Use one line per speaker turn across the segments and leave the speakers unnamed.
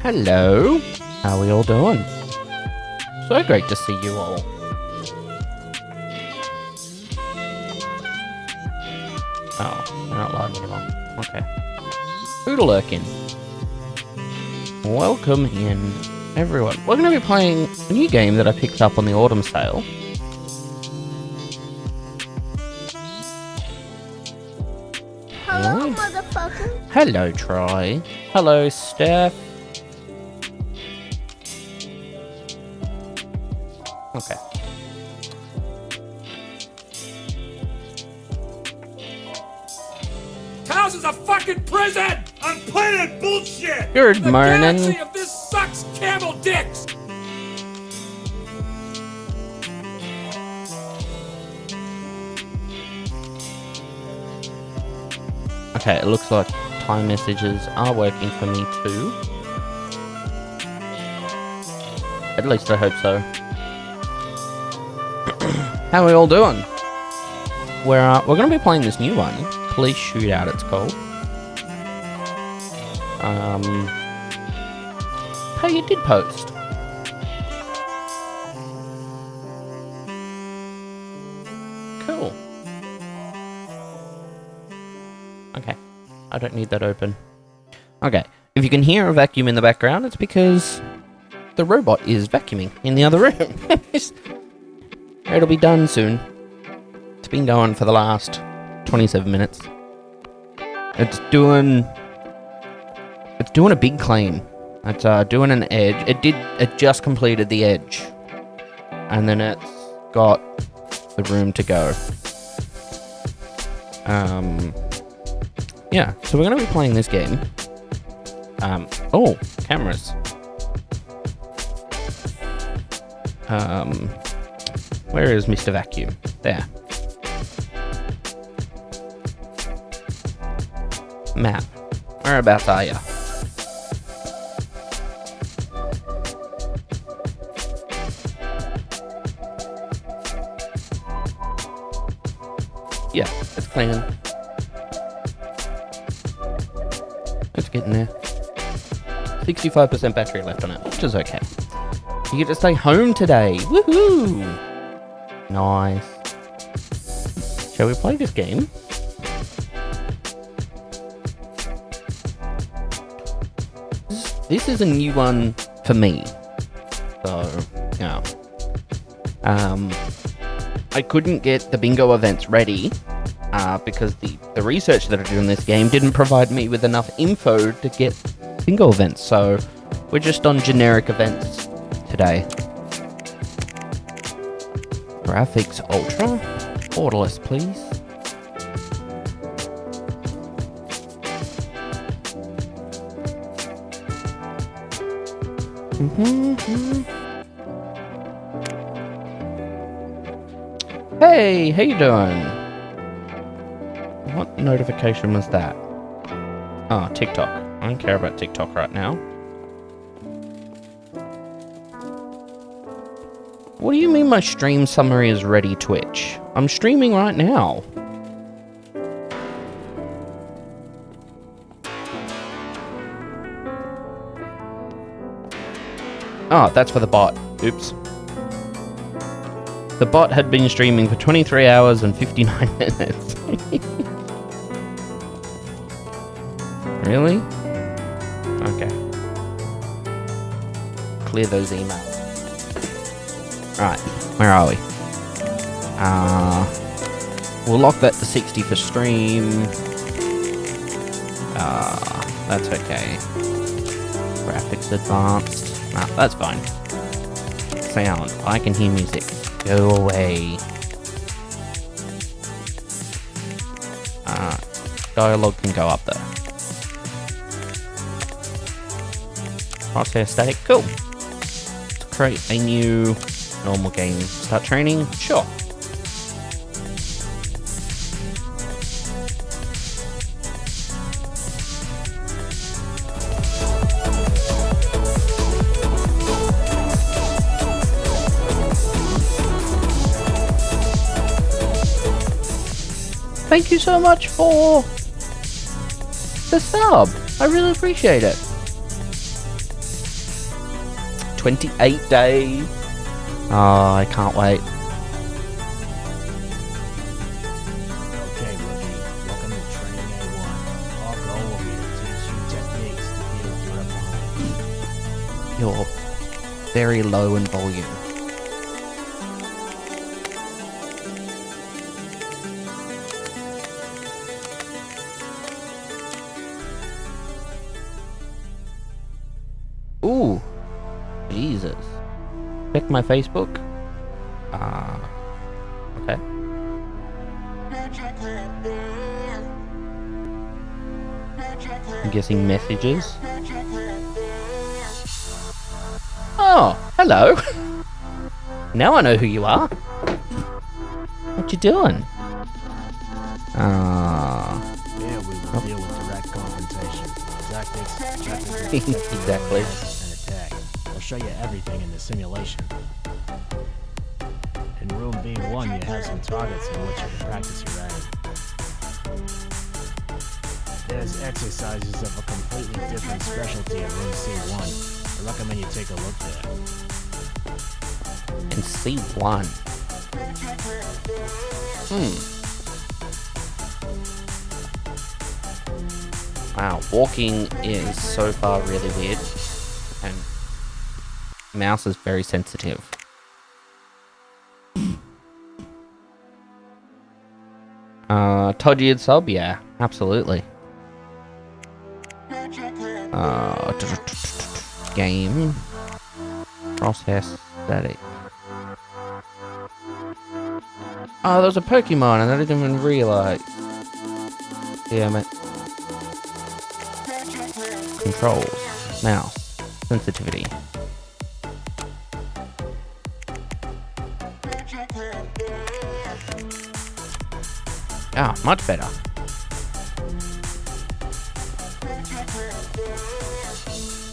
Hello, how are we all doing? So great to see you all. Oh, we're not live anymore. Okay. Oodalurkin. Welcome in, everyone. We're going to be playing a new game that I picked up on the autumn sale.
Hello, motherfucker.
Hello, Troy. Hello, Steph. Okay.
House is a fucking prison! I'm playing bullshit!
Good
The
morning.
galaxy of this sucks camel dicks!
Okay, it looks like time messages are working for me too. At least I hope so. How are we all doing? We're going to be playing this new one. Police Shootout, it's called. Hey, you did post. Cool. Okay, I don't need that open. Okay, if you can hear a vacuum in the background, it's because the robot is vacuuming in the other room. It'll be done soon. It's been going for the last 27 minutes. It's doing a big clean. It's doing an edge. It just completed the edge. And then it's got the room to go. Yeah, so we're going to be playing this game. Oh, cameras. Where is Mr. Vacuum? There. Map. Whereabouts are ya? Yeah, it's clean. It's getting there. 65% battery left on it, which is okay. You get to stay home today. Woohoo! Nice. Shall we play this game? This is a new one for me. So, yeah. I couldn't get the bingo events ready because the research that I did in this game didn't provide me with enough info to get bingo events. So, we're just on generic events today. Graphics Ultra. Borderless, please. Hey, how you doing? What notification was that? Oh, TikTok. I don't care about TikTok right now. What do you mean my stream summary is ready, Twitch? I'm streaming right now. Oh, that's for the bot. Oops. The bot had been streaming for 23 hours and 59 minutes. Really? Okay. Clear those emails. Right, where are we? We'll lock that to 60 for stream. That's okay. Graphics advanced. Nah, that's fine. Sound. I can hear music. Go away. Dialogue can go up there. Crosshair static. Cool. Let's create a new normal game. Start training. Sure. Thank you so much for the sub. I really appreciate it. 28 days. Oh, I can't wait.
Okay, rookie. Welcome to Training A1. Our goal will be to teach you techniques to build your opponent.
You're very low in volume. Ooh, Jesus. Check my Facebook. Okay. I'm guessing messages. Oh, hello. Now I know who you are. What you doing?
Here we will deal with direct confrontation. Tactics,
Exactly.
and attack. I'll show you everything in the simulation. In room B1, you have some targets in which you can practice your aim. There's exercises of a completely different specialty in room C1. I recommend you take a look there.
And C1. Wow, walking is so far really weird. And mouse is very sensitive. Todd sub, yeah, absolutely. Game. Crosshair static. Oh, there was a Pokemon and I didn't even realize. Damn it. Controls. Mouse. Sensitivity. Ah, much better.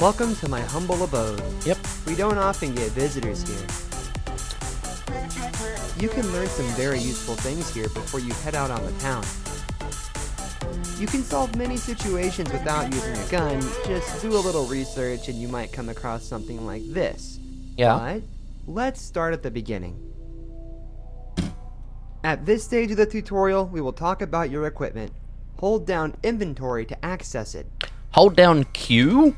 Welcome to my humble abode.
Yep.
We don't often get visitors here. You can learn some very useful things here before you head out on the town. You can solve many situations without using a gun, just do a little research and you might come across something like this.
Yeah.
But let's start at the beginning. At this stage of the tutorial, we will talk about your equipment. Hold down inventory to access it.
Hold down Q?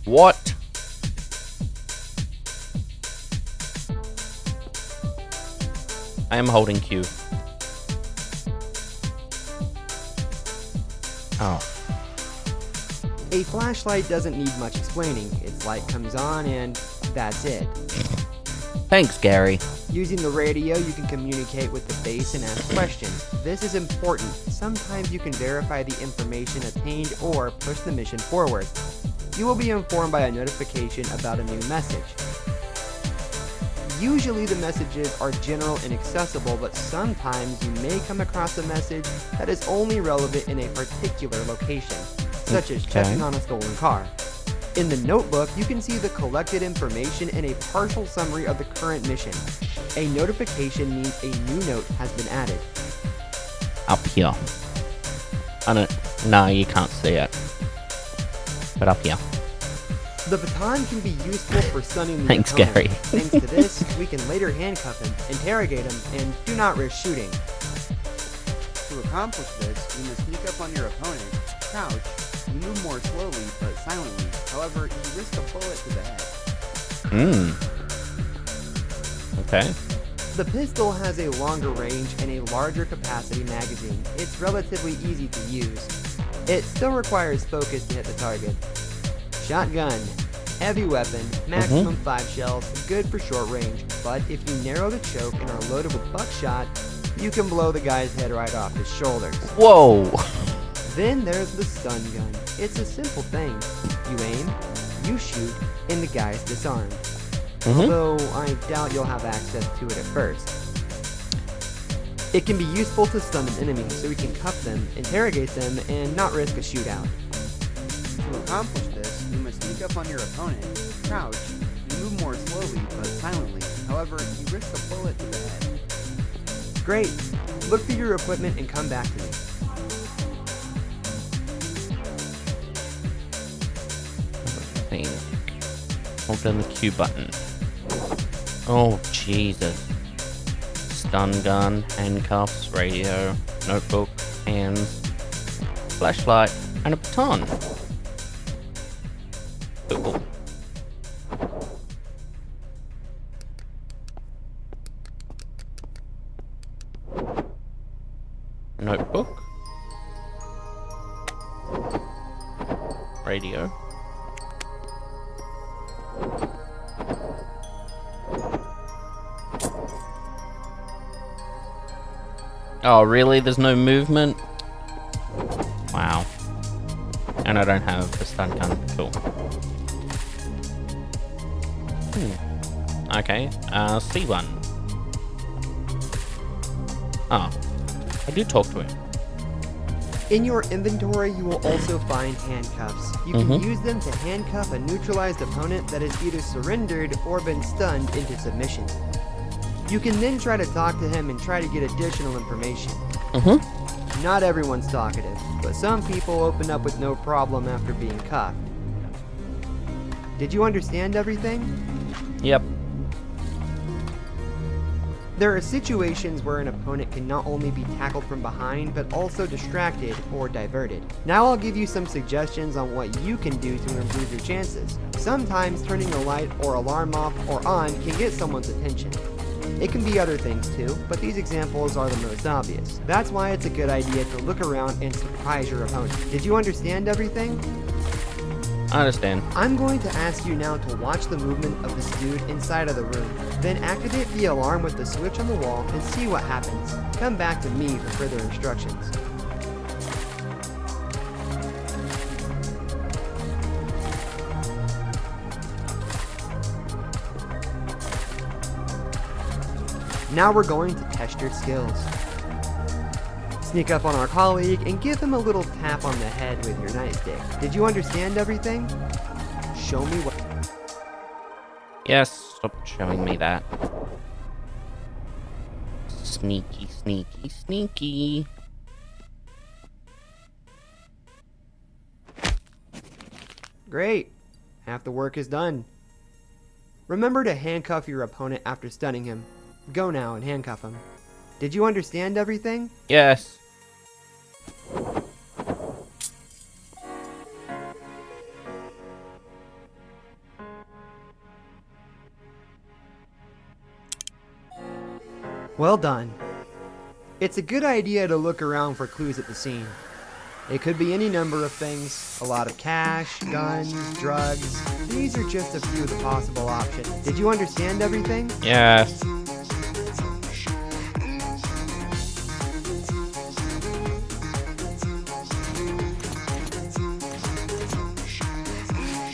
What? I am holding Q. Oh.
A flashlight doesn't need much explaining. Its light comes on and that's it.
Thanks, Gary.
Using the radio, you can communicate with the base and ask questions. This is important. Sometimes you can verify the information obtained or push the mission forward. You will be informed by a notification about a new message. Usually the messages are general and accessible, but sometimes you may come across a message that is only relevant in a particular location, such as checking on a stolen car. In the notebook, you can see the collected information and a partial summary of the current mission. A notification means a new note has been added.
Up here. No, you can't see it. But up here.
The baton can be useful for stunning the
Thanks,
opponent.
Gary.
Thanks to this, we can later handcuff him, interrogate him, and do not risk shooting.
To accomplish this, you must sneak up on your opponent, crouch, you move more slowly but silently. However, you risk a bullet to the head.
Okay.
The pistol has a longer range and a larger capacity magazine. It's relatively easy to use. It still requires focus to hit the target. Shotgun. Heavy weapon, maximum 5 shells, good for short range, but if you narrow the choke and are loaded with buckshot, you can blow the guy's head right off his shoulders.
Whoa.
Then there's the stun gun. It's a simple thing. You aim, you shoot, and the guy's disarmed. Although I doubt you'll have access to it at first. It can be useful to stun an enemy so we can cuff them, interrogate them, and not risk a shootout.
To accomplish this, you must sneak up on your opponent, crouch, you move more slowly but silently. However, you risk a bullet to the head.
Great. Look through your equipment and come back to me.
Hold down the Q button. Oh, Jesus. Stun gun, handcuffs, radio, notebook, hands, flashlight, and a baton. Cool. Notebook. Radio. Oh, really? There's no movement? Wow. And I don't have the stun gun. Cool. Okay, C1. Oh, I do talk to him.
In your inventory, you will also find handcuffs. You can use them to handcuff a neutralized opponent that has either surrendered or been stunned into submission. You can then try to talk to him and try to get additional information. Not everyone's talkative, but some people open up with no problem after being cuffed. Did you understand everything?
Yep.
There are situations where an opponent can not only be tackled from behind, but also distracted or diverted. Now I'll give you some suggestions on what you can do to improve your chances. Sometimes turning a light or alarm off or on can get someone's attention. It can be other things too, but these examples are the most obvious. That's why it's a good idea to look around and surprise your opponent. Did you understand everything?
I understand.
I'm going to ask you now to watch the movement of this dude inside of the room. Then activate the alarm with the switch on the wall and see what happens. Come back to me for further instructions. Now we're going to test your skills. Sneak up on our colleague and give him a little tap on the head with your nightstick. Did you understand everything? Show me what...
Yes, stop showing me that. Sneaky, sneaky, sneaky.
Great. Half the work is done. Remember to handcuff your opponent after stunning him. Go now and handcuff him. Did you understand everything?
Yes.
Well done. It's a good idea to look around for clues at the scene. It could be any number of things, a lot of cash, guns, drugs. These are just a few of the possible options. Did you understand everything?
Yes.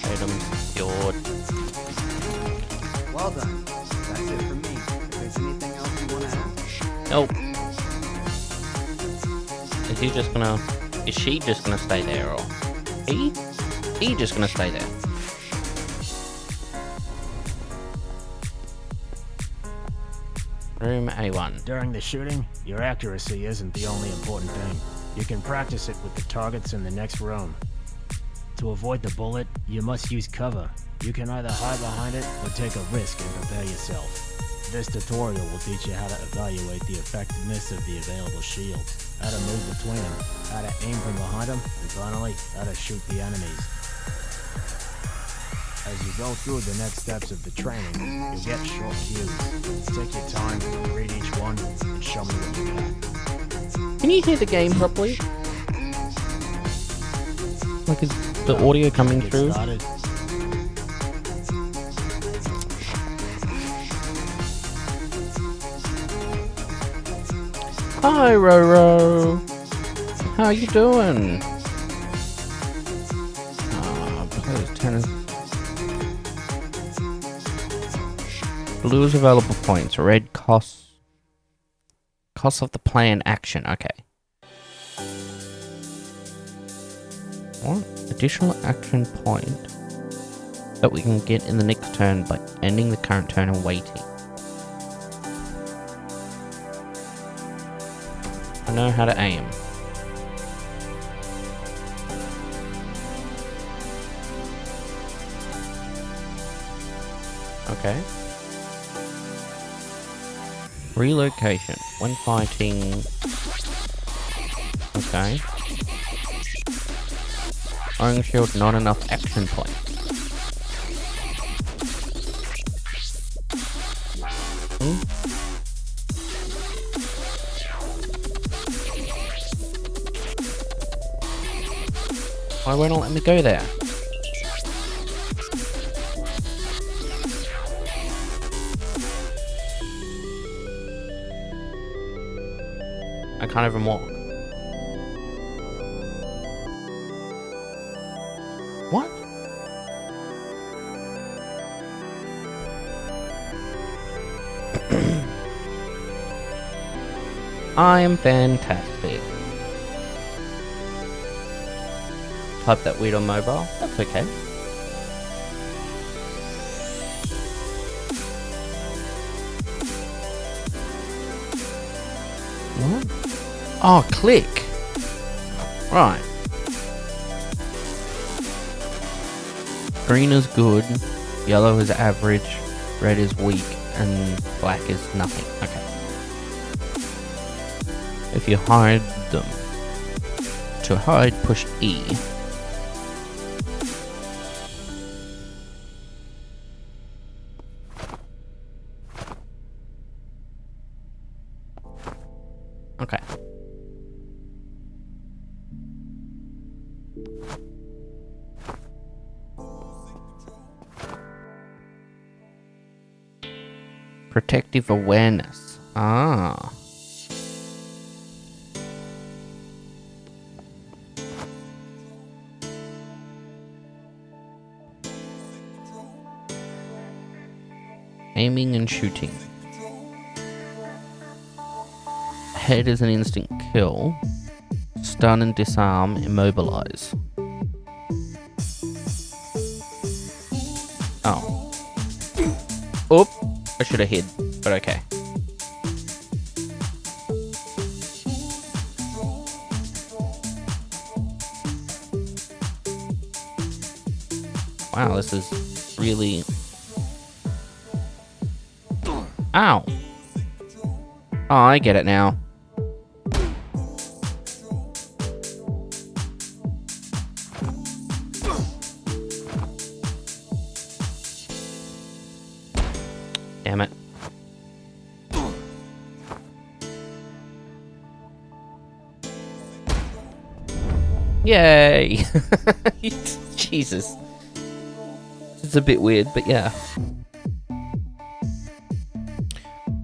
Item secured.
Well done. That's it from me. If there's anything else you want to ask,
Nope. Is he just gonna... Is she just gonna stay there, or... He just gonna stay there? Room A1.
During the shooting, your accuracy isn't the only important thing. You can practice it with the targets in the next room. To avoid the bullet, you must use cover. You can either hide behind it or take a risk and prepare yourself. This tutorial will teach you how to evaluate the effectiveness of the available shields, how to move between them, how to aim from behind them, and finally, how to shoot the enemies. As you go through the next steps of the training, you'll get short cues. Take your time, read each one, and show me what you got.
Can you hear the game properly? Like, is the audio coming
Get
through?
started.
Hi, Roro. How you doing? Players tennis. Blue is available points. Red costs of the plan action. Okay. What additional action point that we can get in the next turn by ending the current turn and waiting? I know how to aim. Okay. Relocation. When fighting... Okay. Iron shield, not enough action points. Why won't it let me go there? I can't even walk. What? I am fantastic. Type that weird on mobile. That's okay. What? Oh, click. Right. Green is good, yellow is average, red is weak, and black is nothing. Okay. If you hide them, to hide, push E. Okay. Protective awareness. Ah. Aiming and shooting. Head is an instant kill. Stun and disarm, immobilize. Oh. Oop. I should have hid, but okay. Wow, this is really... Ow! Oh, I get it now. Damn it. Yay! Jesus. It's a bit weird, but yeah.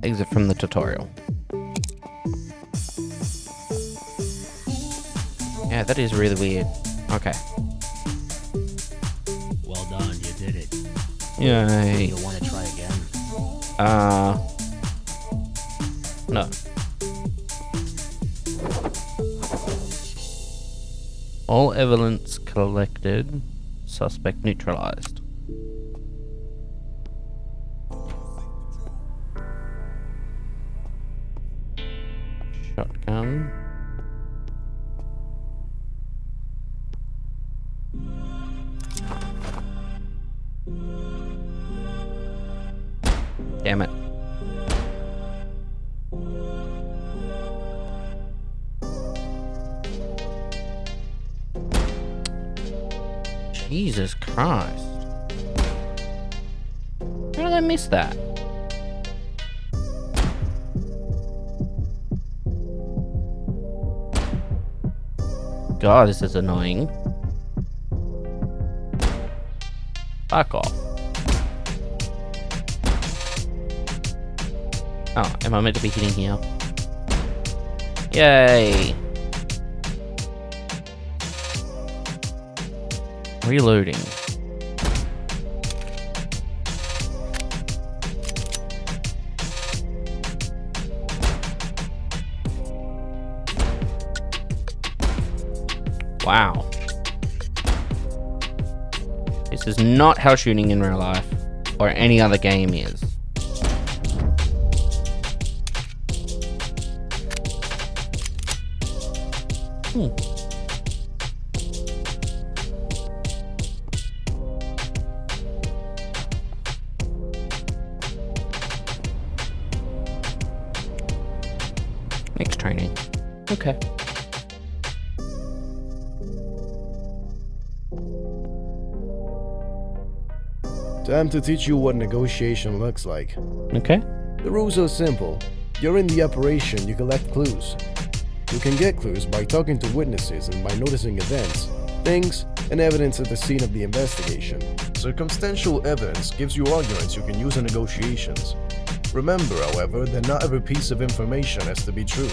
Exit from the tutorial. Yeah, that is really weird. Okay.
Well done, you did it.
Yay.
You'll want to try again.
No. All evidence collected. Suspect neutralized. Shotgun. Damn it. Jesus Christ. How did I miss that? God, this is annoying. Fuck off. Oh, am I meant to be hitting here? Yay! Reloading. Wow. This is not how shooting in real life or any other game is. Next training. Okay.
Time to teach you what negotiation looks like.
Okay.
The rules are simple. You're in the operation, you collect clues. You can get clues by talking to witnesses and by noticing events, things, and evidence at the scene of the investigation. Circumstantial evidence gives you arguments you can use in negotiations. Remember, however, that not every piece of information has to be true.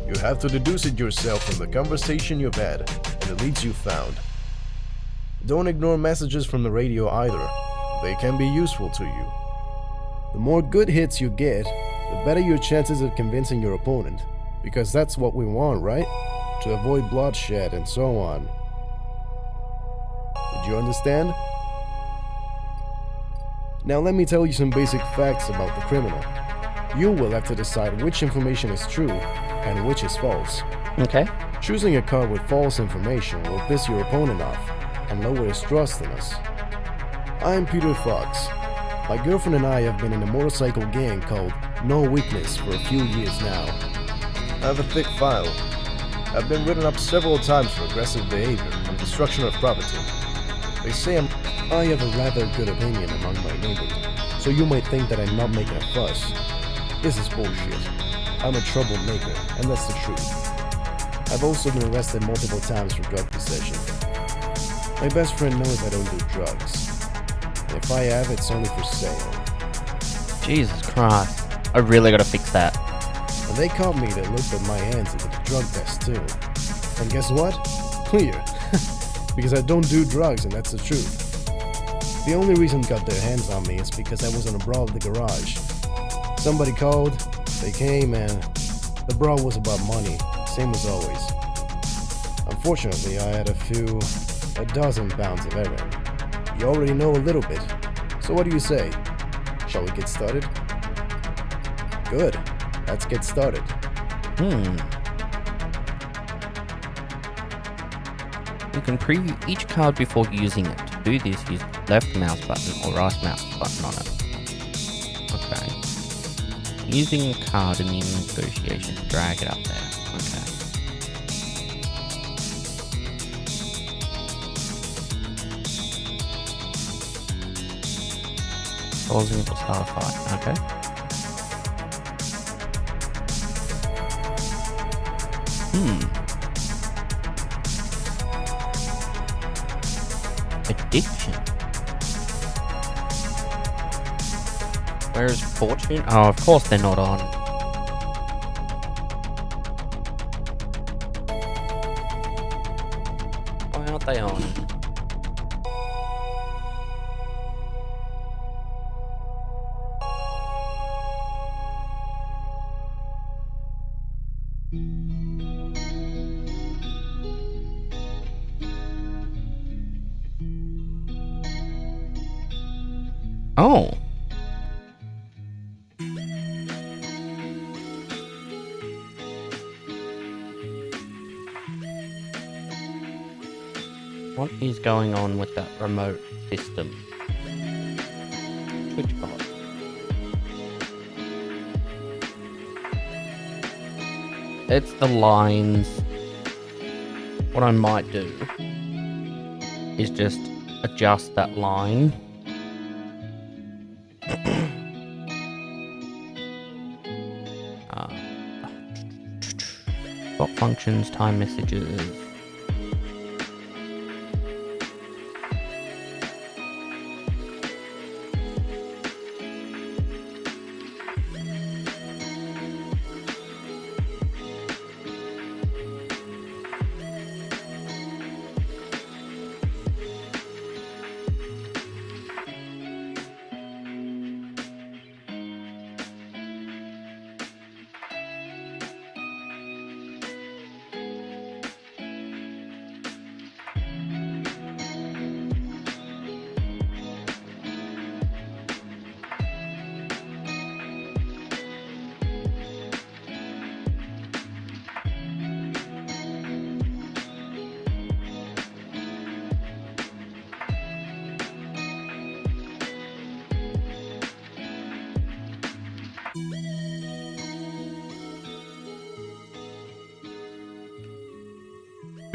You have to deduce it yourself from the conversation you've had and the leads you've found. Don't ignore messages from the radio either. They can be useful to you. The more good hits you get, the better your chances of convincing your opponent. Because that's what we want, right? To avoid bloodshed and so on. Did you understand? Now let me tell you some basic facts about the criminal. You will have to decide which information is true and which is false.
Okay.
Choosing a card with false information will piss your opponent off and lower his trust in us. I'm Peter Fox. My girlfriend and I have been in a motorcycle gang called No Weakness for a few years now. I have a thick file. I've been written up several times for aggressive behavior and destruction of property. They say I have a rather good opinion among my neighbors, so you might think that I'm not making a fuss. This is bullshit. I'm a troublemaker, and that's the truth. I've also been arrested multiple times for drug possession. My best friend knows I don't do drugs. And if I have, it's only for sale.
Jesus Christ. I really gotta fix that.
And they caught me that looked at my hands and did the drug test too. And guess what? Clear. Because I don't do drugs, and that's the truth. The only reason they got their hands on me is because I was in a brawl at the garage. Somebody called, they came, and the brawl was about money, same as always. Unfortunately, I had a dozen pounds of heroin. You already know a little bit. So what do you say? Shall we get started? Good. Let's get started.
You can preview each card before using it. do this, use left mouse button or right mouse button on it. Okay. Using a card in the negotiation to drag it up there. Okay. Pausing it will start a fight. Okay. Addiction. Where is fortune? Oh, of course they're not on. Why aren't they on? Oh. What is going on with that remote system? Switch bot. It's the lines. What I might do is just adjust that line. Bot functions, time messages.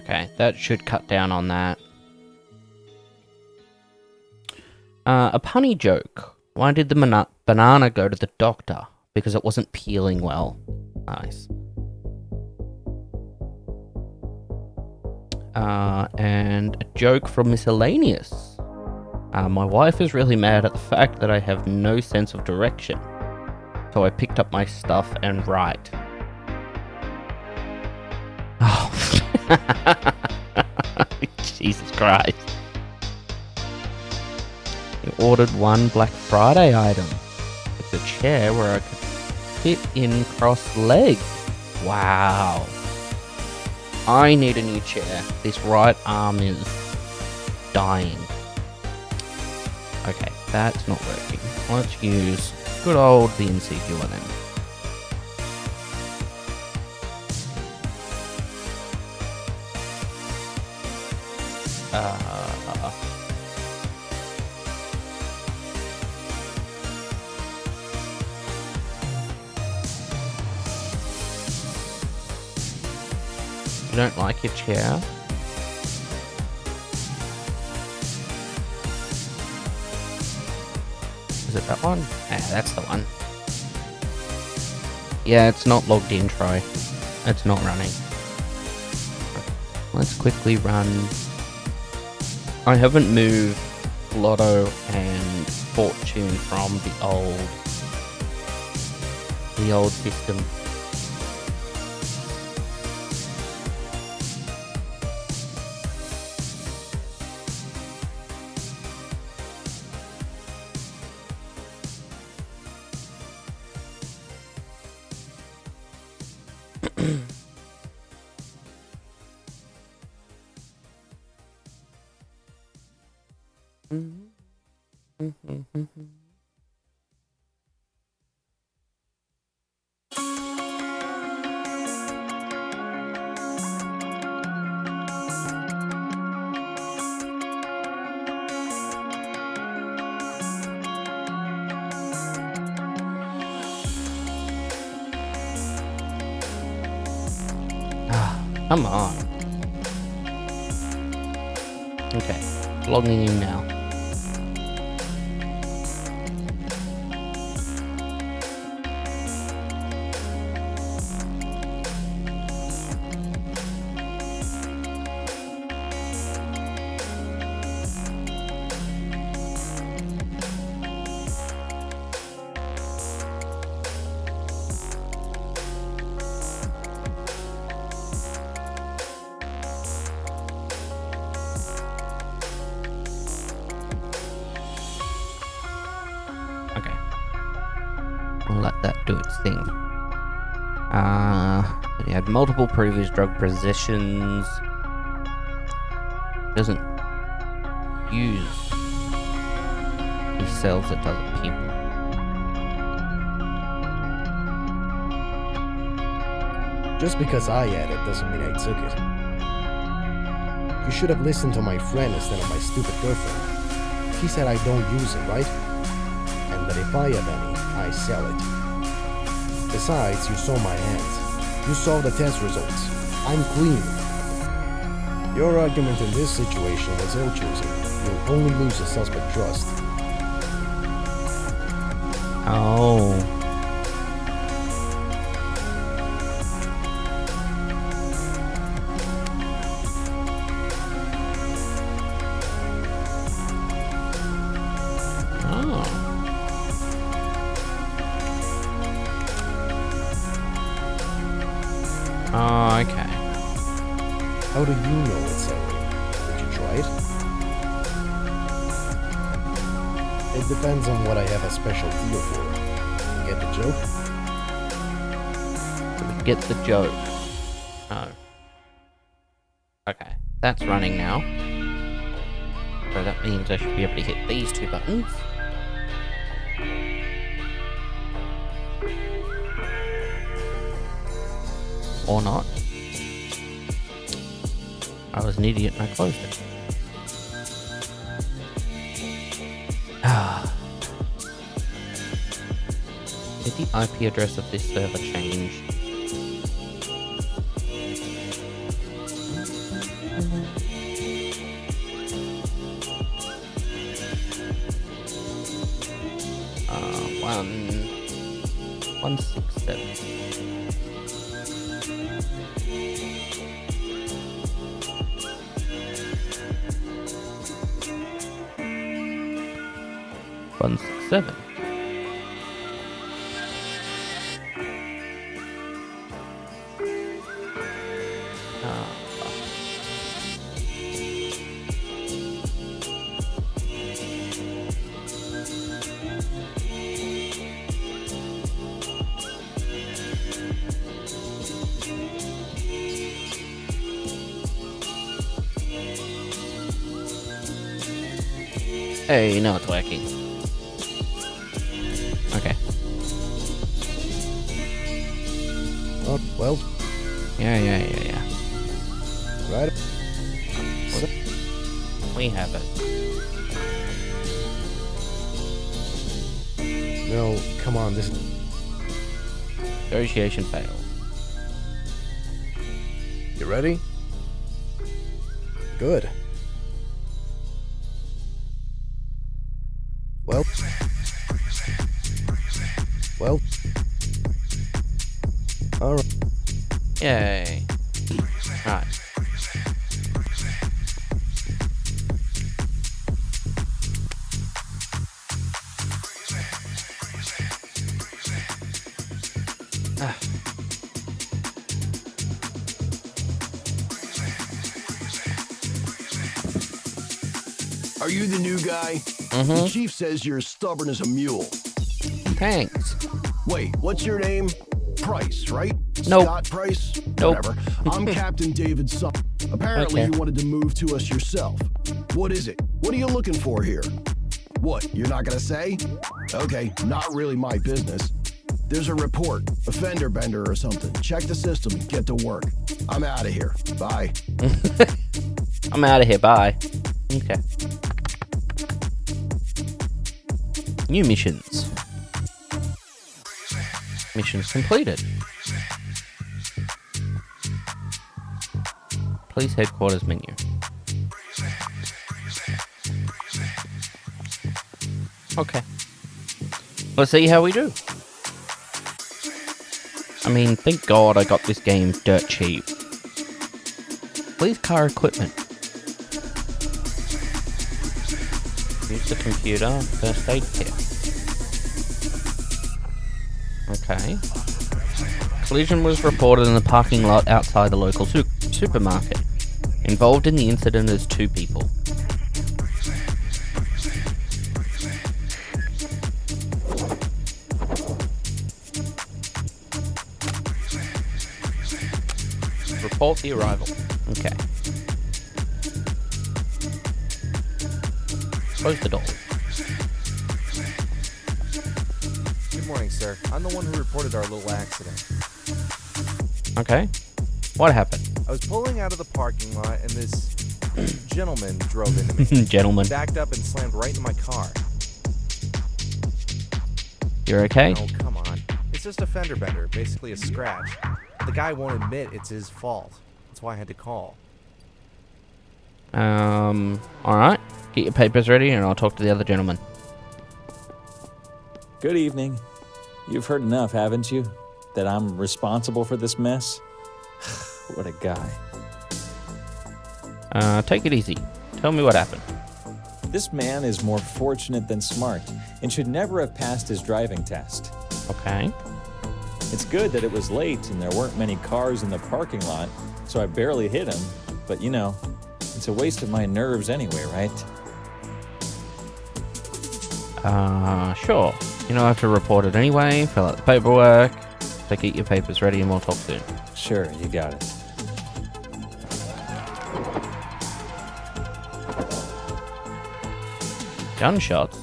Okay, that should cut down on that. A punny joke. Why did the banana go to the doctor? Because it wasn't peeling well. Nice. And a joke from Miscellaneous. My wife is really mad at the fact that I have no sense of direction. So I picked up my stuff and write. Oh. Jesus Christ. You ordered one Black Friday item. It's a chair where I could fit in cross-legged. Wow. I need a new chair. This right arm is dying. Okay, that's not working. Let's use good old VNC viewer then. You don't like your chair? Is it that one? Ah, that's the one. Yeah, it's not logged in, Troy. It's not running. Let's quickly run. I haven't moved Lotto and Fortune from the old system. Come on. Okay, logging in now. Okay. We'll let that do its thing. He had multiple previous drug possessions. Doesn't use. He sells it to other people.
Just because I had it doesn't mean I took it. You should have listened to my friend instead of my stupid girlfriend. He said I don't use it, right? And that if I have any, I sell it. Besides, you saw my hands. You saw the test results. I'm clean. Your argument in this situation was ill-choosing. You'll only lose the suspect trust.
Oh. Oh, okay.
How do you know it's selling? Did you try it? It depends on what I have a special deal for. You get the joke?
Get the joke. Oh. Okay, that's running now. So that means I should be able to hit these two buttons. Or not. I was an idiot and I closed it. Ah. Did the IP address of this server change? Uh, 167. Seven. Hey, now it's working. Okay.
Oh, well.
Yeah.
Right.
We have it.
No, come on, this...
Negotiation failed.
You ready? Good. Well. Alright.
Yay. Right.
Are you the new guy?
Mm-hmm.
The chief says you're as stubborn as a mule.
Thanks.
Wait, what's your name? Price, right?
Nope.
Scott Price?
Nope.
Whatever. I'm Captain David Son. Apparently
Okay.
you wanted to move to us yourself. What is it? What are you looking for here? What, you're not gonna say? Okay, not really my business. There's a report, a fender bender or something. Check the system and get to work. I'm out of here. Bye.
I'm out of here. Bye. Okay. New missions. Missions completed. Police headquarters menu. Okay. Let's see how we do. I mean, thank God I got this game dirt cheap. Police car equipment. Use the computer. First aid kit. Okay. Collision was reported in the parking lot outside the local supermarket. Involved in the incident is 2 people. Report the arrival. Okay. Close the door.
Good morning, sir. I'm the one who reported our little accident.
Okay. What happened?
I was pulling out of the parking lot and this gentleman drove into me.
Gentlemen.
Backed up and slammed right into my car.
You're okay?
Oh, come on. It's just a fender bender, basically a scratch. The guy won't admit it's his fault. That's why I had to call.
Alright. Get your papers ready and I'll talk to the other gentleman.
Good evening. You've heard enough, haven't you? That I'm responsible for this mess? What a guy.
Take it easy. Tell me what happened.
This man is more fortunate than smart and should never have passed his driving test.
Okay.
It's good that it was late and there weren't many cars in the parking lot, so I barely hit him. But you know, it's a waste of my nerves anyway, right?
Sure. You know I have to report it anyway, fill out the paperwork, so get your papers ready and we'll talk soon.
Sure, you got it.
Gunshots?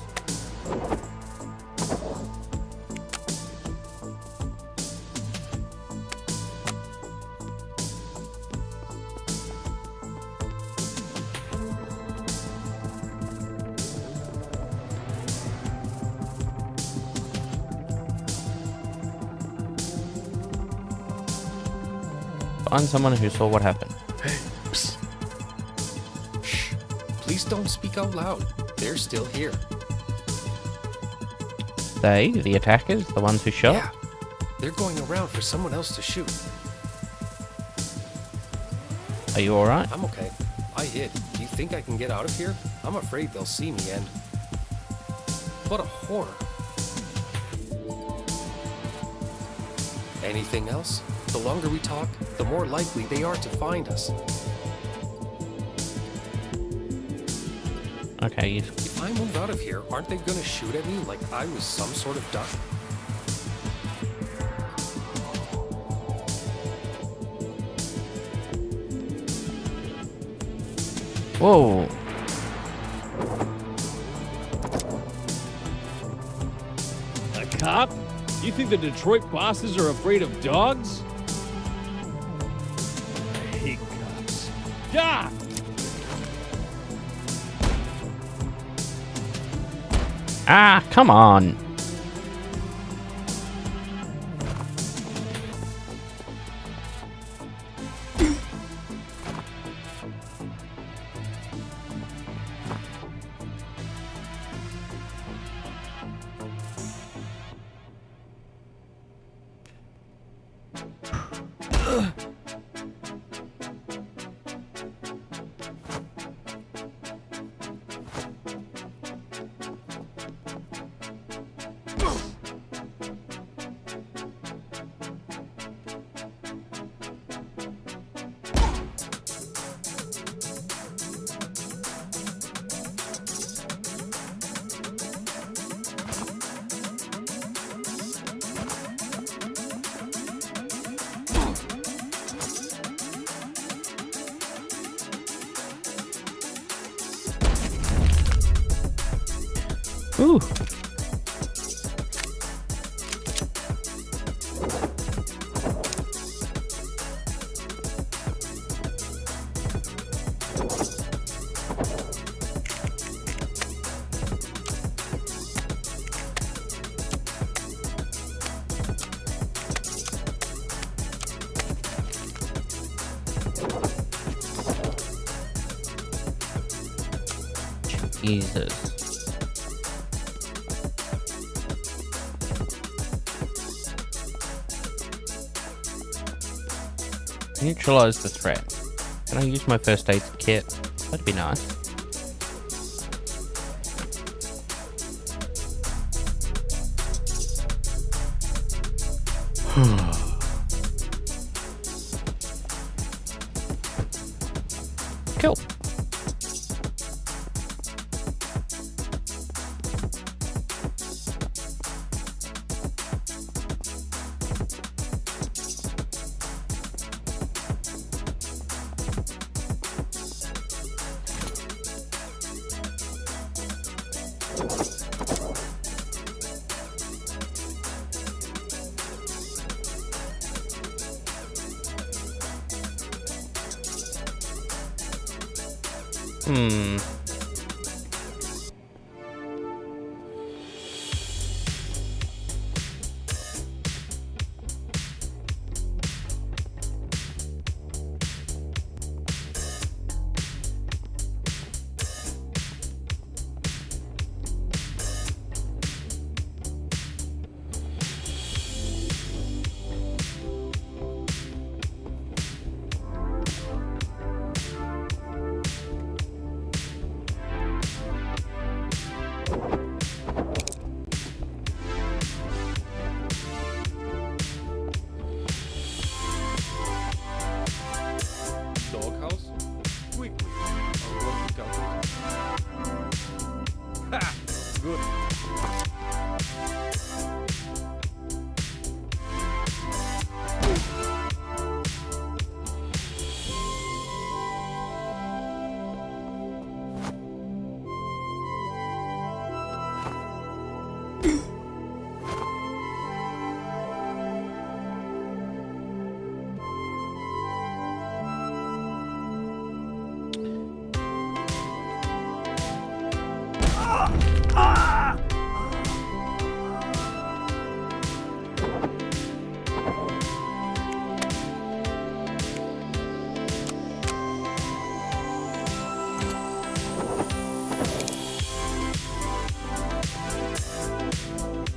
Find someone who saw what happened.
Hey, psst. Shh. Please don't speak out loud. They're still here.
They, the attackers, the ones who shot?
Yeah. They're going around for someone else to shoot.
Are you alright?
I'm okay. I hid. Do you think I can get out of here? I'm afraid they'll see me and... What a horror. Anything else? The longer we talk, the more likely they are to find us.
Okay,
If I move out of here, aren't they gonna shoot at me like I was some sort of duck?
Whoa.
A cop? You think the Detroit bosses are afraid of dogs? I hate cops. Doc!
Ah, come on. Ooh. Jesus. Neutralize the threat. Can I use my first aid kit? That'd be nice. Cool.
Doghouse? Quickly. I'll work it out. Ha! Good.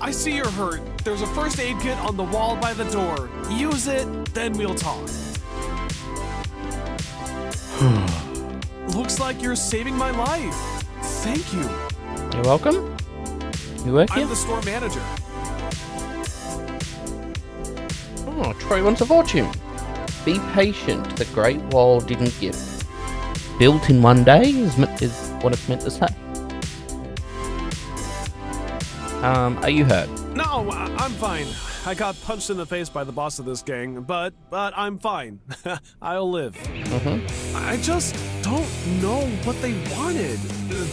I see you're hurt. There's a first aid kit on the wall by the door. Use it, then we'll talk. Looks like you're saving my life. Thank you.
You're welcome. You work here?
I'm the store manager.
Oh, Troy wants a fortune. Be patient. The Great Wall didn't give. Built in one day is what it's meant to say. Are you hurt?
No, I'm fine. I got punched in the face by the boss of this gang, but I'm fine. I'll live. I just don't know what they wanted.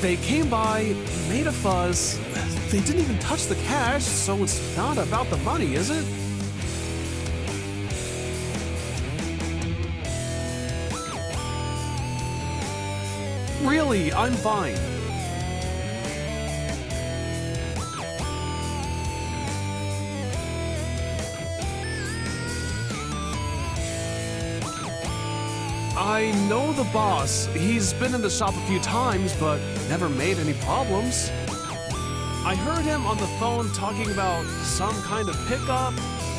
They came by, made a fuss. They didn't even touch the cash, so it's not about the money, is it? Really, I'm fine. I know the boss. He's been in the shop a few times, but never made any problems. I heard him on the phone talking about some kind of pickup.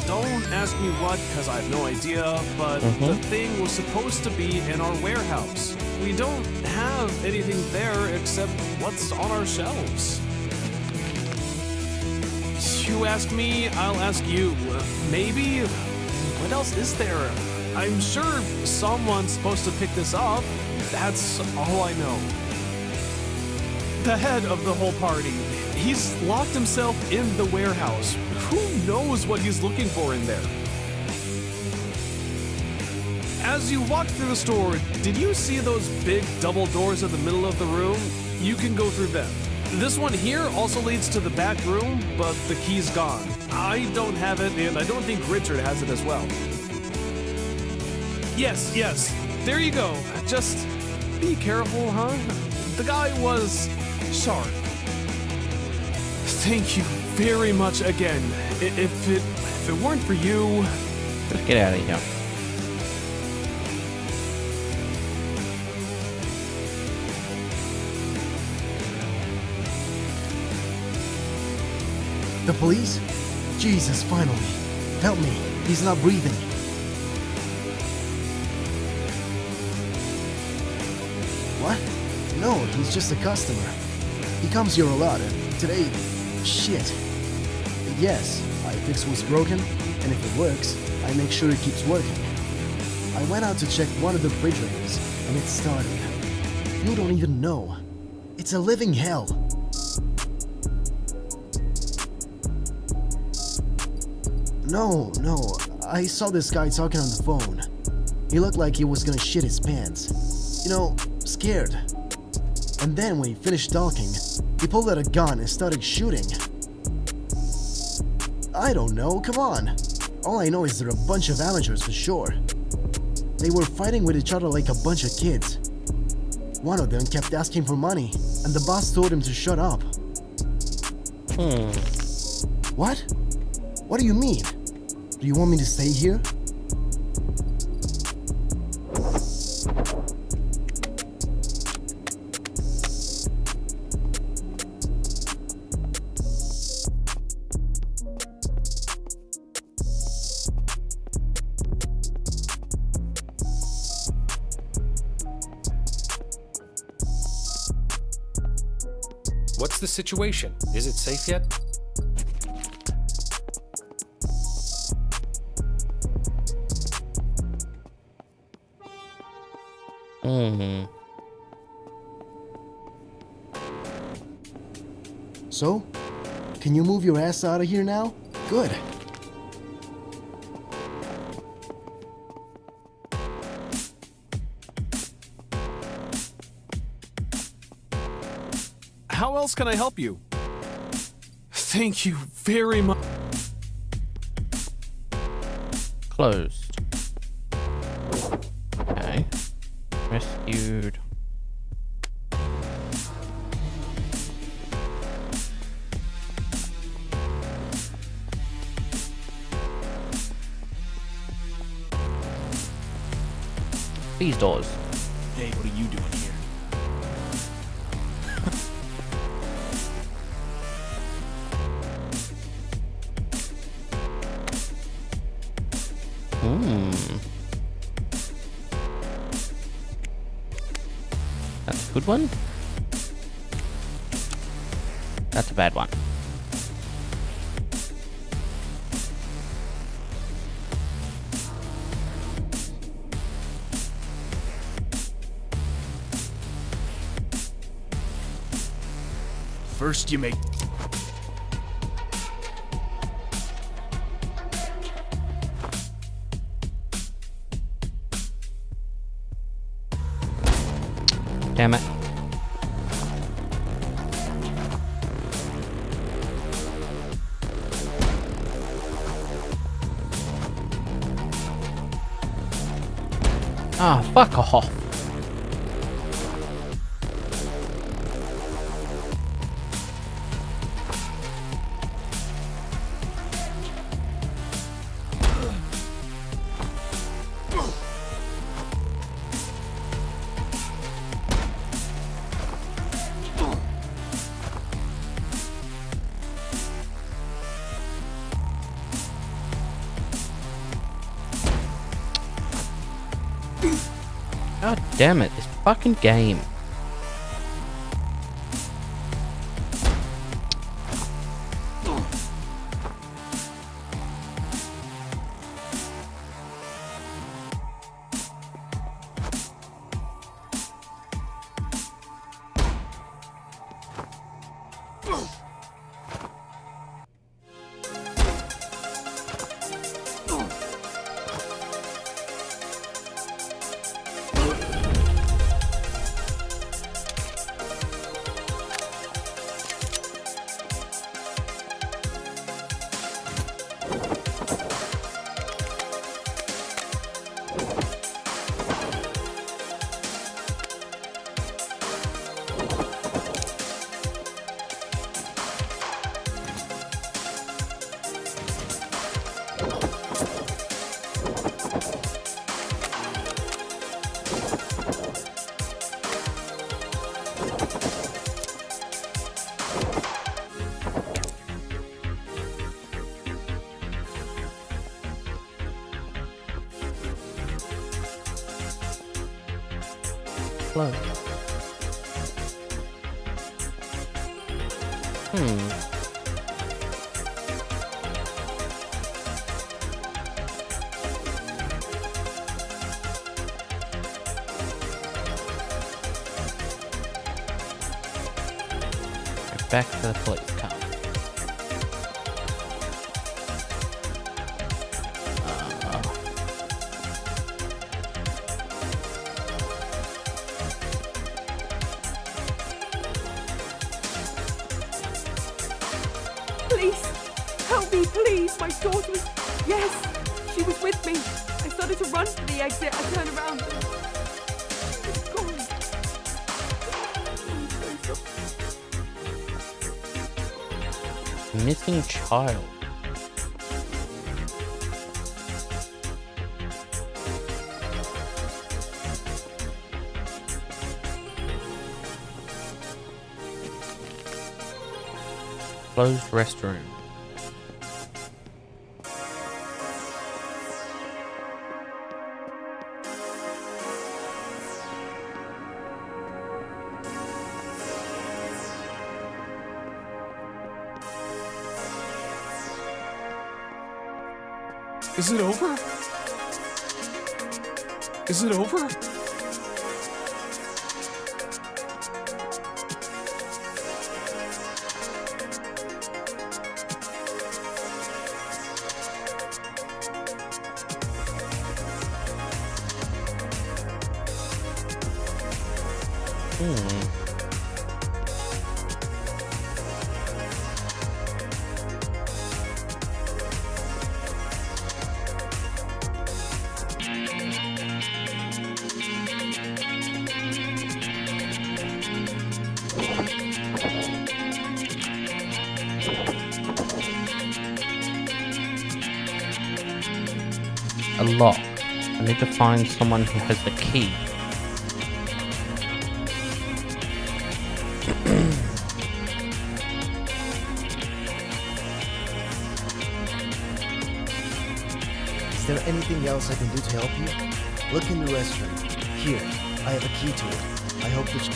Don't ask me what, because I have no idea, but the thing was supposed to be in our warehouse. We don't have anything there except what's on our shelves. You ask me, I'll ask you. Maybe? What else is there? I'm sure someone's supposed to pick this up. That's all I know. The head of the whole party. He's locked himself in the warehouse. Who knows what he's looking for in there? As you walked through the store, did you see those big double doors in the middle of the room? You can go through them. This one here also leads to the back room, but the key's gone. I don't have it, and I don't think Richard has it as well. Yes, there you go. Just be careful, huh? The guy was sharp. Thank you very much again. If it weren't for you...
Just get out of here.
The police? Jesus, finally. Help me. He's not breathing. What? No, he's just a customer. He comes here a lot, and today... Shit. Yes, I fix what's broken, and if it works, I make sure it keeps working. I went out to check one of the refrigerators, and it started. You don't even know. It's a living hell. No, I saw this guy talking on the phone. He looked like he was gonna shit his pants. You know, scared. And then when he finished talking, he pulled out a gun and started shooting. I don't know, come on. All I know is they're a bunch of amateurs for sure. They were fighting with each other like a bunch of kids. One of them kept asking for money, and the boss told him to shut up. What? What do you mean? Do you want me to stay here?
What's the situation? Is it safe yet?
So? Can you move your ass out of here now? Good.
How else can I help you? Thank you very much.
Closed. Okay. Rescued. These doors.
Hey, what are you doing here?
That's a good one. That's a bad one.
First you make...
Damn it. Ah, fuck off. God damn it, this fucking game. close. Back to the police car.
Please, help me, please. My daughter was... Yes, she was with me. I started to run for the exit. I turned around. She was gone. I'm so sorry.
Missing child. Closed restroom.
Is it over? Is it over?
A lock. I need to find someone who has the key.
Is there anything else I can do to help you? Look in the restroom. Here, I have a key to it. I hope that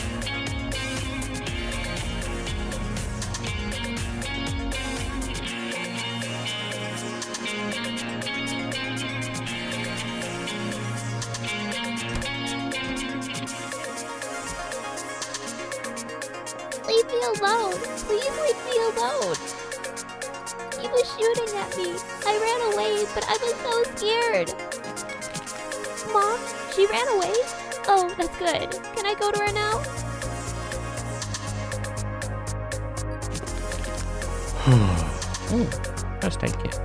Leave me alone! Please leave me alone! He was shooting at me. I ran away, but I was so scared. Mom, she ran away? Oh, that's good. Can I go to her now?
First aid kit.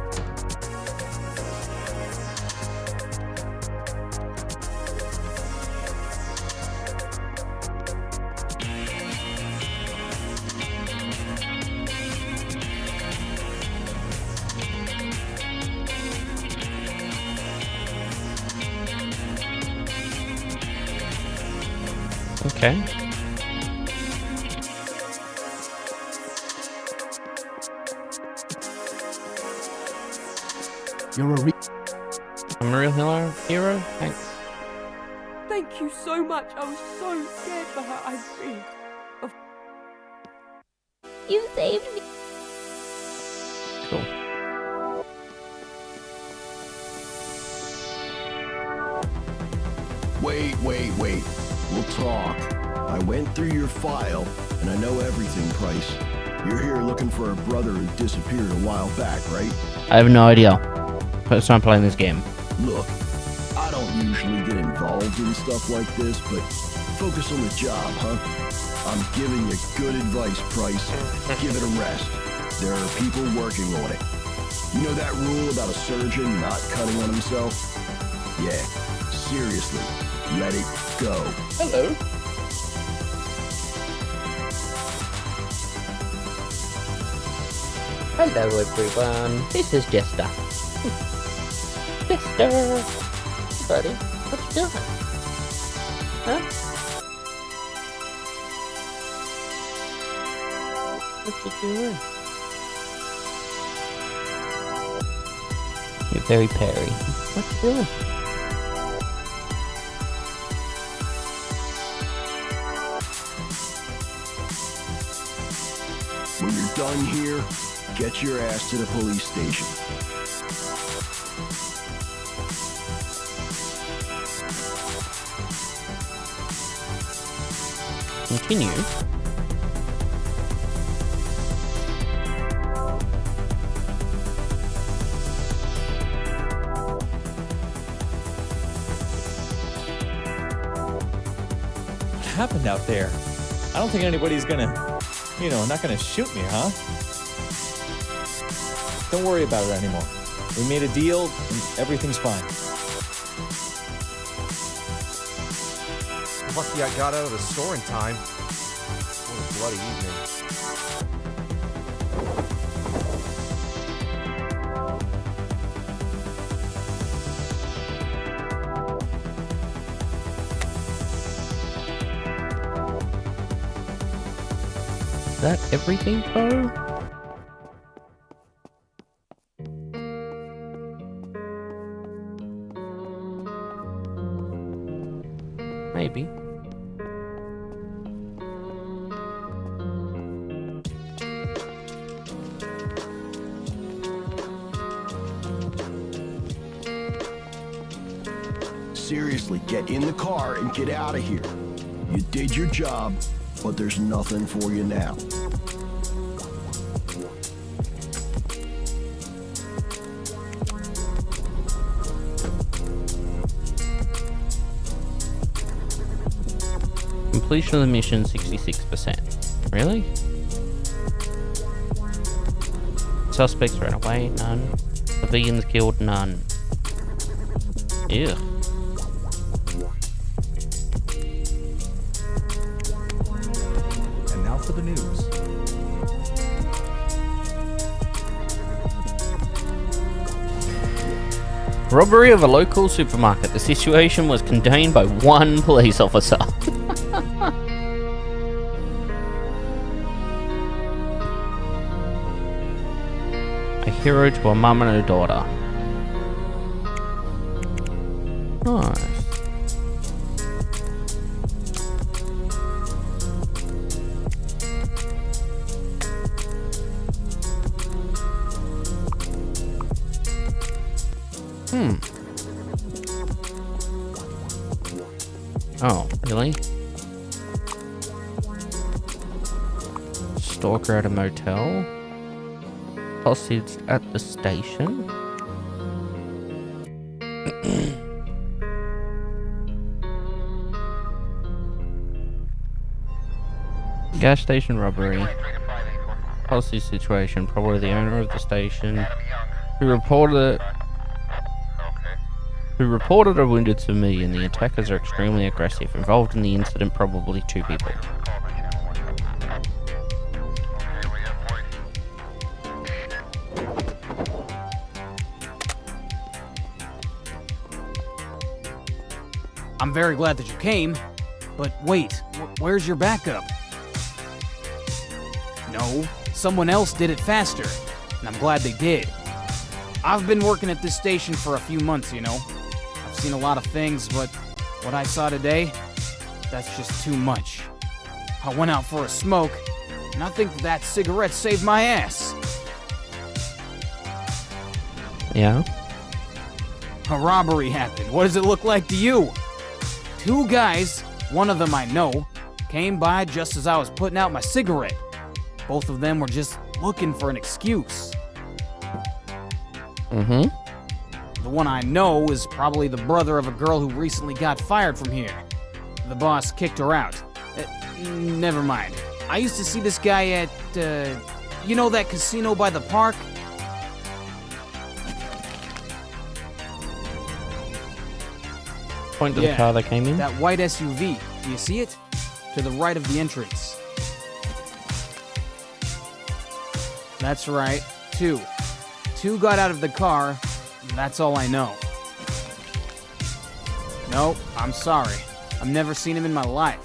Okay.
you're a
I'm a real hero? Thanks.
Thank you so much. I was so scared for her. I really...
You saved me.
Cool.
Wait. We'll talk. I went through your file, and I know everything, Price. You're here looking for a brother who disappeared a while back, right?
I have no idea. First time playing this game.
Look, I don't usually get involved in stuff like this, but focus on the job, huh? I'm giving you good advice, Price. Give it a rest. There are people working on it. You know that rule about a surgeon not cutting on himself? Yeah, seriously, let it go.
Hello. Hello everyone, this is Jester. Jester! Buddy, what you doing? Huh? What you doing? You're very Perry. What you doing?
done here, get your ass to the police station.
Continue.
What happened out there? I don't think anybody's gonna, not gonna shoot me, huh? Don't worry about it anymore. We made a deal and everything's fine.
Lucky I got out of the store in time. What a bloody evening.
Is that everything, though? Maybe.
Seriously, get in the car and get out of here. You did your job, but there's nothing for you now.
Completion of the mission, 66%. Really? Suspects ran away, none. Civilians killed, none. Ew.
And now for the news.
Robbery of a local supermarket. The situation was contained by one police officer. A hero to a mum and a daughter. Nice. Oh, really? Stalker at a motel. Hostage at the station. Gas station robbery. Hostage situation. Probably the owner of the station who reported a wounded civilian. The attackers are extremely aggressive. Involved in the incident, probably 2 people.
I'm very glad that you came, but wait, where's your backup? No, someone else did it faster, and I'm glad they did. I've been working at this station for a few months, you know. I've seen a lot of things, but what I saw today, that's just too much. I went out for a smoke, and I think that cigarette saved my ass.
Yeah?
A robbery happened. What does it look like to you? 2 guys, one of them I know, came by just as I was putting out my cigarette. Both of them were just looking for an excuse.
Mm-hmm.
The one I know is probably the brother of a girl who recently got fired from here. The boss kicked her out. Never mind. I used to see this guy at, you know that casino by the park?
Point to the car that came in.
That white SUV. Do you see it? To the right of the entrance. That's right. 2. 2 got out of the car. That's all I know. No, I'm sorry. I've never seen him in my life.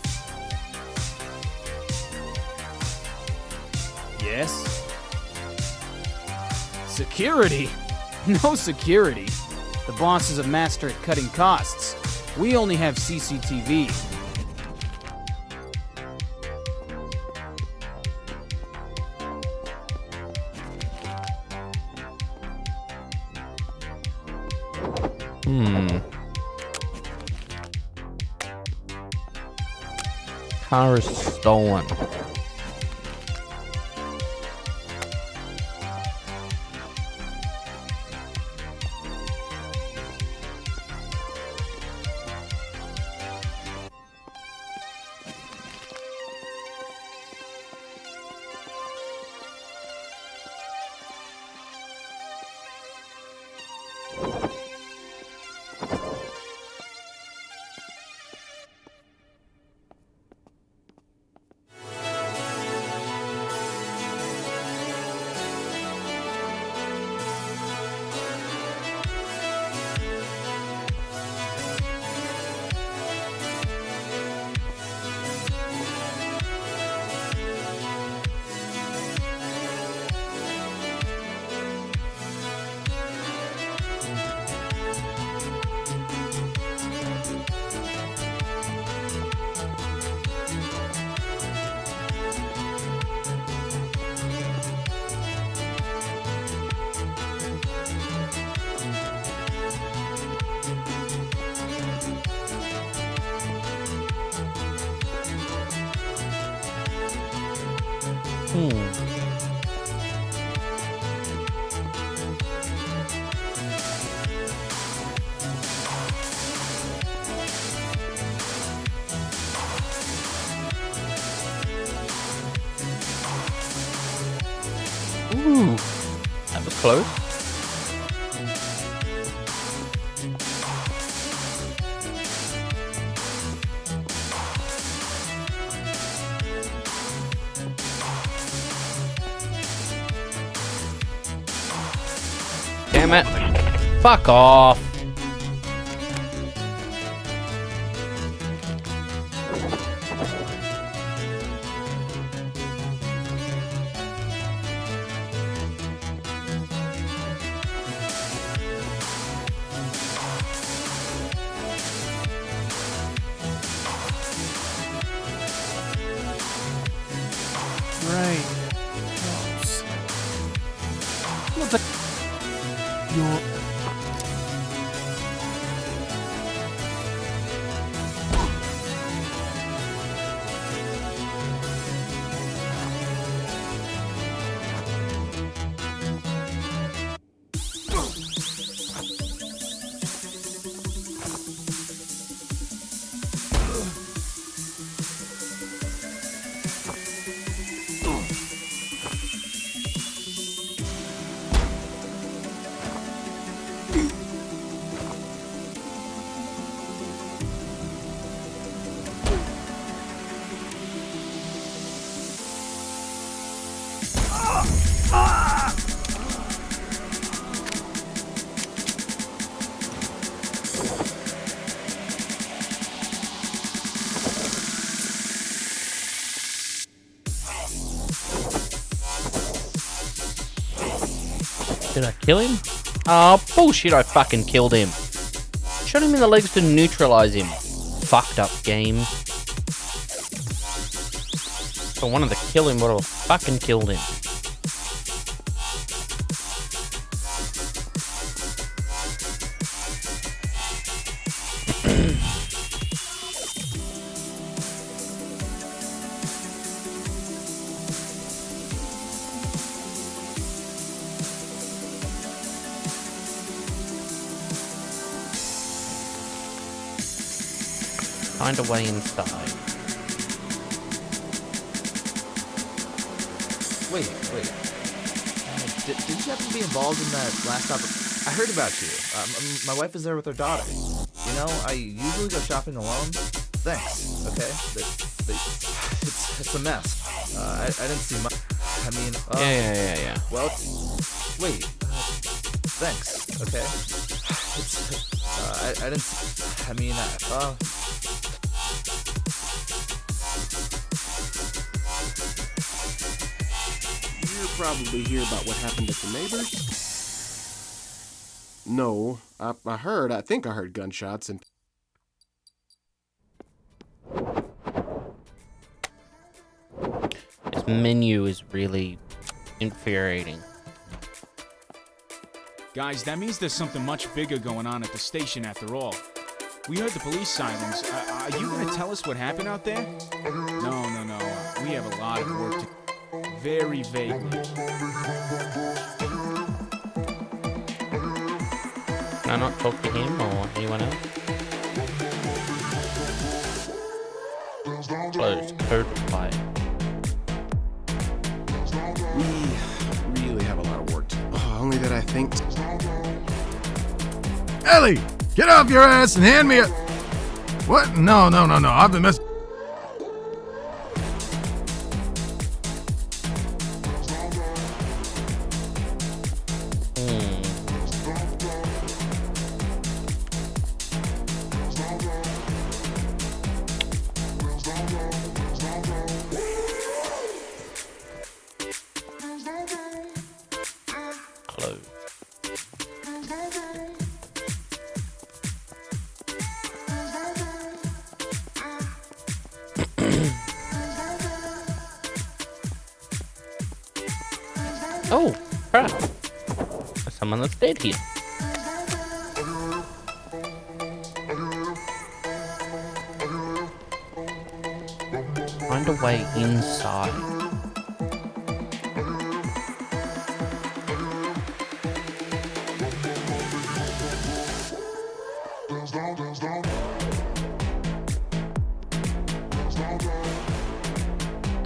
Yes? Security? No security. The boss is a master at cutting costs. We only have CCTV.
Car is stolen. Ooh, that was close. Damn it. Fuck off.
Right. What the? You're...
Did I kill him? Oh, bullshit, I fucking killed him. Shot him in the legs to neutralize him. Fucked up game. If I wanted to kill him, would have fucking killed him. Find a way inside.
Wait. Did you happen to be involved in that last I heard about you. My wife is there with her daughter. You know, I usually go shopping alone. Thanks, okay? It's a mess. I didn't see much. I mean...
Yeah.
Well, wait. Thanks, okay? I didn't see... I mean,
You're probably hear about what happened at the neighbors? No, I think I heard gunshots and...
This menu is really infuriating.
Guys, that means there's something much bigger going on at the station after all. We heard the police sirens. Are you gonna tell us what happened out there? No. We have a lot of work to... Very vaguely.
Can I not talk to him or anyone else? Closed. Code required.
We really have a lot of work to do. Oh, only that I think...
Ellie! Get off your ass and hand me a... What? No. I've been messing...
Closed. Oh, crap. There's someone that's dead here. Find a way inside.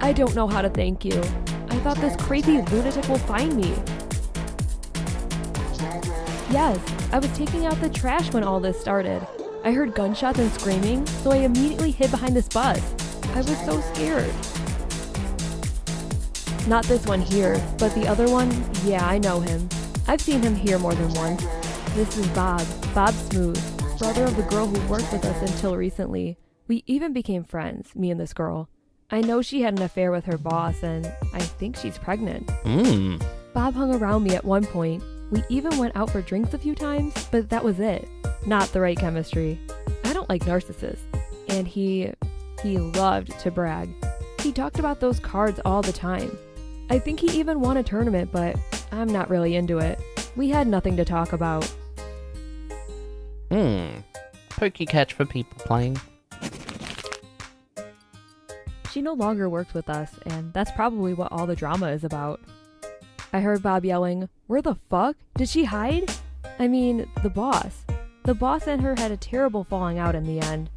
I don't know how to thank you. I thought this crazy lunatic will find me. Yes, I was taking out the trash when all this started. I heard gunshots and screaming, so I immediately hid behind this bus. I was so scared. Not this one here, but the other one, yeah, I know him. I've seen him here more than once. This is Bob Smooth, brother of the girl who worked with us until recently. We even became friends, me and this girl. I know she had an affair with her boss, and I think she's pregnant. Bob hung around me at one point. We even went out for drinks a few times, but that was it. Not the right chemistry. I don't like narcissists. And he loved to brag. He talked about those cards all the time. I think he even won a tournament, but I'm not really into it. We had nothing to talk about.
Pokey catch for people playing.
She no longer worked with us, and that's probably what all the drama is about. I heard Bob yelling, "Where the fuck? Did she hide?" I mean, the boss. The boss and her had a terrible falling out in the end.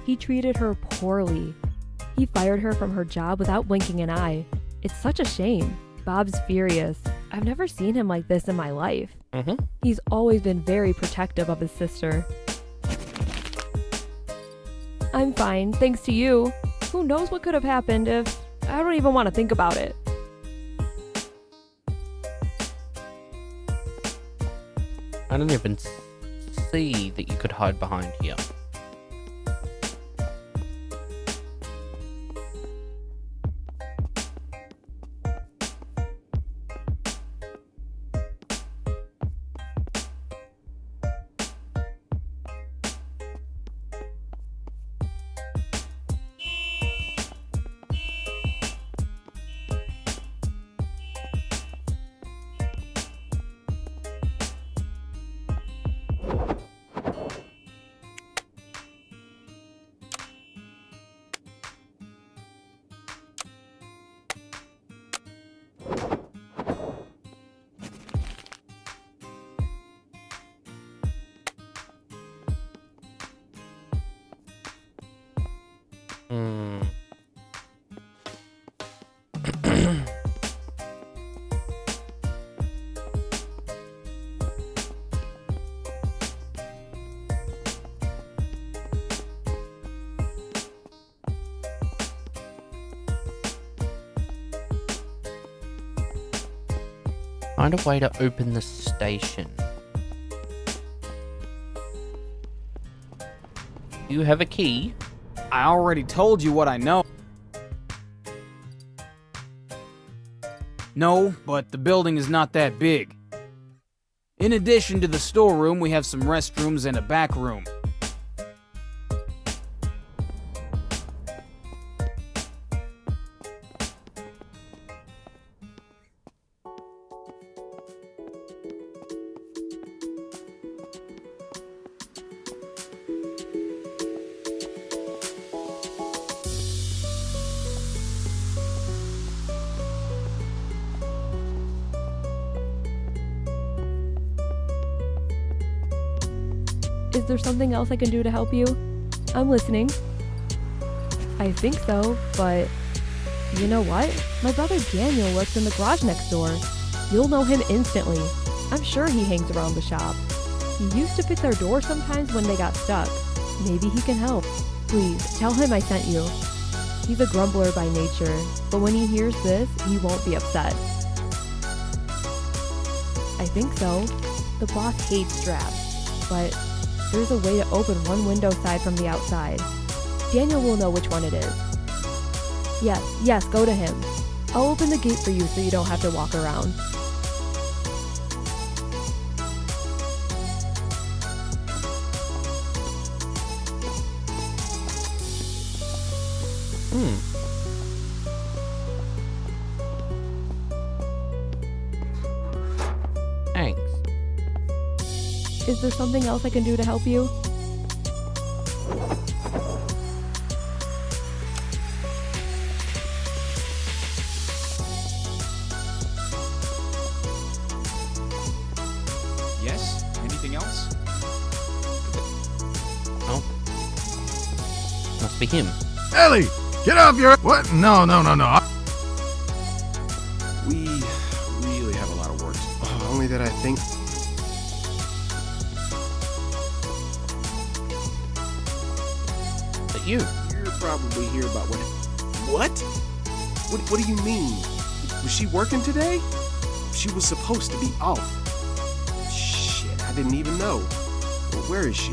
He treated her poorly. He fired her from her job without blinking an eye. It's such a shame. Bob's furious. I've never seen him like this in my life. He's always been very protective of his sister. I'm fine, thanks to you. Who knows what could have happened if... I don't even want to think about it.
I don't even see that you could hide behind here. Find a way to open the station. You have a key.
I already told you what I know. No, but the building is not that big. In addition to the storeroom, we have some restrooms and a back room.
Is there something else I can do to help you? I'm listening. I think so, but you know what? My brother Daniel works in the garage next door. You'll know him instantly. I'm sure he hangs around the shop. He used to fix our door sometimes when they got stuck. Maybe he can help. Please, tell him I sent you. He's a grumbler by nature, but when he hears this, he won't be upset. I think so. The boss hates straps, but there's a way to open one window side from the outside. Daniel will know which one it is. Yes, go to him. I'll open the gate for you so you don't have to walk around.
Thanks.
Is there something else I can do to help you?
Yes? Anything else?
Oh. Must be him.
Ellie, get off your... What? No.
We really have a lot of work. Only that I think...
But you're
probably here about what? What do you mean? Was she working today? She was supposed to be off. Shit, I didn't even know. Well, where is she?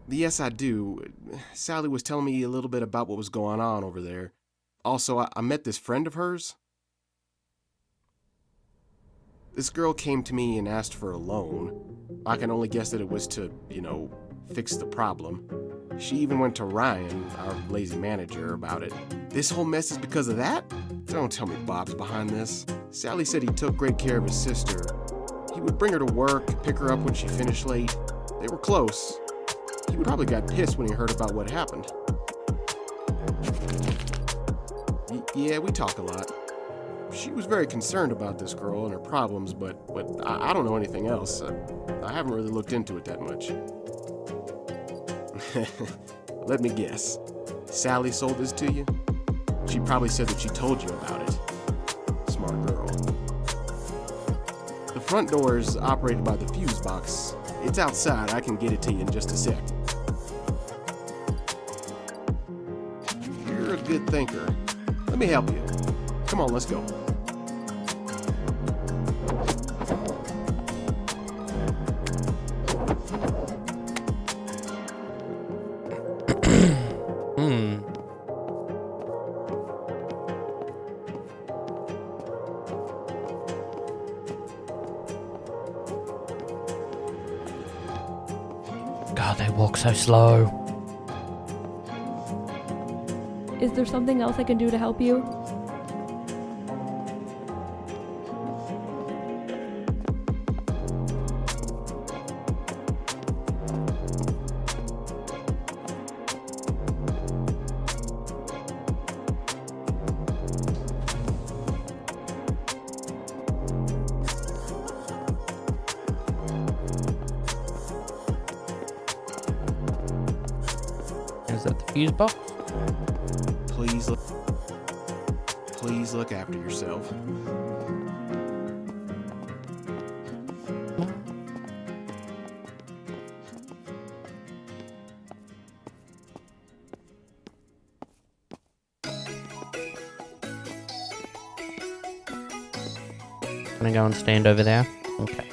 Yes, I do. Sally was telling me a little bit about what was going on over there. Also, I met this friend of hers. This girl came to me and asked for a loan. I can only guess that it was to, fix the problem. She even went to Ryan, our lazy manager, about it. This whole mess is because of that? Don't tell me Bob's behind this. Sally said he took great care of his sister. He would bring her to work, pick her up when she finished late. They were close. He probably got pissed when he heard about what happened. Yeah, we talk a lot. She was very concerned about this girl and her problems, but I don't know anything else. I haven't really looked into it that much. Let me guess. Sally sold this to you? She probably said that she told you about it. Smart girl. The front door is operated by the fuse box. It's outside. I can get it to you in just a sec. You're a good thinker. Let me help you. Come on, let's go.
God, they walk so slow.
Is there something else I can do to help you?
Is that the fuse box?
Please look after yourself.
Can I go and stand over there? Okay.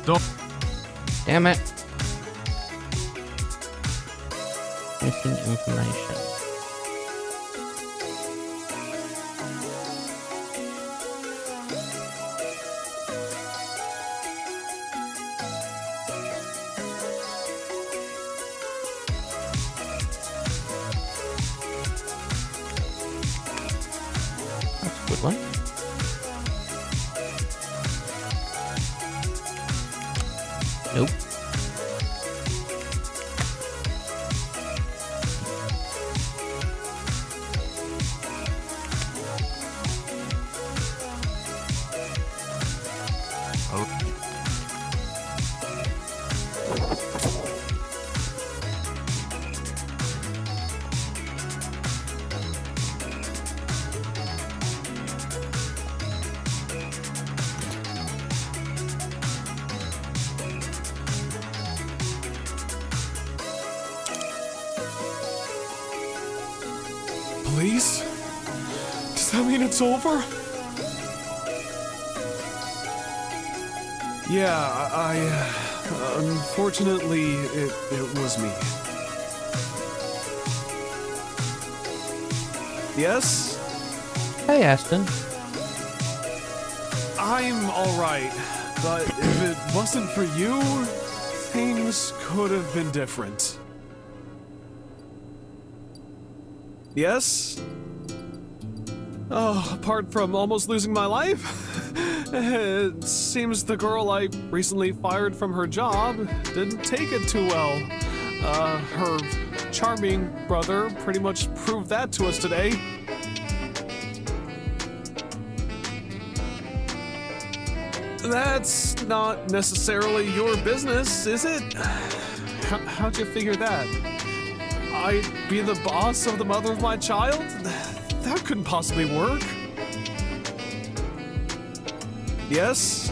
Stop.
Damn it. Missing information. That's a good one. Nope.
Please? Does that mean it's over? Yeah, unfortunately, it was me. Yes?
Hey, Aston.
I'm alright, but if it wasn't for you, things could have been different. Yes? Oh, apart from almost losing my life, it seems the girl I recently fired from her job didn't take it too well. Her charming brother pretty much proved that to us today. That's not necessarily your business, is it? How'd you figure that? I'd be the boss of the mother of my child? That couldn't possibly work. Yes?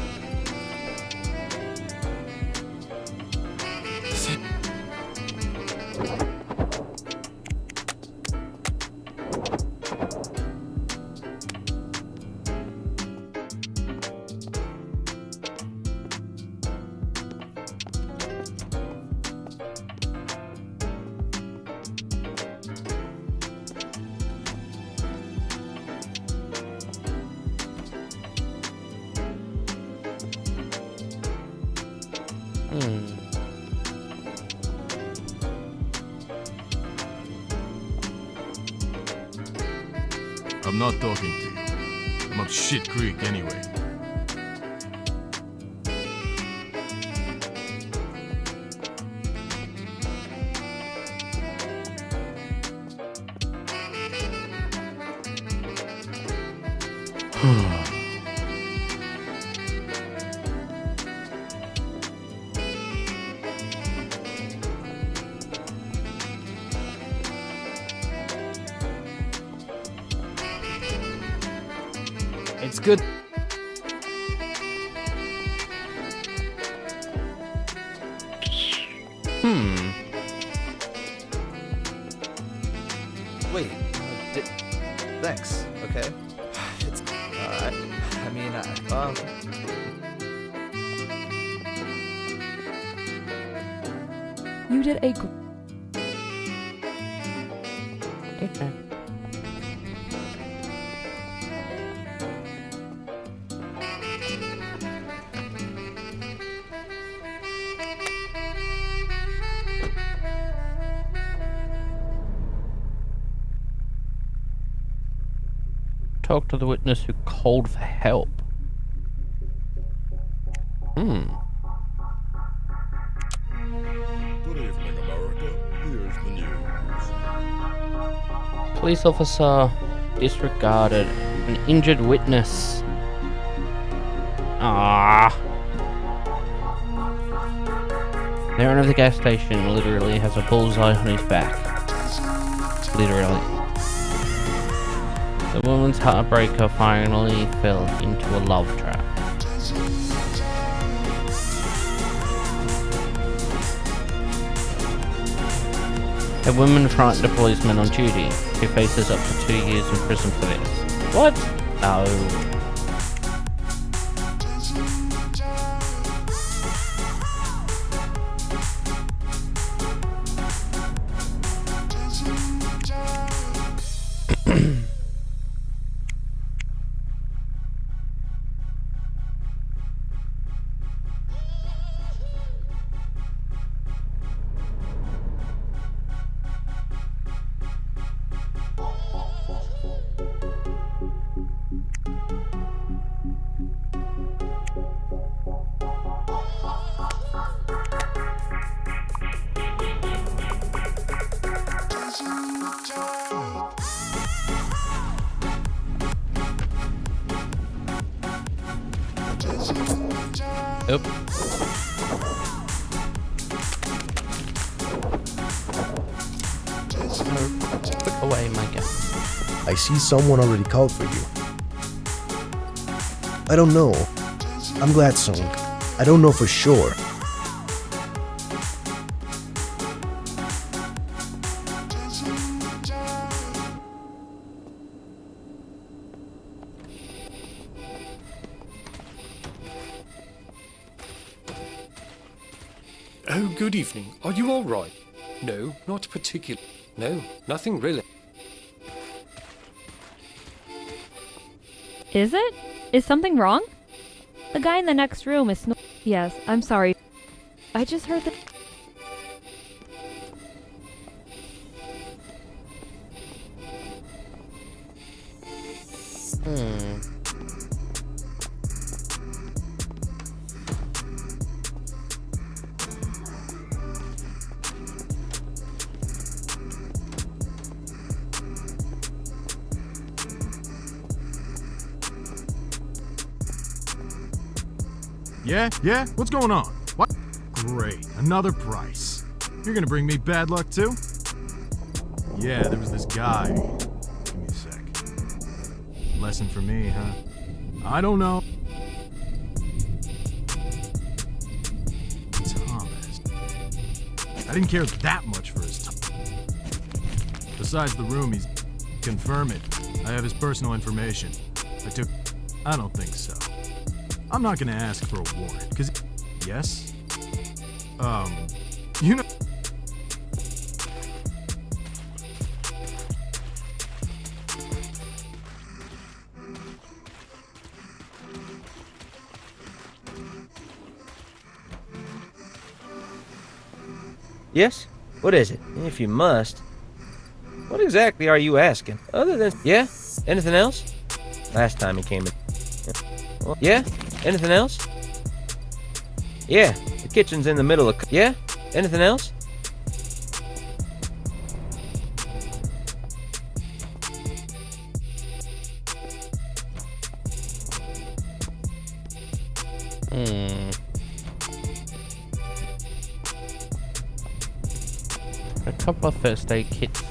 I'm not talking to you. I'm up shit creek anyway.
It's good.
Wait, thanks, okay? It's,
You did a
Okay. Talk to the witness who called for help.
Good evening, America. Here's the news.
Police officer disregarded an injured witness. Ah. The owner of the gas station literally has a bullseye on his back. Literally. The woman's heartbreaker finally fell into a love trap. A woman frightened a policeman on duty who faces up to 2 years in prison for this. What? No. Oop. Put away, Micah.
I see someone already called for you. I don't know. I'm glad so. I don't know for sure.
Oh, good evening. Are you all right? No, not particularly. No, nothing really.
Is it? Is something wrong? The guy in the next room is Yes, I'm sorry. I just heard that.
Yeah? What's going on? What? Great, another price. You're gonna bring me bad luck too? Yeah, there was this guy. Give me a sec. Lesson for me, huh? I don't know. Thomas. I didn't care that much for his time. Besides the room, he's... Confirm it. I have his personal information. I don't think so. I'm not gonna ask for a warrant, because... Yes? You know...
Yes? What is it? If you must. What exactly are you asking? Other than... Yeah? Anything else? Last time he came in... Yeah? Anything else? Yeah, the kitchen's in the middle of... Yeah? Anything else?
A couple of first aid kits.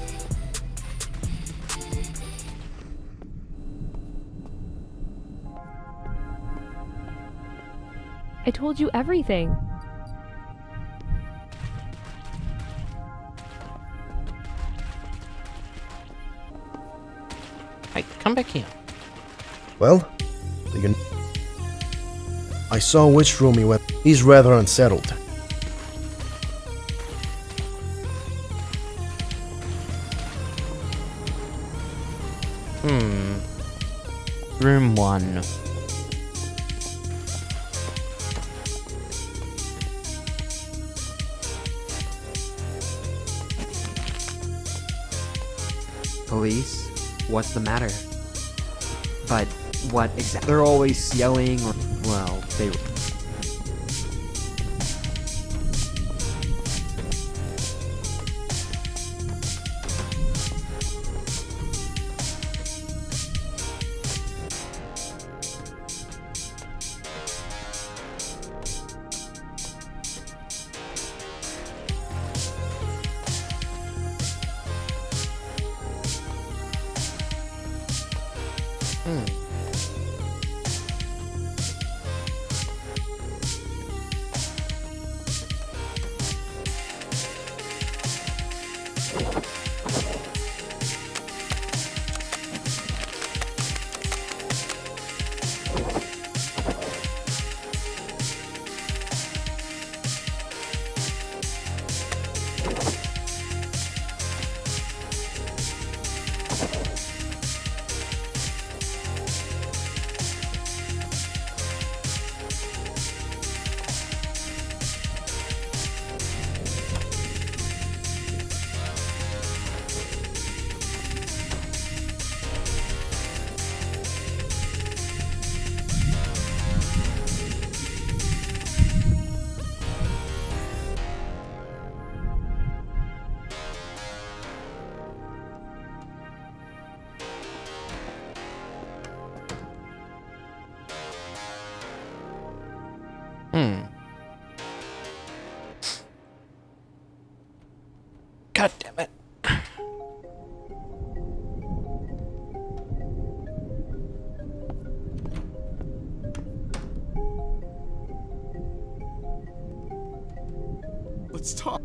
I told you everything.
Hey, come back here.
Well, I saw which room he went. He's rather unsettled.
Room 1.
Police? What's the matter? But what exactly? They're always yelling or... Well, they...
God damn it.
Let's talk.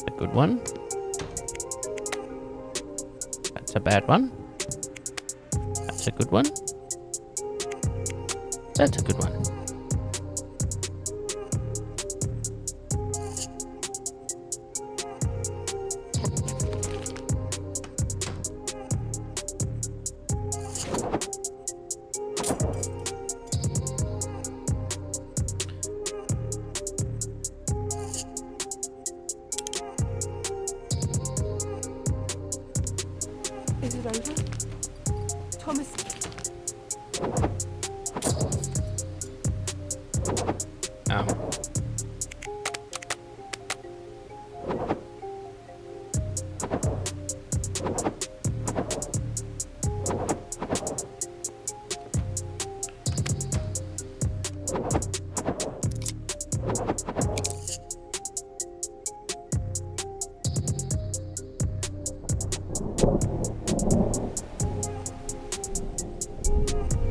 A good one. That's a bad one. That's a good one. That's a good one.
Is it over? Thomas.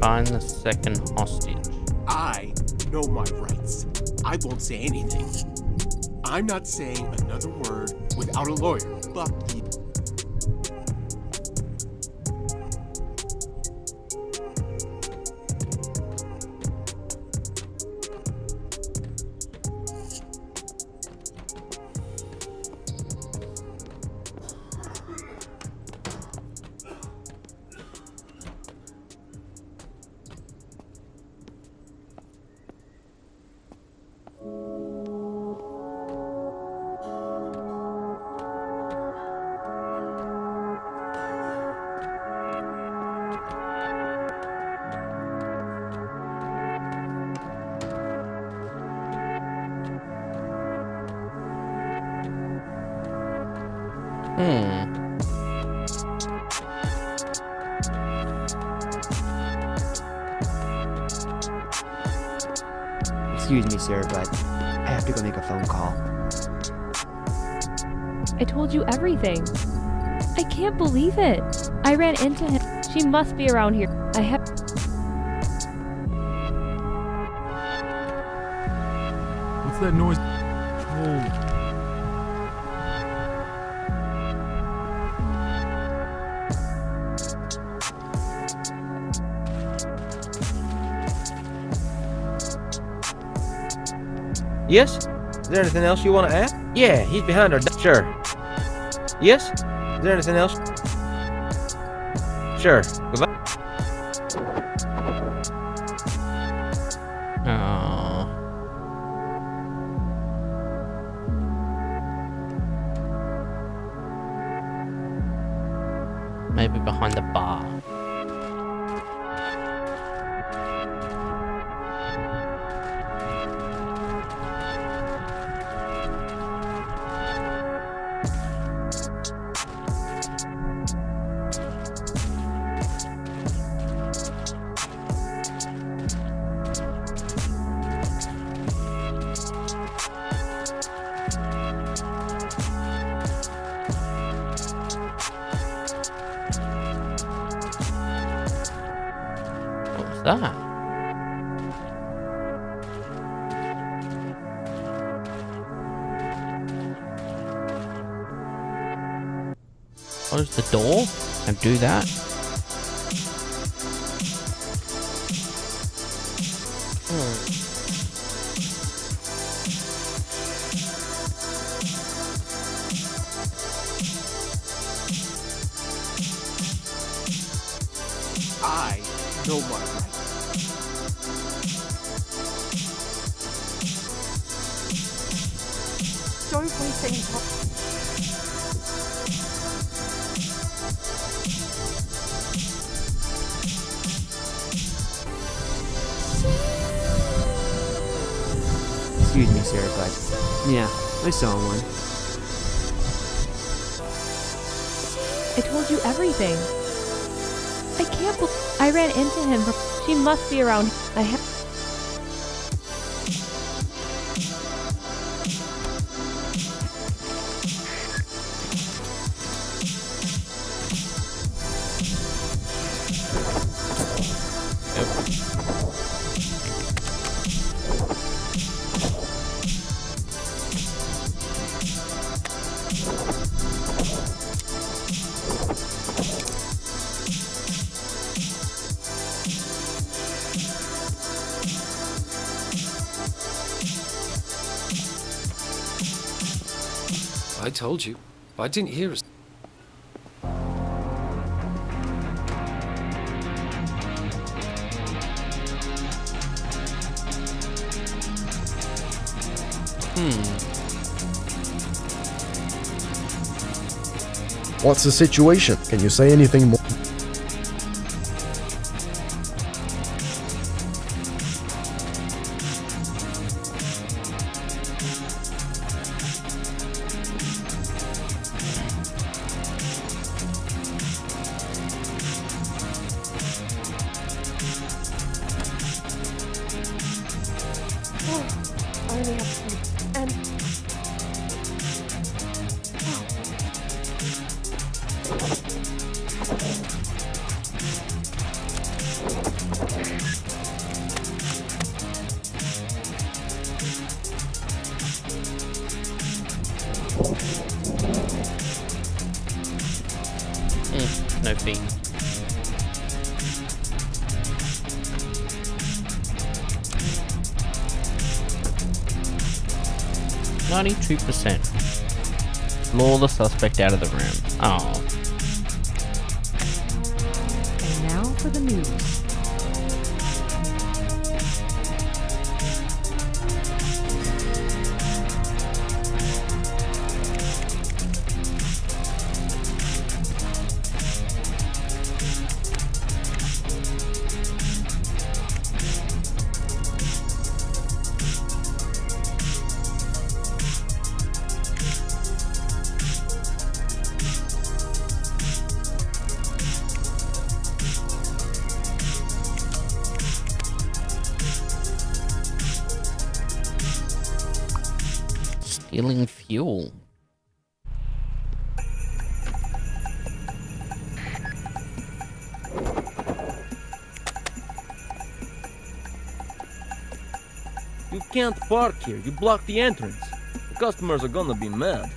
Find the second hostage.
I know my rights. I won't say anything. I'm not saying another word without a lawyer. Fuck you.
Excuse me, sir, but I have to go make a phone call.
I told you everything. I can't believe it. I ran into him. She must be around here. I have...
What's that noise? Oh.
Yes? Is there anything else you want to ask? Yeah, he's behind our door. Sure. Yes? Is there anything else? Sure. Goodbye.
Maybe behind the bar. That? Close the door and do that.
I know my rights.
Don't waste any time.
Excuse me, sir, but yeah, I saw one.
I told you everything. can't believe I ran into him. She must be around. I have.
I told you. I didn't hear us.
What's the situation? Can you say anything more?
I only have two. And
No feet. %. Lure the suspect out of the room. Oh.
And now for the news.
Stealing fuel.
You can't park here. You blocked the entrance. The customers are gonna be mad.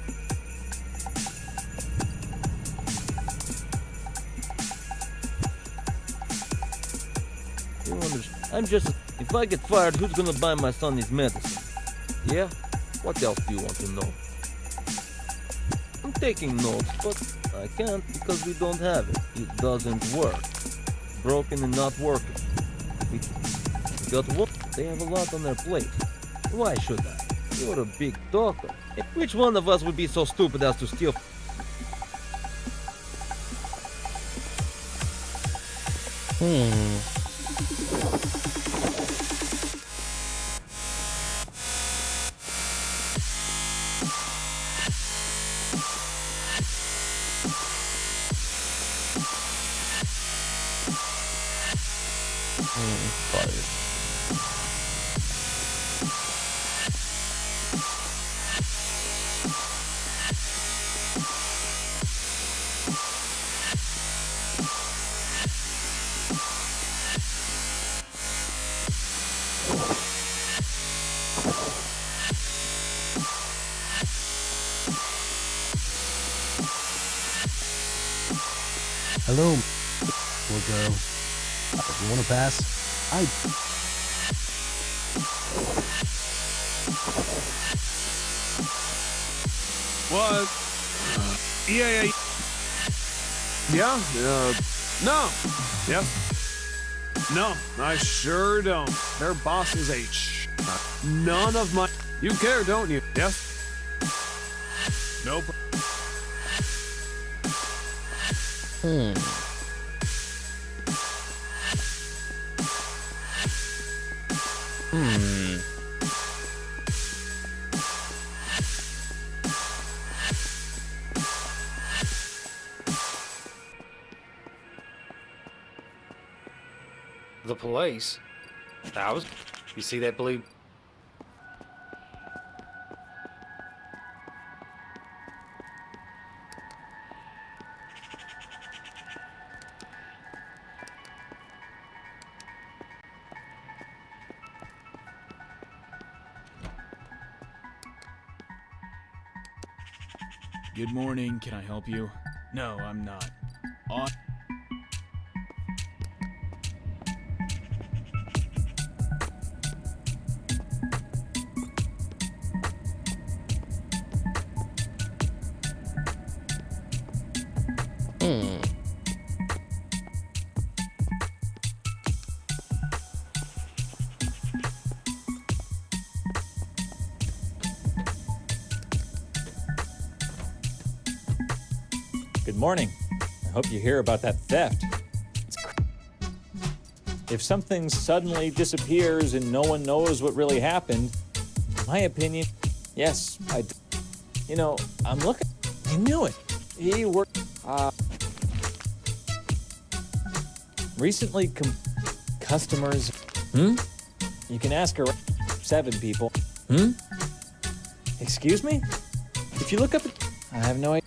You understand? I'm just... If I get fired, who's gonna buy my son his medicine? Yeah? What else do you want to know? I'm taking notes, but I can't because we don't have it. It doesn't work. Broken and not working. We got what? They have a lot on their plate. Why should I? You're a big talker. Which one of us would be so stupid as to steal?
Hello, little girl. You want to pass?
What? Yeah. No. Yes. No, I sure don't. Their boss is none of my... You care, don't you? Yes? Nope.
The police? You see that blue?
Good morning, can I help you? No, I'm not. On.
Good morning. I hope you hear about that theft. If something suddenly disappears and no one knows what really happened, in my opinion, yes, I'm looking. I knew it. He worked. Recently, customers. You can ask around 7 people. Excuse me? If you look up, I have no idea.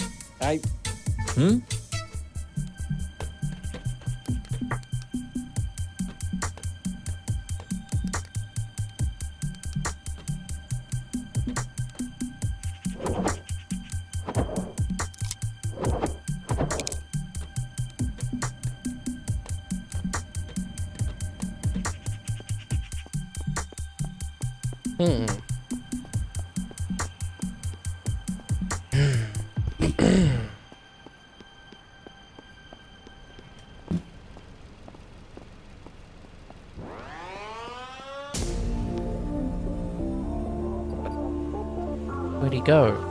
Where'd he go?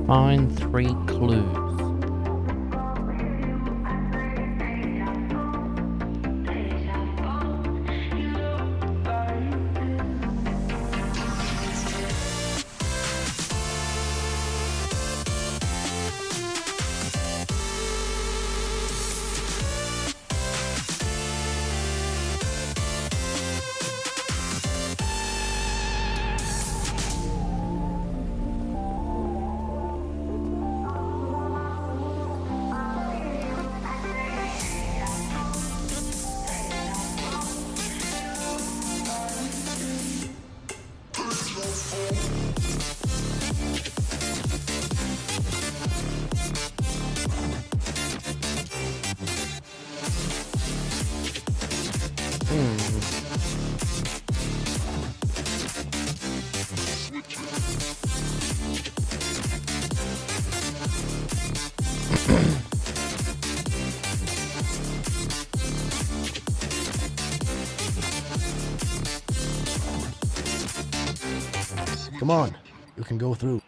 Find 3 clues.
Come on, you can go through.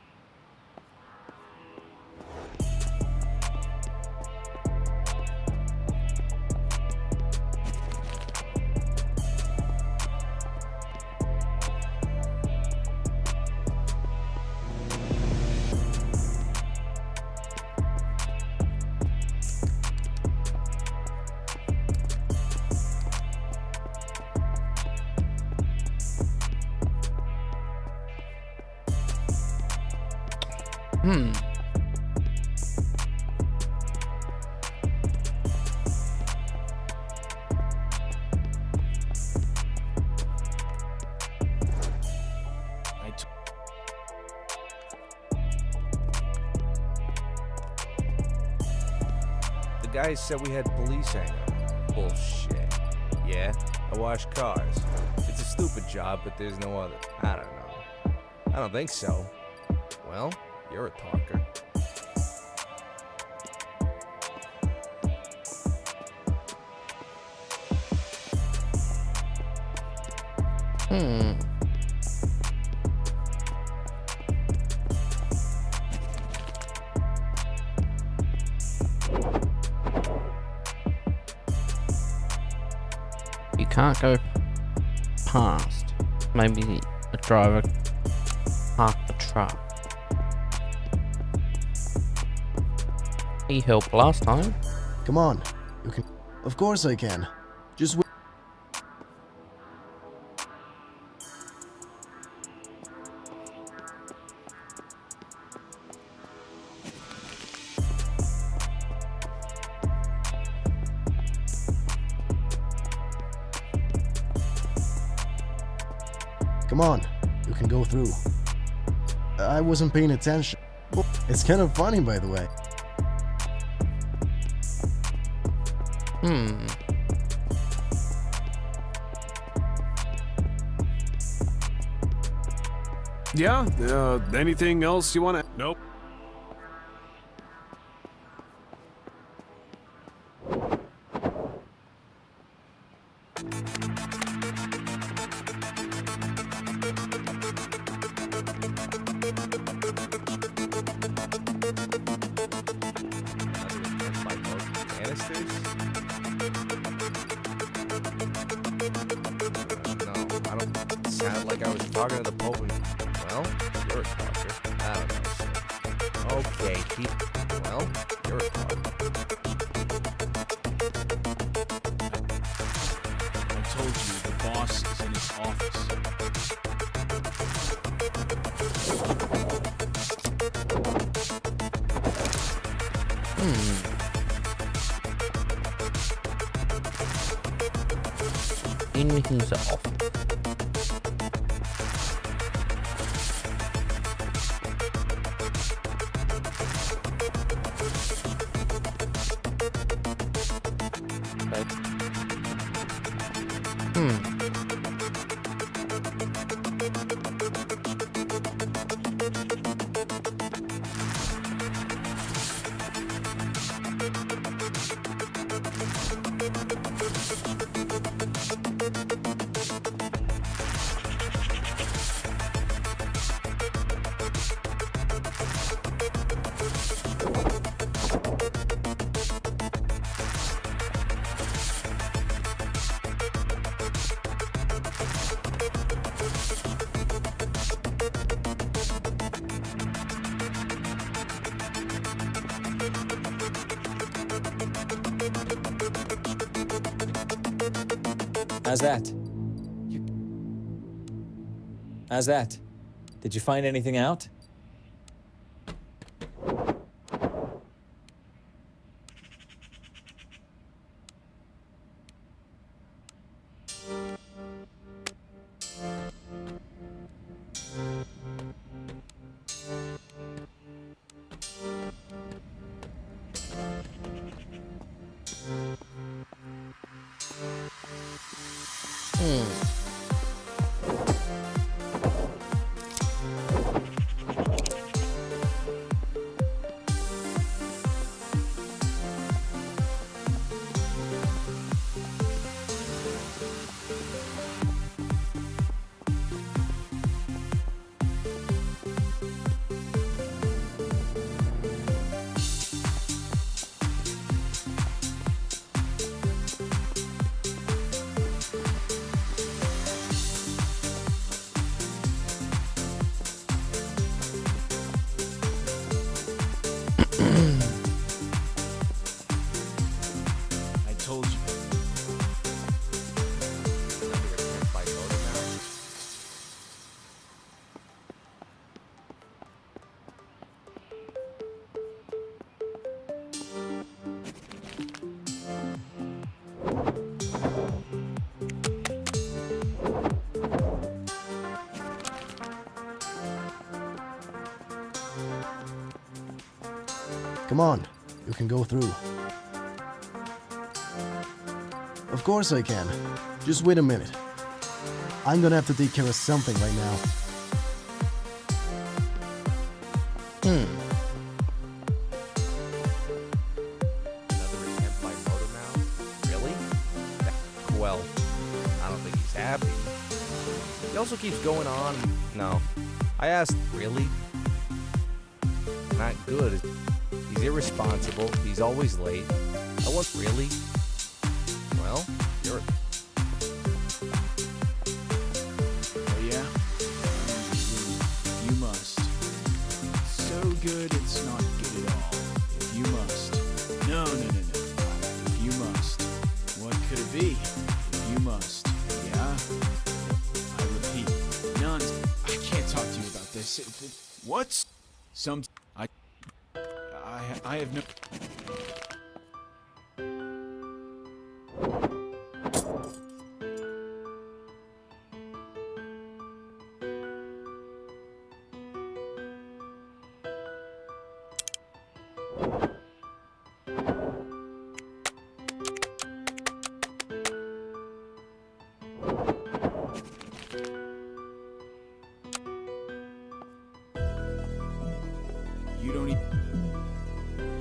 The guy said we had police hangar. Bullshit. Yeah?
I wash cars. It's a stupid job, but there's no other. I don't know. I don't think so. Well, you're a talker.
You can't go past. Maybe a driver parked the truck. He helped last time.
Come on, you can. Of course I can. Just wait. Come on, you can go through. I wasn't paying attention. It's kind of funny, by the way.
Yeah, anything else you want to... Nope.
No, I don't sound like I was talking to the Pope. Well, you're a talker. I don't know. So. Okay, keep. Well, you're a talker.
I told you the boss is in his office.
In his office.
How's that? How's that? Did you find anything out?
I told you.
Come on, you can go through. Of course I can. Just wait a minute. I'm gonna have to take care of something right now.
Another attempt by motor mouth? Really? Well, I don't think he's happy. He also keeps going on. No. I asked, really? Not good. He's irresponsible. He's always late. I was really? Well, you're...
Oh yeah? You must. So good it's not good at all. If you must. No. If you must. What could it be? If you must. Yeah? I repeat. None. I can't talk to you about this. What's... I have no...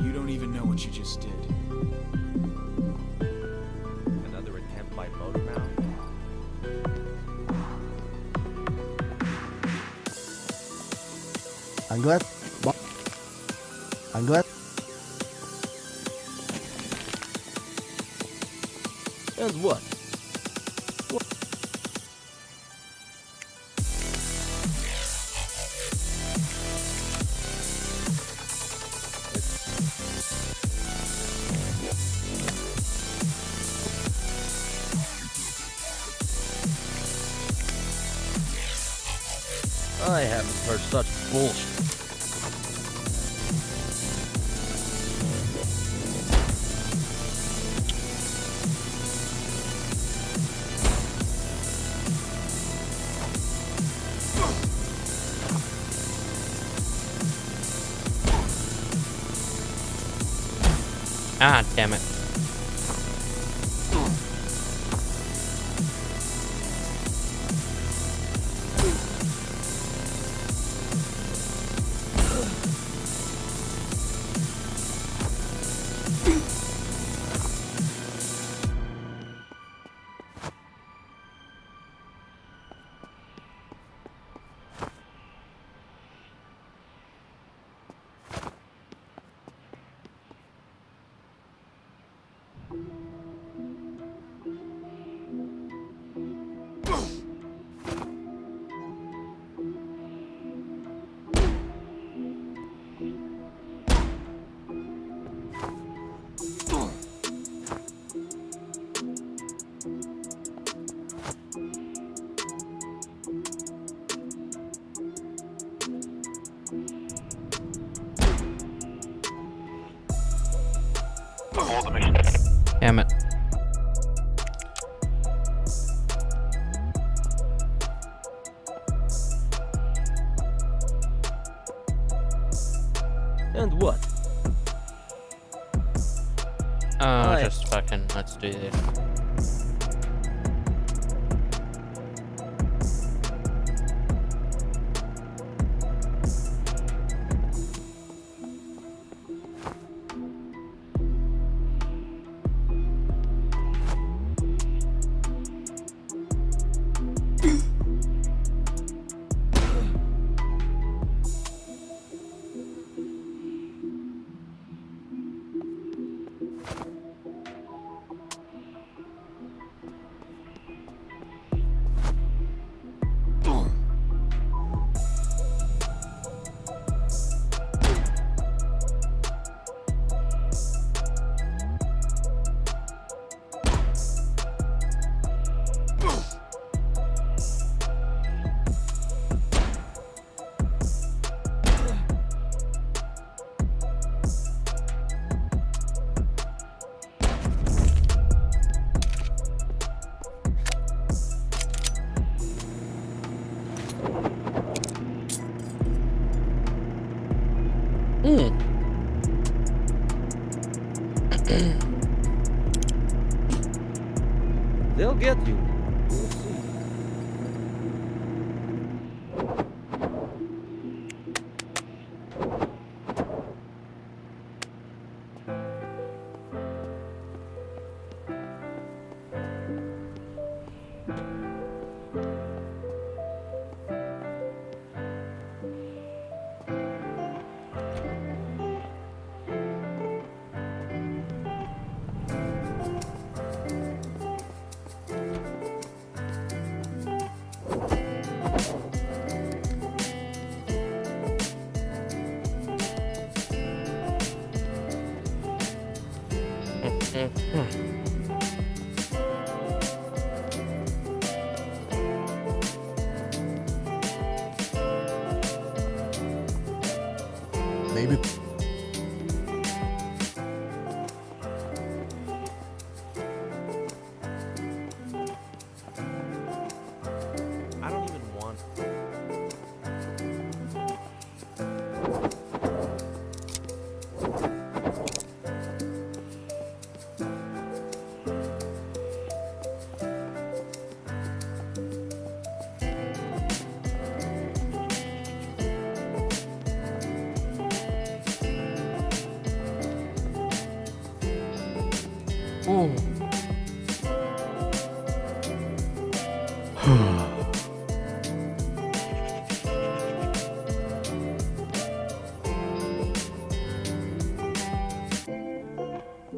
You don't even know what you just did.
Another attempt by motor mouth?
I'm glad.
And what? I haven't heard such bullshit.
Ah, damn it. Damn it.
And what?
Just fucking, let's do this.
They'll get you. You'll see.
Maybe.
I don't even want.
Ooh.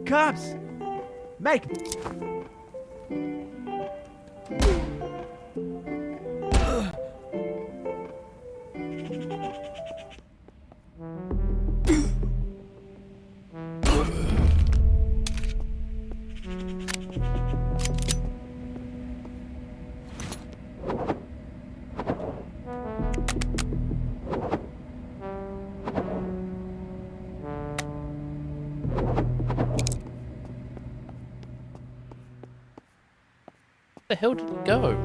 Cops! Make.
Where the hell did it go?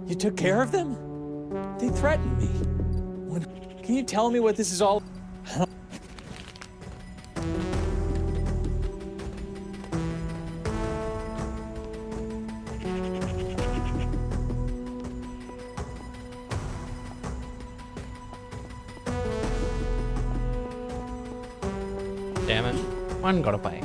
You took care of them? They threatened me. Can you tell me what this is all?
Damn it. One got away.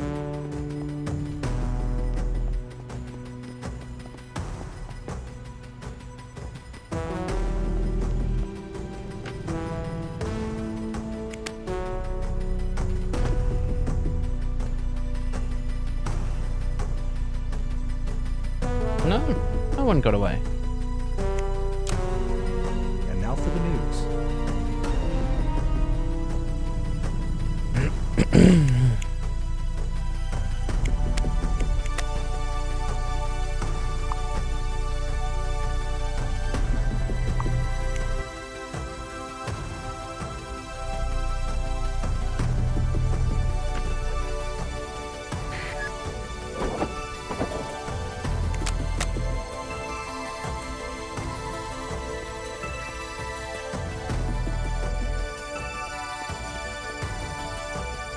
No, no one got away.
And now for the news.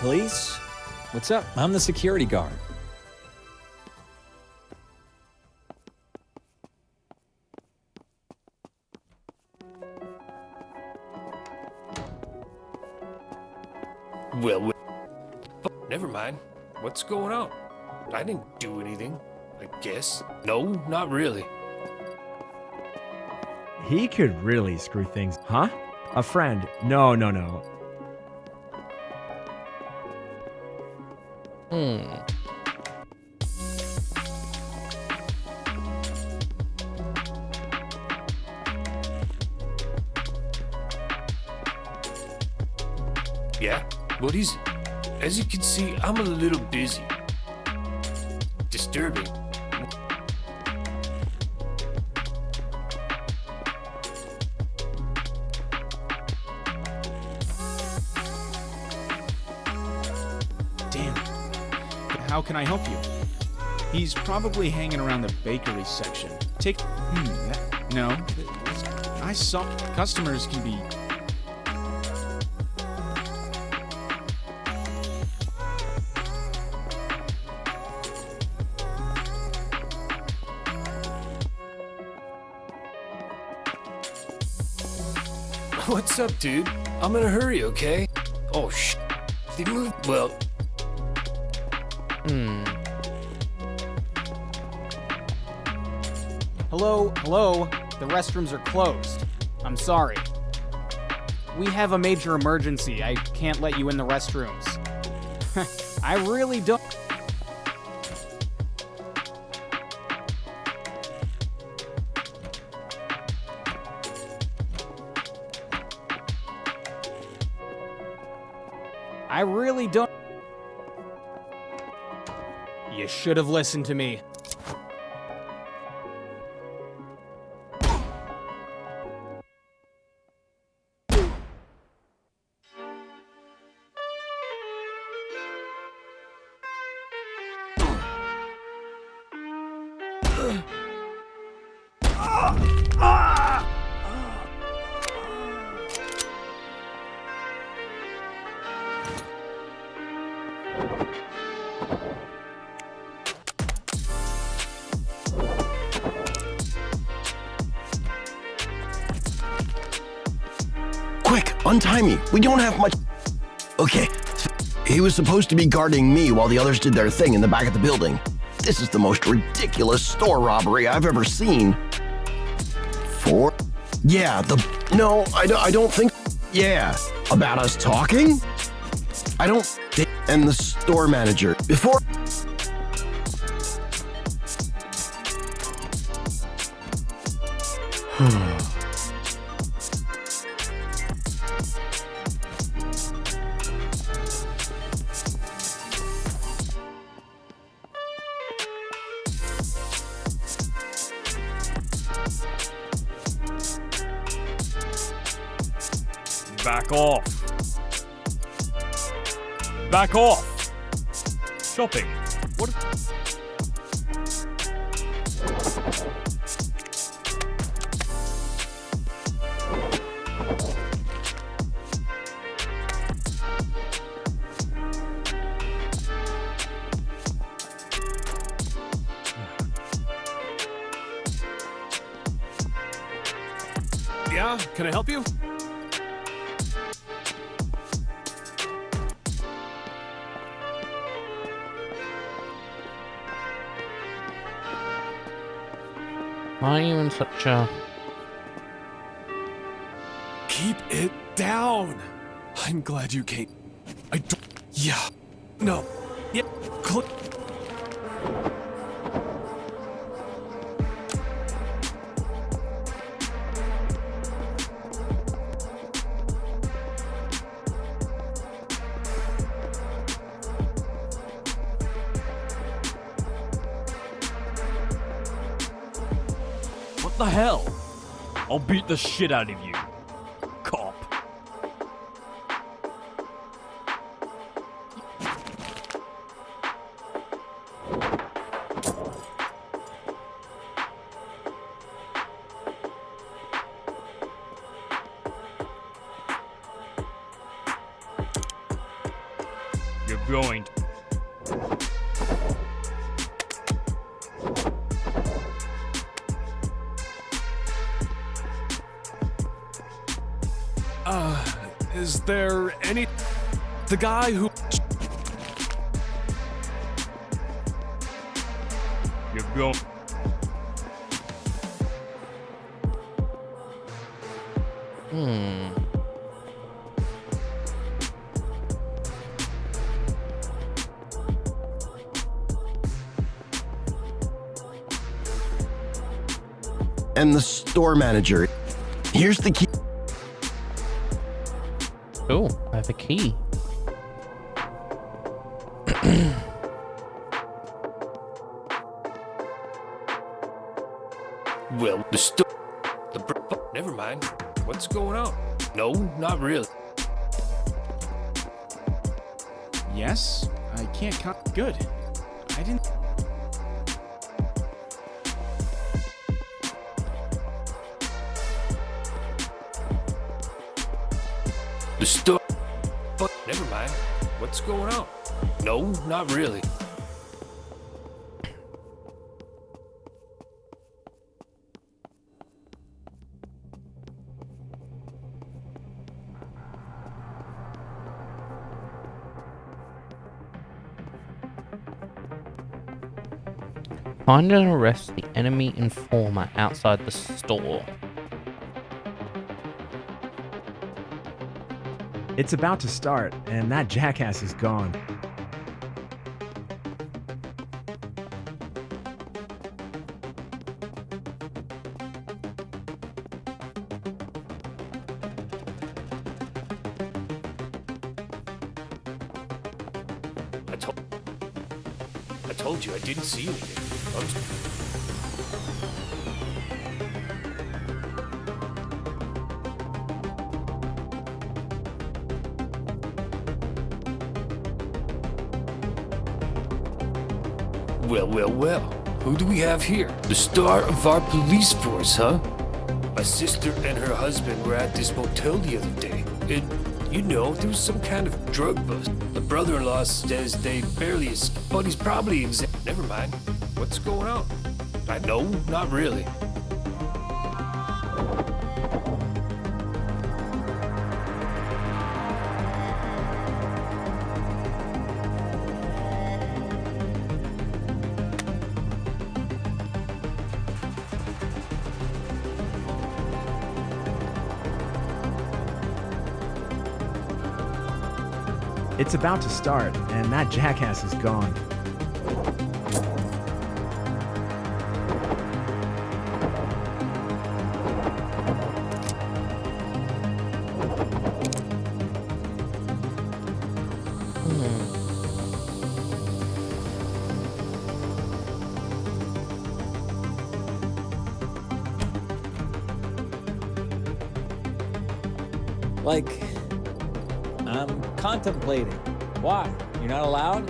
Police? What's up? I'm the security guard.
Well, never mind. What's going on? I didn't do anything, I guess. No, not really.
He could really screw things, huh? A friend? No.
Yeah? What is it? As you can see, I'm a little busy. Disturbing.
Damn it. How can I help you?
He's probably hanging around the bakery section. No. I saw customers can be...
What's up, dude? I'm in a hurry, okay? Oh, They moved. Well.
Hello? The restrooms are closed. I'm sorry. We have a major emergency. I can't let you in the restrooms. I really don't... I really don't... You should have listened to me.
Quick, untie me. We don't have much... Okay. He was supposed to be guarding me while the others did their thing in the back of the building. This is the most ridiculous store robbery I've ever seen. Yeah, No, I don't think... Yeah. About us talking? I don't think... And the store manager. Before...
Back off. Back off. Shopping. What?
Yeah, can I help you?
Why are you in such a...
Keep it down. I'm glad you came. I don't... Yeah. No. Yeah.
What the hell? I'll beat the shit out of you, cop. You're going to...
Is there any... The guy who...
You're going...
And the store manager. Here's the key.
Oh, I have a key.
Well, never mind. What's going on? No, not really.
Yes? I can't Good. I didn't...
The store. But never mind. What's going on? No, not really.
Find and arrest the enemy informer outside the store.
It's about to start, and that jackass is gone.
I told you I didn't see anything. Well. Who do we have here? The star of our police force, huh? My sister and her husband were at this motel the other day. And, you know, there was some kind of drug bust. The brother-in-law says they barely escaped, but he's probably Never mind. What's going on? I know, not really.
It's about to start, and that jackass is gone.
Like, I'm contemplating. Why? You're not allowed?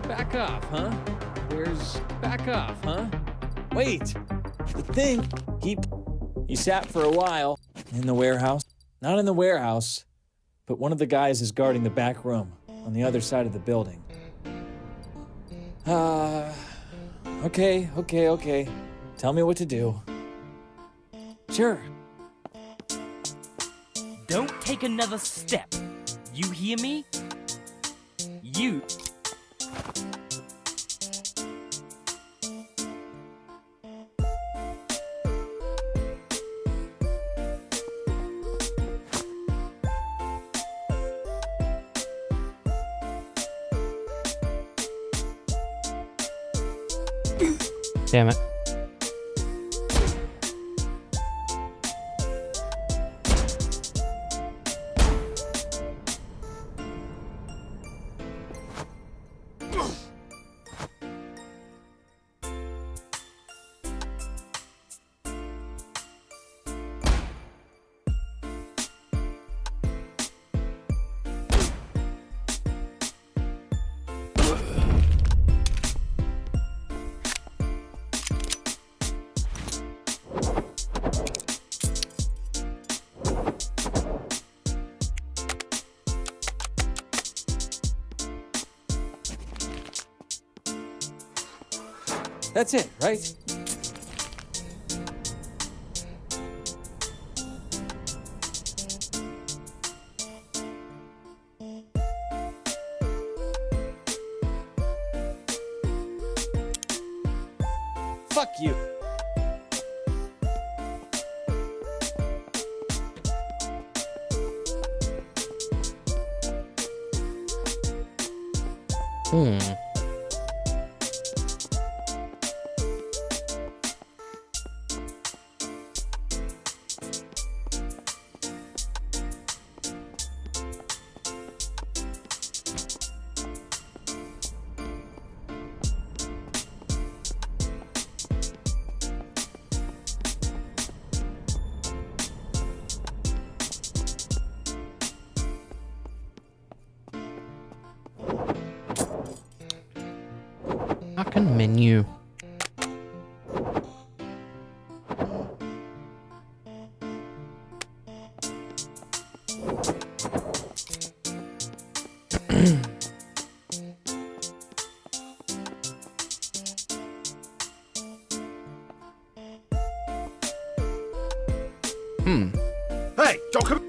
Back off, huh? Back off, huh? Wait! The thing, he sat for a while in the warehouse. Not in the warehouse, but one of the guys is guarding the back room on the other side of the building. Okay. Tell me what to do. Sure.
Don't take another step. You hear me? You.
Damn it.
That's it, right? Fuck you. Fucking menu.
Hey, don't come.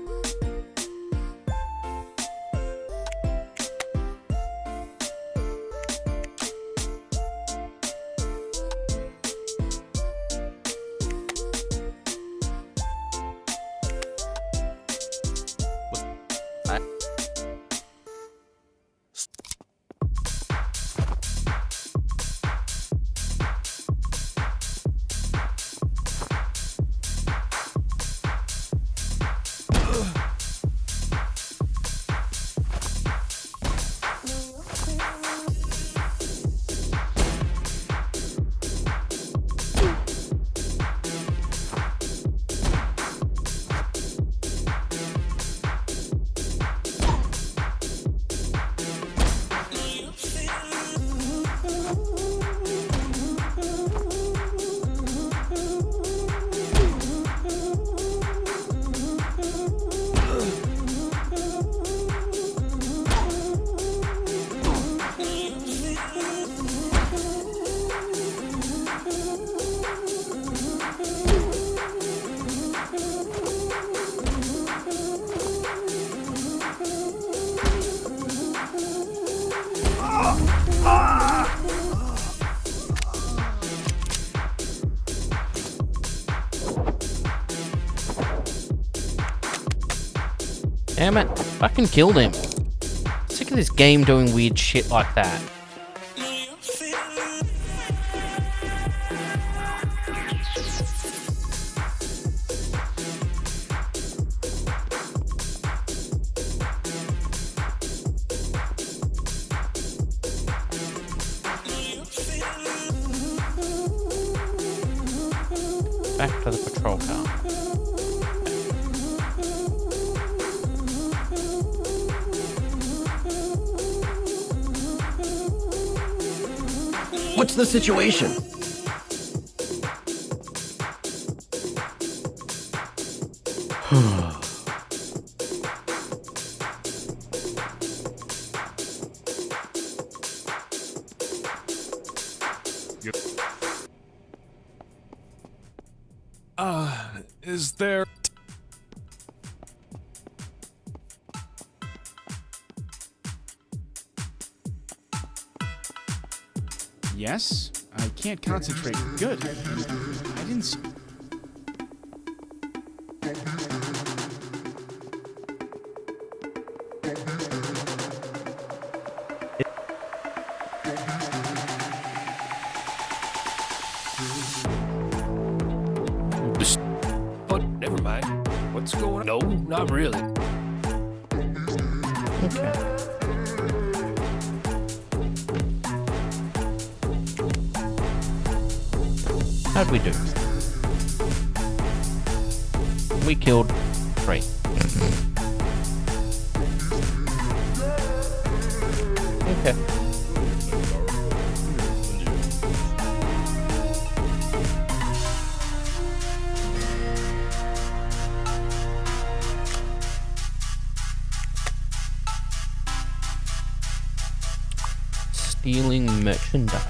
Damn it. Fucking killed him. Sick of this game doing weird shit like that. Back to the patrol car.
What's the situation?
Is there...
Yes? I can't concentrate. Good. I didn't see...
But never mind. What's going on? No, not really.
Okay. How'd we do? We killed 3. Okay. Stealing merchandise.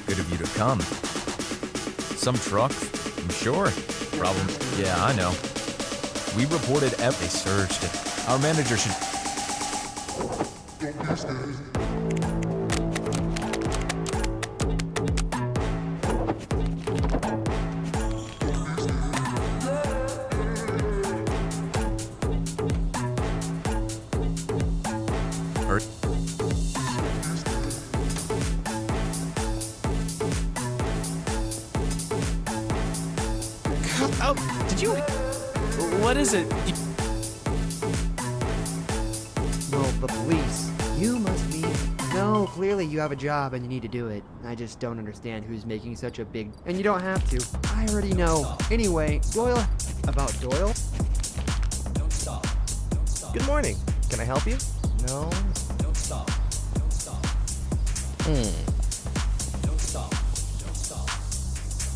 Good of you to come. Some truck, I'm sure. Problem, yeah, I know. We reported they searched it. Our manager should...
Oh, did you... What is it?
No, the police. You must mean... No, know clearly you have a job and you need to do it. I just don't understand who's making such a big... And you don't have to. I already know. Anyway, Doyle... About Doyle?
Don't stop. Don't stop. Good morning. Can I help you? No. Don't stop. Don't stop. Don't stop. Don't stop. Don't stop.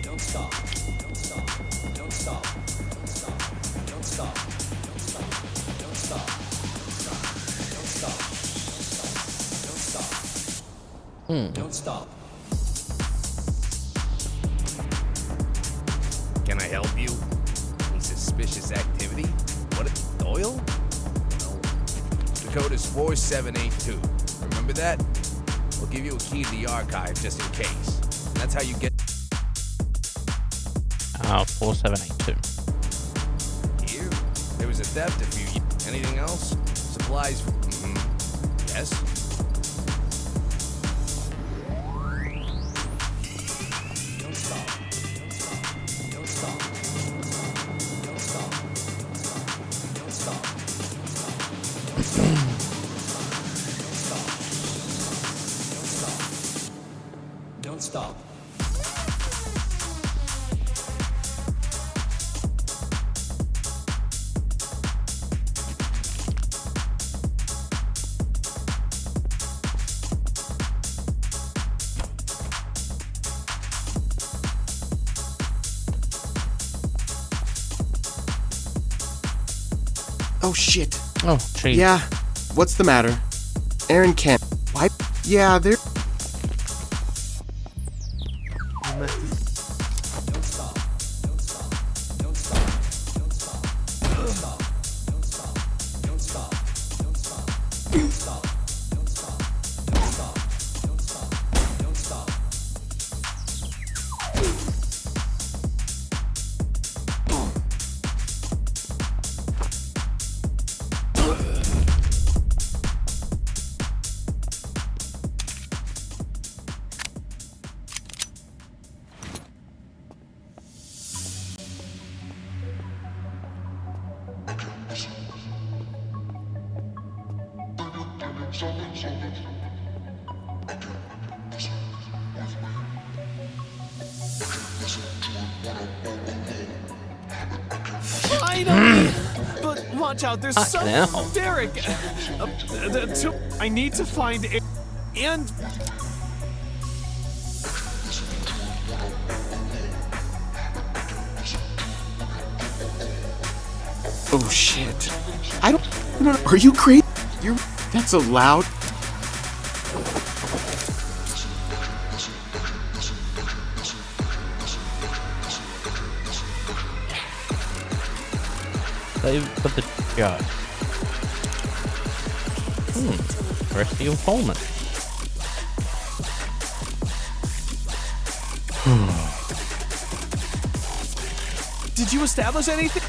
Don't stop. Don't stop. Don't stop. Don't stop. Don't stop. Don't stop. Don't stop. Don't stop. Don't stop. Don't stop. Don't stop. Can I help you? Any suspicious activity? What? Doyle? No. The code is 4782. Remember that? We'll give you a key to the archive just in case. And that's how you get.
4782.
Here. There was a theft a few years. Anything else? Supplies. Yes. Don't stop. Don't stop. Don't stop. Don't stop. Don't stop. Don't stop. Don't stop.
Oh shit.
Oh, gee.
Yeah. What's the matter? Aaron can't. Why? Yeah, there.
Don't stop. Don't stop. Don't stop. Don't stop. Don't stop. Don't stop. Don't stop. Don't stop. Don't stop. Don't stop. Don't stop. Don't stop. Don't stop.
Finally! But watch out, there's
Fucking hell.
some Derek. I need to find and
Oh shit. I don't. No, are you crazy? That's so loud.
Save for the guy. Rescue informant.
did you establish anything?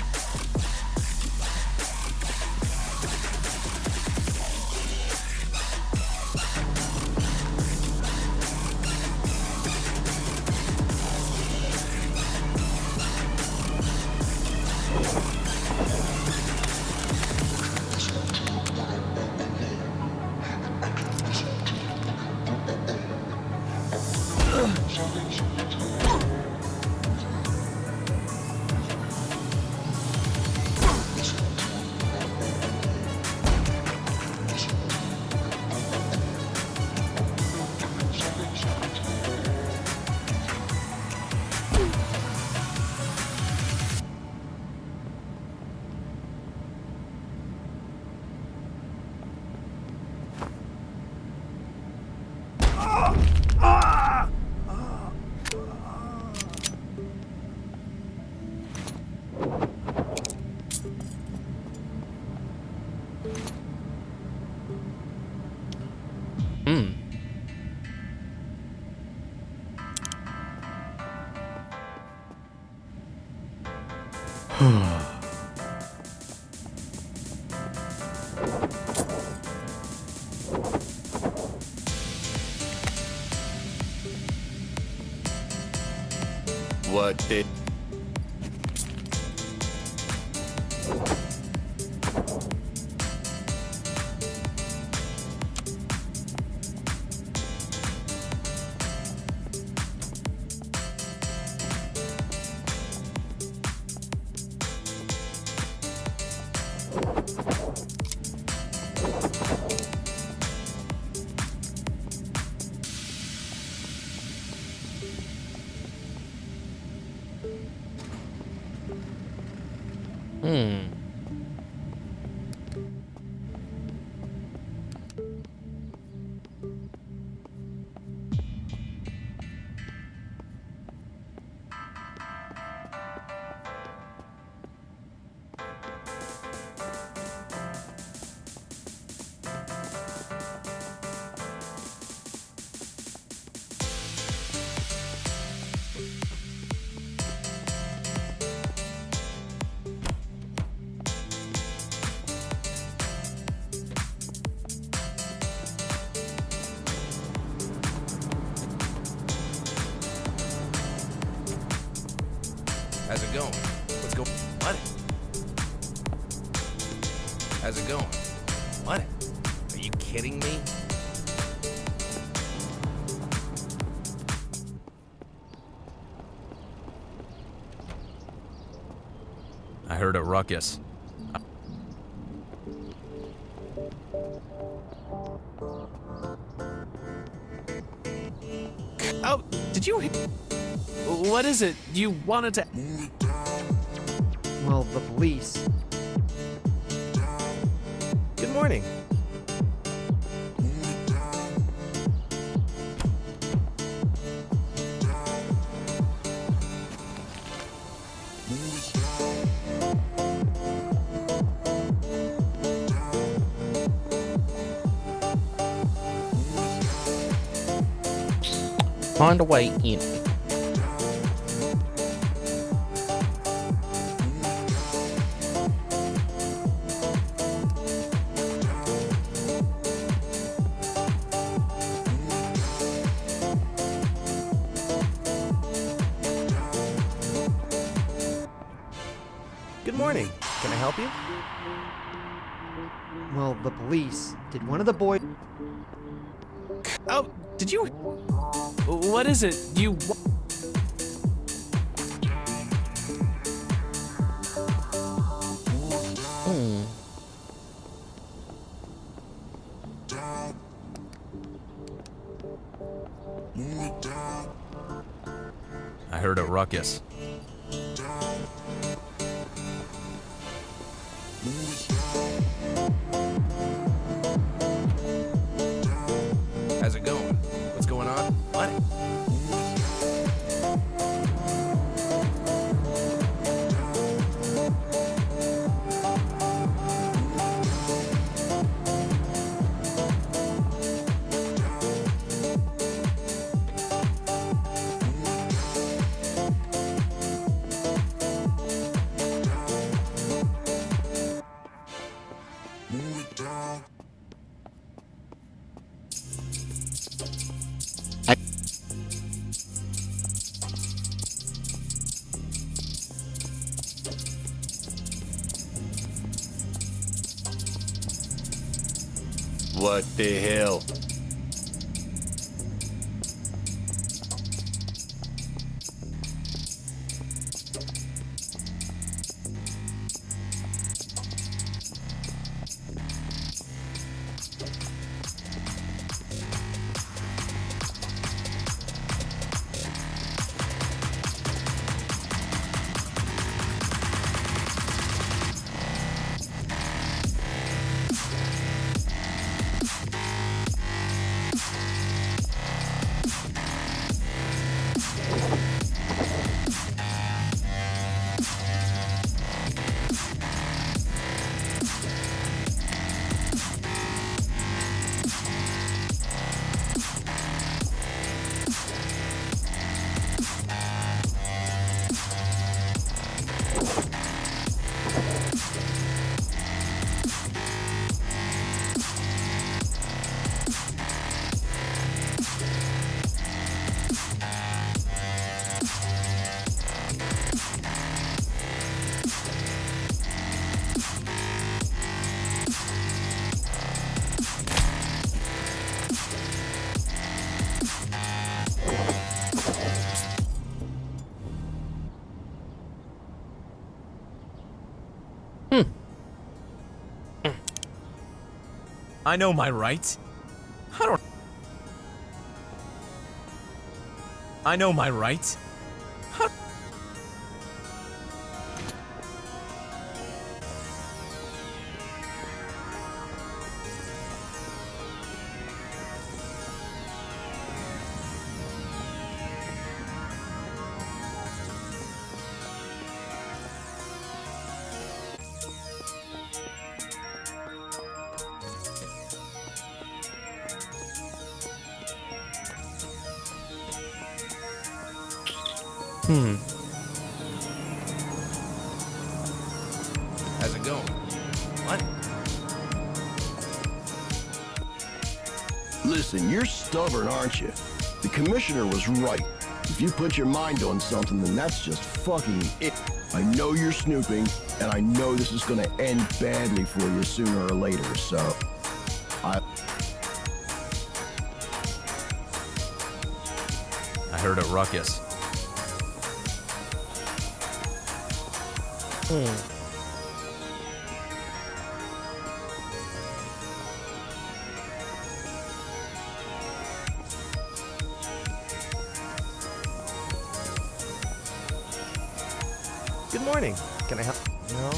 What did...
How's it going? What's going? What? How's it going? What? Are you kidding me?
I heard a ruckus.
Oh, did you... What is it? You wanted to...
Well, the police.
Good morning.
Find a way in.
Good morning. Can I help you?
Well, the police. Did one of the boys...
Oh, did you... What is it? You...
I heard a ruckus.
How's it going? What's going on? What?
What the hell?
I know my rights. I know my rights.
How's it going? What?
Listen, you're stubborn, aren't you? The commissioner was right. If you put your mind on something, then that's just fucking it. I know you're snooping, and I know this is gonna end badly for you sooner or later, so... I
heard a ruckus.
Good morning. Can I help? No?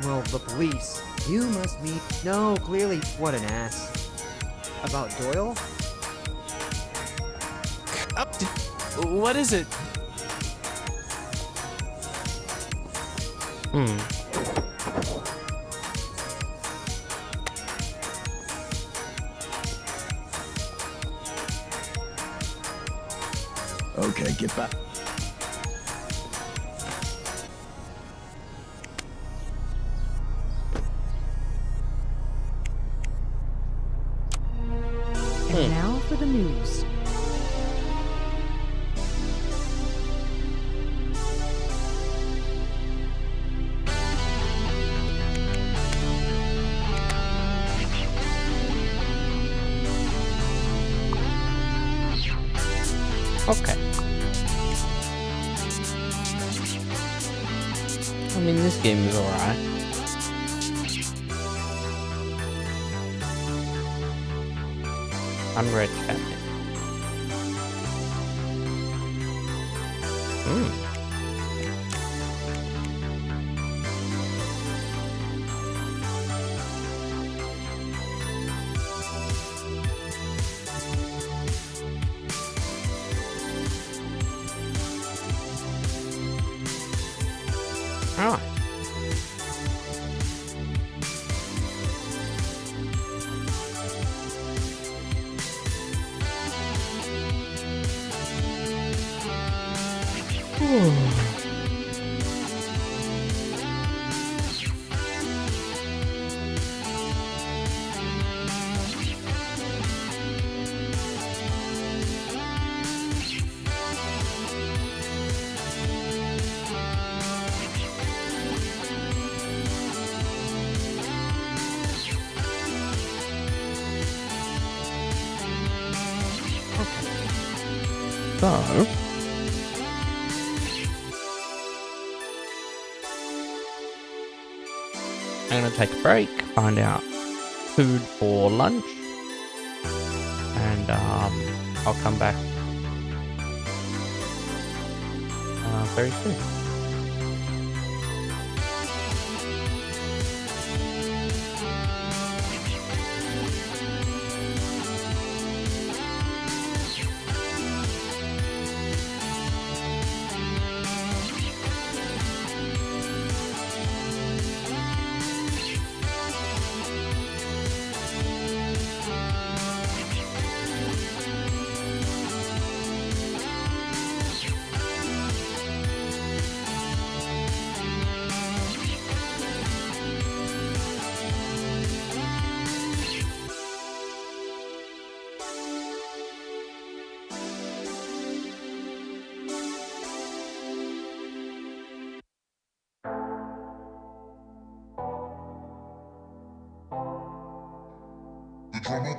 Well, the police. You must be... No, clearly. What an ass. About Doyle?
What is it?
Okay, get back.
And now for the news.
Okay. I mean, this game is alright. Unread cabinet. Alright. So, I'm going to take a break, find out food for lunch, and I'll come back very soon.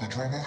The drama.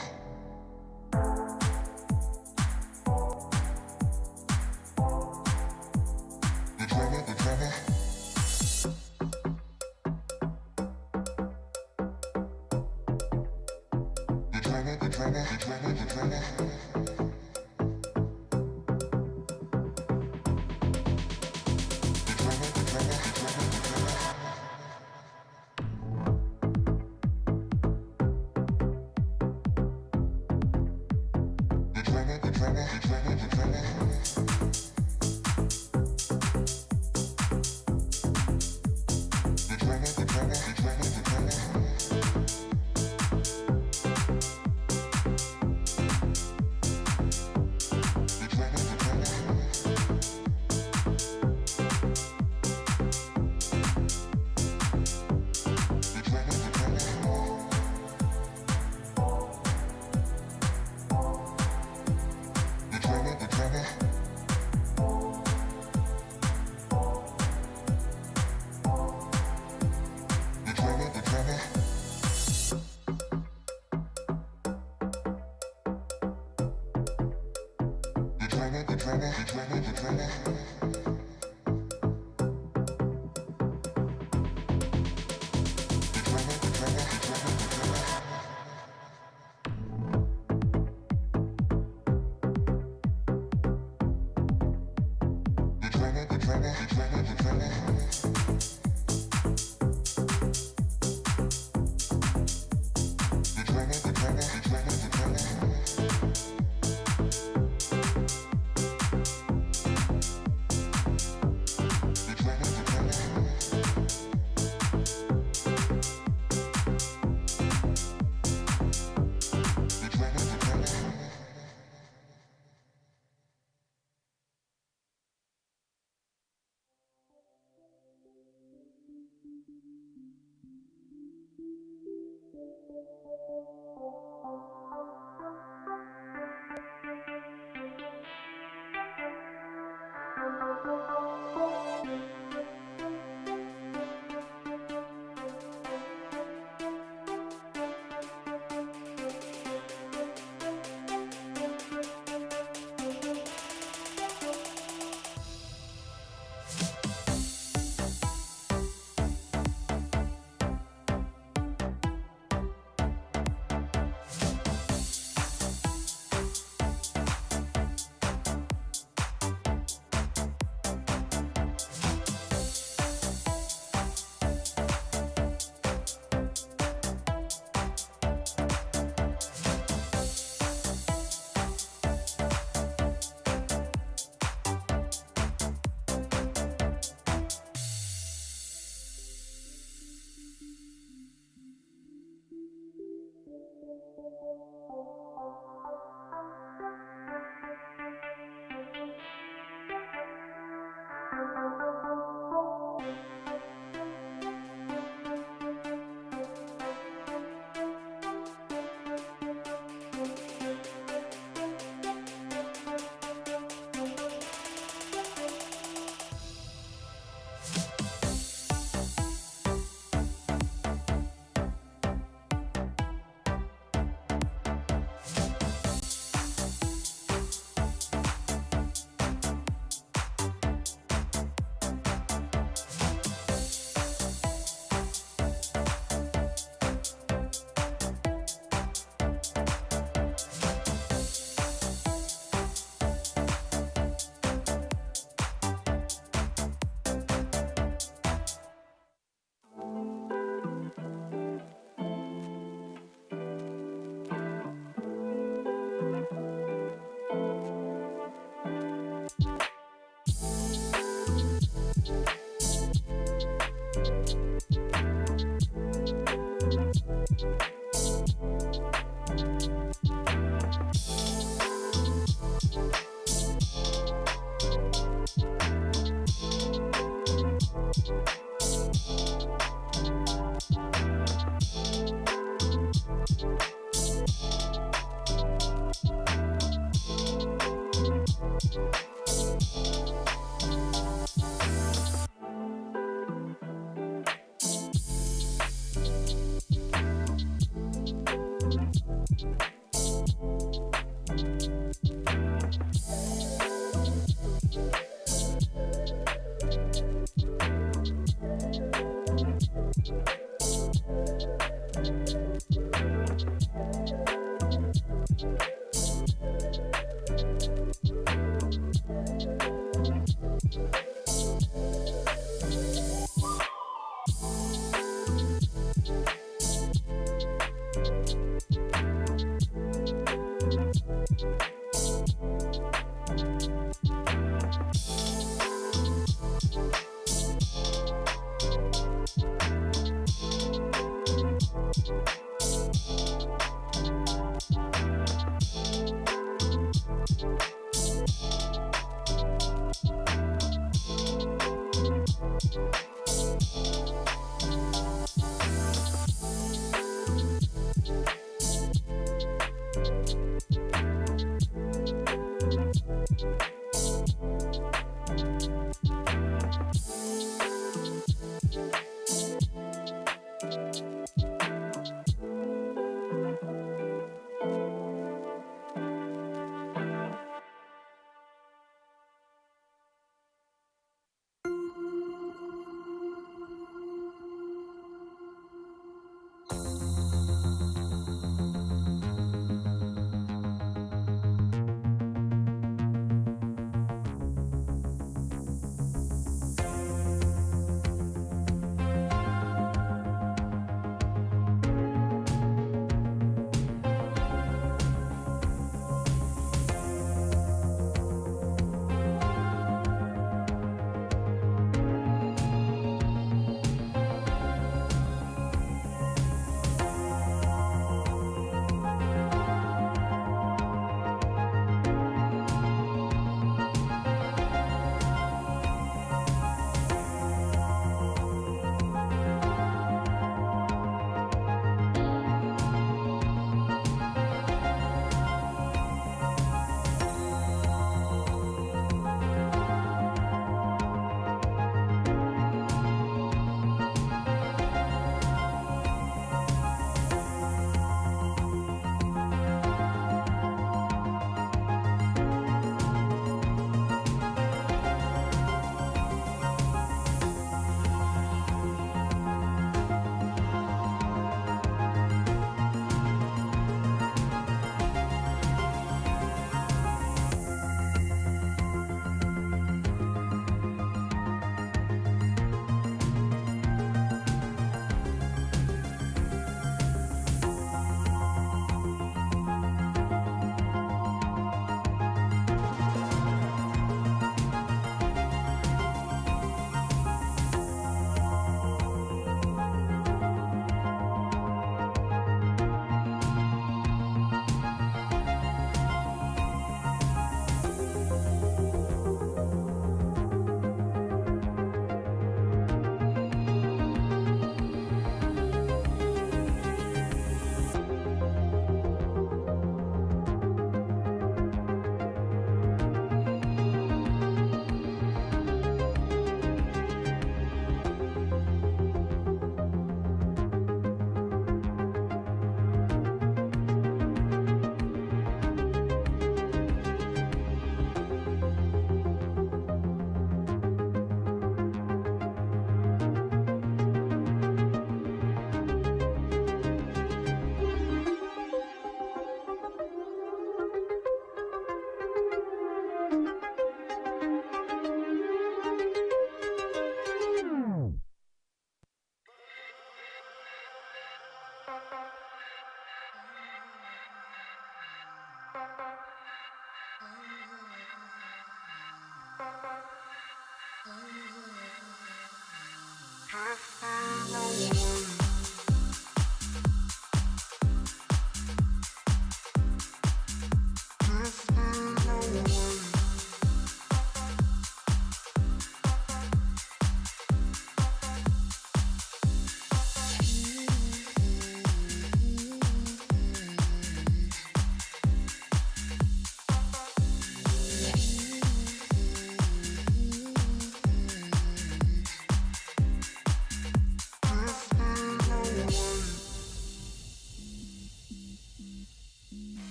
you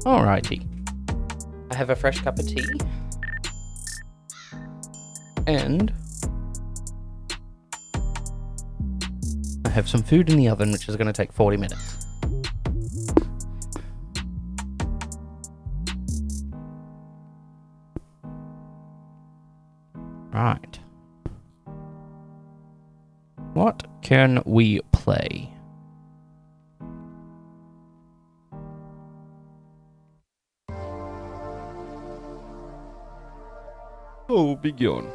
Alrighty. I have a fresh cup of tea. And I have some food in the oven, which is going to take 40 minutes. Right. What can we play? Oh, begin.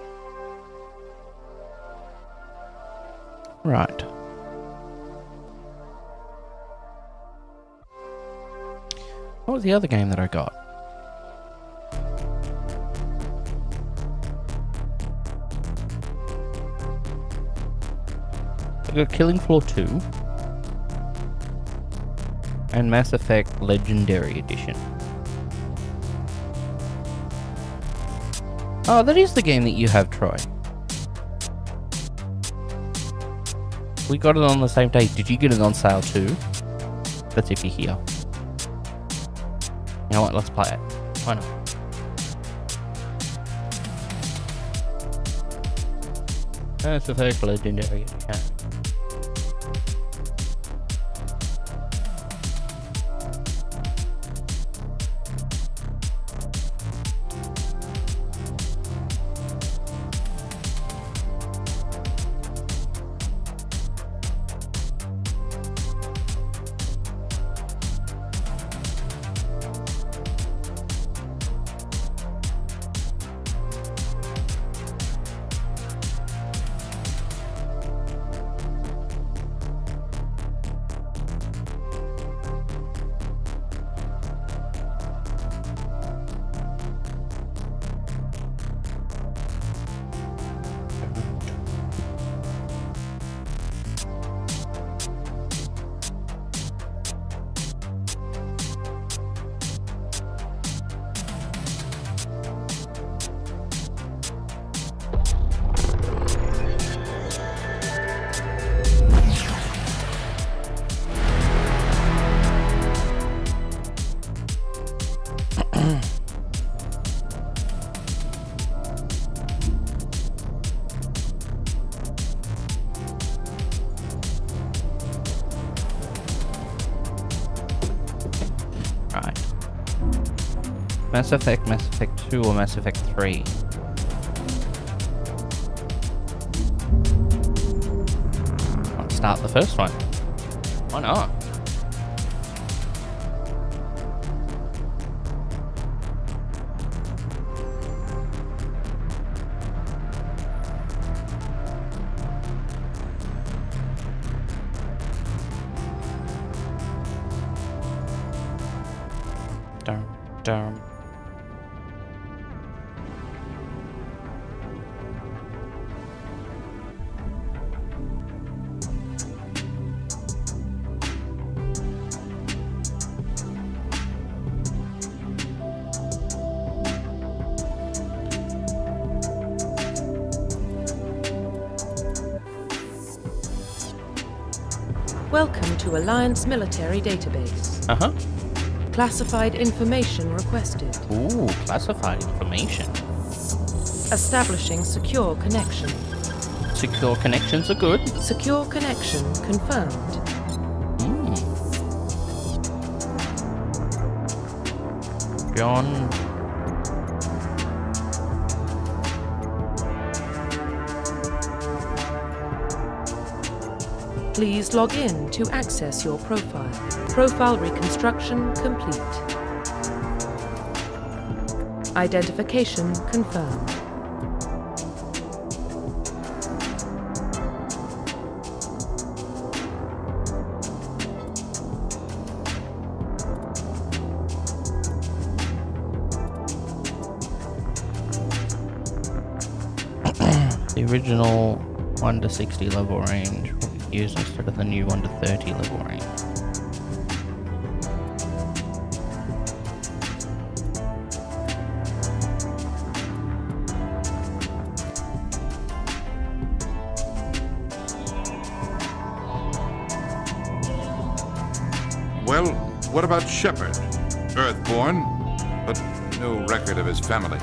Right. What was the other game that I got? I got Killing Floor 2 and Mass Effect Legendary Edition. Oh, that is the game that you have, Troy. We got it on the same day. Did you get it on sale too? That's if you're here. You know what? Let's play it. Why not? Mass Effect Legendary Edition. Mass Effect 2, or Mass Effect 3? Let's start the first one. Why not? Dum.
Welcome to Alliance Military Database.
Uh-huh.
Classified information requested.
Ooh, classified information.
Establishing secure connection.
Secure connections are good.
Secure connection confirmed.
John.
Please log in to access your profile. Profile reconstruction complete. Identification confirmed.
The original 1 to 60 level range will be used instead of the new 1 to 30 level range.
Well, what about Shepard? Earthborn, but no record of his family.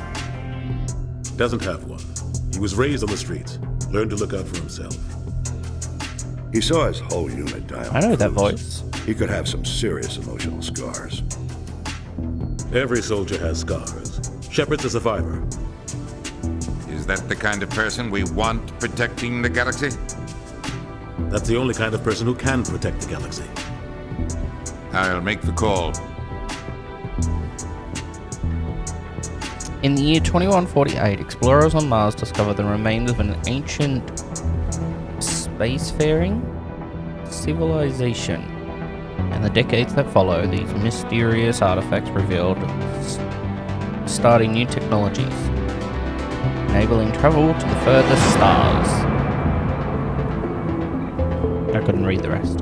Doesn't have one. He was raised on the streets. Learned to look out for himself.
He saw his whole unit die on
I know
the
that
cruise.
voice.
He could have some serious emotional scars.
Every soldier has scars. Shepard's a survivor.
Is that the kind of person we want protecting the galaxy?
That's the only kind of person who can protect the galaxy.
I'll make the call.
In the year 2148, explorers on Mars discovered the remains of an ancient spacefaring civilization. In the decades that follow, these mysterious artifacts revealed starting new technologies, enabling travel to the furthest stars. I couldn't read the rest.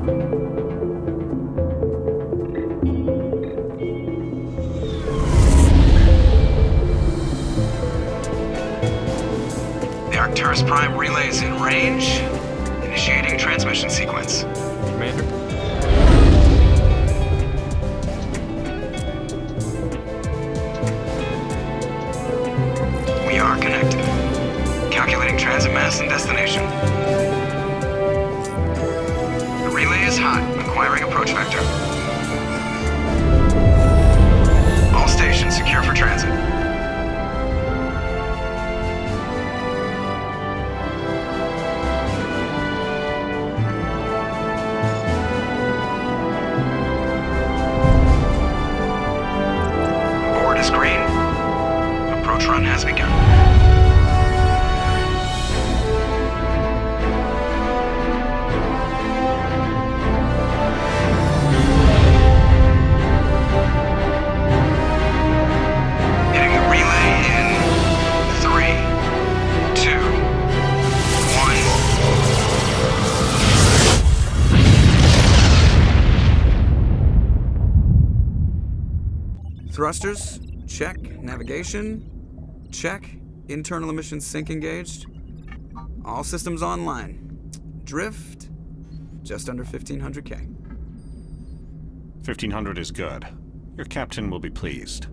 The Arcturus Prime relay is in range. Initiating transmission sequence.
Commander?
We are connected. Calculating transit mass and destination. The relay is hot. Acquiring approach vector. All stations secure for transit. Board is green. Approach run has begun. Hitting the relay in 3, 2, 1.
Thrusters, check. Navigation, check. Internal emissions sync engaged. All systems online. Drift, just under 1500K.
1500 is good. Your captain will be pleased.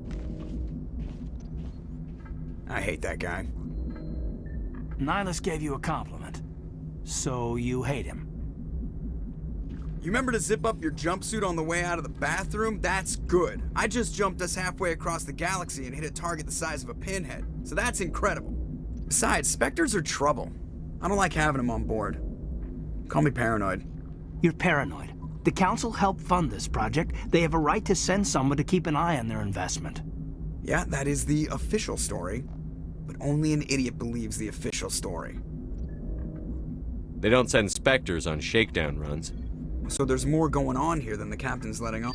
I hate that guy.
Nihilus gave you a compliment. So you hate him.
You remember to zip up your jumpsuit on the way out of the bathroom? That's good. I just jumped us halfway across the galaxy and hit a target the size of a pinhead, so that's incredible. Besides, Spectres are trouble. I don't like having them on board. Call me paranoid.
You're paranoid. The Council helped fund this project. They have a right to send someone to keep an eye on their investment.
Yeah, that is the official story. But only an idiot believes the official story.
They don't send Spectres on shakedown runs.
So there's more going on here than the captain's letting on.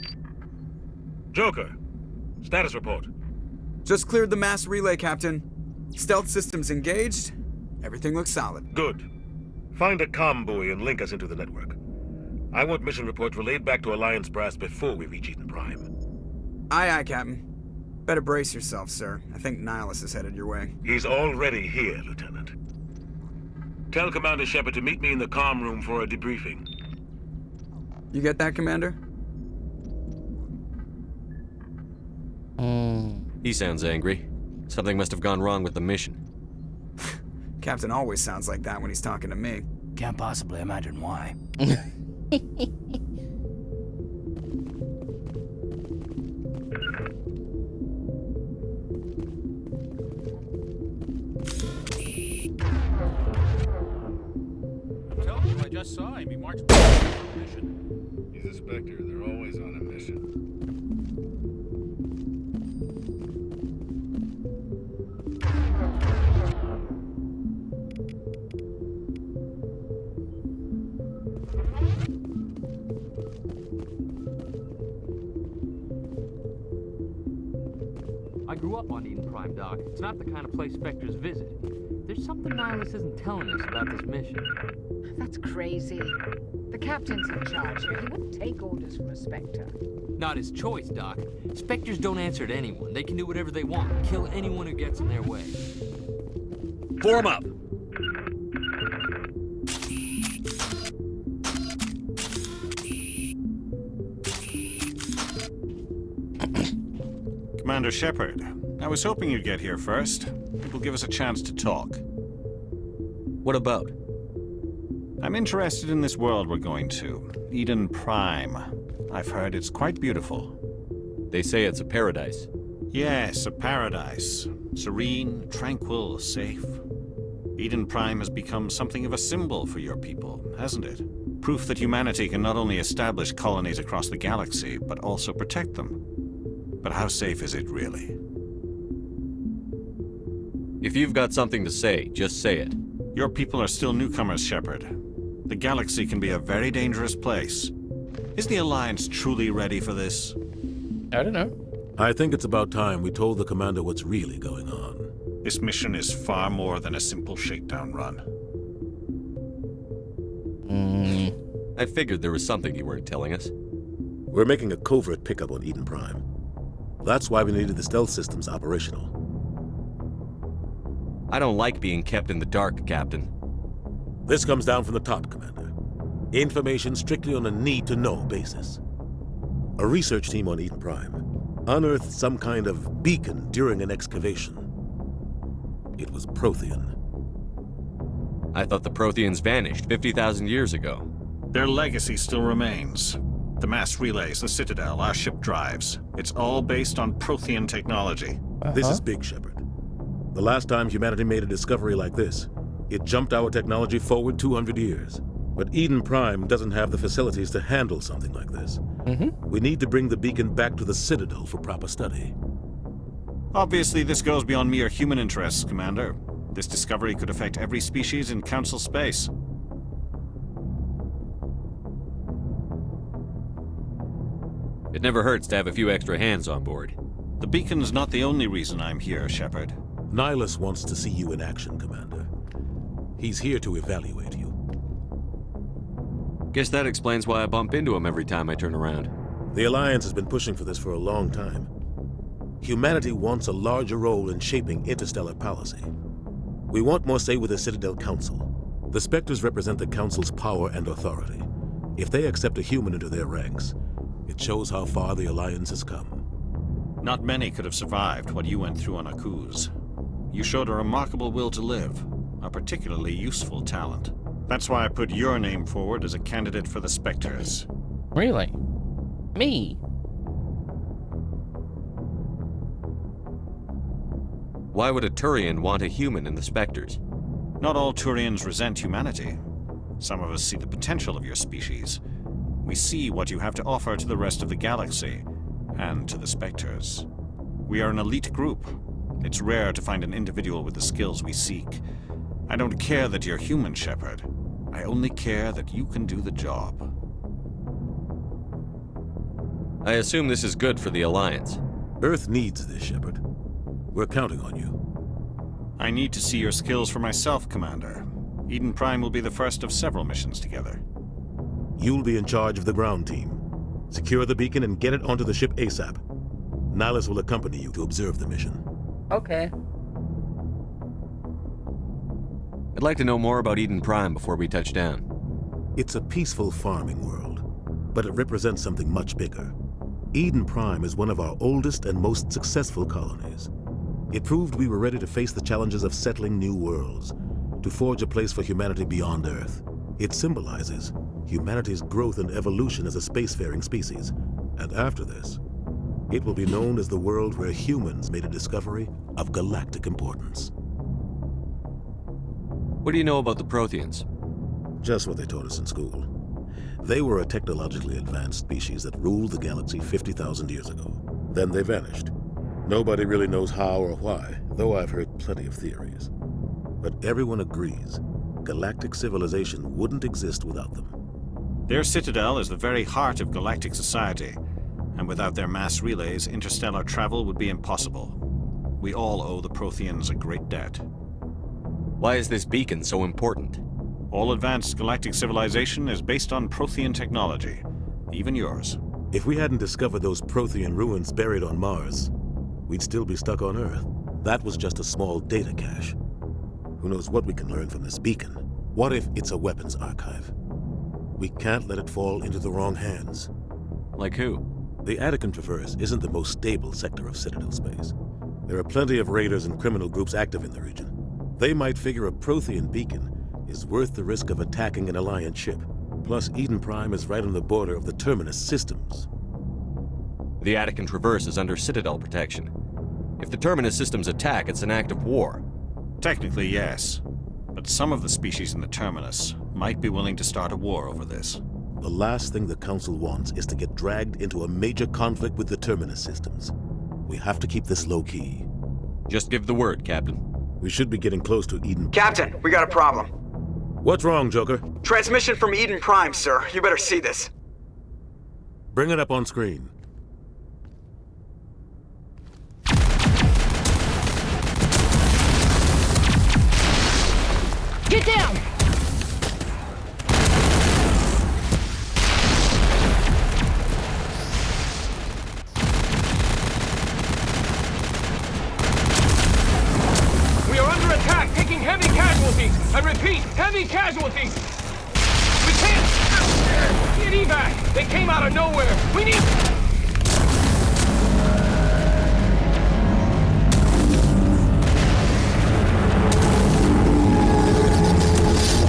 Joker, status report.
Just cleared the mass relay, Captain. Stealth systems engaged. Everything looks solid.
Good. Find a comm buoy and link us into the network. I want mission reports relayed back to Alliance Brass before we reach Eden Prime.
Aye, aye, Captain. Better brace yourself, sir. I think Nihilus is headed your way.
He's already here, Lieutenant. Tell Commander Shepard to meet me in the comm room for a debriefing.
You get that, Commander?
He sounds angry. Something must have gone wrong with the mission.
Captain always sounds like that when he's talking to me.
Can't possibly imagine why.
Tell him I just saw him. He marched back on a mission.
He's a Spectre. They're always on a mission.
I grew up on Eden Prime, Doc. It's not the kind of place Spectres visit. There's something Nihilus isn't telling us about this mission.
That's crazy. The captain's in charge here. He wouldn't take orders from a Spectre.
Not his choice, Doc. Spectres don't answer to anyone. They can do whatever they want, kill anyone who gets in their way.
Form up!
Commander Shepard, I was hoping you'd get here first. It will give us a chance to talk.
What about?
I'm interested in this world we're going to, Eden Prime. I've heard it's quite beautiful.
They say it's a paradise.
Yes, a paradise. Serene, tranquil, safe. Eden Prime has become something of a symbol for your people, hasn't it? Proof that humanity can not only establish colonies across the galaxy, but also protect them. But how safe is it, really?
If you've got something to say, just say it.
Your people are still newcomers, Shepard. The galaxy can be a very dangerous place. Is the Alliance truly ready for this?
I don't know.
I think it's about time we told the commander what's really going on.
This mission is far more than a simple shakedown run.
I figured there was something you weren't telling us.
We're making a covert pickup on Eden Prime. That's why we needed the stealth systems operational.
I don't like being kept in the dark, Captain.
This comes down from the top, Commander. Information strictly on a need-to-know basis. A research team on Eden Prime unearthed some kind of beacon during an excavation. It was Prothean.
I thought the Protheans vanished 50,000 years ago.
Their legacy still remains. The mass relays, the Citadel, our ship drives. It's all based on Prothean technology.
This is big, Shepard. The last time humanity made a discovery like this, it jumped our technology forward 200 years. But Eden Prime doesn't have the facilities to handle something like this. We need to bring the beacon back to the Citadel for proper study.
Obviously, this goes beyond mere human interests, Commander. This discovery could affect every species in Council space.
It never hurts to have a few extra hands on board.
The beacon's not the only reason I'm here, Shepard.
Nihilus wants to see you in action, Commander. He's here to evaluate you.
Guess that explains why I bump into him every time I turn around.
The Alliance has been pushing for this for a long time. Humanity wants a larger role in shaping interstellar policy. We want more say with the Citadel Council. The Spectres represent the Council's power and authority. If they accept a human into their ranks, it shows how far the Alliance has come.
Not many could have survived what you went through on Akuz. You showed a remarkable will to live, a particularly useful talent. That's why I put your name forward as a candidate for the Spectres.
Really? Me?
Why would a Turian want a human in the Spectres?
Not all Turians resent humanity. Some of us see the potential of your species. We see what you have to offer to the rest of the galaxy, and to the Spectres. We are an elite group. It's rare to find an individual with the skills we seek. I don't care that you're human, Shepard. I only care that you can do the job.
I assume this is good for the Alliance.
Earth needs this, Shepard. We're counting on you.
I need to see your skills for myself, Commander. Eden Prime will be the first of several missions together.
You'll be in charge of the ground team. Secure the beacon and get it onto the ship ASAP. Nihilus will accompany you to observe the mission.
Okay.
I'd like to know more about Eden Prime before we touch down.
It's a peaceful farming world, but it represents something much bigger. Eden Prime is one of our oldest and most successful colonies. It proved we were ready to face the challenges of settling new worlds, to forge a place for humanity beyond Earth. It symbolizes humanity's growth and evolution as a spacefaring species. And after this, it will be known as the world where humans made a discovery of galactic importance.
What do you know about the Protheans?
Just what they taught us in school. They were a technologically advanced species that ruled the galaxy 50,000 years ago. Then they vanished. Nobody really knows how or why, though I've heard plenty of theories. But everyone agrees, galactic civilization wouldn't exist without them.
Their citadel is the very heart of galactic society, and without their mass relays, interstellar travel would be impossible. We all owe the Protheans a great debt.
Why is this beacon so important?
All advanced galactic civilization is based on Prothean technology, even yours.
If we hadn't discovered those Prothean ruins buried on Mars, we'd still be stuck on Earth. That was just a small data cache. Who knows what we can learn from this beacon? What if it's a weapons archive? We can't let it fall into the wrong hands.
Like who?
The Attican Traverse isn't the most stable sector of Citadel space. There are plenty of raiders and criminal groups active in the region. They might figure a Prothean beacon is worth the risk of attacking an Alliance ship. Plus, Eden Prime is right on the border of the Terminus systems.
The Attican Traverse is under Citadel protection. If the Terminus systems attack, it's an act of war.
Technically, yes. But some of the species in the Terminus might be willing to start a war over this.
The last thing the Council wants is to get dragged into a major conflict with the Terminus systems. We have to keep this low-key.
Just give the word, Captain.
We should be getting close to Eden.
Captain, we got a problem.
What's wrong, Joker?
Transmission from Eden Prime, sir. You better see this.
Bring it up on screen.
Get down!
We are under attack, taking heavy casualties. I repeat, heavy casualties. We can't get evac. They came out of nowhere. We need.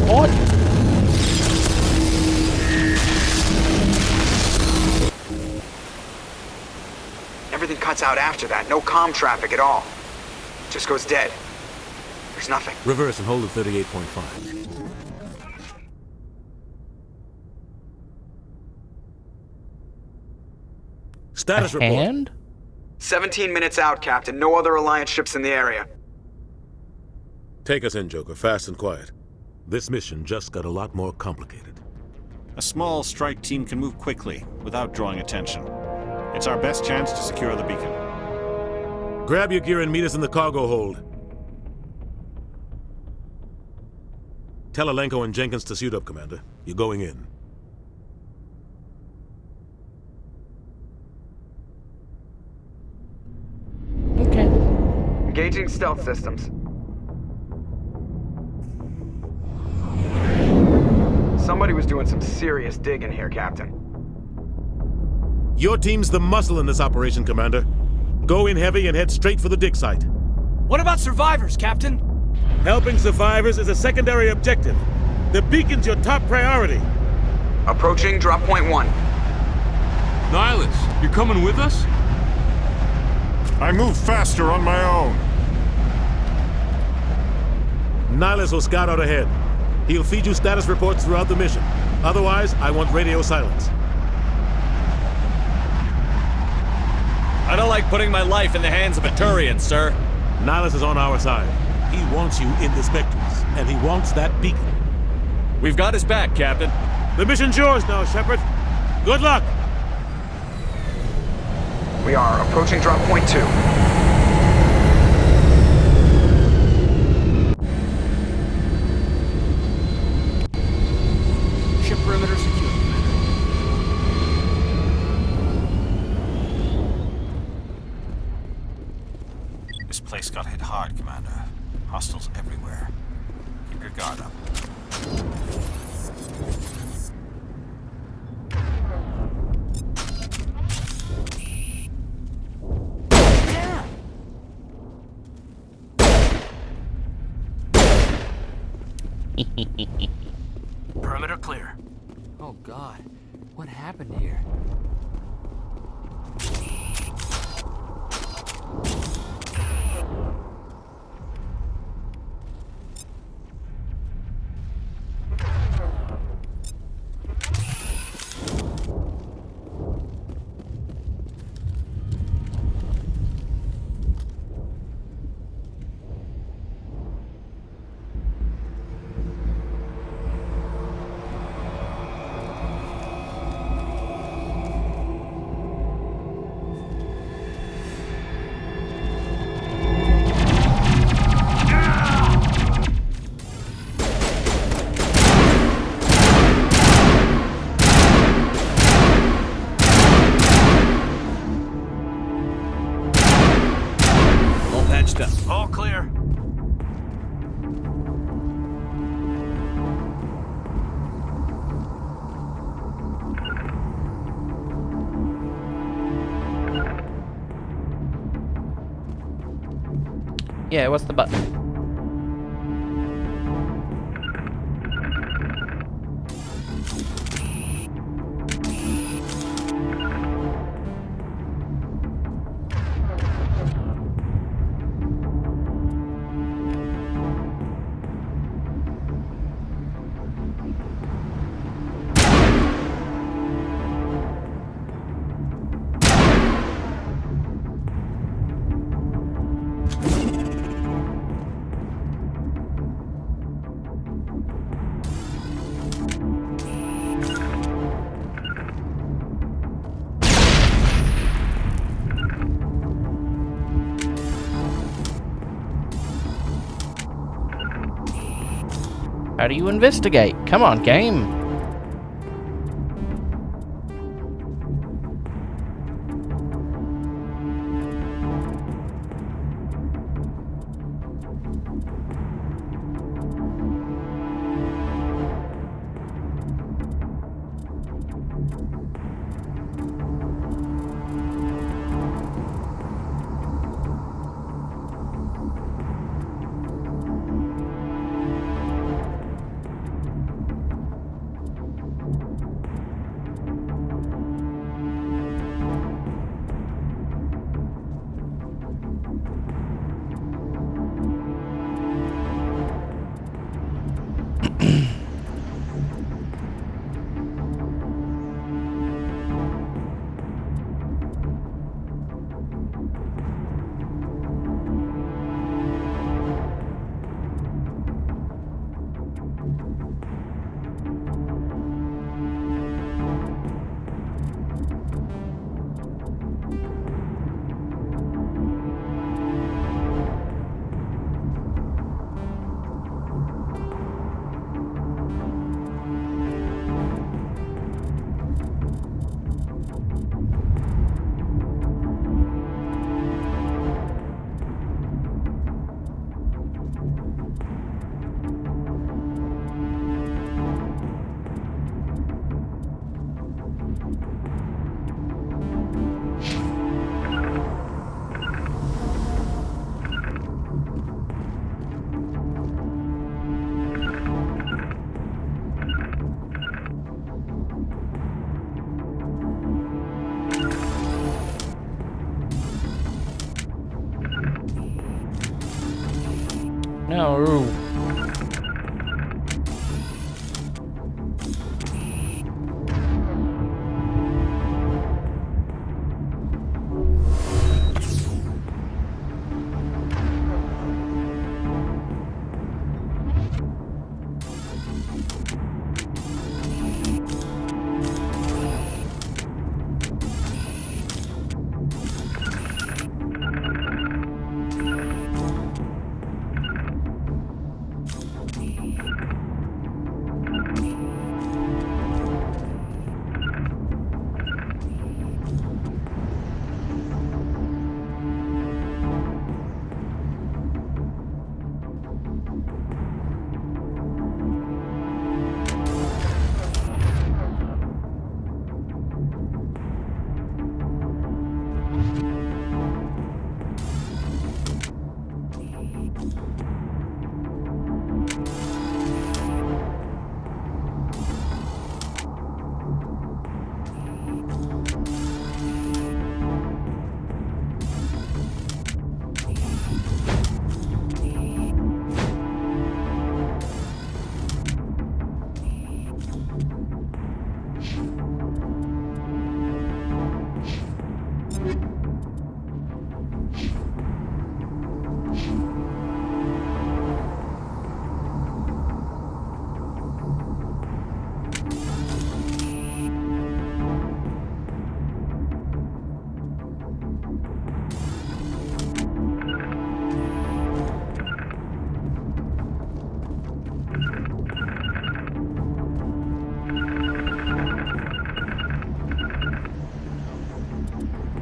What?
Everything cuts out after that. No comm traffic at all. Just goes dead. There's nothing.
Reverse and hold at 38.5. Status report.
And?
17 minutes out, Captain. No other Alliance ships in the area.
Take us in, Joker, fast and quiet. This mission just got a lot more complicated.
A small strike team can move quickly, without drawing attention. It's our best chance to secure the beacon.
Grab your gear and meet us in the cargo hold. Tell Alenko and Jenkins to suit up, Commander. You're going in.
Okay.
Engaging stealth systems. Somebody was doing some serious digging here, Captain.
Your team's the muscle in this operation, Commander. Go in heavy and head straight for the dig site.
What about survivors, Captain?
Helping survivors is a secondary objective. The beacon's your top priority.
Approaching drop point 1.
Nihilus, you're coming with us?
I move faster on my own.
Nihilus will scout out ahead. He'll feed you status reports throughout the mission. Otherwise, I want radio silence.
I don't like putting my life in the hands of a Turian, sir.
Nihilus is on our side. He wants you in the Spectres, and he wants that beacon.
We've got his back, Captain.
The mission's yours now, Shepard. Good luck!
We are approaching drop point 2.
Ship perimeter secure, Commander.
This place got hit hard, Commander. Hostiles everywhere. Keep your guard up.
Perimeter clear.
Oh God, what happened here?
All clear.
Yeah, what's the button? How do you investigate? Come on, game. No.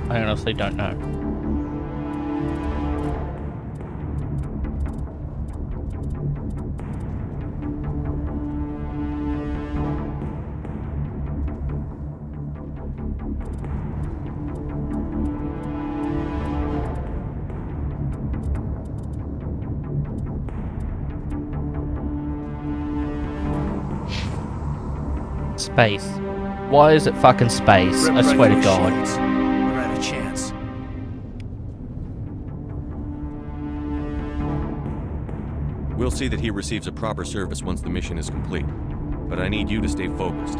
I honestly don't know. Space. Why is it fucking space? I swear to God.
We're at a chance.
We'll see that he receives a proper service once the mission is complete. But I need you to stay focused.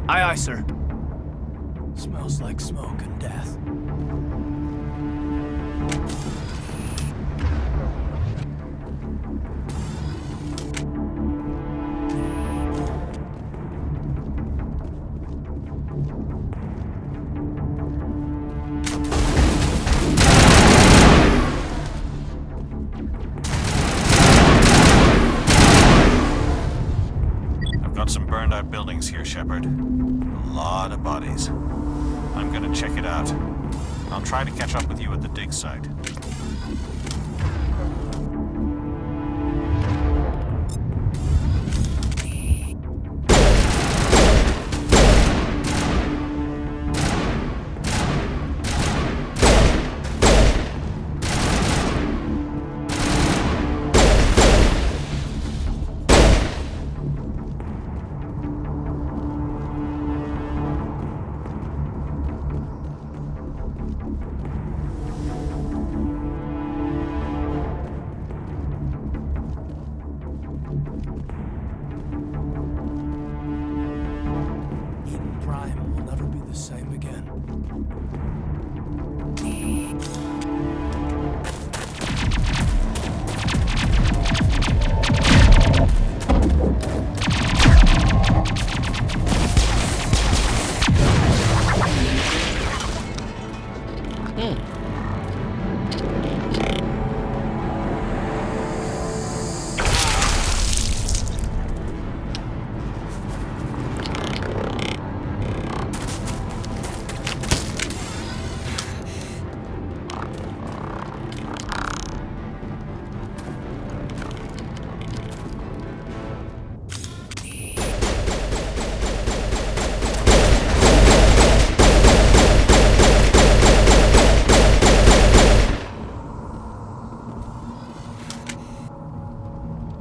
Aye, aye, sir. Smells like smoke and death.
Some burned out buildings here, Shepard. A lot of bodies. I'm gonna check it out. I'll try to catch up with you at the dig site.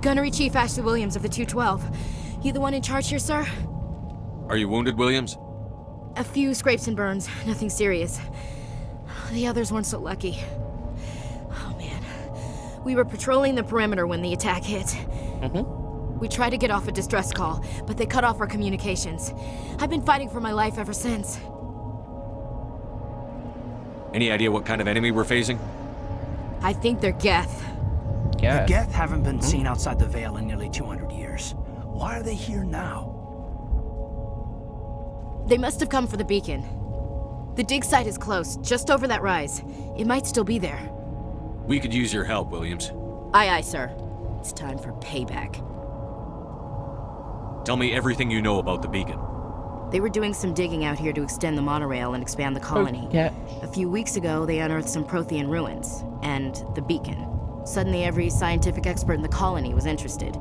Gunnery Chief Ashley Williams of the 212. You the one in charge here, sir?
Are you wounded, Williams?
A few scrapes and burns, nothing serious. The others weren't so lucky. Oh man, We were patrolling the perimeter when the attack hit.
Mm-hmm.
We tried to get off a distress call, but they cut off our communications. I've been fighting for my life ever since.
Any idea what kind of enemy we're facing?
I think they're Geth.
The Geth haven't been seen outside the Veil in nearly 200 years. Why are they here now?
They must have come for the beacon. The dig site is close, just over that rise. It might still be there.
We could use your help, Williams.
Aye, aye, sir. It's time for payback.
Tell me everything you know about the beacon.
They were doing some digging out here to extend the monorail and expand the colony. A few weeks ago, they unearthed some Prothean ruins, and the beacon. Suddenly, every scientific expert in the colony was interested.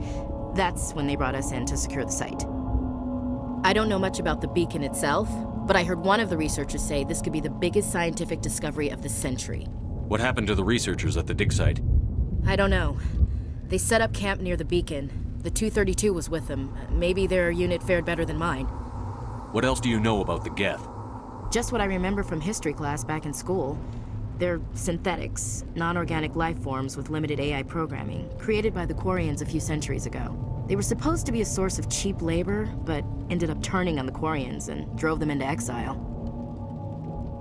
That's when they brought us in to secure the site. I don't know much about the beacon itself, but I heard one of the researchers say this could be the biggest scientific discovery of the century.
What happened to the researchers at the dig site?
I don't know. They set up camp near the beacon. The 232 was with them. Maybe their unit fared better than mine.
What else do you know about the Geth?
Just what I remember from history class back in school. They're synthetics, non-organic life forms with limited AI programming, created by the Quarians a few centuries ago. They were supposed to be a source of cheap labor, but ended up turning on the Quarians and drove them into exile.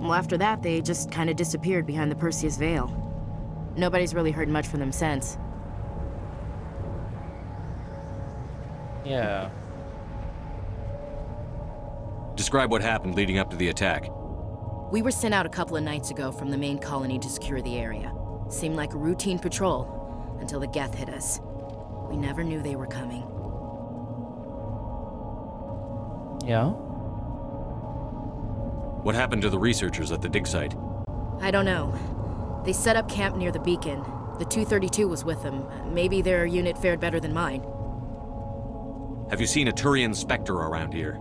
Well, after that, they just kind of disappeared behind the Perseus Veil. Nobody's really heard much from them since.
Yeah.
Describe what happened leading up to the attack.
We were sent out a couple of nights ago from the main colony to secure the area. Seemed like a routine patrol, until the Geth hit us. We never knew they were coming.
Yeah?
What happened to the researchers at the dig site?
I don't know. They set up camp near the beacon. The 232 was with them. Maybe their unit fared better than mine.
Have you seen a Turian Spectre around here?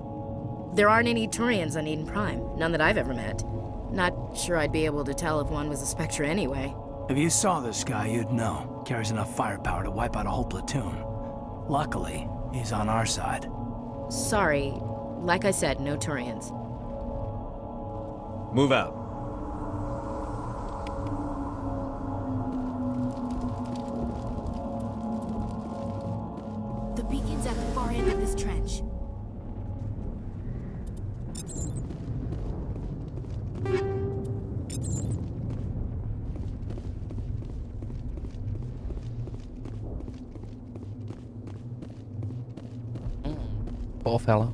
There aren't any Turians on Eden Prime. None that I've ever met. Not sure I'd be able to tell if one was a Spectre anyway.
If you saw this guy, you'd know. Carries enough firepower to wipe out a whole platoon. Luckily, he's on our side.
Sorry. Like I said, no Turians.
Move out.
The beacon's at the far end of this trench.
Poor fella.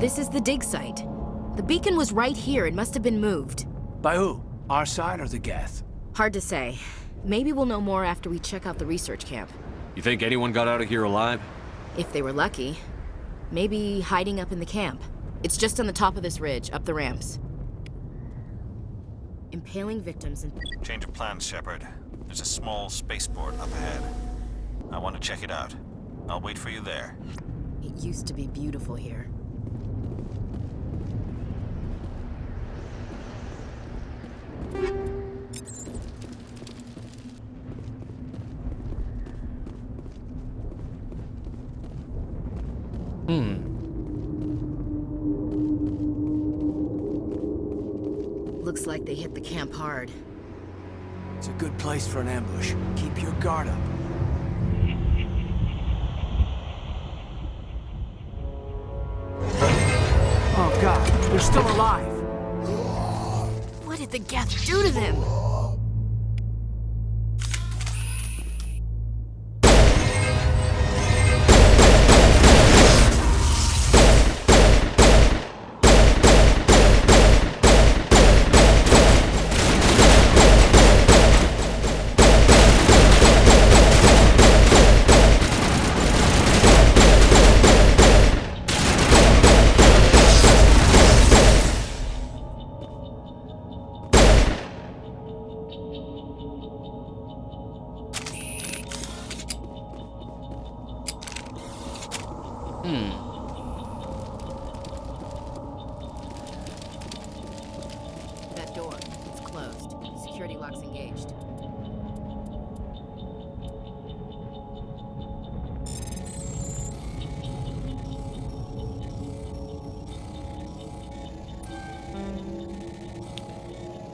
This is the dig site. The beacon was right here. It must have been moved.
By who? Our side or the Geth?
Hard to say. Maybe we'll know more after we check out the research camp.
You think anyone got out of here alive?
If they were lucky. Maybe hiding up in the camp. It's just on the top of this ridge, up the ramps. Impaling victims and...
Change of plans, Shepard. There's a small spaceport up ahead. I want to check it out. I'll wait for you there.
It used to be beautiful here. Looks like they hit the camp hard.
It's a good place for an ambush. Keep your guard up. Oh god, they're still alive!
What did the Geth do to them? That door, it's closed. Security lock's engaged.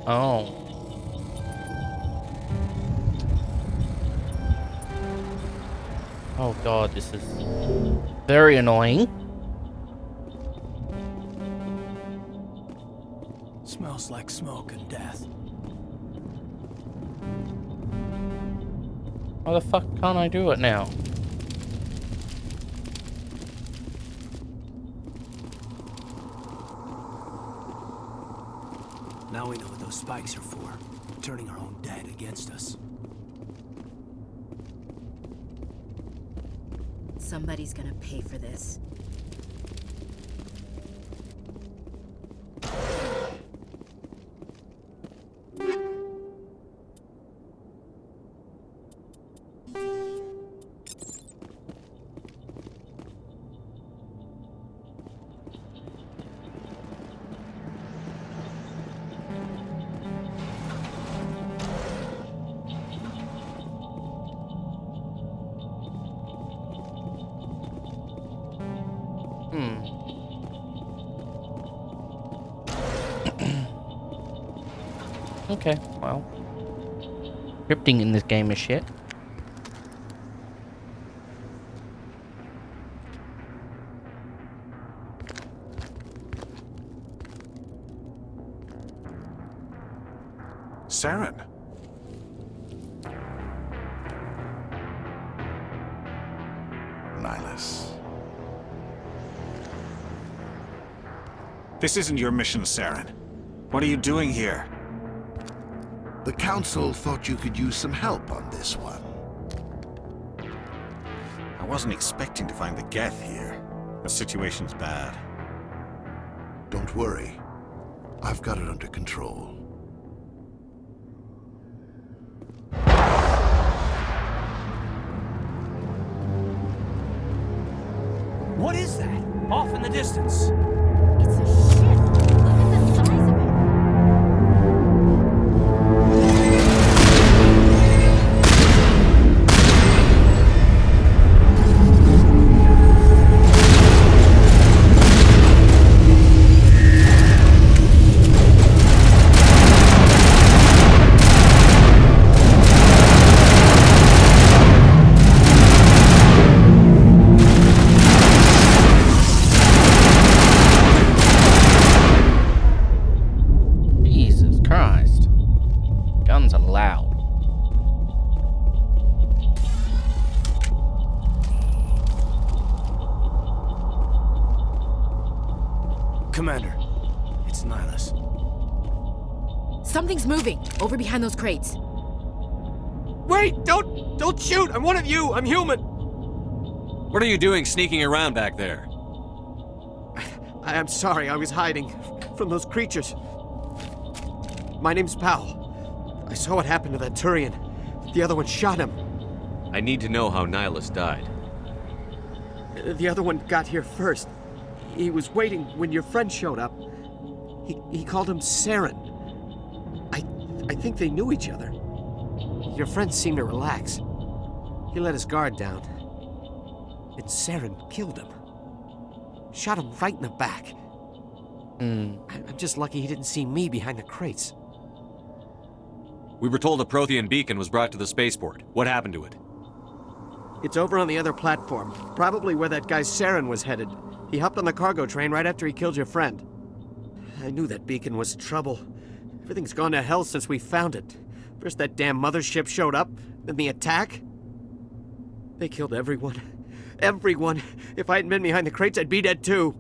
Oh. Oh god, this is very annoying.
Smells like smoke and death.
Why the fuck can't I do it now?
Now we know what those spikes are for. Turning our own dead against us.
Somebody's gonna pay for this.
Okay, well. Scripting in this game is shit.
Saren. Nihilus.
This isn't your mission, Saren. What are you doing here?
The Council thought you could use some help on this one.
I wasn't expecting to find the Geth here. The situation's bad.
Don't worry. I've got it under control.
What is that? Off in the distance.
It's a ship. Look at the size of it.
Jesus Christ. Guns are loud.
Commander, it's Nihilus.
Something's moving over behind those crates.
Wait! Don't shoot! I'm one of you! I'm human!
What are you doing sneaking around back there?
I'm sorry, I was hiding from those creatures. My name's Powell. I saw what happened to that Turian. The other one shot him.
I need to know how Nihilus died.
The other one got here first. He was waiting when your friend showed up. He called him Saren. I think they knew each other. Your friend seemed to relax. He let his guard down. And Saren killed him. Shot him right in the back. I'm just lucky he didn't see me behind the crates.
We were told a Prothean beacon was brought to the spaceport. What happened to it?
It's over on the other platform, probably where that guy Saren was headed. He hopped on the cargo train right after he killed your friend. I knew that beacon was trouble. Everything's gone to hell since we found it. First that damn mothership showed up, then the attack. They killed everyone. Everyone! If I hadn't been behind the crates, I'd be dead too.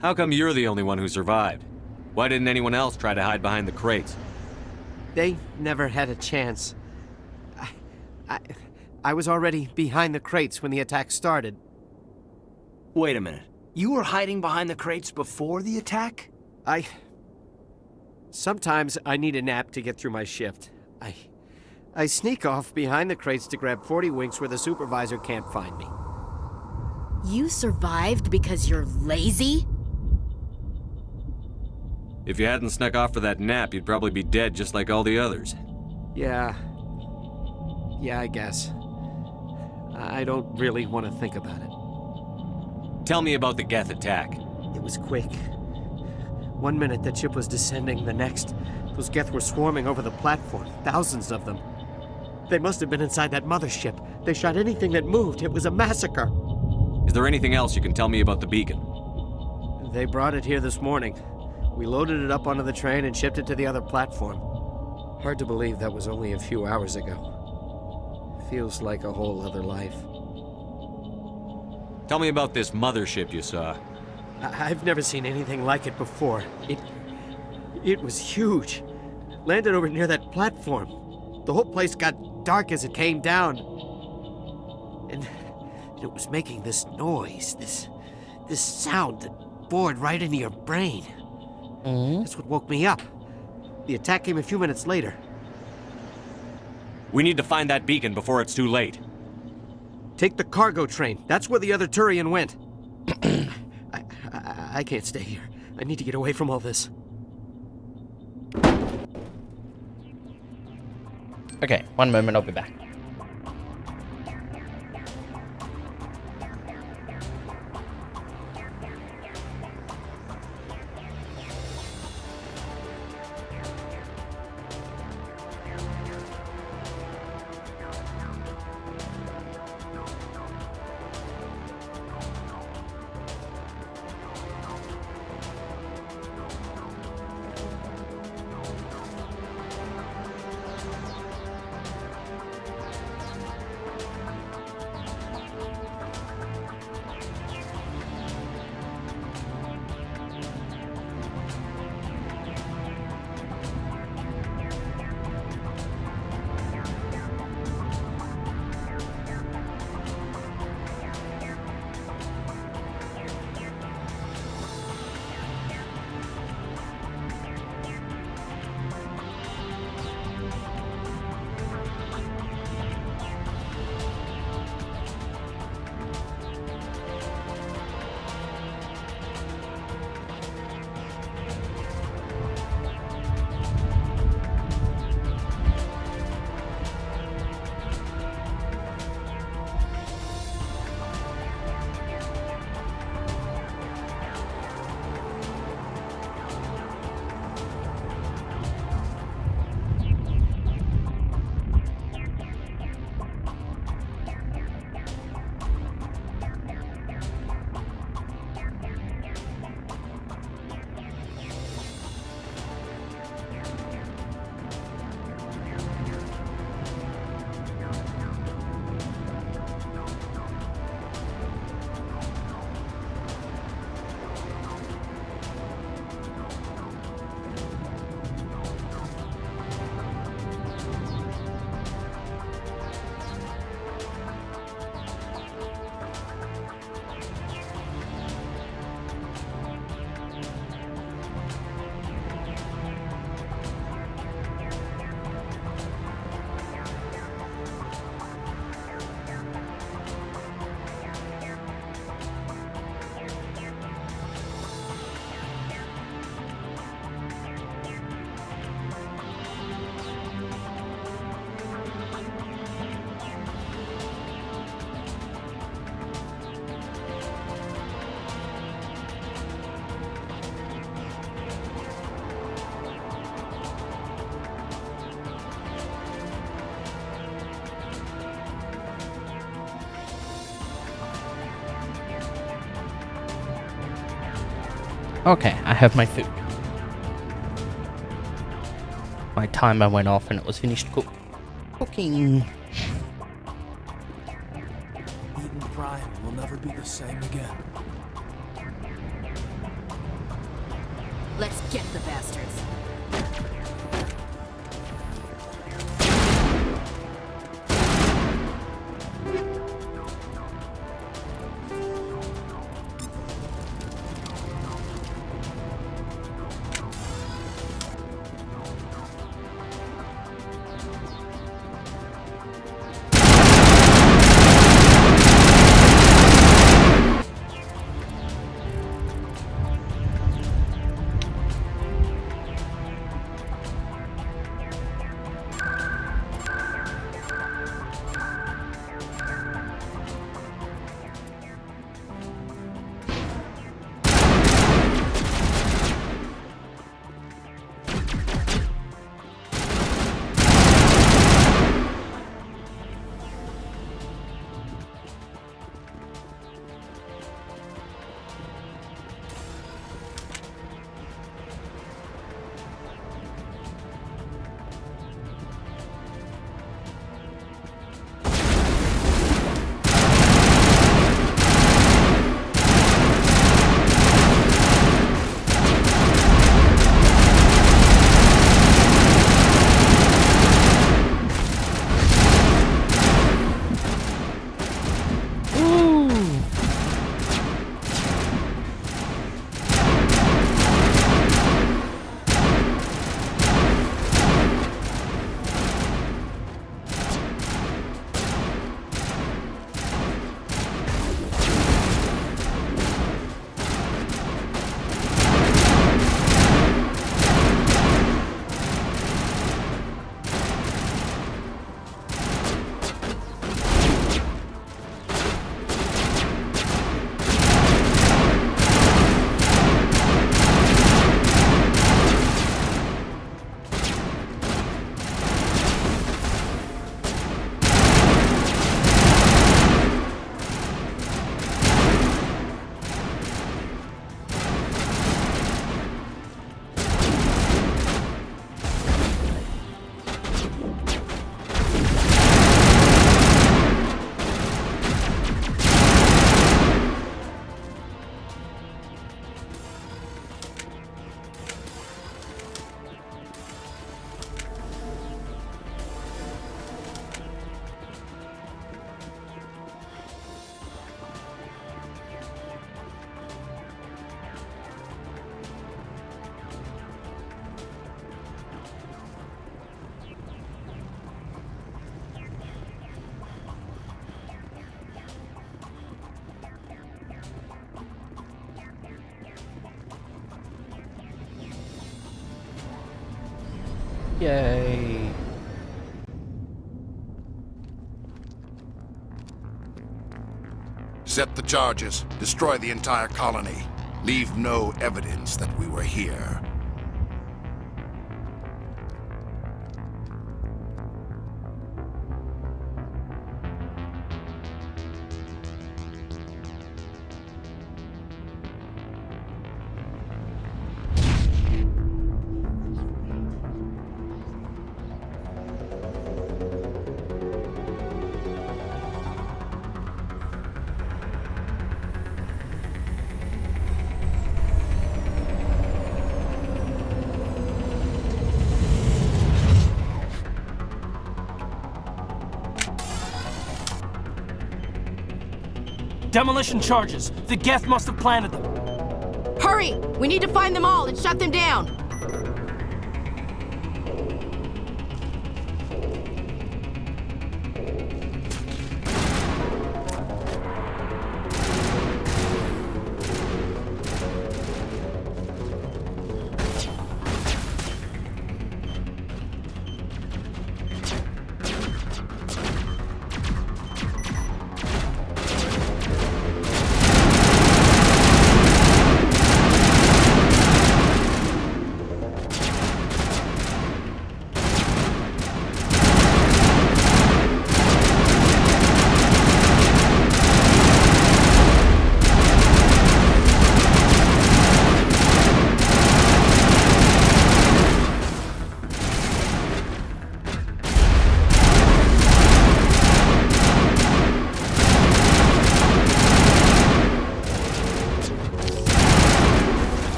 How come you're the only one who survived? Why didn't anyone else try to hide behind the crates?
They never had a chance. I was already behind the crates when the attack started.
Wait a minute. You were hiding behind the crates before the attack?
Sometimes I need a nap to get through my shift. I sneak off behind the crates to grab 40 winks where the supervisor can't find me.
You survived because you're lazy?
If you hadn't snuck off for that nap, you'd probably be dead just like all the others.
Yeah, I guess. I don't really want to think about it.
Tell me about the Geth attack.
It was quick. 1 minute that ship was descending, the next, those Geth were swarming over the platform, thousands of them. They must have been inside that mothership. They shot anything that moved. It was a massacre.
Is there anything else you can tell me about the beacon?
They brought it here this morning. We loaded it up onto the train and shipped it to the other platform. Hard to believe that was only a few hours ago. Feels like a whole other life.
Tell me about this mothership you saw.
I've never seen anything like it before. It was huge. Landed over near that platform. The whole place got dark as it came down. And it was making this noise, this sound that bored right into your brain. That's what woke me up. The attack came a few minutes later.
We need to find that beacon before it's too late.
Take the cargo train. That's where the other Turian went. I can't stay here. I need to get away from all this.
Okay, 1 moment, I'll be back. Okay, I have my food. My timer went off and it was finished cooking.
Eden Prime will never be the same again.
Let's get the bastards.
Yay.
Set the charges. Destroy the entire colony. Leave no evidence that we were here.
Demolition charges. The Geth must have planted them.
Hurry! We need to find them all and shut them down!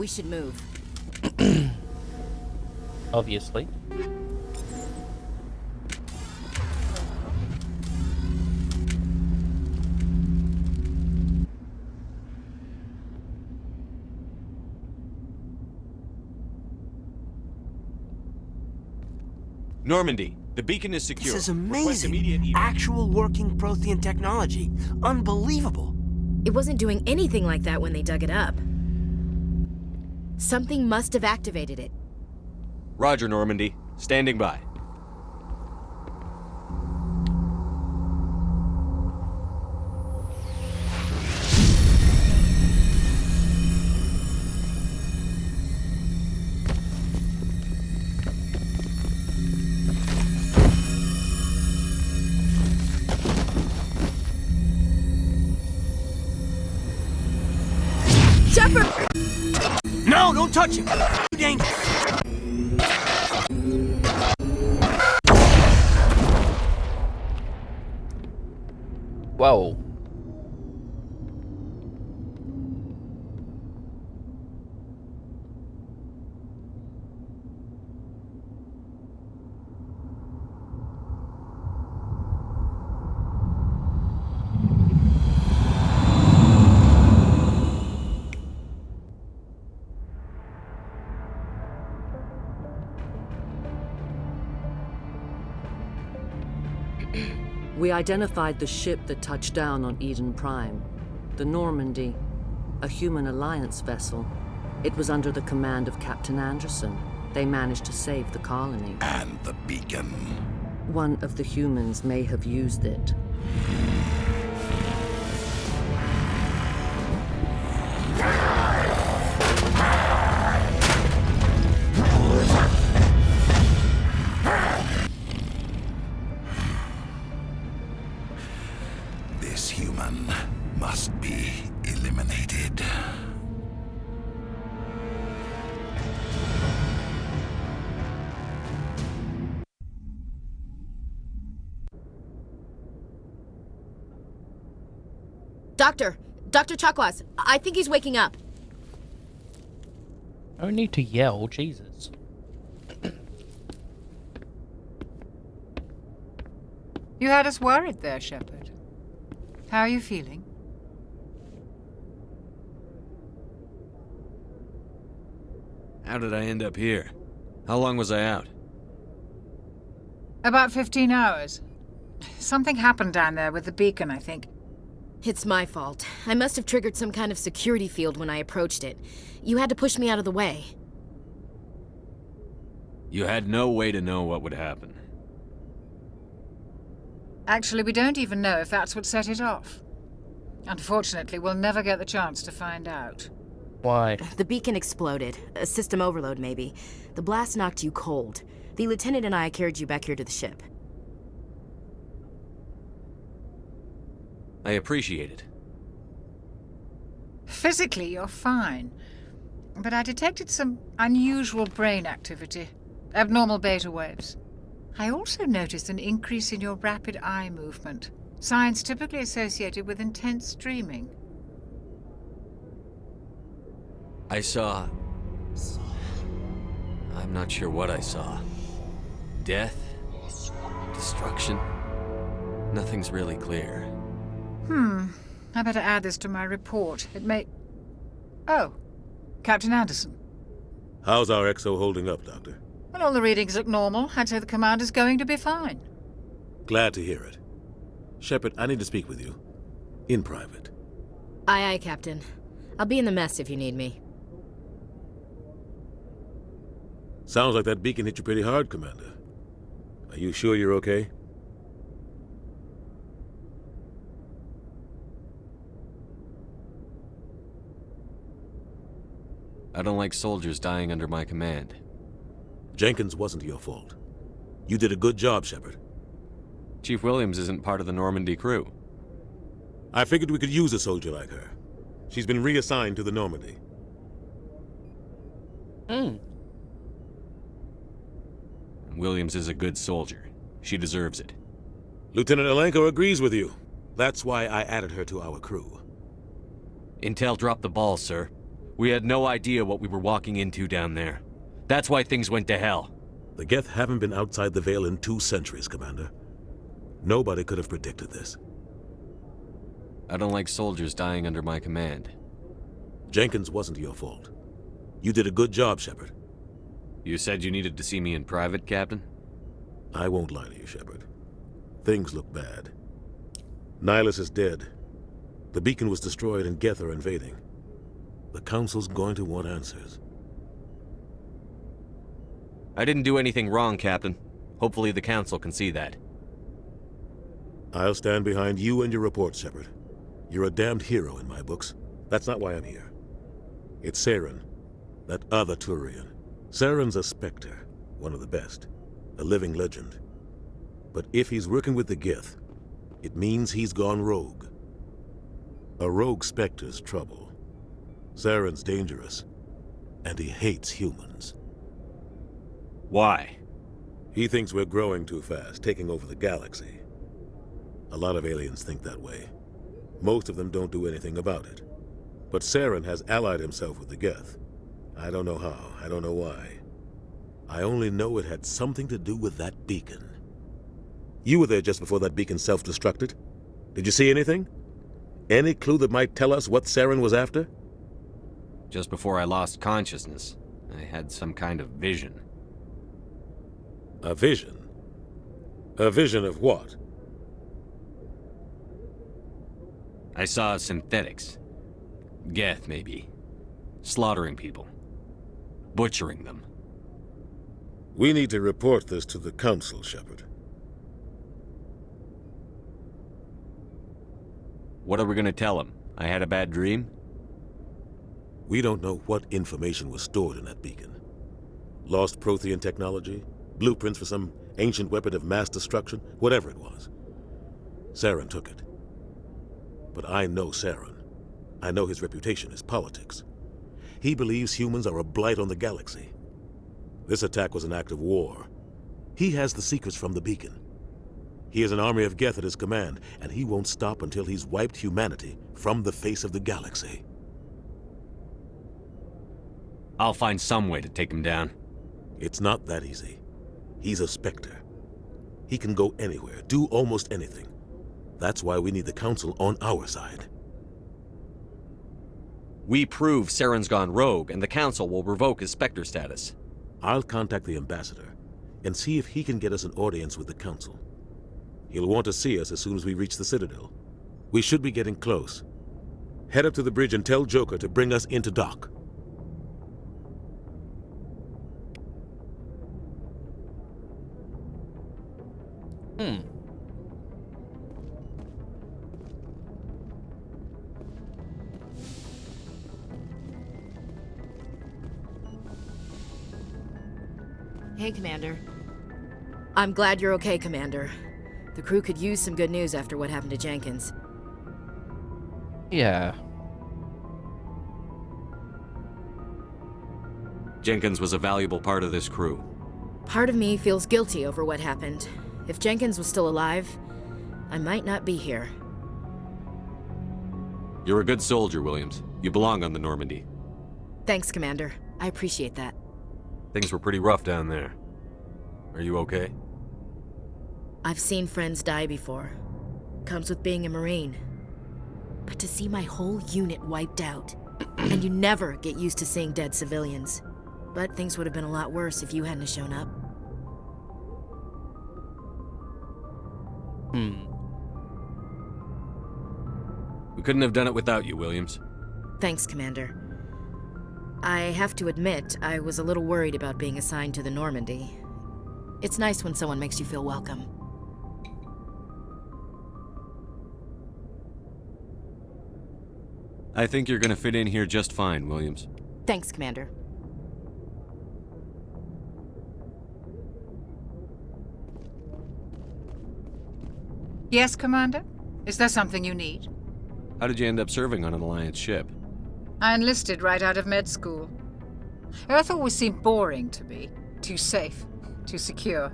We should move.
Obviously.
Normandy, the beacon is secure.
This is
Request
amazing.
immediate
Actual working Prothean technology. Unbelievable.
It wasn't doing anything like that when they dug it up. Something must have activated it.
Roger, Normandy. Standing by.
Shepard!
No, don't touch him. Too dangerous.
Whoa.
We identified the ship that touched down on Eden Prime, the Normandy, a human alliance vessel. It was under the command of Captain Anderson. They managed to save the colony.
And the beacon.
One of the humans may have used it.
This human must be eliminated.
Dr. Chakwas, I think he's waking up.
No need to yell, Jesus.
You had us worried there, Shepard. How are you feeling?
How did I end up here? How long was I out?
About 15 hours. Something happened down there with the beacon, I think.
It's my fault. I must have triggered some kind of security field when I approached it. You had to push me out of the way.
You had no way to know what would happen.
Actually, we don't even know if that's what set it off. Unfortunately, we'll never get the chance to find out.
Why?
The beacon exploded. A system overload, maybe. The blast knocked you cold. The lieutenant and I carried you back here to the ship.
I appreciate it.
Physically, you're fine. But I detected some unusual brain activity. Abnormal beta waves. I also noticed an increase in your rapid eye movement. Signs typically associated with intense dreaming.
I saw... I'm not sure what I saw. Death? Destruction? Nothing's really clear.
I better add this to my report. It may... Oh, Captain Anderson.
How's our XO holding up, Doctor?
Well, all the readings look normal. I'd say the commander's going to be fine.
Glad to hear it. Shepard, I need to speak with you. In private.
Aye, aye, Captain. I'll be in the mess if you need me.
Sounds like that beacon hit you pretty hard, Commander. Are you sure you're okay?
I don't like soldiers dying under my command.
Jenkins wasn't your fault. You did a good job, Shepard.
Chief Williams isn't part of the Normandy crew.
I figured we could use a soldier like her. She's been reassigned to the Normandy.
Williams is a good soldier. She deserves it.
Lieutenant Alenko agrees with you. That's why I added her to our crew.
Intel dropped the ball, sir. We had no idea what we were walking into down there. That's why things went to hell.
The Geth haven't been outside the Veil in 2 centuries, Commander. Nobody could have predicted this.
I don't like soldiers dying under my command.
Jenkins wasn't your fault. You did a good job, Shepard.
You said you needed to see me in private, Captain?
I won't lie to you, Shepard. Things look bad. Nihilus is dead. The beacon was destroyed and Geth are invading. The Council's going to want answers.
I didn't do anything wrong, Captain. Hopefully the Council can see that.
I'll stand behind you and your report, Shepard. You're a damned hero in my books. That's not why I'm here. It's Saren, that other Turian. Saren's a Spectre, one of the best, a living legend. But if he's working with the Geth, it means he's gone rogue. A rogue Spectre's trouble. Saren's dangerous, and he hates humans.
Why?
He thinks we're growing too fast, taking over the galaxy. A lot of aliens think that way. Most of them don't do anything about it. But Saren has allied himself with the Geth. I don't know how, I don't know why. I only know it had something to do with that beacon. You were there just before that beacon self-destructed. Did you see anything? Any clue that might tell us what Saren was after?
Just before I lost consciousness, I had some kind of vision.
A vision? A vision of what?
I saw synthetics. Geth, maybe. Slaughtering people. Butchering them.
We need to report this to the Council, Shepard.
What are we gonna tell them? I had a bad dream?
We don't know what information was stored in that beacon. Lost Prothean technology? Blueprints for some ancient weapon of mass destruction? Whatever it was. Saren took it. But I know Saren. I know his reputation is politics. He believes humans are a blight on the galaxy. This attack was an act of war. He has the secrets from the beacon. He has an army of Geth at his command, and he won't stop until he's wiped humanity from the face of the galaxy.
I'll find some way to take him down.
It's not that easy. He's a Spectre. He can go anywhere, do almost anything. That's why we need the Council on our side.
We prove Saren's gone rogue, and the Council will revoke his Spectre status.
I'll contact the Ambassador and see if he can get us an audience with the Council. He'll want to see us as soon as we reach the Citadel. We should be getting close. Head up to the bridge and tell Joker to bring us into dock.
Hey, Commander. I'm glad you're okay, Commander. The crew could use some good news after what happened to Jenkins.
Yeah.
Jenkins was a valuable part of this crew.
Part of me feels guilty over what happened. If Jenkins was still alive, I might not be here.
You're a good soldier, Williams. You belong on the Normandy.
Thanks, Commander. I appreciate that.
Things were pretty rough down there. Are you okay?
I've seen friends die before. Comes with being a Marine. But to see my whole unit wiped out, and you never get used to seeing dead civilians. But things would have been a lot worse if you hadn't shown up.
We couldn't have done it without you, Williams.
Thanks, Commander. I have to admit, I was a little worried about being assigned to the Normandy. It's nice when someone makes you feel welcome.
I think you're gonna fit in here just fine, Williams.
Thanks, Commander.
Yes, Commander? Is there something you need?
How did you end up serving on an Alliance ship?
I enlisted right out of med school. Earth always seemed boring to me. Too safe, too secure.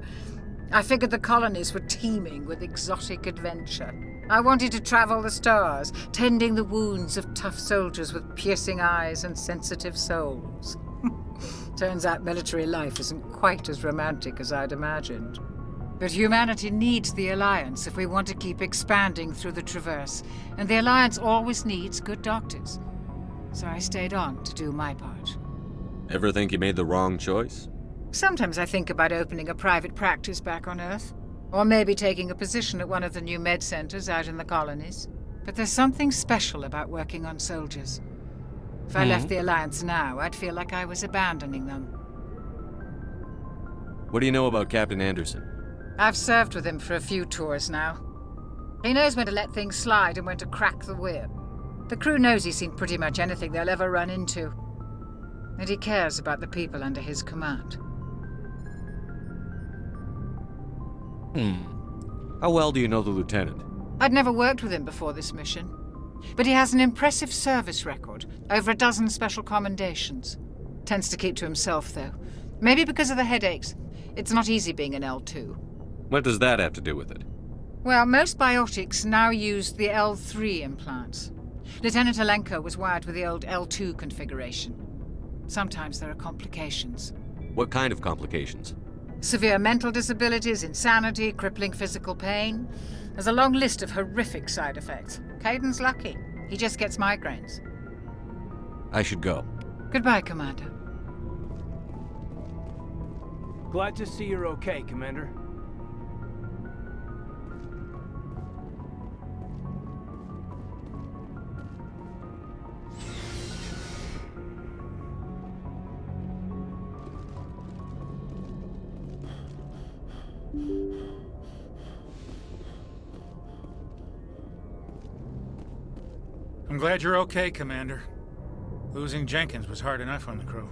I figured the colonies were teeming with exotic adventure. I wanted to travel the stars, tending the wounds of tough soldiers with piercing eyes and sensitive souls. Turns out military life isn't quite as romantic as I'd imagined. But humanity needs the Alliance if we want to keep expanding through the Traverse, and the Alliance always needs good doctors. So I stayed on to do my part.
Ever think you made the wrong choice?
Sometimes I think about opening a private practice back on Earth, or maybe taking a position at one of the new med centers out in the colonies. But there's something special about working on soldiers. If I left the Alliance now, I'd feel like I was abandoning them.
What do you know about Captain Anderson?
I've served with him for a few tours now. He knows when to let things slide and when to crack the whip. The crew knows he's seen pretty much anything they'll ever run into. And he cares about the people under his command.
How well do you know the lieutenant?
I'd never worked with him before this mission. But he has an impressive service record, over a dozen special commendations. Tends to keep to himself, though. Maybe because of the headaches. It's not easy being an L2.
What does that have to do with it?
Well, most biotics now use the L3 implants. Lieutenant Alenko was wired with the old L2 configuration. Sometimes there are complications.
What kind of complications?
Severe mental disabilities, insanity, crippling physical pain. There's a long list of horrific side effects. Caden's lucky. He just gets migraines.
I should go.
Goodbye, Commander.
Glad to see you're okay, Commander.
I'm glad you're okay, Commander. Losing Jenkins was hard enough on the crew.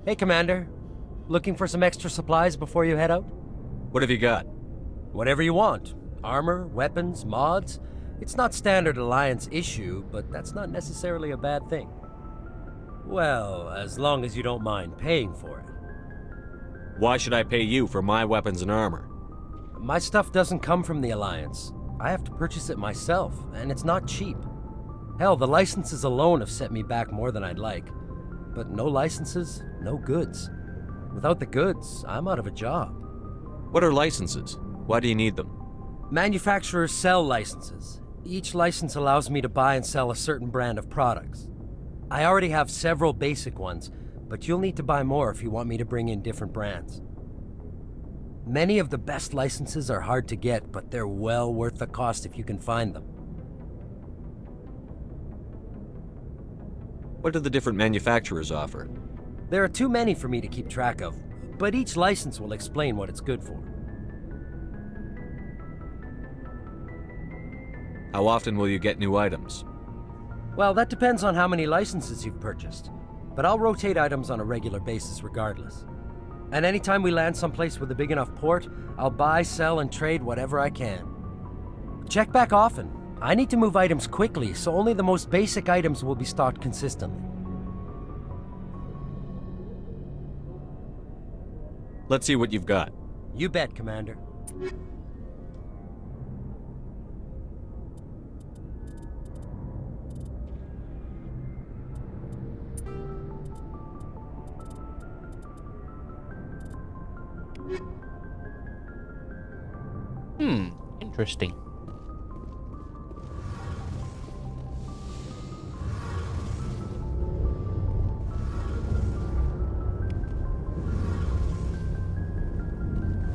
Hey, Commander. Looking for some extra supplies before you head out?
What have you got?
Whatever you want. Armor, weapons, mods. It's not standard Alliance issue, but that's not necessarily a bad thing. Well, as long as you don't mind paying for it.
Why should I pay you for my weapons and armor?
My stuff doesn't come from the Alliance. I have to purchase it myself, and it's not cheap. Hell, the licenses alone have set me back more than I'd like. But no licenses, no goods. Without the goods, I'm out of a job.
What are licenses? Why do you need them?
Manufacturers sell licenses. Each license allows me to buy and sell a certain brand of products. I already have several basic ones, but you'll need to buy more if you want me to bring in different brands. Many of the best licenses are hard to get, but they're well worth the cost if you can find them.
What do the different manufacturers offer?
There are too many for me to keep track of, but each license will explain what it's good for.
How often will you get new items?
Well, that depends on how many licenses you've purchased, but I'll rotate items on a regular basis regardless. And anytime we land someplace with a big enough port, I'll buy, sell, and trade whatever I can. Check back often. I need to move items quickly, so only the most basic items will be stocked consistently.
Let's see what you've got.
You bet, Commander.
Interesting.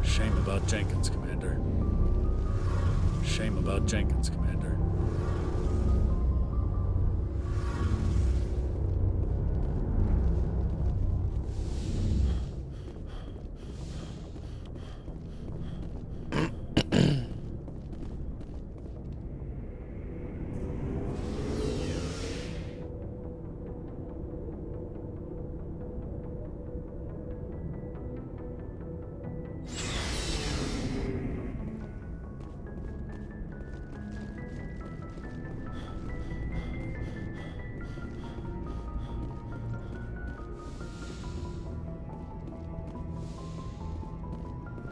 Shame about Jenkins, Commander. Shame about Jenkins, Commander.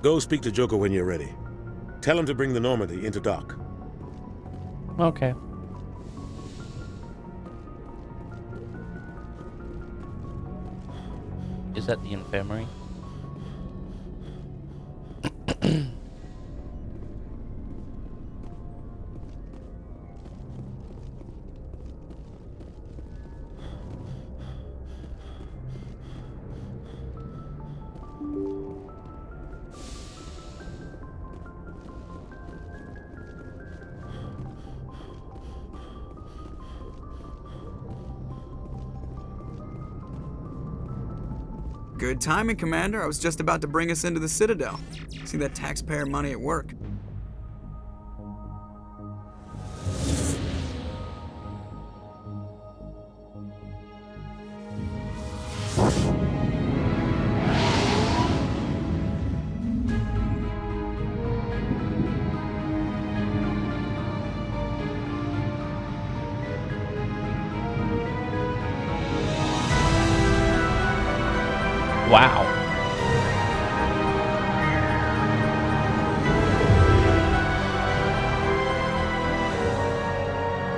Go speak to Joker when you're ready. Tell him to bring the Normandy into dock.
Okay. Is that the infirmary?
Good timing, Commander. I was just about to bring us into the Citadel. See that taxpayer money at work.
Wow.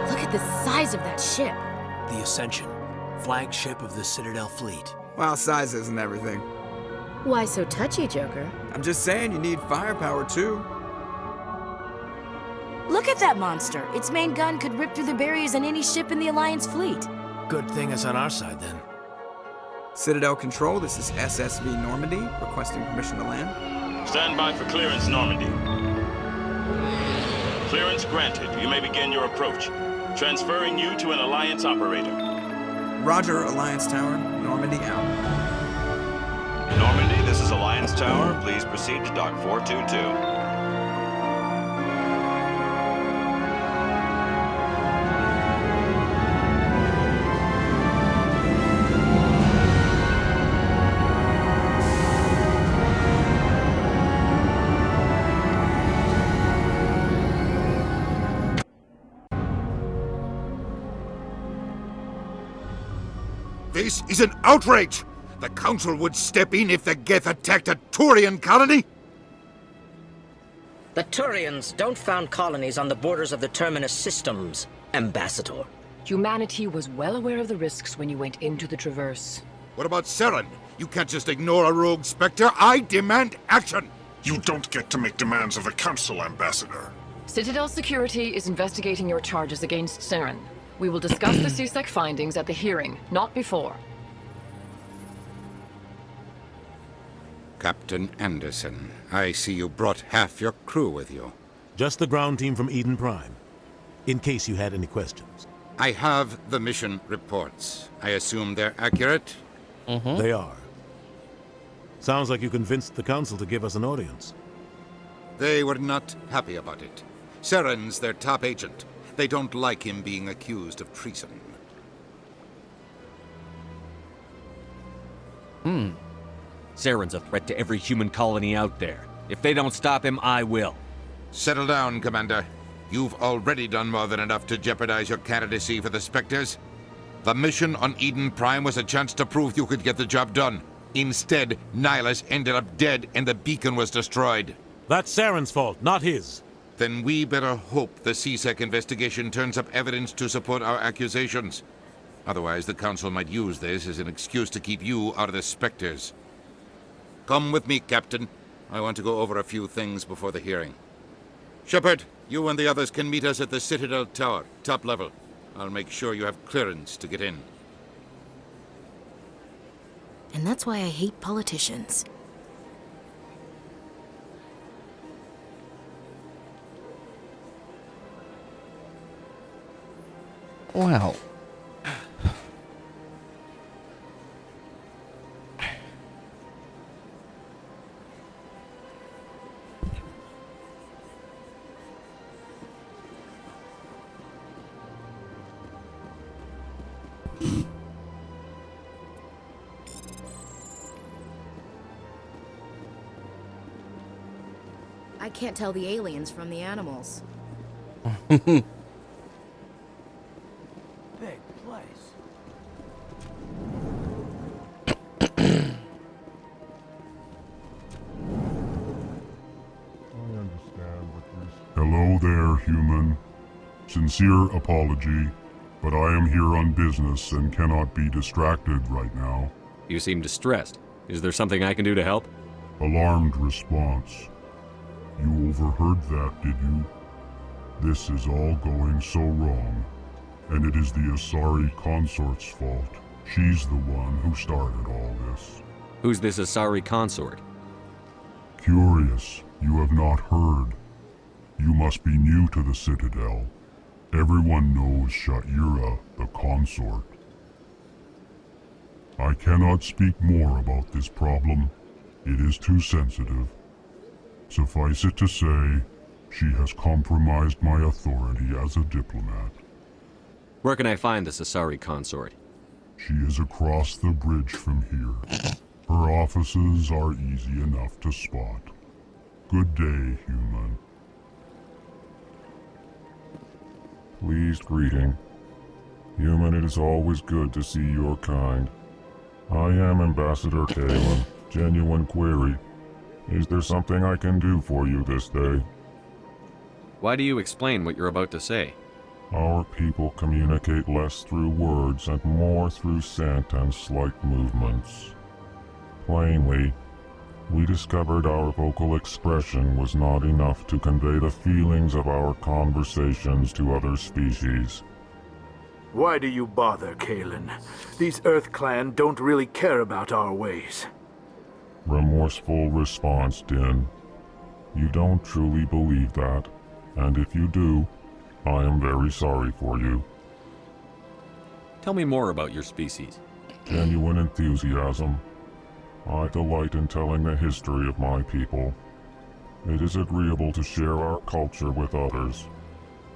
Look at the size of that ship.
The Ascension, flagship of the Citadel fleet.
Well, size isn't everything.
Why so touchy, Joker?
I'm just saying you need firepower, too.
Look at that monster. Its main gun could rip through the barriers in any ship in the Alliance fleet.
Good thing it's on our side, then.
Citadel Control, this is SSV Normandy, requesting permission to land.
Stand by for clearance, Normandy. Clearance granted. You may begin your approach. Transferring you to an Alliance operator.
Roger, Alliance Tower. Normandy out.
Normandy, this is Alliance Tower. Please proceed to Dock 422.
This is an outrage! The Council would step in if the Geth attacked a Turian colony?
The Turians don't found colonies on the borders of the Terminus systems, Ambassador.
Humanity was well aware of the risks when you went into the Traverse.
What about Saren? You can't just ignore a rogue Spectre. I demand action!
You don't get to make demands of the Council, Ambassador.
Citadel Security is investigating your charges against Saren. We will discuss the CSEC findings at the hearing, not before.
Captain Anderson, I see you brought half your crew with you.
Just the ground team from Eden Prime, in case you had any questions.
I have the mission reports. I assume they're accurate?
They are. Sounds like you convinced the Council to give us an audience.
They were not happy about it. Saren's their top agent. They don't like him being accused of treason.
Saren's a threat to every human colony out there. If they don't stop him, I will.
Settle down, Commander. You've already done more than enough to jeopardize your candidacy for the Spectres. The mission on Eden Prime was a chance to prove you could get the job done. Instead, Nihilus ended up dead and the beacon was destroyed.
That's Saren's fault, not his.
Then we better hope the CSEC investigation turns up evidence to support our accusations. Otherwise, the Council might use this as an excuse to keep you out of the Spectres. Come with me, Captain. I want to go over a few things before the hearing. Shepard, you and the others can meet us at the Citadel Tower, top level. I'll make sure you have clearance to get in.
And that's why I hate politicians.
Wow.
I can't tell the aliens from the animals.
Big place.
Hello there, human. Sincere apology, but I am here on business and cannot be distracted right now.
You seem distressed. Is there something I can do to help?
Alarmed response. You overheard that, did you? This is all going so wrong, and it is the Asari consort's fault. She's the one who started all this.
Who's this Asari consort?
Curious, you have not heard. You must be new to the Citadel. Everyone knows Sha'ira, the consort. I cannot speak more about this problem. It is too sensitive. Suffice it to say, she has compromised my authority as a diplomat.
Where can I find this Asari consort?
She is across the bridge from here. Her offices are easy enough to spot. Good day, human.
Pleased greeting. Human, it is always good to see your kind. I am Ambassador Kalen. Genuine query. Is there something I can do for you this day?
Why do you explain what you're about to say?
Our people communicate less through words and more through scent and slight movements. Plainly, we discovered our vocal expression was not enough to convey the feelings of our conversations to other species.
Why do you bother, Kalen? These Earth Clan don't really care about our ways.
Remorseful response, Din. You don't truly believe that, and if you do, I am very sorry for you.
Tell me more about your species.
Genuine enthusiasm. I delight in telling the history of my people. It is agreeable to share our culture with others.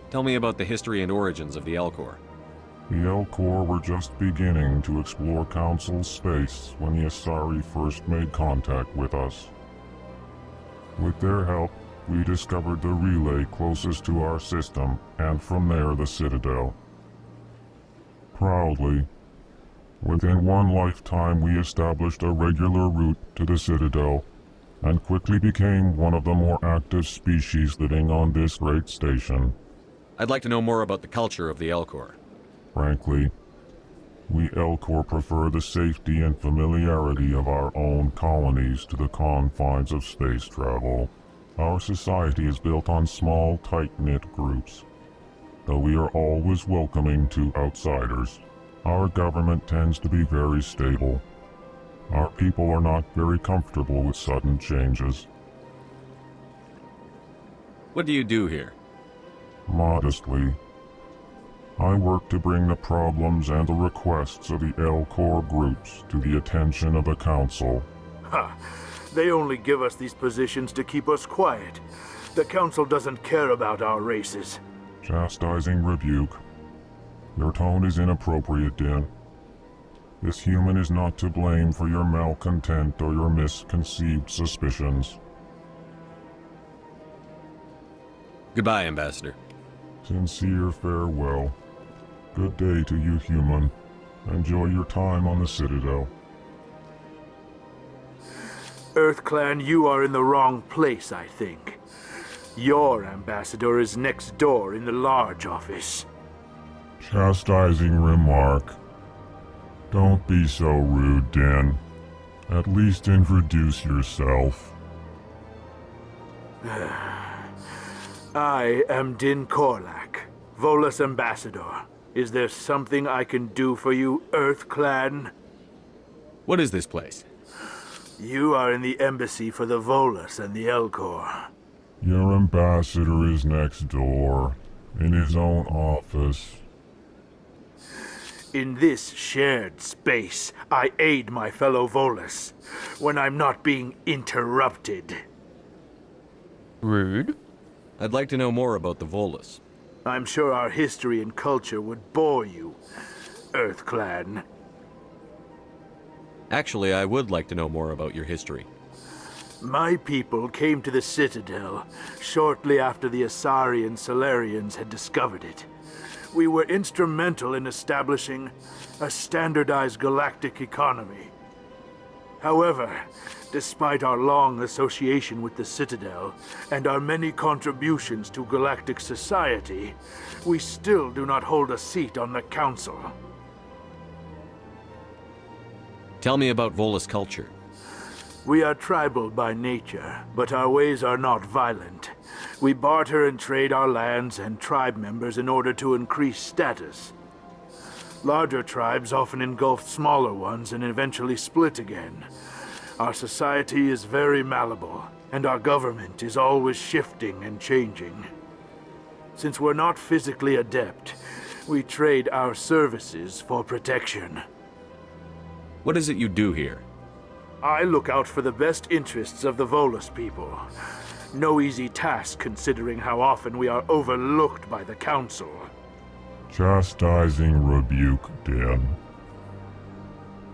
Tell me about the history and origins of the Elcor.
The Elcor were just beginning to explore Council space when the Asari first made contact with us. With their help, we discovered the relay closest to our system, and from there the Citadel. Proudly, within one lifetime we established a regular route to the Citadel, and quickly became one of the more active species living on this great station.
I'd like to know more about the culture of the Elcor.
Frankly, we Elcor prefer the safety and familiarity of our own colonies to the confines of space travel. Our society is built on small, tight-knit groups. Though we are always welcoming to outsiders, our government tends to be very stable. Our people are not very comfortable with sudden changes.
What do you do here?
Modestly, I work to bring the problems and the requests of the Elcor groups to the attention of the Council.
Ha! They only give us these positions to keep us quiet. The Council doesn't care about our races.
Chastising rebuke. Your tone is inappropriate, Din. This human is not to blame for your malcontent or your misconceived suspicions.
Goodbye, Ambassador.
Sincere farewell. Good day to you, human. Enjoy your time on the Citadel.
EarthClan, you are in the wrong place, I think. Your ambassador is next door in the large office.
Chastising remark. Don't be so rude, Din. At least introduce yourself.
I am Din Korlak, Volus ambassador. Is there something I can do for you, EarthClan?
What is this place?
You are in the embassy for the Volus and the Elcor.
Your ambassador is next door, in his own office.
In this shared space, I aid my fellow Volus when I'm not being interrupted.
Rude.
I'd like to know more about the Volus.
I'm sure our history and culture would bore you, EarthClan.
Actually, I would like to know more about your history.
My people came to the Citadel shortly after the Asari and Solarians had discovered it. We were instrumental in establishing a standardized galactic economy. However, despite our long association with the Citadel and our many contributions to galactic society, we still do not hold a seat on the Council.
Tell me about Volus culture.
We are tribal by nature, but our ways are not violent. We barter and trade our lands and tribe members in order to increase status. Larger tribes often engulf smaller ones and eventually split again. Our society is very malleable, and our government is always shifting and changing. Since we're not physically adept, we trade our services for protection.
What is it you do here?
I look out for the best interests of the Volus people. No easy task considering how often we are overlooked by the Council.
Chastising rebuke, Din.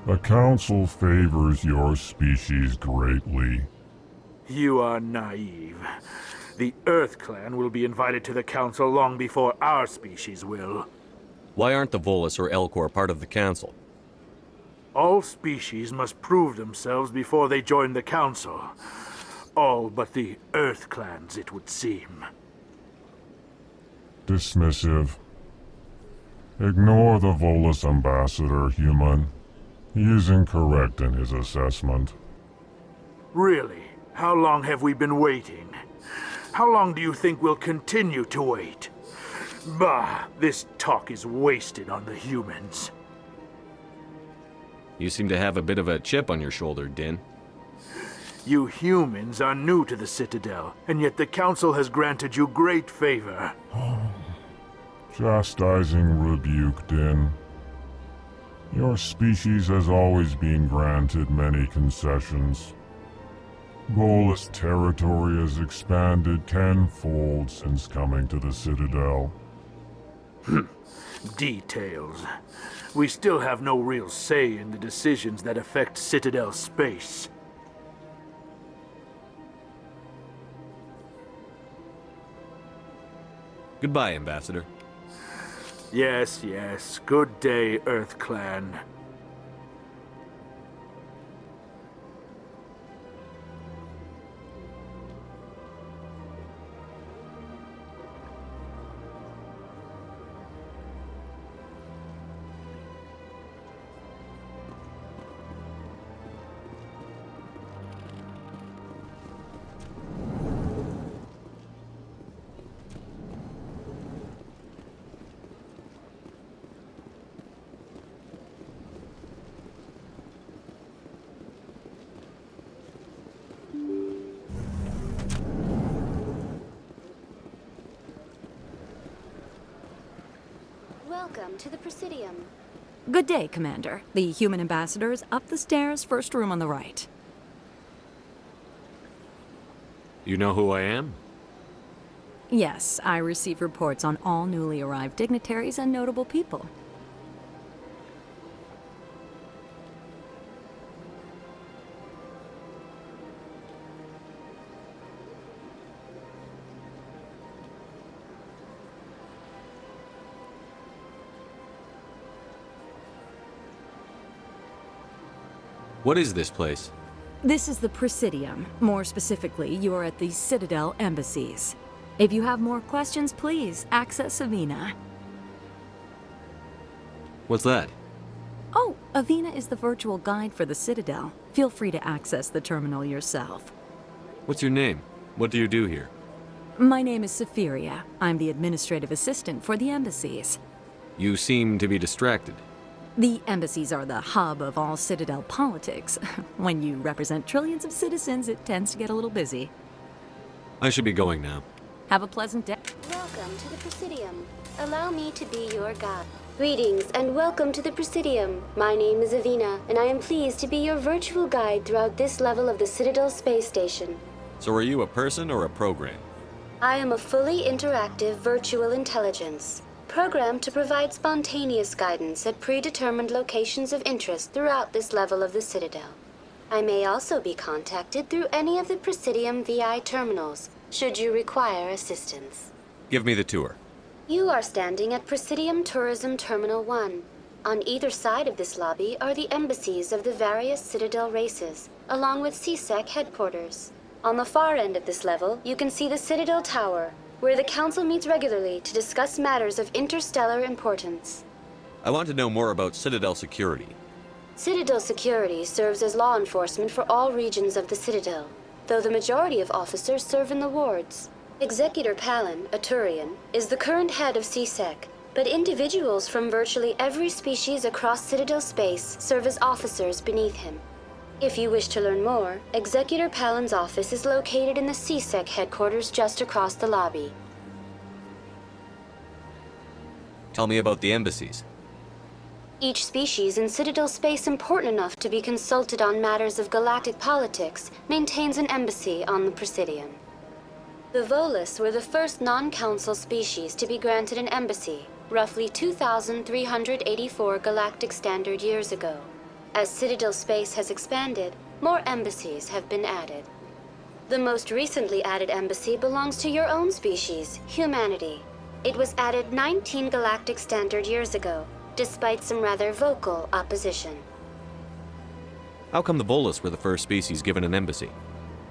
The Council favors your species greatly.
You are naive. The EarthClan will be invited to the Council long before our species will.
Why aren't the Volus or Elcor part of the Council?
All species must prove themselves before they join the Council. All but the EarthClans, it would seem.
Dismissive. Ignore the Volus ambassador, human. He is incorrect in his assessment.
Really? How long have we been waiting? How long do you think we'll continue to wait? Bah, this talk is wasted on the humans.
You seem to have a bit of a chip on your shoulder, Din.
You humans are new to the Citadel, and yet the Council has granted you great favor.
Chastising rebuke, Din. Your species has always been granted many concessions. Volus territory has expanded tenfold since coming to the Citadel.
Details. We still have no real say in the decisions that affect Citadel space.
Goodbye, Ambassador.
Yes, yes. Good day, EarthClan.
Welcome to the Presidium.
Good day, Commander. The human ambassador is up the stairs, first room on the right.
You know who I am?
Yes, I receive reports on all newly arrived dignitaries and notable people.
What is this place?
This is the Presidium. More specifically, you are at the Citadel embassies. If you have more questions, please access Avina.
What's that?
Oh, Avina is the virtual guide for the Citadel. Feel free to access the terminal yourself.
What's your name? What do you do here?
My name is Safiria. I'm the administrative assistant for the embassies.
You seem to be distracted.
The embassies are the hub of all Citadel politics. When you represent trillions of citizens, it tends to get a little busy.
I should be going now.
Have a pleasant day.
Welcome to the Presidium. Allow me to be your guide. Greetings and welcome to the Presidium. My name is Avina, and I am pleased to be your virtual guide throughout this level of the Citadel space station.
So are you a person or a program?
I am a fully interactive virtual intelligence, programmed to provide spontaneous guidance at predetermined locations of interest throughout this level of the Citadel. I may also be contacted through any of the Presidium VI terminals, should you require assistance.
Give me the tour.
You are standing at Presidium Tourism Terminal 1. On either side of this lobby are the embassies of the various Citadel races, along with CSEC headquarters. On the far end of this level, you can see the Citadel Tower, where the Council meets regularly to discuss matters of interstellar importance.
I want to know more about Citadel security.
Citadel security serves as law enforcement for all regions of the Citadel, though the majority of officers serve in the wards. Executor Palin, a Turian, is the current head of CSEC, but individuals from virtually every species across Citadel space serve as officers beneath him. If you wish to learn more, Executor Palin's office is located in the CSEC headquarters just across the lobby.
Tell me about the embassies.
Each species in Citadel space important enough to be consulted on matters of galactic politics maintains an embassy on the Presidium. The Volus were the first non-council species to be granted an embassy, roughly 2,384 galactic standard years ago. As Citadel space has expanded, more embassies have been added. The most recently added embassy belongs to your own species, humanity. It was added 19 galactic standard years ago, despite some rather vocal opposition.
How come the Volus were the first species given an embassy?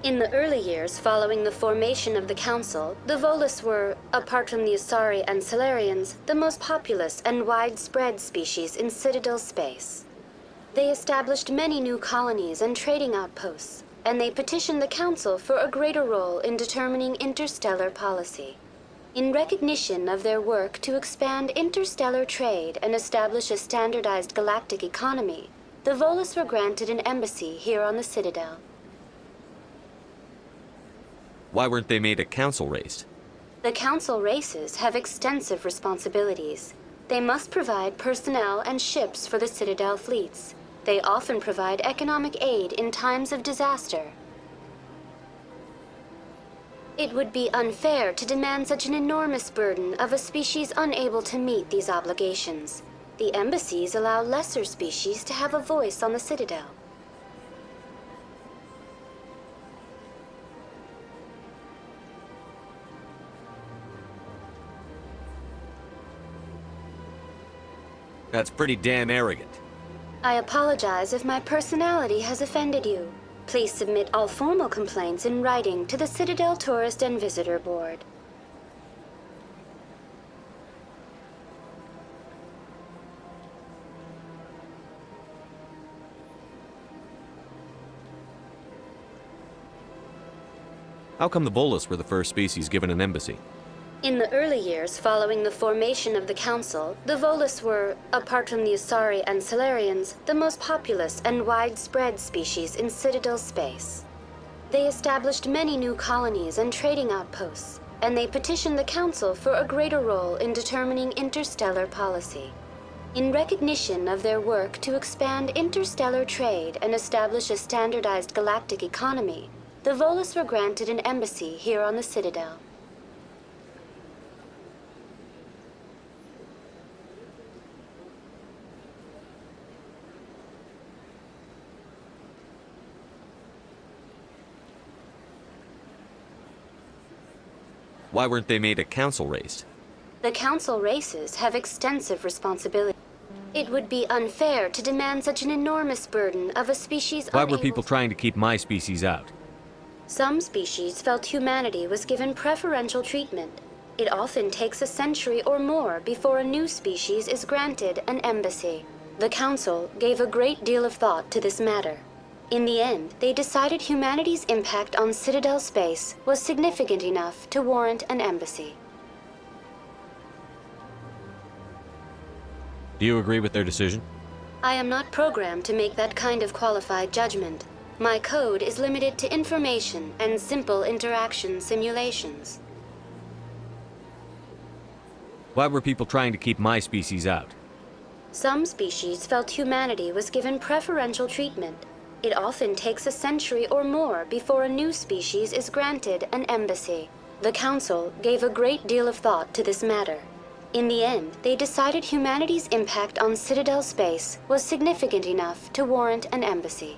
In the early years following the formation of the Council, the Volus were, apart from the Asari and Solarians, the most populous and widespread species in Citadel space. They established many new colonies and trading outposts, and they petitioned the Council for a greater role in determining interstellar policy. In recognition of their work to expand interstellar trade and establish a standardized galactic economy, the Volus were granted an embassy here on the Citadel.
Why weren't they made a council race?
The Council races have extensive responsibilities. They must provide personnel and ships for the Citadel fleets. They often provide economic aid in times of disaster. It would be unfair to demand such an enormous burden of a species unable to meet these obligations. The embassies allow lesser species to have a voice on the Citadel.
That's pretty damn arrogant.
I apologize if my personality has offended you. Please submit all formal complaints in writing to the Citadel Tourist and Visitor Board.
How come the Volus were the first species given an embassy?
In the early years following the formation of the Council, the Volus were, apart from the Asari and Solarians, the most populous and widespread species in Citadel space. They established many new colonies and trading outposts, and they petitioned the Council for a greater role in determining interstellar policy. In recognition of their work to expand interstellar trade and establish a standardized galactic economy, the Volus were granted an embassy here on the Citadel.
Why weren't they made a council race?
The Council races have extensive responsibility. It would be unfair to demand such an enormous burden of a species
Why were
unable
people trying to keep my species out?
Some species felt humanity was given preferential treatment. It often takes a century or more before a new species is granted an embassy. The Council gave a great deal of thought to this matter. In the end, they decided humanity's impact on Citadel space was significant enough to warrant an embassy.
Do you agree with their decision?
I am not programmed to make that kind of qualified judgment. My code is limited to information and simple interaction simulations.
Why were people trying to keep my species out?
Some species felt humanity was given preferential treatment. It often takes a century or more before a new species is granted an embassy. The Council gave a great deal of thought to this matter. In the end, they decided humanity's impact on Citadel space was significant enough to warrant an embassy.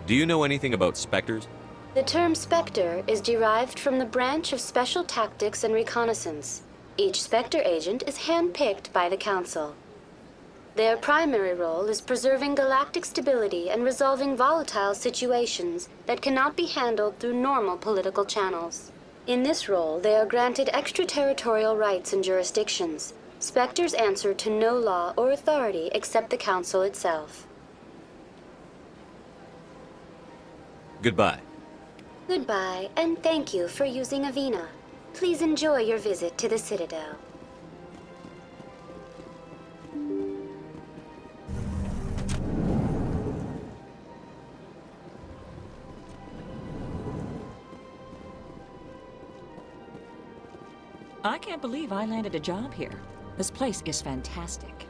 Do you know anything about specters?
The term Spectre is derived from the branch of Special Tactics and Reconnaissance. Each Spectre agent is handpicked by the Council. Their primary role is preserving galactic stability and resolving volatile situations that cannot be handled through normal political channels. In this role, they are granted extraterritorial rights and jurisdictions. Spectres answer to no law or authority except the Council itself.
Goodbye.
Goodbye, and thank you for using Avina. Please enjoy your visit to the Citadel.
I can't believe I landed a job here. This place is fantastic.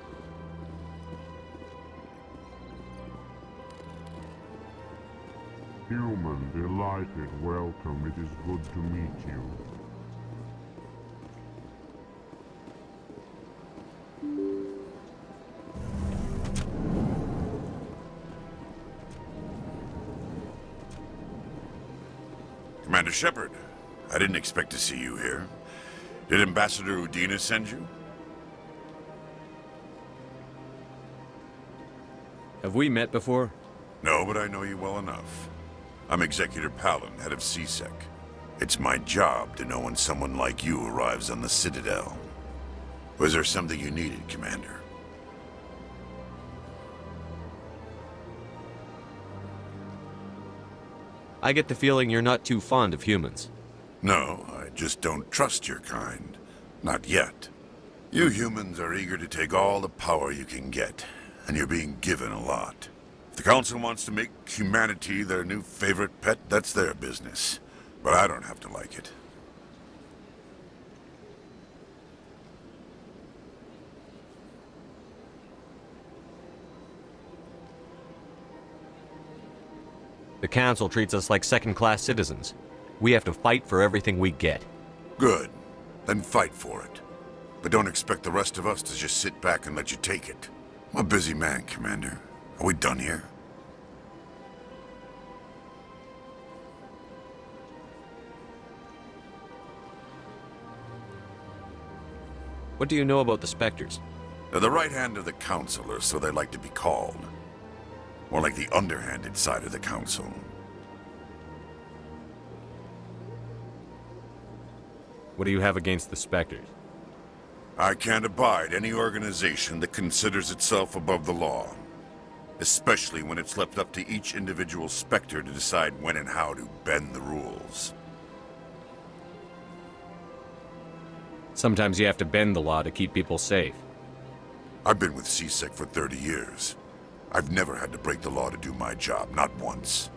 Human, delighted, welcome. It is good to meet you.
Commander Shepard, I didn't expect to see you here. Did Ambassador Udina send you?
Have we met before?
No, but I know you well enough. I'm Executor Palin, head of CSEC. It's my job to know when someone like you arrives on the Citadel. Was there something you needed, Commander?
I get the feeling you're not too fond of humans.
No, I just don't trust your kind. Not yet. You humans are eager to take all the power you can get, and you're being given a lot. If the Council wants to make humanity their new favorite pet, that's their business. But I don't have to like it.
The Council treats us like second-class citizens. We have to fight for everything we get.
Good. Then fight for it. But don't expect the rest of us to just sit back and let you take it. I'm a busy man, Commander. Are we done here?
What do you know about the Spectres?
They're the right hand of the Council, or so they like to be called. More like the underhanded side of the Council.
What do you have against the Spectres?
I can't abide any organization that considers itself above the law. Especially when it's left up to each individual Spectre to decide when and how to bend the rules.
Sometimes you have to bend the law to keep people safe.
I've been with CSEC for 30 years. I've never had to break the law to do my job, not once.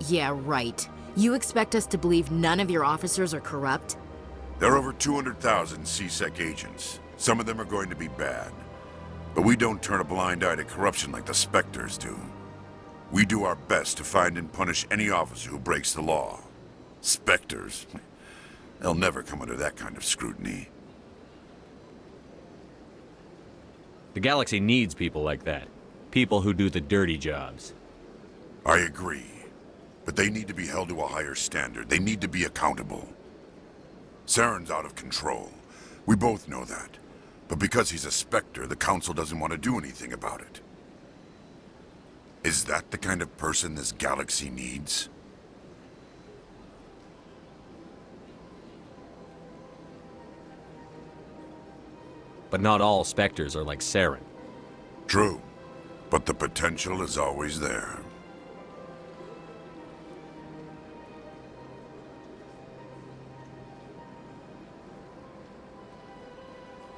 Yeah, right. You expect us to believe none of your officers are corrupt?
There are over 200,000 CSEC agents. Some of them are going to be bad. But we don't turn a blind eye to corruption like the Spectres do. We do our best to find and punish any officer who breaks the law. Spectres? They'll never come under that kind of scrutiny.
The galaxy needs people like that. people who do the dirty jobs.
I agree. But they need to be held to a higher standard. They need to be accountable. Saren's out of control. We both know that. But because he's a Spectre, the Council doesn't want to do anything about it. Is that the kind of person this galaxy needs?
But not all Spectres are like Saren.
True. But the potential is always there.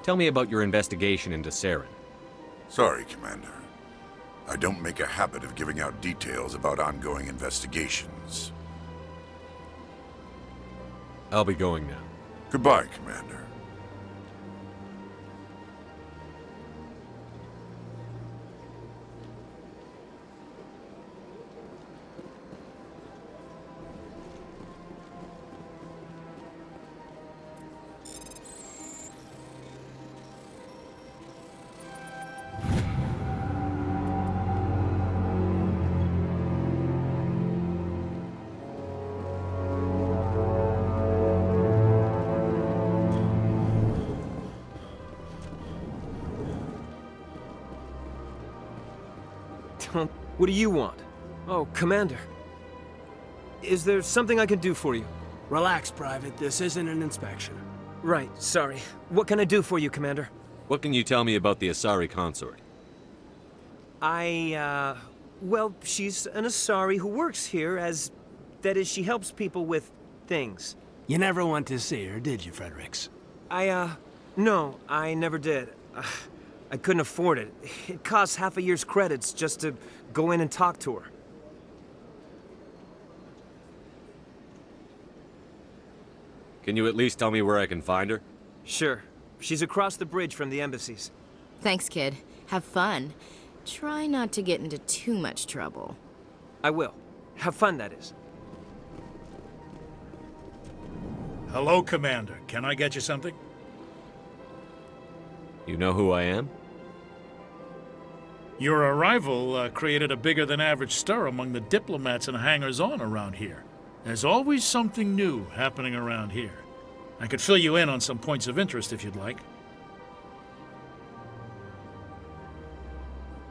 Tell me about your investigation into Saren.
Sorry, Commander. I don't make a habit of giving out details about ongoing investigations.
I'll be going now.
Goodbye, Commander.
What do you want? Oh, Commander. Is there something I can do for you?
Relax, Private. This isn't an inspection.
Right, sorry. What can I do for you, Commander?
What can you tell me about the Asari consort?
Well, she's an Asari who works here as... That is, she helps people with things.
You never went to see her, did you, Fredericks?
No, I never did. I couldn't afford it. It costs half a year's credits just to go in and talk to her.
Can you at least tell me where I can find her?
Sure. She's across the bridge from the embassies.
Thanks, kid. Have fun. Try not to get into too much trouble.
I will. Have fun, that is.
Hello, Commander. Can I get you something?
You know who I am?
Your arrival created a bigger-than-average stir among the diplomats and hangers-on around here. There's always something new happening around here. I could fill you in on some points of interest if you'd like.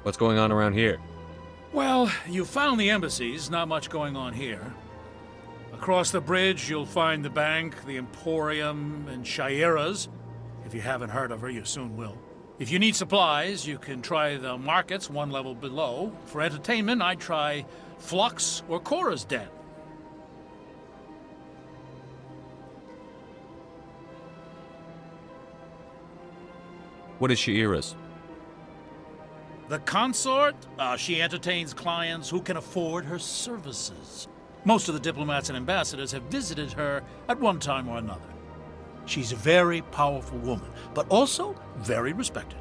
What's going on around here?
Well, you found the embassies, not much going on here. Across the bridge, you'll find the bank, the Emporium, and Shaira's. If you haven't heard of her, you soon will. If you need supplies, you can try the markets one level below. For entertainment, I'd try Flux or Cora's Den.
What is Shaira's?
The consort? She entertains clients who can afford her services. Most of the diplomats and ambassadors have visited her at one time or another. She's a very powerful woman, but also very respected.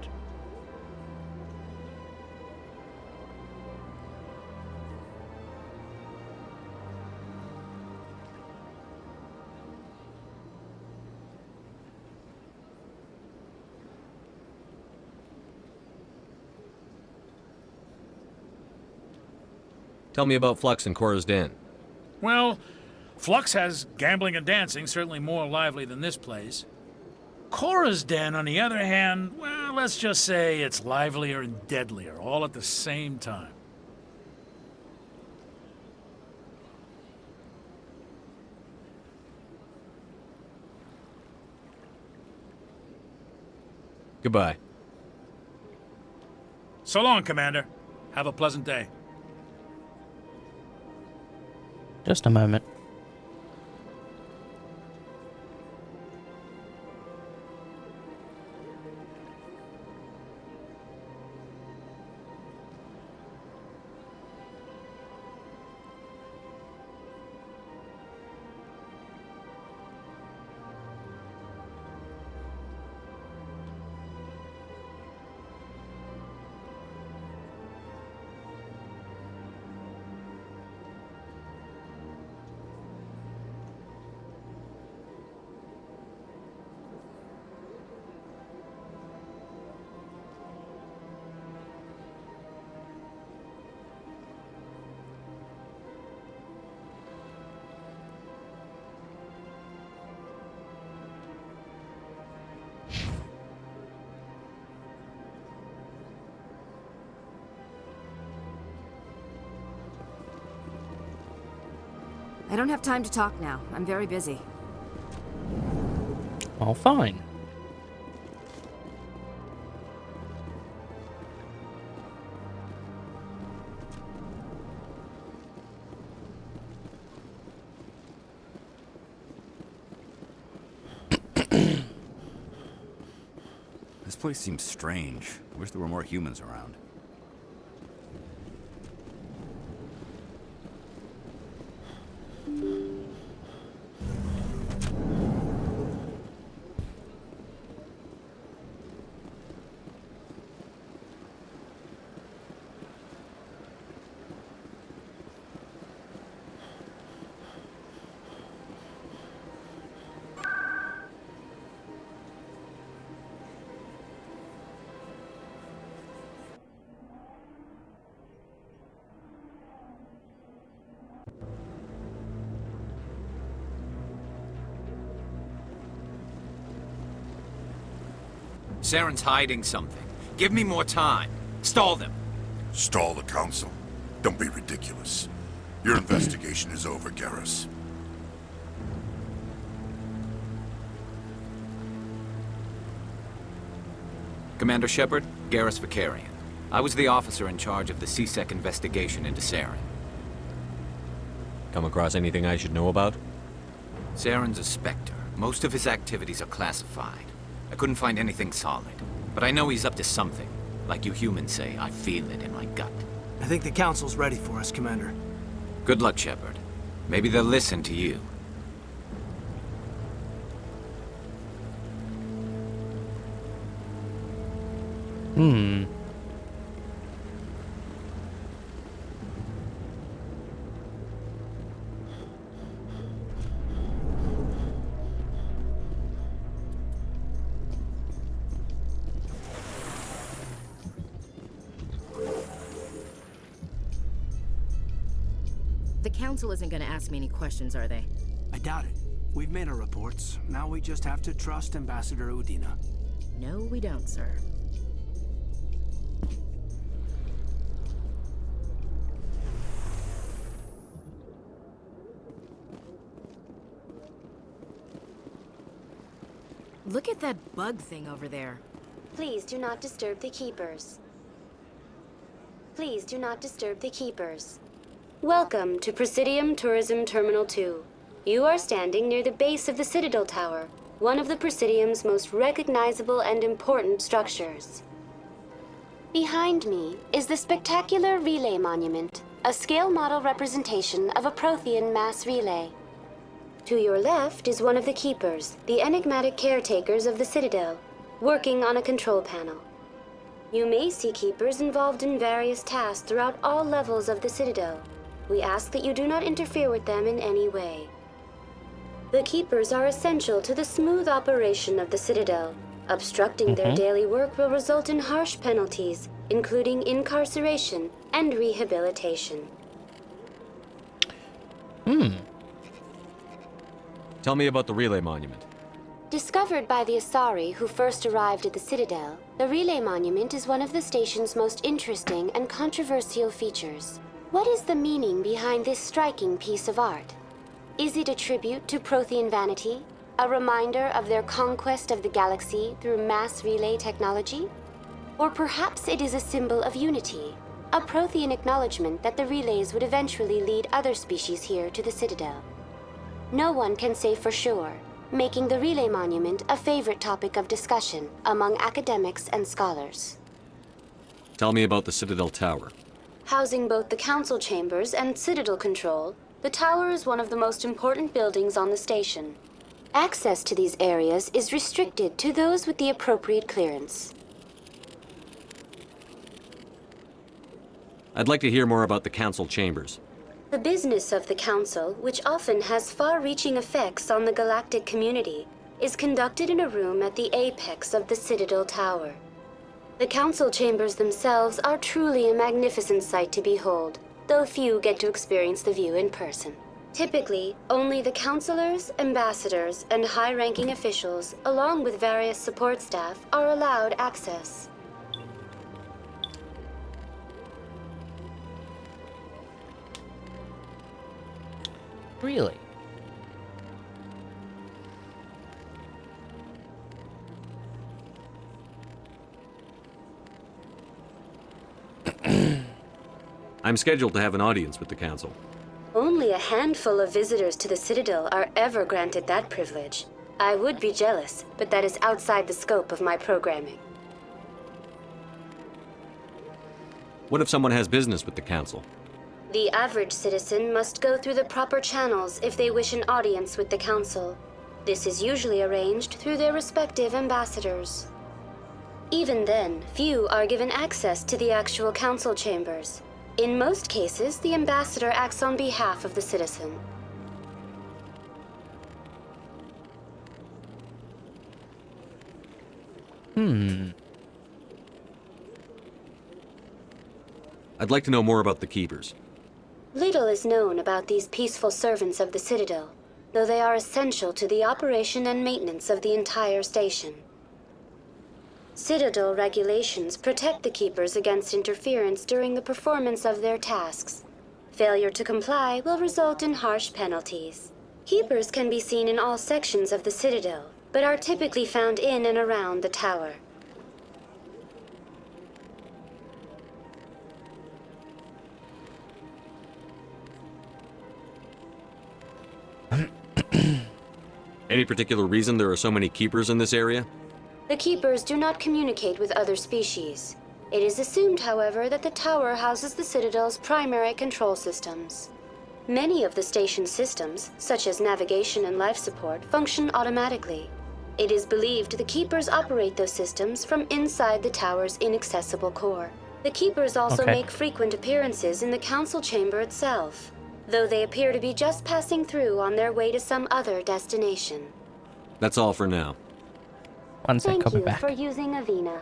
Tell me about Flux and Cora's Den.
Well, Flux has gambling and dancing, certainly more lively than this place. Cora's Den, on the other hand, well, let's just say it's livelier and deadlier, all at the same time.
Goodbye.
So long, Commander. Have a pleasant day.
Just a moment.
I don't have time to talk now. I'm very busy.
Well, fine.
This place seems strange. I wish there were more humans around.
Saren's hiding something. Give me more time. Stall them.
Stall the Council? Don't be ridiculous. Your investigation is over, Garrus.
Commander Shepard, Garrus Vicarian. I was the officer in charge of the CSEC investigation into Saren.
Come across anything I should know about?
Saren's a Spectre. Most of his activities are classified. I couldn't find anything solid, but I know he's up to something. Like you humans say, I feel it in my gut.
I think the Council's ready for us, Commander.
Good luck, Shepard. Maybe they'll listen to you.
The Council isn't gonna ask me any questions, are they?
I doubt it. We've made our reports. Now we just have to trust Ambassador Udina.
No, we don't, sir. Look at that bug thing over there.
Please do not disturb the Keepers. Please do not disturb the Keepers. Welcome to Presidium Tourism Terminal 2. You are standing near the base of the Citadel Tower, one of the Presidium's most recognizable and important structures. Behind me is the spectacular Relay Monument, a scale model representation of a Prothean mass relay. To your left is one of the Keepers, the enigmatic caretakers of the Citadel, working on a control panel. You may see Keepers involved in various tasks throughout all levels of the Citadel. We ask that you do not interfere with them in any way. The Keepers are essential to the smooth operation of the Citadel. Obstructing their daily work will result in harsh penalties, including incarceration and rehabilitation.
Tell me about the Relay Monument.
Discovered by the Asari who first arrived at the Citadel, the Relay Monument is one of the station's most interesting and controversial features. What is the meaning behind this striking piece of art? Is it a tribute to Prothean vanity? A reminder of their conquest of the galaxy through mass relay technology? Or perhaps it is a symbol of unity, a Prothean acknowledgement that the relays would eventually lead other species here to the Citadel. No one can say for sure, making the Relay Monument a favorite topic of discussion among academics and scholars.
Tell me about the Citadel Tower.
Housing both the Council chambers and Citadel control, the tower is one of the most important buildings on the station. Access to these areas is restricted to those with the appropriate clearance.
I'd like to hear more about the Council chambers.
The business of the Council, which often has far-reaching effects on the galactic community, is conducted in a room at the apex of the Citadel Tower. The Council chambers themselves are truly a magnificent sight to behold, though few get to experience the view in person. Typically, only the councilors, ambassadors, and high-ranking officials, along with various support staff, are allowed access.
Really?
I'm scheduled to have an audience with the Council.
Only a handful of visitors to the Citadel are ever granted that privilege. I would be jealous, but that is outside the scope of my programming.
What if someone has business with the Council?
The average citizen must go through the proper channels if they wish an audience with the Council. This is usually arranged through their respective ambassadors. Even then, few are given access to the actual Council chambers. In most cases, the ambassador acts on behalf of the citizen.
I'd like to know more about the Keepers.
Little is known about these peaceful servants of the Citadel, though they are essential to the operation and maintenance of the entire station. Citadel regulations protect the Keepers against interference during the performance of their tasks. Failure to comply will result in harsh penalties. Keepers can be seen in all sections of the Citadel, but are typically found in and around the tower.
Any particular reason there are so many Keepers in this area?
The Keepers do not communicate with other species. It is assumed, however, that the tower houses the Citadel's primary control systems. Many of the station's systems, such as navigation and life support, function automatically. It is believed the Keepers operate those systems from inside the tower's inaccessible core. The Keepers also make frequent appearances in the Council chamber itself, though they appear to be just passing through on their way to some other destination.
That's all for now.
Thank you for using Avena.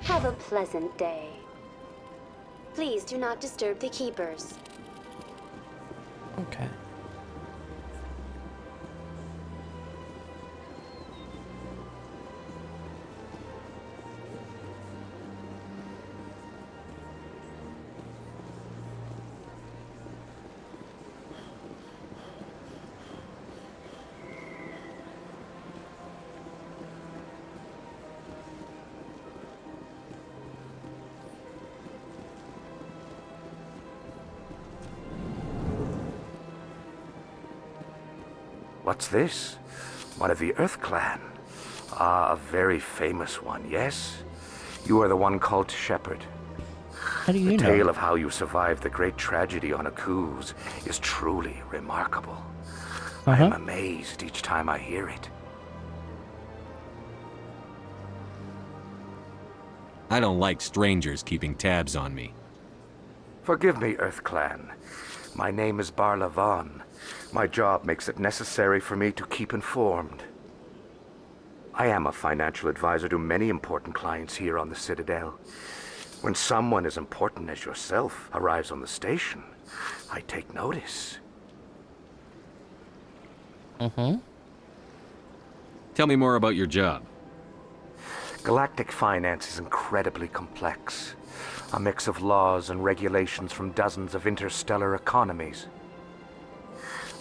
Have a pleasant day. Please do not disturb the Keepers.
Okay.
What's this? One of the Earth Clan. Ah, a very famous one, yes? You are the one called Shepherd.
How do you know?
The tale of how you survived the great tragedy on Akuz is truly remarkable. I am amazed each time I hear it.
I don't like strangers keeping tabs on me.
Forgive me, Earth Clan. My name is Barla Vaughn. My job makes it necessary for me to keep informed. I am a financial advisor to many important clients here on the Citadel. When someone as important as yourself arrives on the station, I take notice.
Tell me more about your job.
Galactic finance is incredibly complex. A mix of laws and regulations from dozens of interstellar economies.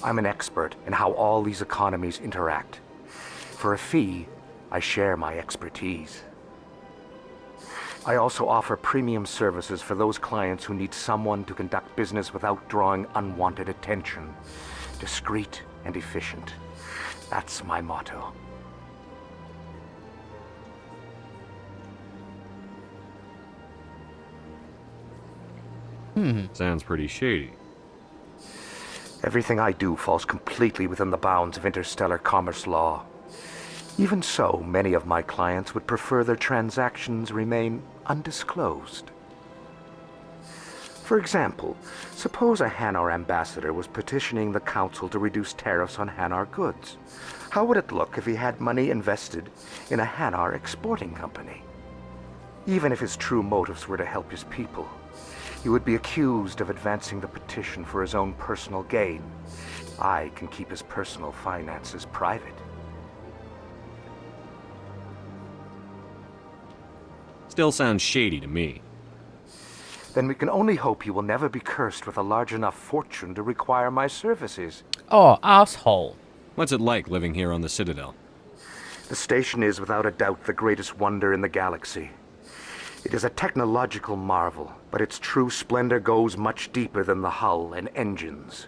I'm an expert in how all these economies interact. For a fee, I share my expertise. I also offer premium services for those clients who need someone to conduct business without drawing unwanted attention. Discreet and efficient. That's my motto.
Sounds pretty shady.
Everything I do falls completely within the bounds of interstellar commerce law. Even so, many of my clients would prefer their transactions remain undisclosed. For example, suppose a Hanar ambassador was petitioning the council to reduce tariffs on Hanar goods. How would it look if he had money invested in a Hanar exporting company? Even if his true motives were to help his people, he would be accused of advancing the petition for his own personal gain. I can keep his personal finances private.
Still sounds shady to me.
Then we can only hope you will never be cursed with a large enough fortune to require my services.
Oh, asshole.
What's it like living here on the Citadel?
The station is without a doubt the greatest wonder in the galaxy. It is a technological marvel, but its true splendor goes much deeper than the hull and engines.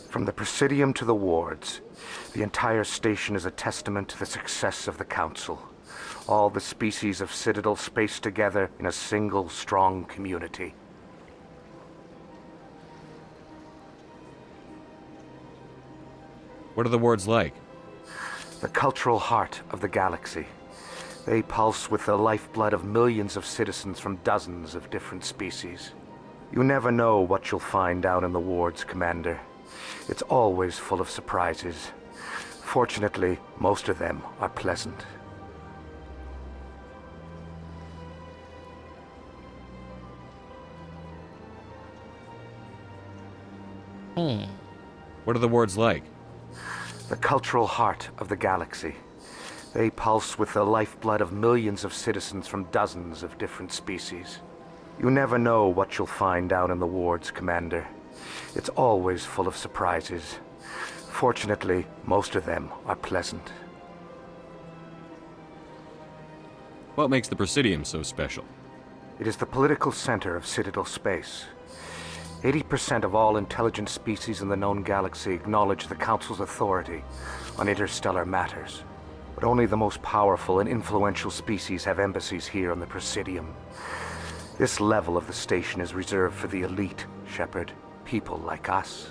From the Presidium to the wards, the entire station is a testament to the success of the Council. All the species of Citadel spaced together in a single strong community.
What are the wards like?
The cultural heart of the galaxy. They pulse with the lifeblood of millions of citizens from dozens of different species. You never know what you'll find down in the wards, Commander. It's always full of surprises. Fortunately, most of them are pleasant.
What are the wards like?
The cultural heart of the galaxy. They pulse with the lifeblood of millions of citizens from dozens of different species. You never know what you'll find down in the wards, Commander. It's always full of surprises. Fortunately, most of them are pleasant.
What makes the Presidium so special?
It is the political center of Citadel space. 80% of all intelligent species in the known galaxy acknowledge the Council's authority on interstellar matters. But only the most powerful and influential species have embassies here on the Presidium. This level of the station is reserved for the elite, Shepard. People like us.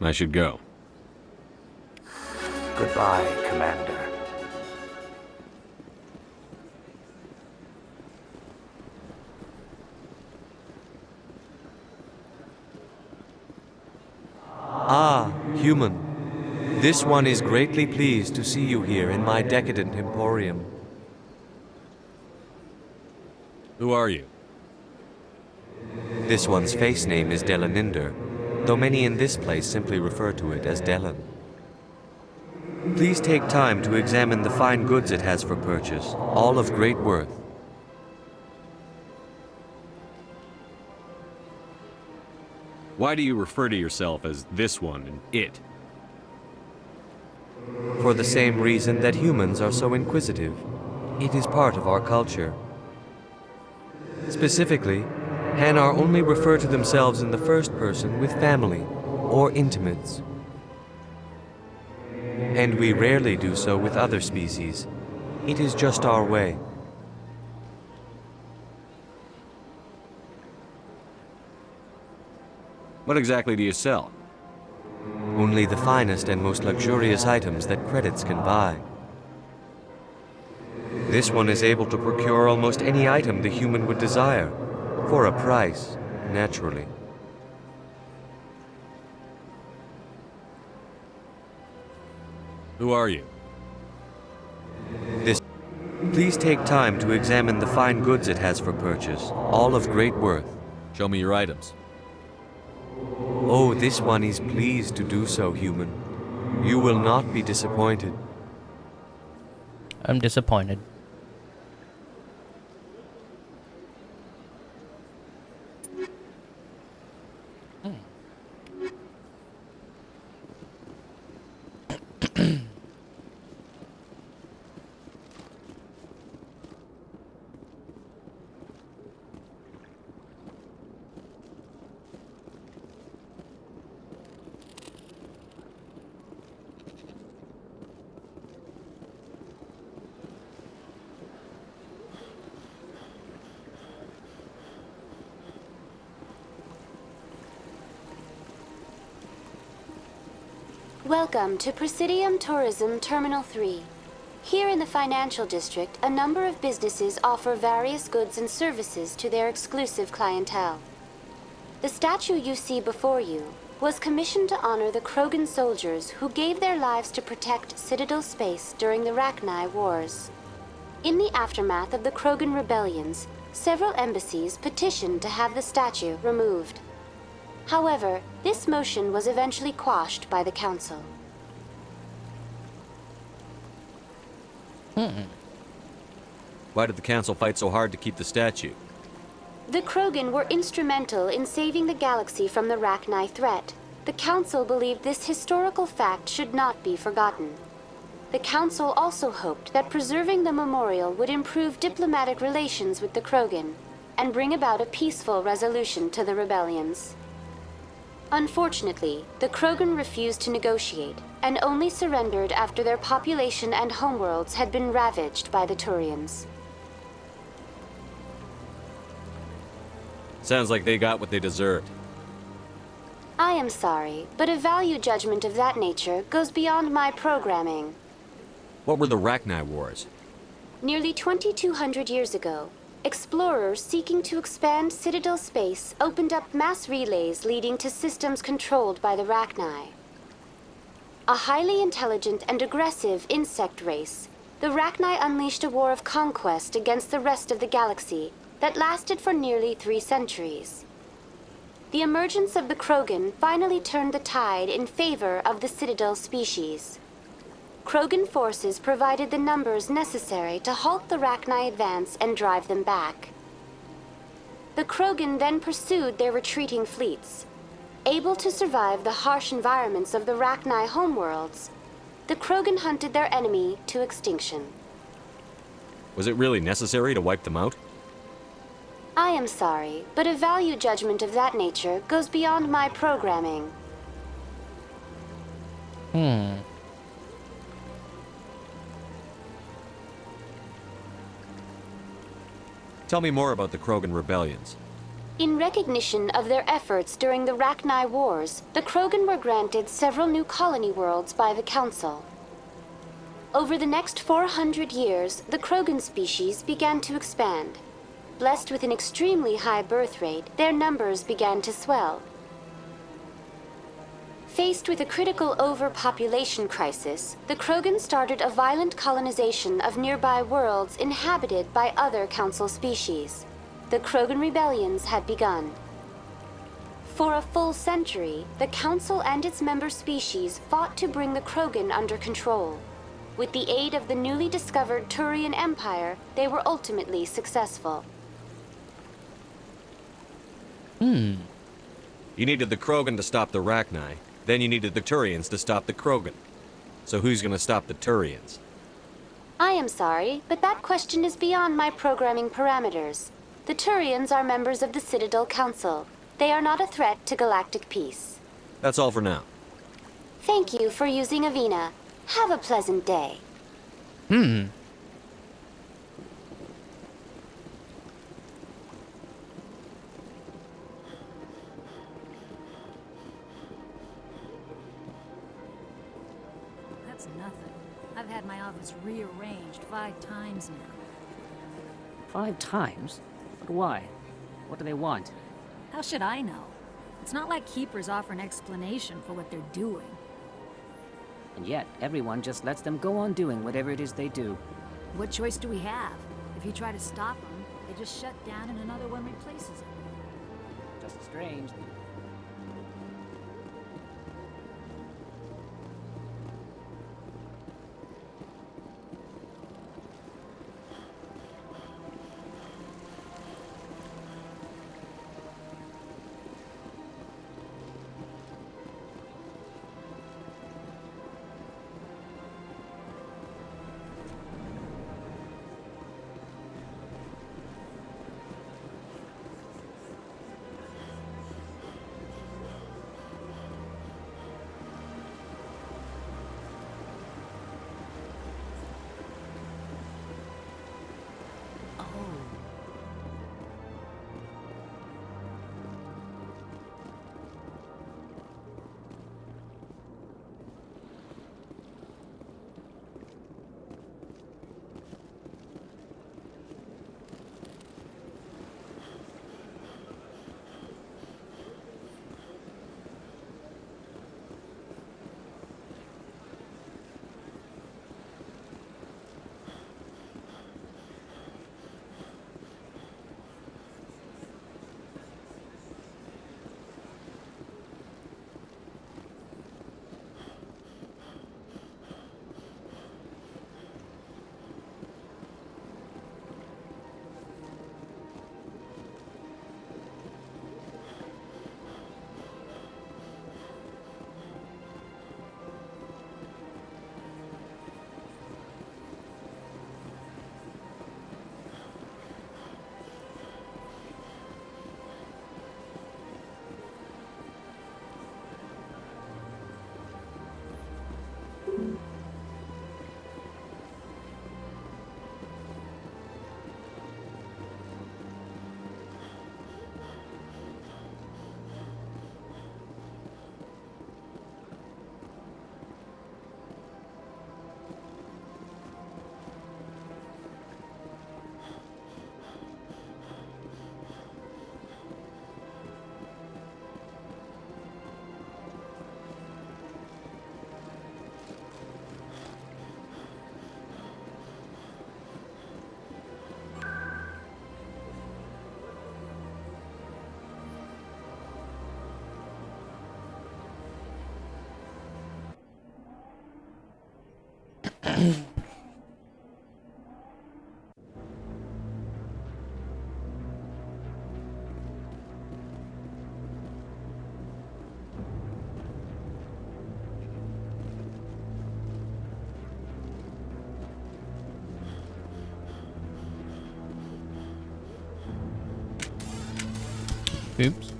I should go.
Goodbye, Commander.
Ah, human. This one is greatly pleased to see you here in my decadent emporium.
Who are you?
This one's face name is Delaninder, though many in this place simply refer to it as Delan. Please take time to examine the fine goods it has for purchase, all of great worth.
Why do you refer to yourself as this one and it?
For the same reason that humans are so inquisitive. It is part of our culture. Specifically, Hanar only refer to themselves in the first person with family or intimates. And we rarely do so with other species. It is just our way.
What exactly do you sell?
Only the finest and most luxurious items that credits can buy. This one is able to procure almost any item the human would desire, for a price, naturally.
Who are you?
Please take time to examine the fine goods it has for purchase, all of great worth.
Show me your items.
Oh, this one is pleased to do so, human. You will not be disappointed.
I'm disappointed.
Welcome to Presidium Tourism Terminal 3. Here in the financial district, a number of businesses offer various goods and services to their exclusive clientele. The statue you see before you was commissioned to honor the Krogan soldiers who gave their lives to protect Citadel space during the Rachni Wars. In the aftermath of the Krogan rebellions, several embassies petitioned to have the statue removed. However, this motion was eventually quashed by the Council.
Why did the Council fight so hard to keep the statue?
The Krogan were instrumental in saving the galaxy from the Rachni threat. The Council believed this historical fact should not be forgotten. The Council also hoped that preserving the memorial would improve diplomatic relations with the Krogan and bring about a peaceful resolution to the rebellions. Unfortunately, the Krogan refused to negotiate and only surrendered after their population and homeworlds had been ravaged by the Turians.
Sounds like they got what they deserved.
I am sorry, but a value judgment of that nature goes beyond my programming.
What were the Rachni Wars?
Nearly 2,200 years ago, explorers seeking to expand Citadel space opened up mass relays leading to systems controlled by the Rachni. A highly intelligent and aggressive insect race, the Rachni unleashed a war of conquest against the rest of the galaxy that lasted for nearly 3 centuries. The emergence of the Krogan finally turned the tide in favor of the Citadel species. Krogan forces provided the numbers necessary to halt the Rachni advance and drive them back. The Krogan then pursued their retreating fleets. Able to survive the harsh environments of the Rachni homeworlds, the Krogan hunted their enemy to extinction.
Was it really necessary to wipe them out?
I am sorry, but a value judgment of that nature goes beyond my programming.
Tell me more about the Krogan rebellions.
In recognition of their efforts during the Rachni Wars, the Krogan were granted several new colony worlds by the Council. Over the next 400 years, the Krogan species began to expand. Blessed with an extremely high birth rate, their numbers began to swell. Faced with a critical overpopulation crisis, the Krogan started a violent colonization of nearby worlds inhabited by other Council species. The Krogan rebellions had begun. For a full century, the Council and its member species fought to bring the Krogan under control. With the aid of the newly discovered Turian Empire, they were ultimately successful.
You needed the Krogan to stop the Rachni. Then you needed the Turians to stop the Krogan. So who's gonna stop the Turians?
I am sorry, but that question is beyond my programming parameters. The Turians are members of the Citadel Council. They are not a threat to galactic peace.
That's all for now.
Thank you for using Avina. Have a pleasant day.
That's nothing. I've had my office rearranged 5 times now.
5 times? But why? What do they want?
How should I know? It's not like Keepers offer an explanation for what they're doing.
And yet, everyone just lets them go on doing whatever it is they do.
What choice do we have? If you try to stop them, they just shut down and another one replaces it.
Just strange.
Oops.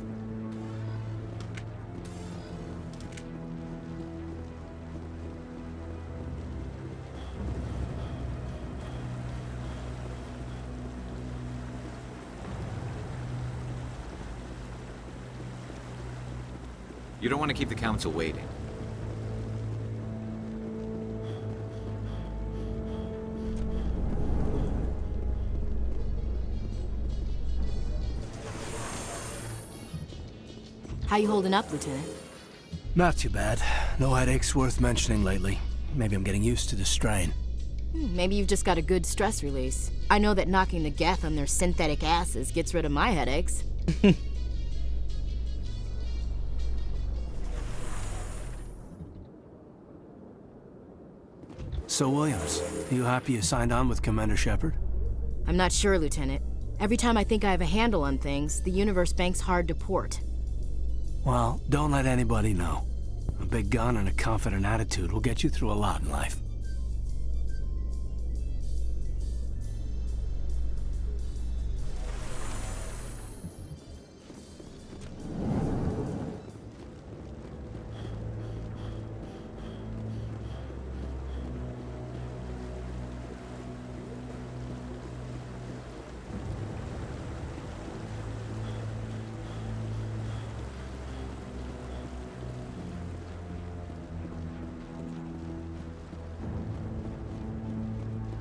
You don't want to keep the council waiting.
How you holding up, Lieutenant?
Not too bad. No headaches worth mentioning lately. Maybe I'm getting used to the strain.
Maybe you've just got a good stress release. I know that knocking the geth on their synthetic asses gets rid of my headaches.
So, Williams, are you happy you signed on with Commander Shepard?
I'm not sure, Lieutenant. Every time I think I have a handle on things, the universe bank's hard to port.
Well, don't let anybody know. A big gun and a confident attitude will get you through a lot in life.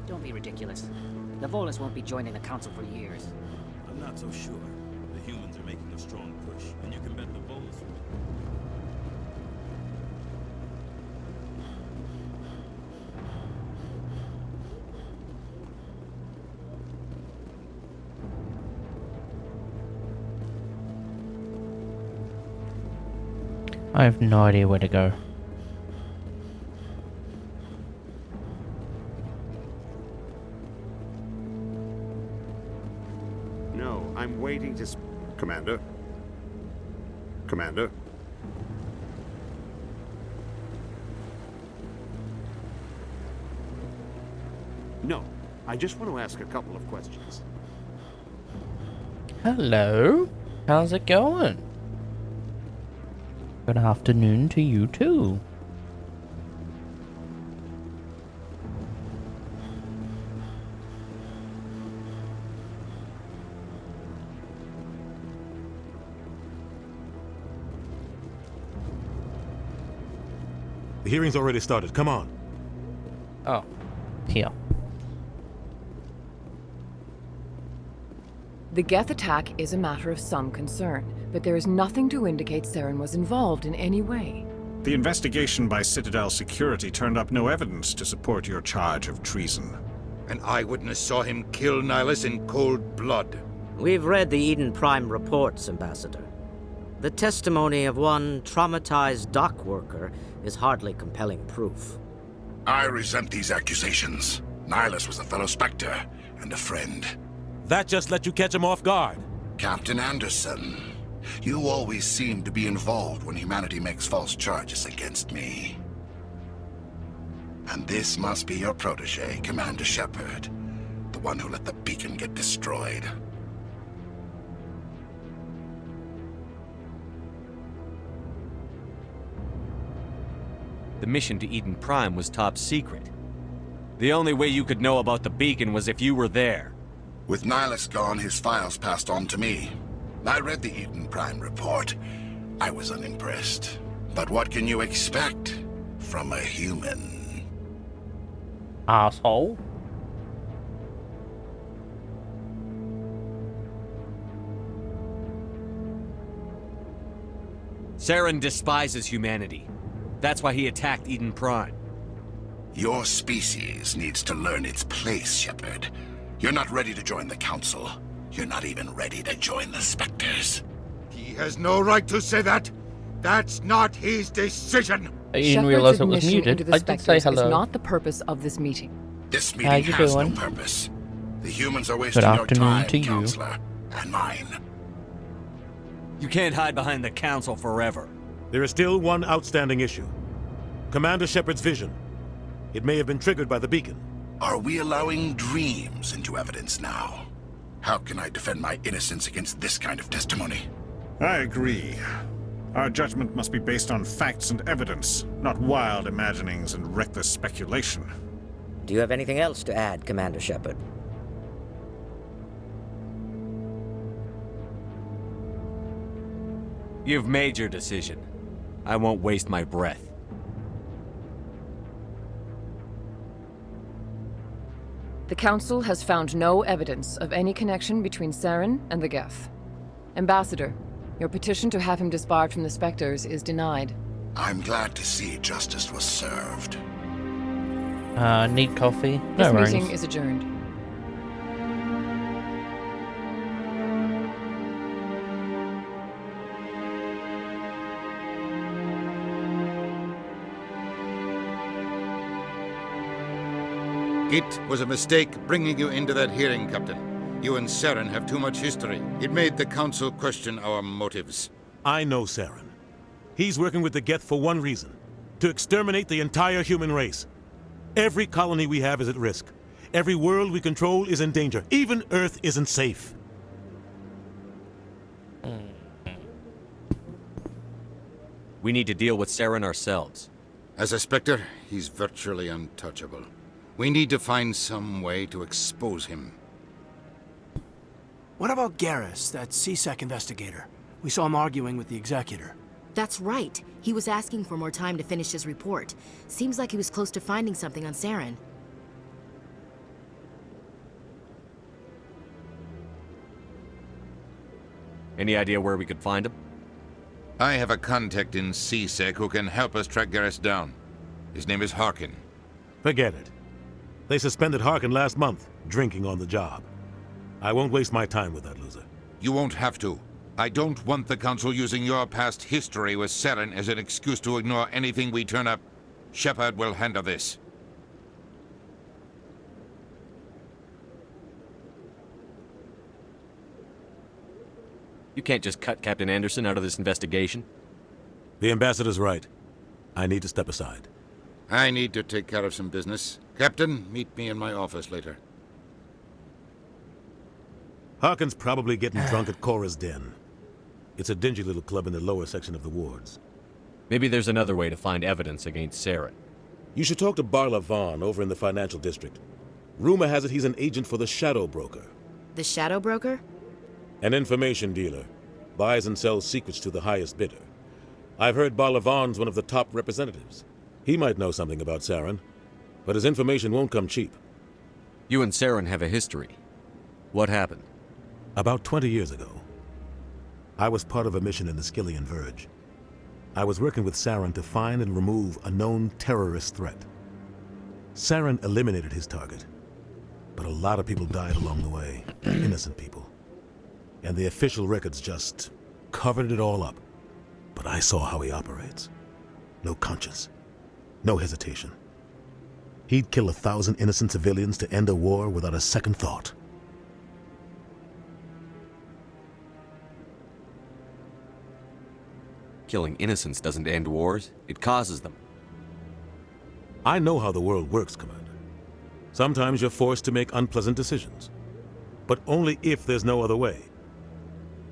Don't be ridiculous. The Volus won't be joining the Council for years.
I'm not so sure. The humans are making a strong push, and you can bet the Volus will.
I have no idea where to go.
No, I'm waiting to... Commander? Commander? No, I just want to ask a couple of questions.
Hello. How's it going? Good afternoon to you too.
The hearing's already started. Come on.
Oh, here.
The Geth attack is a matter of some concern, but there is nothing to indicate Saren was involved in any way.
The investigation by Citadel Security turned up no evidence to support your charge of treason.
An eyewitness saw him kill Nihilus in cold blood.
We've read the Eden Prime reports, Ambassador. The testimony of one traumatized dock worker is hardly compelling proof.
I resent these accusations. Nihilus was a fellow Spectre and a friend.
That just let you catch him off guard.
Captain Anderson, you always seem to be involved when humanity makes false charges against me. And this must be your protege, Commander Shepard, the one who let the beacon get destroyed.
The mission to Eden Prime was top secret. The only way you could know about the beacon was if you were there.
With Nihilus gone, his files passed on to me. I read the Eden Prime report. I was unimpressed. But what can you expect from a human?
Asshole.
Saren despises humanity. That's why he attacked Eden Prime.
Your species needs to learn its place, Shepard. You're not ready to join the Council. You're not even ready to join the Spectres.
He has no right to say that. That's not his decision.
I didn't
Shepard's
realize it was
admission
muted.
into the
I did say
Spectres
hello.
is not the purpose of this meeting.
This
How
meeting
you
has
doing?
no purpose. The humans are wasting
Good
your
afternoon
time,
to you.
Counselor, and mine.
You can't hide behind the Council forever.
There is still one outstanding issue. Commander Shepard's vision. It may have been triggered by the beacon.
Are we allowing dreams into evidence now? How can I defend my innocence against this kind of testimony?
I agree. Our judgment must be based on facts and evidence, not wild imaginings and reckless speculation.
Do you have anything else to add, Commander Shepard?
You've made your decision. I won't waste my breath.
The Council has found no evidence of any connection between Saren and the Geth. Ambassador, your petition to have him disbarred from the Spectres is denied.
I'm glad to see justice was served.
Need coffee?
This
No worries.
meeting is adjourned.
It was a mistake bringing you into that hearing, Captain. You and Saren have too much history. It made the Council question our motives.
I know Saren. He's working with the Geth for one reason. To exterminate the entire human race. Every colony we have is at risk. Every world we control is in danger. Even Earth isn't safe.
We need to deal with Saren ourselves.
As a Spectre, he's virtually untouchable. We need to find some way to expose him.
What about Garrus, that CSEC investigator? We saw him arguing with the Executor.
That's right. He was asking for more time to finish his report. Seems like he was close to finding something on Saren.
Any idea where we could find him?
I have a contact in CSEC who can help us track Garrus down. His name is Harkin.
Forget it. They suspended Harkin last month, drinking on the job. I won't waste my time with that loser.
You won't have to. I don't want the Council using your past history with Saren as an excuse to ignore anything we turn up. Shepard will handle this.
You can't just cut Captain Anderson out of this investigation.
The ambassador's right. I need to step aside.
I need to take care of some business. Captain, meet me in my office later.
Harkin's probably getting drunk at Cora's Den. It's a dingy little club in the lower section of the wards.
Maybe there's another way to find evidence against Saren.
You should talk to Barla Vaughn over in the financial district. Rumor has it he's an agent for the Shadow Broker.
The Shadow Broker?
An information dealer. Buys and sells secrets to the highest bidder. I've heard Barla Vaughn's one of the top representatives. He might know something about Saren, but his information won't come cheap.
You and Saren have a history. What happened?
About 20 years ago, I was part of a mission in the Skillian Verge. I was working with Saren to find and remove a known terrorist threat. Saren eliminated his target, but a lot of people died along the way, innocent people. And the official records just covered it all up. But I saw how he operates. No conscience, no hesitation. He'd kill 1,000 innocent civilians to end a war without a second thought.
Killing innocents doesn't end wars, it causes them.
I know how the world works, Commander. Sometimes you're forced to make unpleasant decisions. But only if there's no other way.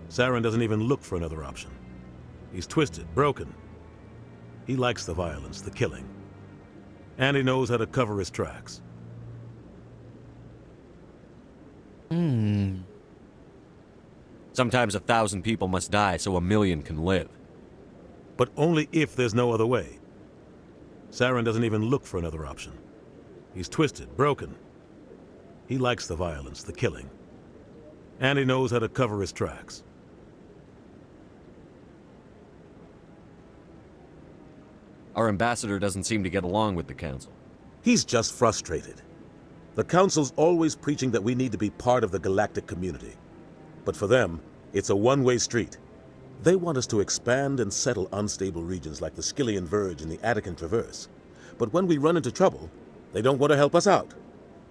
Saren doesn't even look for another option. He's twisted, broken. He likes the violence, the killing. And he knows how to cover his tracks.
Sometimes 1,000 people must die so 1,000,000 can live.
But only if there's no other way. Saren doesn't even look for another option. He's twisted, broken. He likes the violence, the killing. And he knows how to cover his tracks.
Our ambassador doesn't seem to get along with the Council.
He's just frustrated. The Council's always preaching that we need to be part of the galactic community. But for them, it's a one-way street. They want us to expand and settle unstable regions like the Skillian Verge and the Attican Traverse. But when we run into trouble, they don't want to help us out.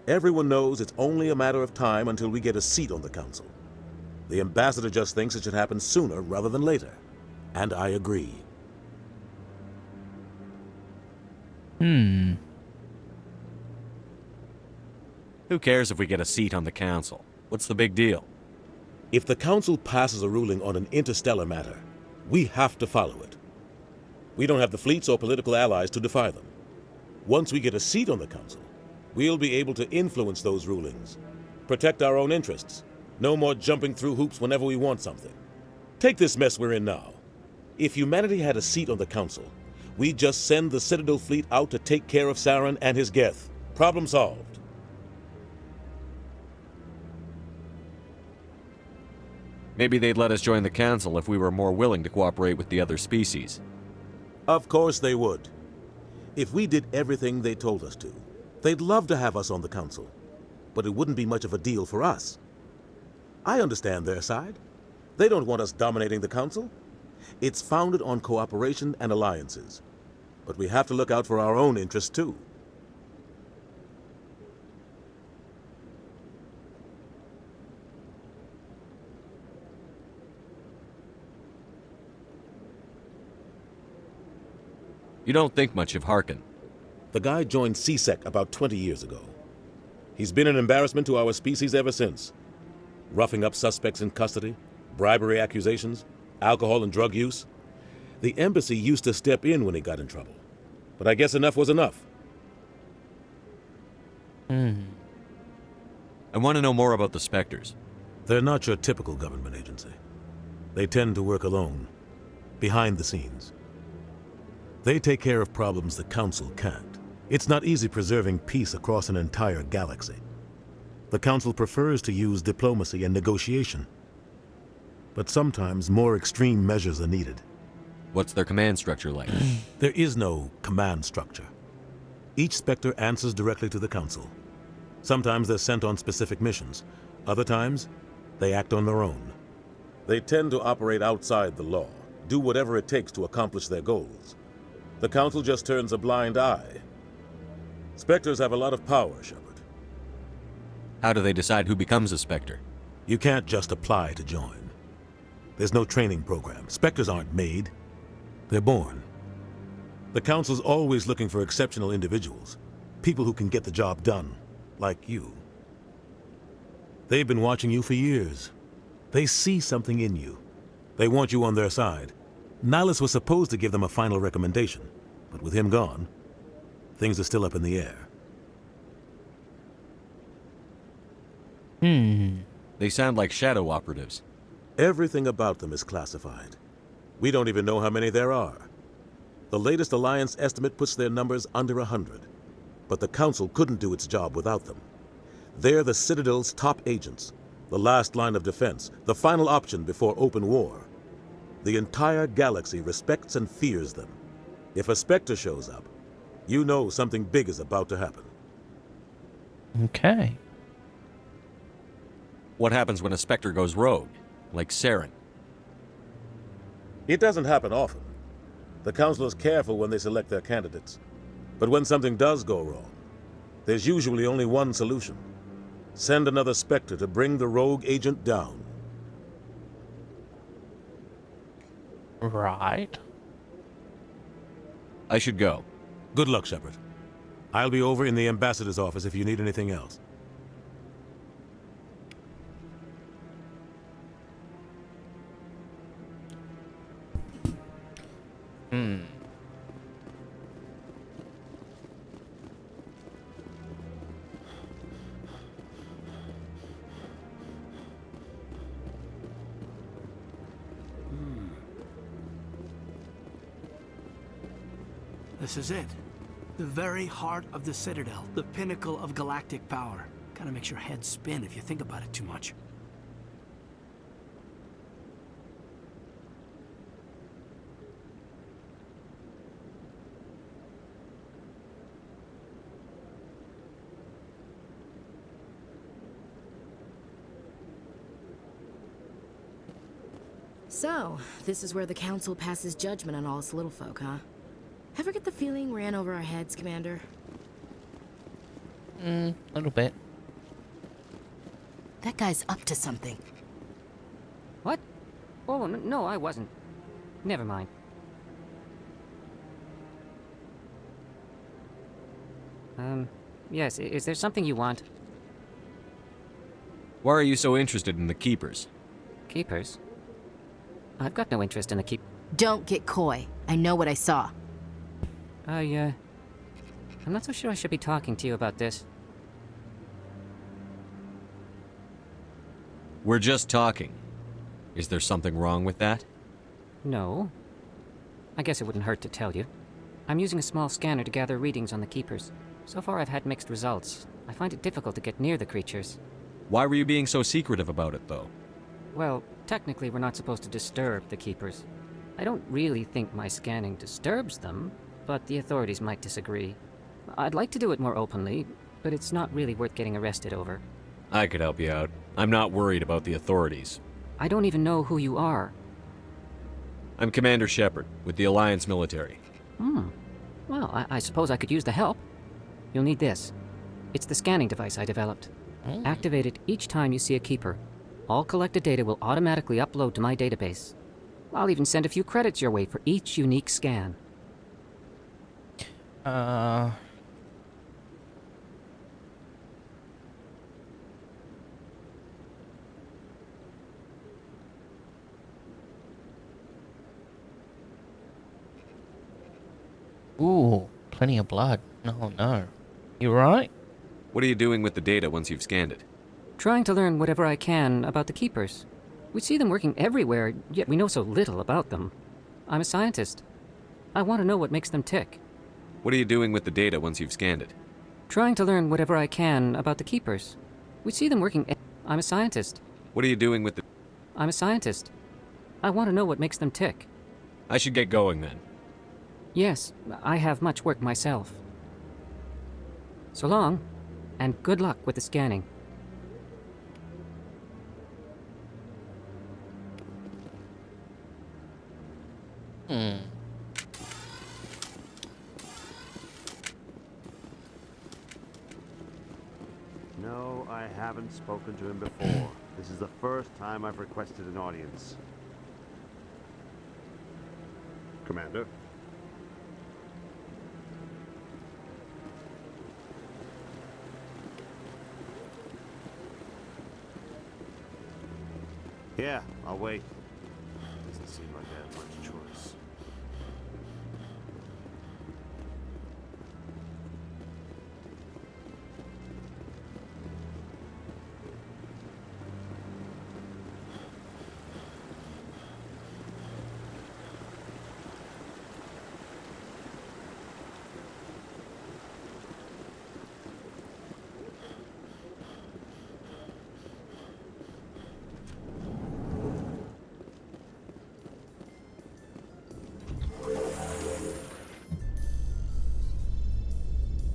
Everyone knows it's only a matter of time until we get a seat on the council. The ambassador just thinks it should happen sooner rather than later. And I agree.
Hmm.
Who cares if we get a seat on the council? What's the big deal?
If the council passes a ruling on an interstellar matter, we have to follow it. We don't have the fleets or political allies to defy them. Once we get a seat on the council, we'll be able to influence those rulings, protect our own interests. No more jumping through hoops whenever we want something. Take this mess we're in now. If humanity had a seat on the council, we'd just send the Citadel fleet out to take care of Saren and his Geth. Problem solved.
Maybe they'd let us join the council if we were more willing to cooperate with the other species.
Of course they would. If we did everything they told us to, they'd love to have us on the council. But it wouldn't be much of a deal for us. I understand their side. They don't want us dominating the council. It's founded on cooperation and alliances. But we have to look out for our own interests too.
You don't think much of Harkin.
The guy joined CSEC about 20 years ago. He's been an embarrassment to our species ever since. Roughing up suspects in custody, bribery accusations, alcohol and drug use. The embassy used to step in when he got in trouble. But I guess enough was enough.
I want to know more about the Spectres.
They're not your typical government agency. They tend to work alone, behind the scenes. They take care of problems the Council can't. It's not easy preserving peace across an entire galaxy. The Council prefers to use diplomacy and negotiation. But sometimes more extreme measures are needed.
What's their command structure like?
There is no command structure. Each Spectre answers directly to the Council. Sometimes they're sent on specific missions. Other times, they act on their own. They tend to operate outside the law, do whatever it takes to accomplish their goals. The Council just turns a blind eye. Spectres have a lot of power, Shepard.
How do they decide who becomes a Spectre?
You can't just apply to join. There's no training program. Spectres aren't made. They're born. The Council's always looking for exceptional individuals. People who can get the job done, like you. They've been watching you for years. They see something in you. They want you on their side. Nihilus was supposed to give them a final recommendation, but with him gone, things are still up in the air.
They sound like shadow operatives.
Everything about them is classified. We don't even know how many there are. The latest Alliance estimate puts their numbers under 100. But the Council couldn't do its job without them. They're the Citadel's top agents, the last line of defense, the final option before open war. The entire galaxy respects and fears them. If a Spectre shows up, you know something big is about to happen.
Okay.
What happens when a Spectre goes rogue, like Saren?
It doesn't happen often. The Council is careful when they select their candidates. But when something does go wrong, there's usually only one solution. Send another Spectre to bring the rogue agent down.
Right.
I should go.
Good luck, Shepard. I'll be over in the ambassador's office if you need anything else.
This is it. The very heart of the Citadel, the pinnacle of galactic power. Kind of makes your head spin if you think about it too much.
So, this is where the Council passes judgment on all us little folk, huh? Ever get the feeling we're in over our heads, Commander?
A little bit.
That guy's up to something.
What? Oh, no, I wasn't. Never mind. Yes, is there something you want?
Why are you so interested in the Keepers?
Keepers? I've got no interest in the
Don't get coy. I know what I saw.
I'm not so sure I should be talking to you about this.
We're just talking. Is there something wrong with that?
No. I guess it wouldn't hurt to tell you. I'm using a small scanner to gather readings on the Keepers. So far I've had mixed results. I find it difficult to get near the creatures.
Why were you being so secretive about it, though?
Well, technically we're not supposed to disturb the Keepers. I don't really think my scanning disturbs them, but the authorities might disagree. I'd like to do it more openly, but it's not really worth getting arrested over.
I could help you out. I'm not worried about the authorities.
I don't even know who you are.
I'm Commander Shepard, with the Alliance military.
Well, I suppose I could use the help. You'll need this. It's the scanning device I developed. Activate it each time you see a Keeper. All collected data will automatically upload to my database. I'll even send a few credits your way for each unique scan.
Ooh, plenty of blood. Oh no. You right?
What are you doing with the data once you've scanned it?
Trying to learn whatever I can about the Keepers. We see them working everywhere, yet we know so little about them. I'm a scientist. I want to know what makes them tick.
What are you doing with the data once you've scanned it?
Trying to learn whatever I can about the Keepers. We see them working. I'm a scientist.
What are you doing with the...
I'm a scientist. I want to know what makes them tick.
I should get going then.
Yes, I have much work myself. So long, and good luck with the scanning.
No, I haven't spoken to him before. This is the first time I've requested an audience. Commander? Yeah, I'll wait. Doesn't seem like I have much choice.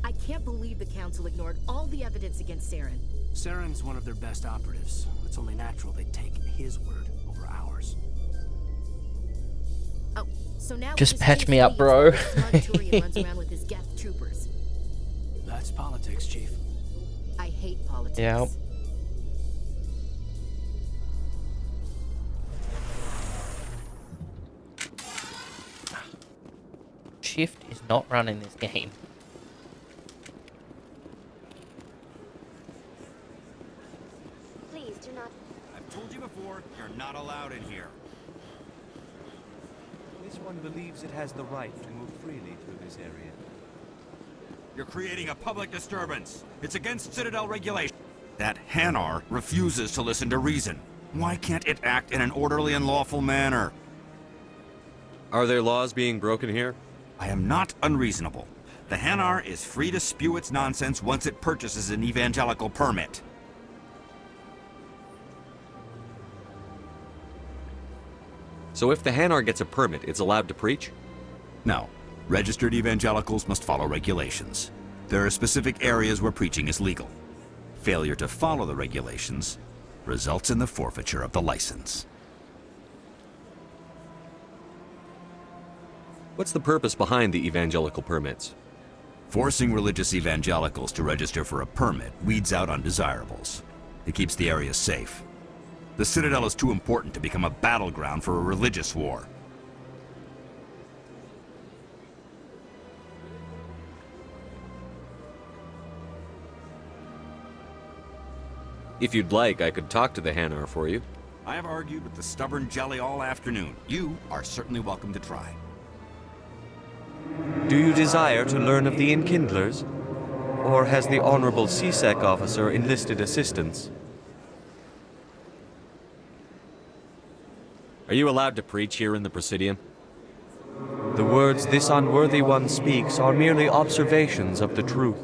I can't believe the Council ignored all the evidence against Saren.
Saren's one of their best operatives. It's only natural they'd take his word over ours.
Oh, so now
just patch me up, bro.
runs around with his Geth troopers.
That's politics, Chief.
I hate politics.
Yeah. Shift is not running this game.
Please do not.
I've told you before, you're not allowed in here.
This one believes it has the right to move freely through this area.
You're creating a public disturbance. It's against Citadel regulation. That Hanar refuses to listen to reason. Why can't it act in an orderly and lawful manner?
Are there laws being broken here?
I am not unreasonable. The Hanar is free to spew its nonsense once it purchases an evangelical permit.
So if the Hanar gets a permit, it's allowed to preach?
No. Registered evangelicals must follow regulations. There are specific areas where preaching is legal. Failure to follow the regulations results in the forfeiture of the license.
What's the purpose behind the evangelical permits?
Forcing religious evangelicals to register for a permit weeds out undesirables. It keeps the area safe. The Citadel is too important to become a battleground for a religious war.
If you'd like, I could talk to the Hanar for you.
I have argued with the stubborn jelly all afternoon. You are certainly welcome to try.
Do you desire to learn of the Enkindlers? Or has the Honorable CSEC officer enlisted assistance?
Are you allowed to preach here in the Presidium?
The words this unworthy one speaks are merely observations of the truth.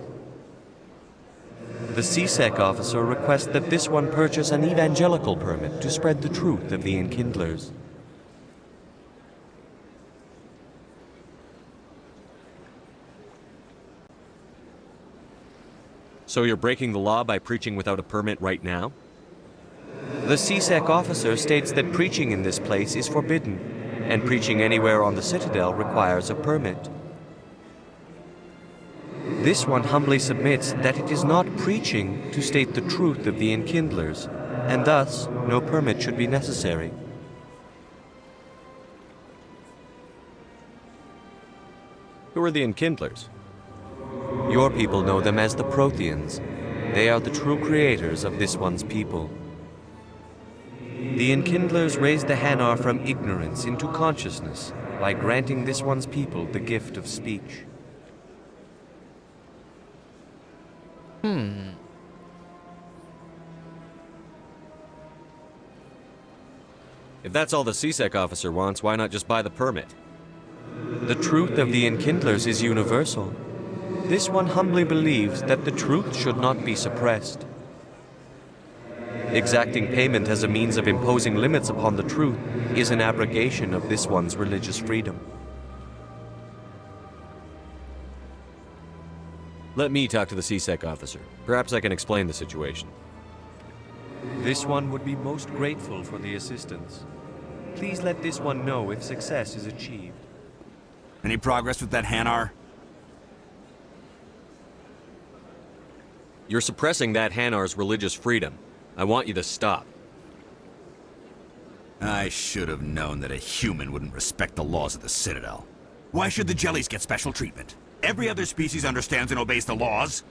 The CSEC officer requests that this one purchase an evangelical permit to spread the truth of the Enkindlers.
So you're breaking the law by preaching without a permit right now?
The CSEC officer states that preaching in this place is forbidden, and preaching anywhere on the Citadel requires a permit. This one humbly submits that it is not preaching to state the truth of the Enkindlers, and thus no permit should be necessary.
Who are the Enkindlers?
Your people know them as the Protheans. They are the true creators of this one's people. The Enkindlers raised the Hanar from ignorance into consciousness by granting this one's people the gift of speech.
If that's all the CSEC officer wants, why not just buy the permit?
The truth of the Enkindlers is universal. This one humbly believes that the truth should not be suppressed. Exacting payment as a means of imposing limits upon the truth is an abrogation of this one's religious freedom.
Let me talk to the CSEC officer. Perhaps I can explain the situation.
This one would be most grateful for the assistance. Please let this one know if success is achieved.
Any progress with that Hanar?
You're suppressing that Hanar's religious freedom. I want you to stop.
I should have known that a human wouldn't respect the laws of the Citadel. Why should the jellies get special treatment? Every other species understands and obeys the laws.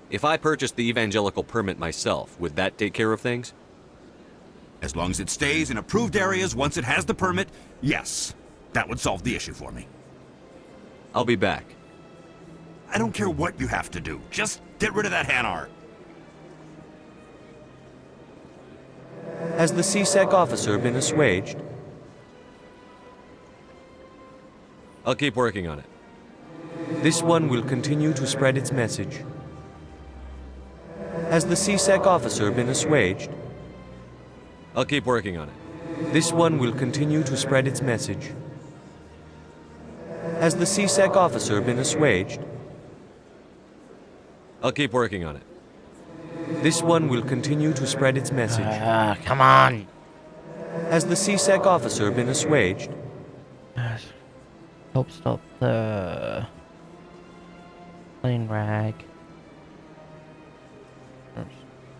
If I purchased the evangelical permit myself, would that take care of things?
As long as it stays in approved areas once it has the permit, yes. That would solve the issue for me.
I'll be back.
I don't care what you have to do. Just get rid of that Hanar.
Has the CSEC officer been assuaged?
I'll keep working on it.
This one will continue to spread its message. Has the CSEC officer been assuaged?
I'll keep working on it.
This one will continue to spread its message. Has the CSEC officer been assuaged?
I'll keep working on it.
This one will continue to spread its message.
Come on.
Has the CSEC officer been assuaged?
Help stop the plane rag.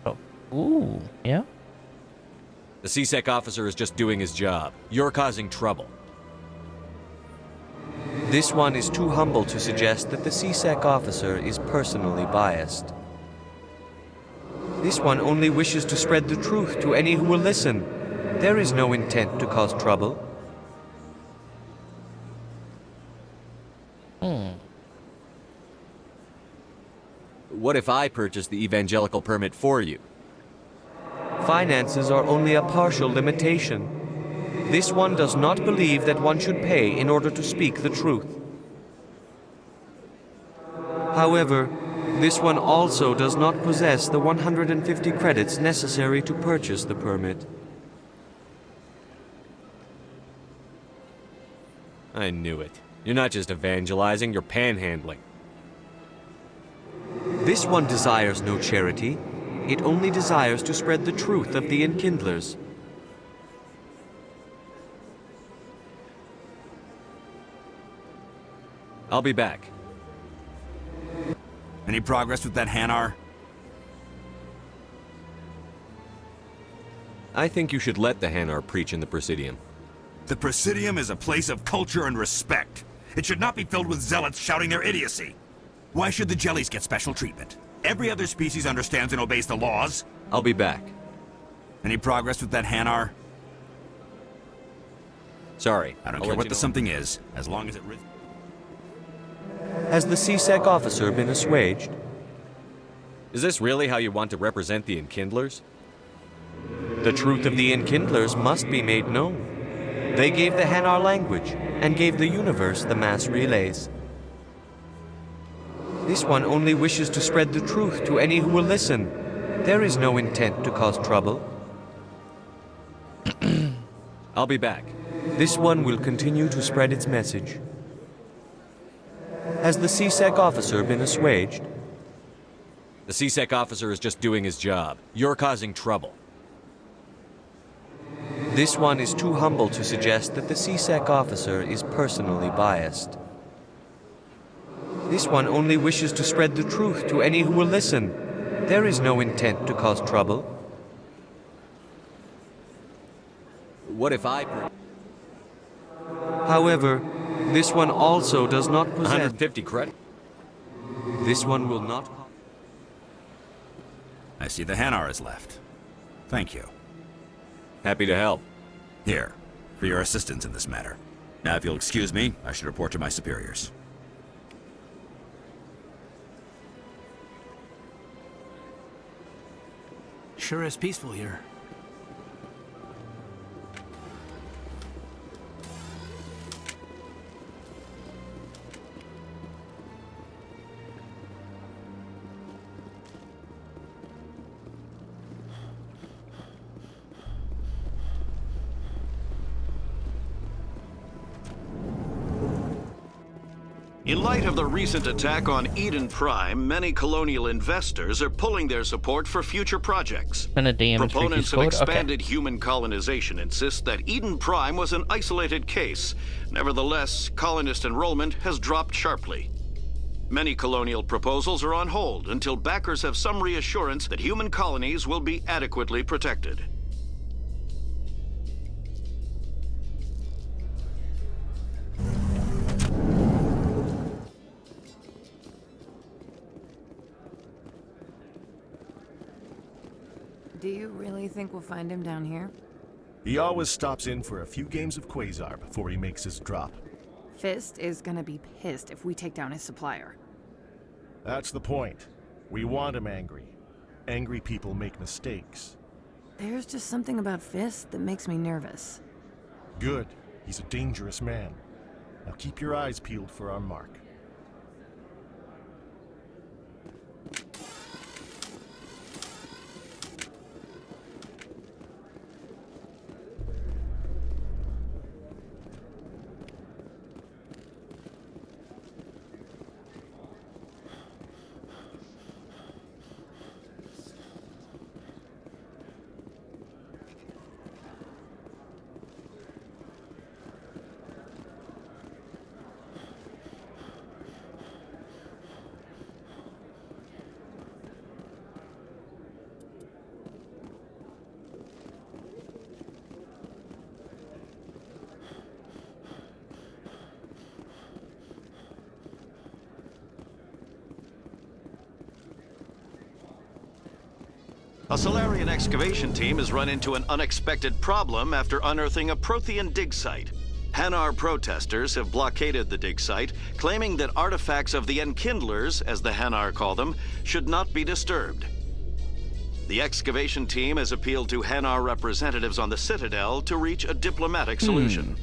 Stop. Ooh, yeah?
The CSEC officer is just doing his job. You're causing trouble.
This one is too humble to suggest that the CSEC officer is personally biased. This one only wishes to spread the truth to any who will listen. There is no intent to cause trouble.
What if I purchase the evangelical permit for you?
Finances are only a partial limitation. This one does not believe that one should pay in order to speak the truth. However, this one also does not possess the 150 credits necessary to purchase the permit.
I knew it. You're not just evangelizing, you're panhandling.
This one desires no charity. It only desires to spread the truth of the Enkindlers.
I'll be back.
Any progress with that Hanar?
I think you should let the Hanar preach in the Presidium.
The Presidium is a place of culture and respect. It should not be filled with zealots shouting their idiocy. Why should the jellies get special treatment? Every other species understands and obeys the laws.
I'll be back.
Any progress with that Hanar?
Sorry.
I don't
I'll
care
let
what
you
the
know.
something is, as long as it...
Has the C-Sec officer been assuaged?
Is this really how you want to represent the Enkindlers?
The truth of the Enkindlers must be made known. They gave the Hanar language, and gave the universe the mass relays. This one only wishes to spread the truth to any who will listen. There is no intent to cause trouble.
I'll be back.
This one will continue to spread its message. Has the C-Sec officer been assuaged?
The C-Sec officer is just doing his job. You're causing trouble.
This one is too humble to suggest that the C-Sec officer is personally biased. This one only wishes to spread the truth to any who will listen. There is no intent to cause trouble.
What if I...
However, this one also does not possess...
150 credit?
This one will not...
I see the Hanar is left. Thank you.
Happy to help.
Here, for your assistance in this matter. Now, if you'll excuse me, I should report to my superiors.
Sure is peaceful here.
In light of the recent attack on Eden Prime, many colonial investors are pulling their support for future projects.
And a DM
Proponents of
code?
expanded human colonization insist that Eden Prime was an isolated case. Nevertheless, colonist enrollment has dropped sharply. Many colonial proposals are on hold until backers have some reassurance that human colonies will be adequately protected.
Do you really think we'll find him down here?
He always stops in for a few games of Quasar before he makes his drop.
Fist is gonna be pissed if we take down his supplier.
That's the point. We want him angry. Angry people make mistakes.
There's just something about Fist that makes me nervous.
Good. He's a dangerous man. Now keep your eyes peeled for our mark.
A Solarian excavation team has run into an unexpected problem after unearthing a Prothean dig site. Hanar protesters have blockaded the dig site, claiming that artifacts of the Enkindlers, as the Hanar call them, should not be disturbed. The excavation team has appealed to Hanar representatives on the Citadel to reach a diplomatic solution.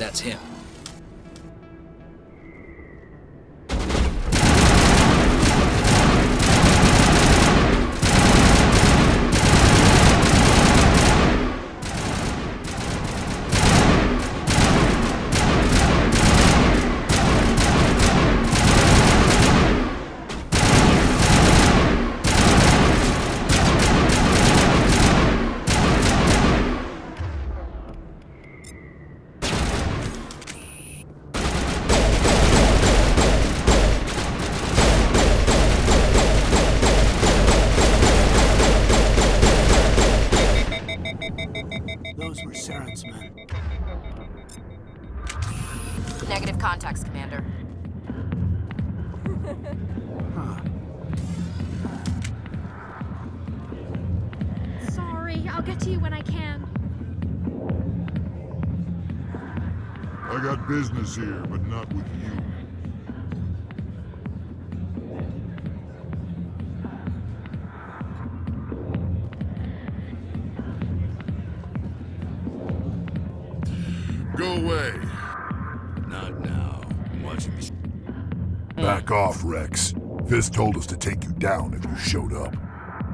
That's him.
Those were Saren's men.
Negative contacts, Commander.
Sorry, I'll get to you when I can.
I got business here, but not with you. Go away.
Not now. I'm watching this.
Back off, Rex. Fist told us to take you down if you showed up.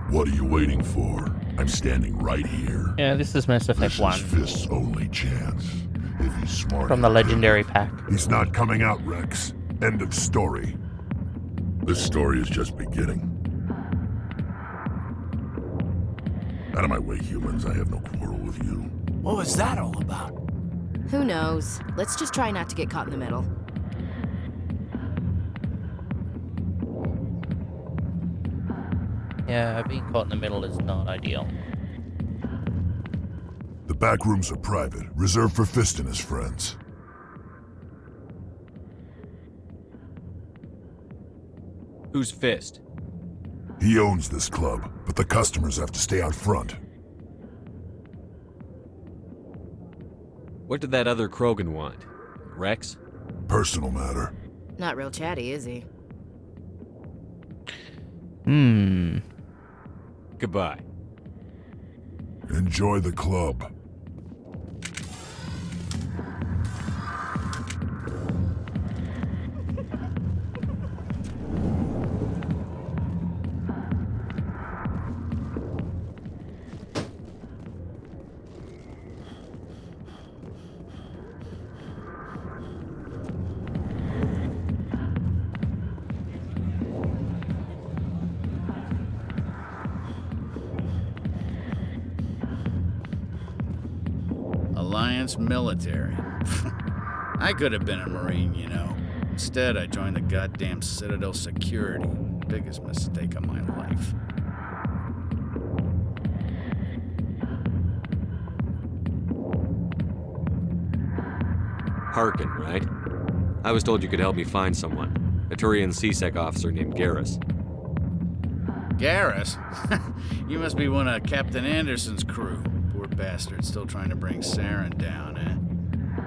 What are you waiting for? I'm standing right here.
Yeah, this is Mass Effect 1.
This is Fist's only chance. If he's smart.
From the Legendary Pack.
He's not coming out, Rex. End of story. This story is just beginning. Out of my way, humans. I have no quarrel with you.
What was that all about?
Who knows? Let's just try not to get caught in the middle.
Yeah, being caught in the middle is not ideal.
The back rooms are private, reserved for Fist and his friends.
Who's Fist?
He owns this club, but the customers have to stay out front.
What did that other Krogan want? Rex?
Personal matter.
Not real chatty, is he?
Goodbye.
Enjoy the club.
Alliance military. I could have been a Marine, you know. Instead, I joined the goddamn Citadel security. Biggest mistake of my life.
Harkin, right? I was told you could help me find someone. A Turian C-Sec officer named Garrus.
Garrus? You must be one of Captain Anderson's crew. Poor bastard, still trying to bring Saren down, eh?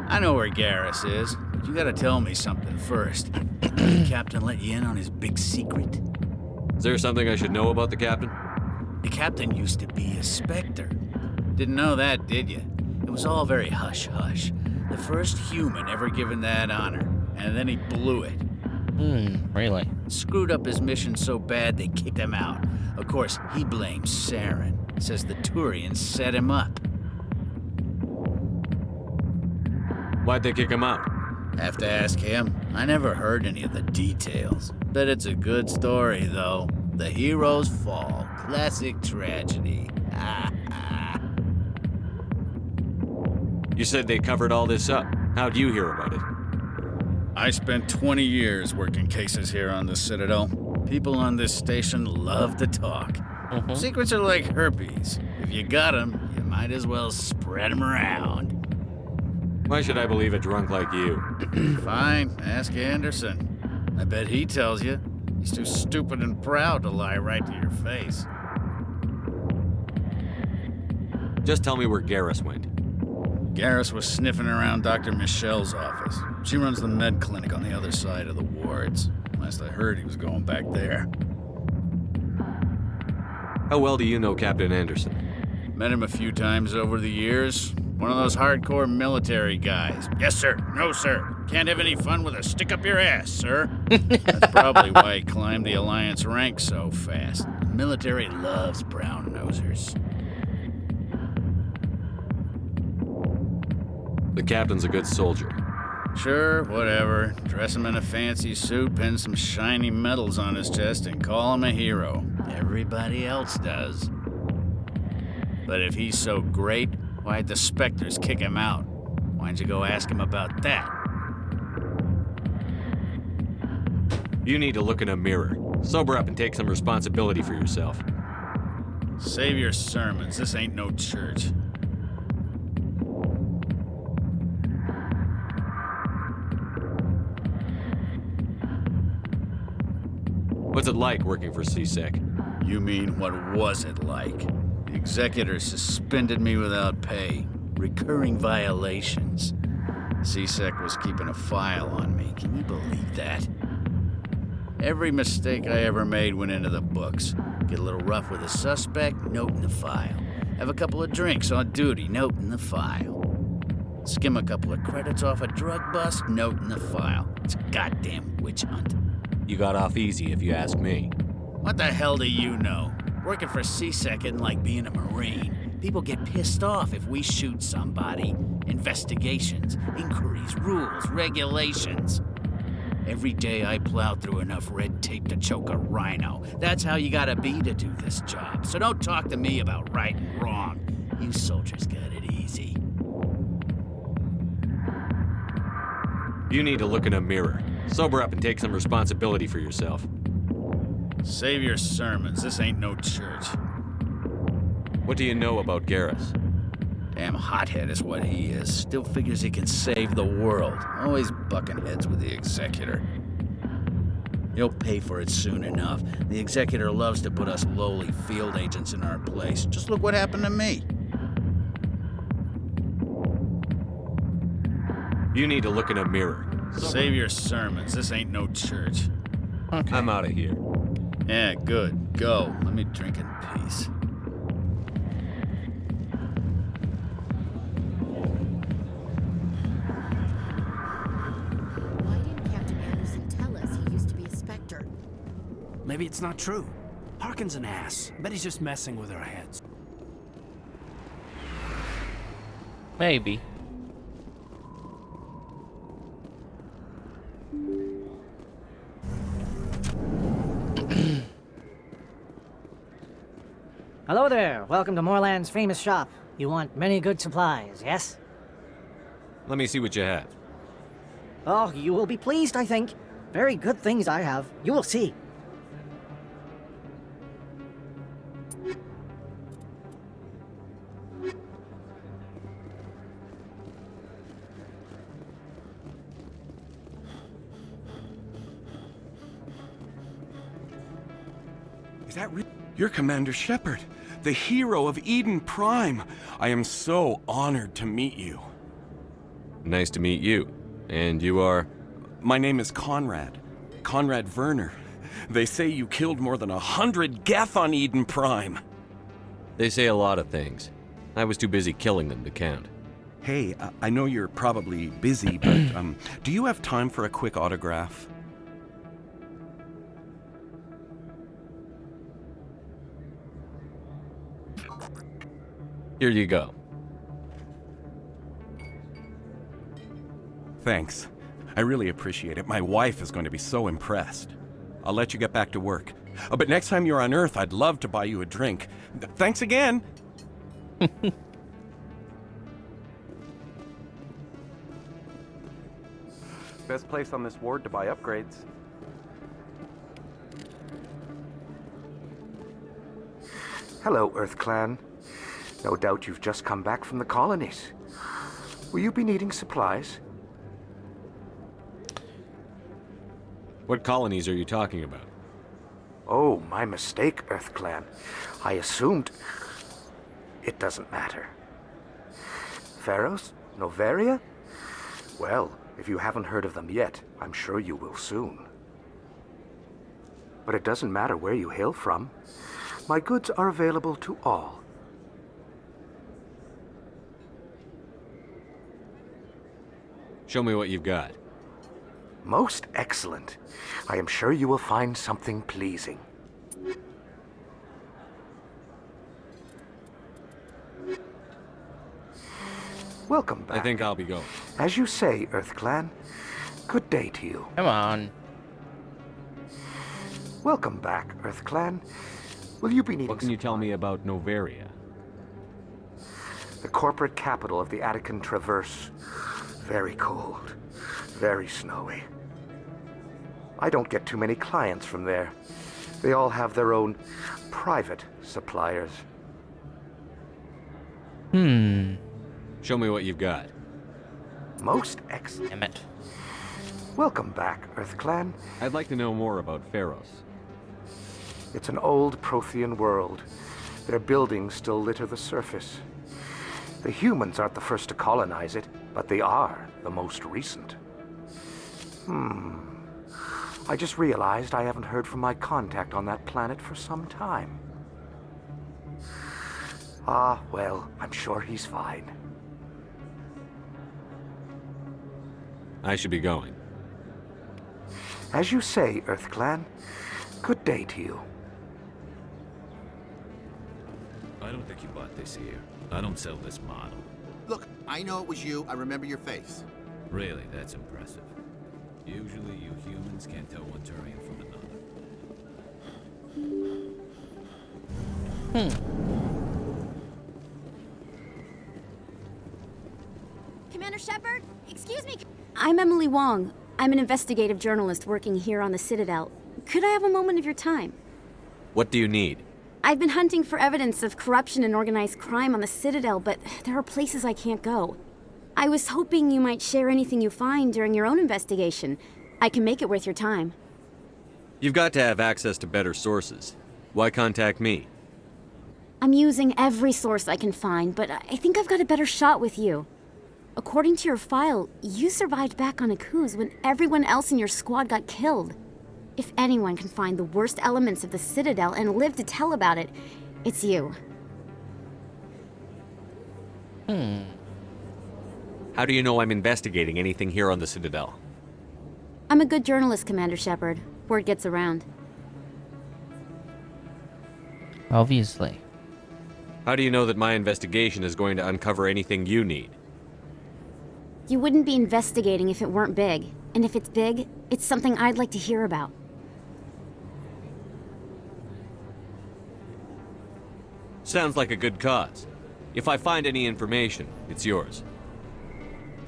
I know where Garrus is, but you gotta tell me something first. Did the captain let you in on his big secret?
Is there something I should know about the captain?
The captain used to be a Spectre. Didn't know that, did you? It was all very hush-hush. The first human ever given that honor, and then he blew it.
Really?
Screwed up his mission so bad they kicked him out. Of course, he blames Saren. Says the Turians set him up.
Why'd they kick him out?
Have to ask him. I never heard any of the details. Bet it's a good story, though. The hero's fall. Classic tragedy.
You said they covered all this up. How'd you hear about it?
I spent 20 years working cases here on the Citadel. People on this station love to talk. Secrets are like herpes. If you got them, you might as well spread them around.
Why should I believe a drunk like you?
Fine, ask Anderson. I bet he tells you. He's too stupid and proud to lie right to your face.
Just tell me where Garrus went.
Garrus was sniffing around Dr. Michelle's office. She runs the med clinic on the other side of the wards. Last I heard, he was going back there.
How well do you know Captain Anderson?
Met him a few times over the years. One of those hardcore military guys. Yes, sir. No, sir. Can't have any fun with a stick up your ass, sir. That's probably why he climbed the Alliance ranks so fast. The military loves brown-nosers.
The captain's a good soldier.
Sure, whatever. Dress him in a fancy suit, pin some shiny medals on his chest, and call him a hero. Everybody else does. But if he's so great, why'd the Spectres kick him out? Why'd you go ask him about that?
You need to look in a mirror. Sober up and take some responsibility for yourself.
Save your sermons. This ain't no church.
What's it like working for CSEC?
You mean, what was it like? The executor suspended me without pay. Recurring violations. CSEC was keeping a file on me. Can you believe that? Every mistake I ever made went into the books. Get a little rough with a suspect, note in the file. Have a couple of drinks on duty, note in the file. Skim a couple of credits off a drug bust, note in the file. It's a goddamn witch hunt.
You got off easy, if you ask me.
What the hell do you know? Working for CSEC isn't like being a Marine. People get pissed off if we shoot somebody. Investigations, inquiries, rules, regulations. Every day I plow through enough red tape to choke a rhino. That's how you gotta be to do this job. So don't talk to me about right and wrong. You soldiers got it easy.
You need to look in a mirror. Sober up and take some responsibility for yourself.
Save your sermons. This ain't no church.
What do you know about Garrus?
Damn hothead is what he is. Still figures he can save the world. Always bucking heads with the executor. He'll pay for it soon enough. The executor loves to put us lowly field agents in our place. Just look what happened to me.
You need to look in a mirror.
Save your sermons. This ain't no church.
Okay. I'm out of here.
Yeah, good. Go. Let me drink in peace.
Why didn't Captain Anderson tell us he used to be a Spectre?
Maybe it's not true. Harkin's an ass. I bet he's just messing with our heads.
Maybe.
Hello there. Welcome to Moorland's famous shop. You want many good supplies, yes?
Let me see what you have.
Oh, you will be pleased, I think. Very good things I have. You will see.
Is that real? You're Commander Shepard, the hero of Eden Prime. I am so honored to meet you.
Nice to meet you. And you are?
My name is Conrad. Conrad Werner. They say you killed more than 100 Geth on Eden Prime.
They say a lot of things. I was too busy killing them to count.
Hey, I know you're probably busy, but do you have time for a quick autograph?
Here you go.
Thanks. I really appreciate it. My wife is going to be so impressed. I'll let you get back to work. But next time you're on Earth, I'd love to buy you a drink. Thanks again! Best place on this ward to buy upgrades.
Hello, Earth Clan. No doubt you've just come back from the colonies. Will you be needing supplies?
What colonies are you talking about?
Oh, my mistake, Earth Clan. I assumed... It doesn't matter. Pharos? Novaria? Well, if you haven't heard of them yet, I'm sure you will soon. But it doesn't matter where you hail from. My goods are available to all.
Show me what you've got.
Most excellent. I am sure you will find something pleasing. Welcome back.
I think I'll be going.
As you say, Earth Clan. Good day to you.
Come on.
Welcome back, Earth Clan. Will you be needing...
What can you tell me about Novaria?
The corporate capital of the Attican Traverse. Very cold. Very snowy. I don't get too many clients from there. They all have their own private suppliers.
Show me what you've got.
Most excellent.
Damn it.
Welcome back, Earth Clan.
I'd like to know more about Pharos.
It's an old Prothean world. Their buildings still litter the surface. The humans aren't the first to colonize it, but they are the most recent. I just realized I haven't heard from my contact on that planet for some time. Ah, well, I'm sure he's fine.
I should be going.
As you say, Earth Clan. Good day to you.
I don't think you bought this here. I don't sell this model.
Look, I know it was you. I remember your face.
Really, that's impressive. Usually you humans can't tell one Turian from another.
Commander Shepard? Excuse me. I'm Emily Wong. I'm an investigative journalist working here on the Citadel. Could I have a moment of your time?
What do you need?
I've been hunting for evidence of corruption and organized crime on the Citadel, but there are places I can't go. I was hoping you might share anything you find during your own investigation. I can make it worth your time.
You've got to have access to better sources. Why contact me?
I'm using every source I can find, but I think I've got a better shot with you. According to your file, you survived back on Akuz when everyone else in your squad got killed. If anyone can find the worst elements of the Citadel and live to tell about it, it's you.
How do you know I'm investigating anything here on the Citadel?
I'm a good journalist, Commander Shepard. Word gets around.
Obviously.
How do you know that my investigation is going to uncover anything you need?
You wouldn't be investigating if it weren't big. And if it's big, it's something I'd like to hear about.
Sounds like a good cause. If I find any information, it's yours.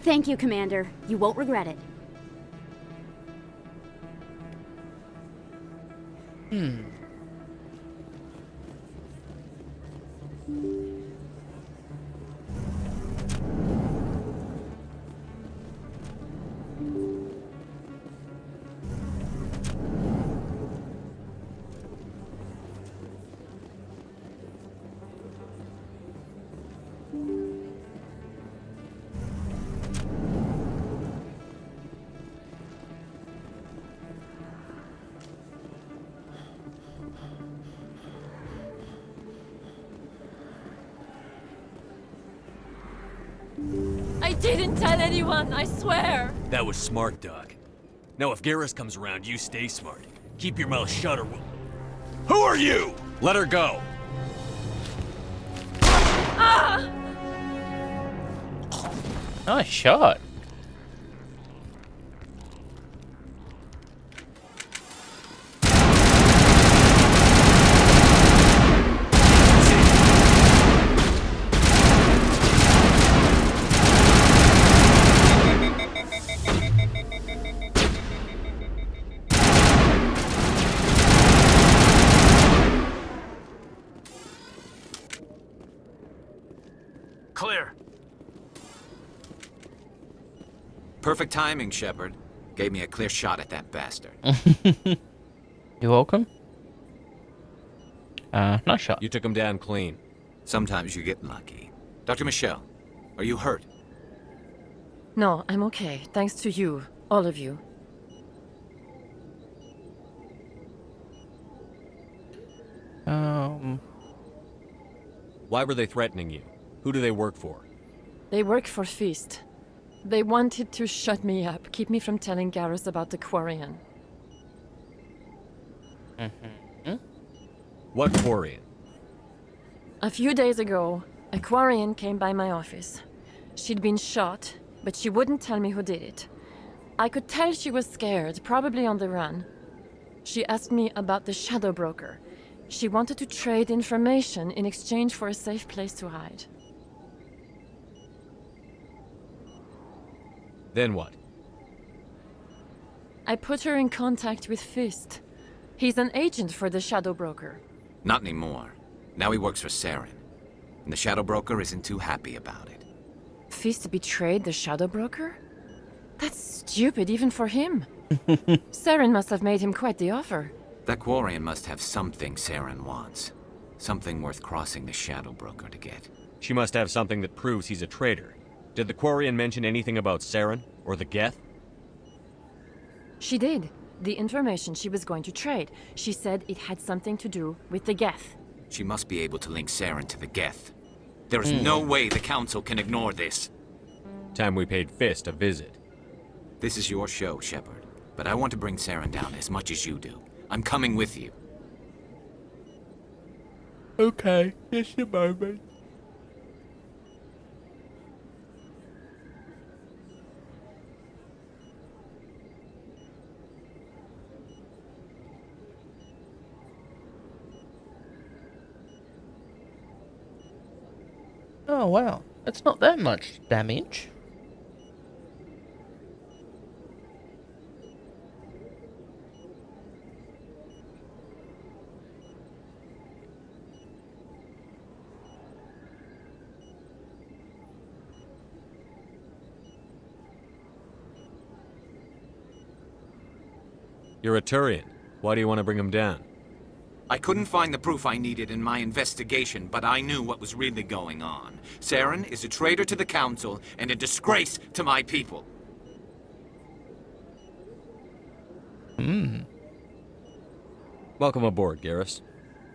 Thank you, Commander. You won't regret it.
I didn't tell anyone, I swear!
That was smart, Doc. Now if Garrus comes around, you stay smart. Keep your mouth shut or we'll... Who are you?
Let her go!
Ah!
Nice shot.
Clear.
Perfect timing, Shepard. Gave me a clear shot at that bastard.
You're welcome. Nice shot.
You took him down clean.
Sometimes you get lucky. Dr. Michelle, are you hurt?
No, I'm okay. Thanks to you. All of you.
Why were they threatening you? Who do they work for?
They work for Feast. They wanted to shut me up, keep me from telling Garrus about the Quarian.
What Quarian?
A few days ago, a Quarian came by my office. She'd been shot, but she wouldn't tell me who did it. I could tell she was scared, probably on the run. She asked me about the Shadow Broker. She wanted to trade information in exchange for a safe place to hide.
Then what?
I put her in contact with Fist. He's an agent for the Shadow Broker.
Not anymore. Now he works for Saren. And the Shadow Broker isn't too happy about it.
Fist betrayed the Shadow Broker? That's stupid even for him. Saren must have made him quite the offer.
That Quarian must have something Saren wants. Something worth crossing the Shadow Broker to get.
She must have something that proves he's a traitor. Did the Quarian mention anything about Saren or the Geth?
She did. The information she was going to trade. She said it had something to do with the Geth.
She must be able to link Saren to the Geth. There is no way the Council can ignore this.
Time we paid Fist a visit.
This is your show, Shepard. But I want to bring Saren down as much as you do. I'm coming with you.
Okay, just a moment. Oh wow, that's not that much damage.
You're a Turian. Why do you want to bring him down?
I couldn't find the proof I needed in my investigation, but I knew what was really going on. Saren is a traitor to the Council and a disgrace to my people.
Welcome aboard, Garrus.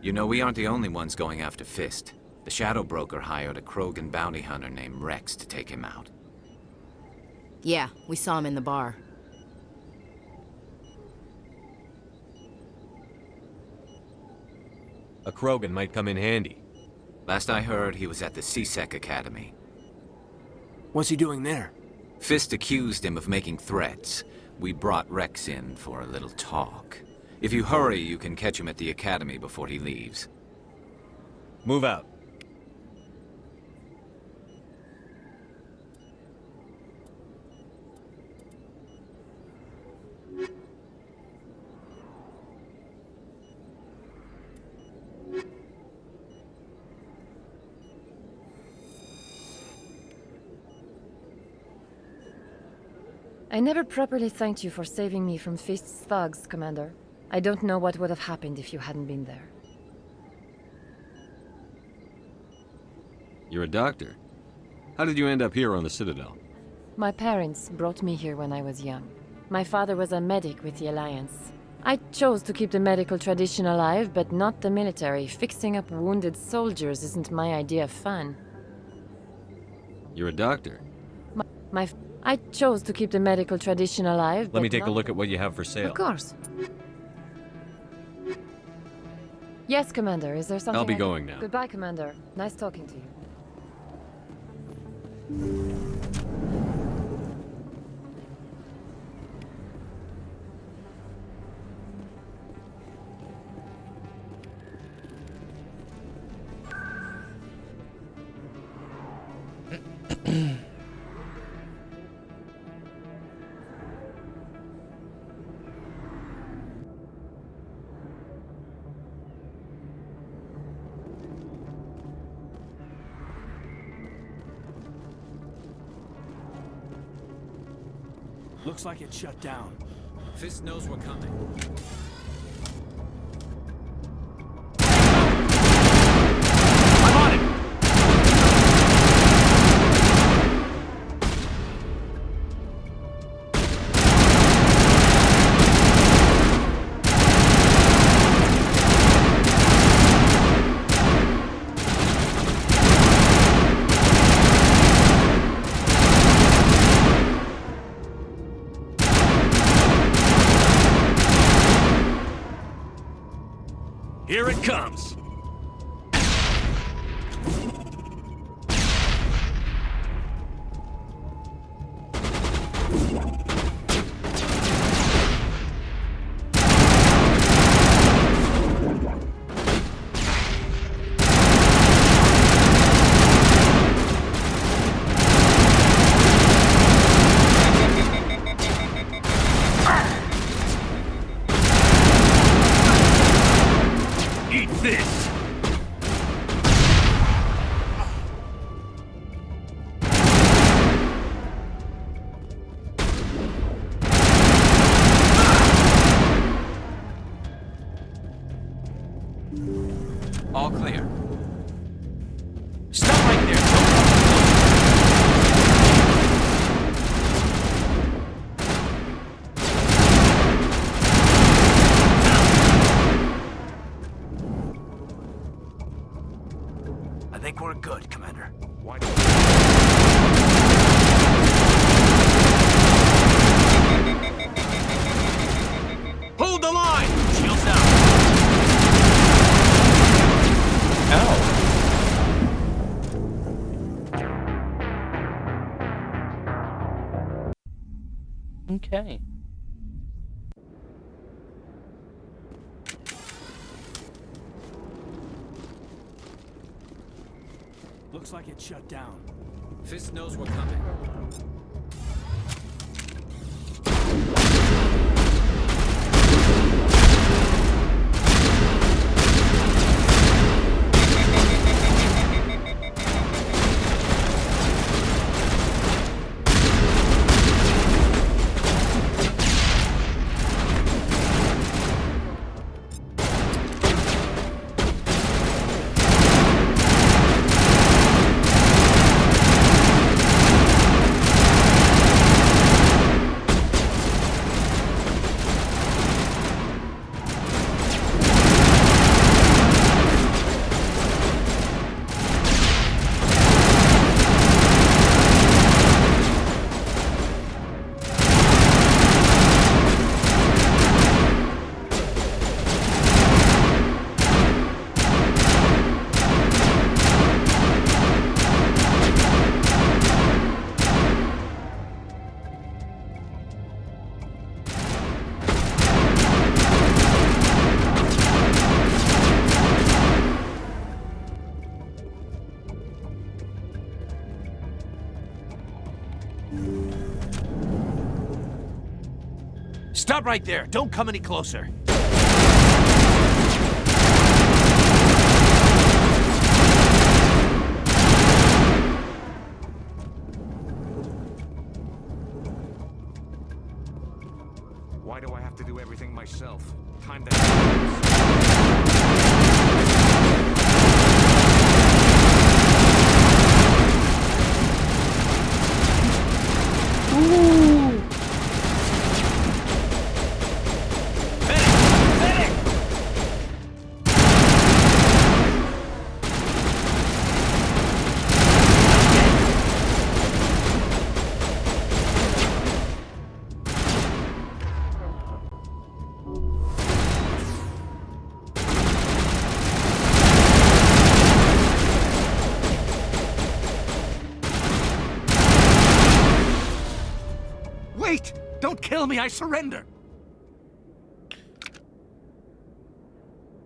You know, we aren't the only ones going after Fist. The Shadow Broker hired a Krogan bounty hunter named Rex to take him out.
Yeah, we saw him in the bar.
A Krogan might come in handy.
Last I heard, he was at the CSEC Academy.
What's he doing there?
Fist accused him of making threats. We brought Rex in for a little talk. If you hurry, you can catch him at the Academy before he leaves.
Move out.
I never properly thanked you for saving me from Fist's thugs, Commander. I don't know what would have happened if you hadn't been there.
You're a doctor. How did you end up here on the Citadel?
My parents brought me here when I was young. My father was a medic with the Alliance. I chose to keep the medical tradition alive, but not the military. Fixing up wounded soldiers isn't my idea of fun.
You're a doctor.
I chose to keep the medical tradition alive,
Let me take a look at what you have for sale.
Of course. Yes, Commander. Is there something
I'll be going now.
Goodbye, Commander. Nice talking to you.
Looks like it's shut down.
Fist knows we're coming.
Here it comes! Eat this!
All clear.
Stop right there!
I think we're good, Commander.
Hold the line! Shields down!
Okay.
Looks like it's shut down.
Fist knows we're coming.
Stop right there! Don't come any closer!
Why do I have to do everything myself? Time to...
Wait! Don't kill me, I surrender!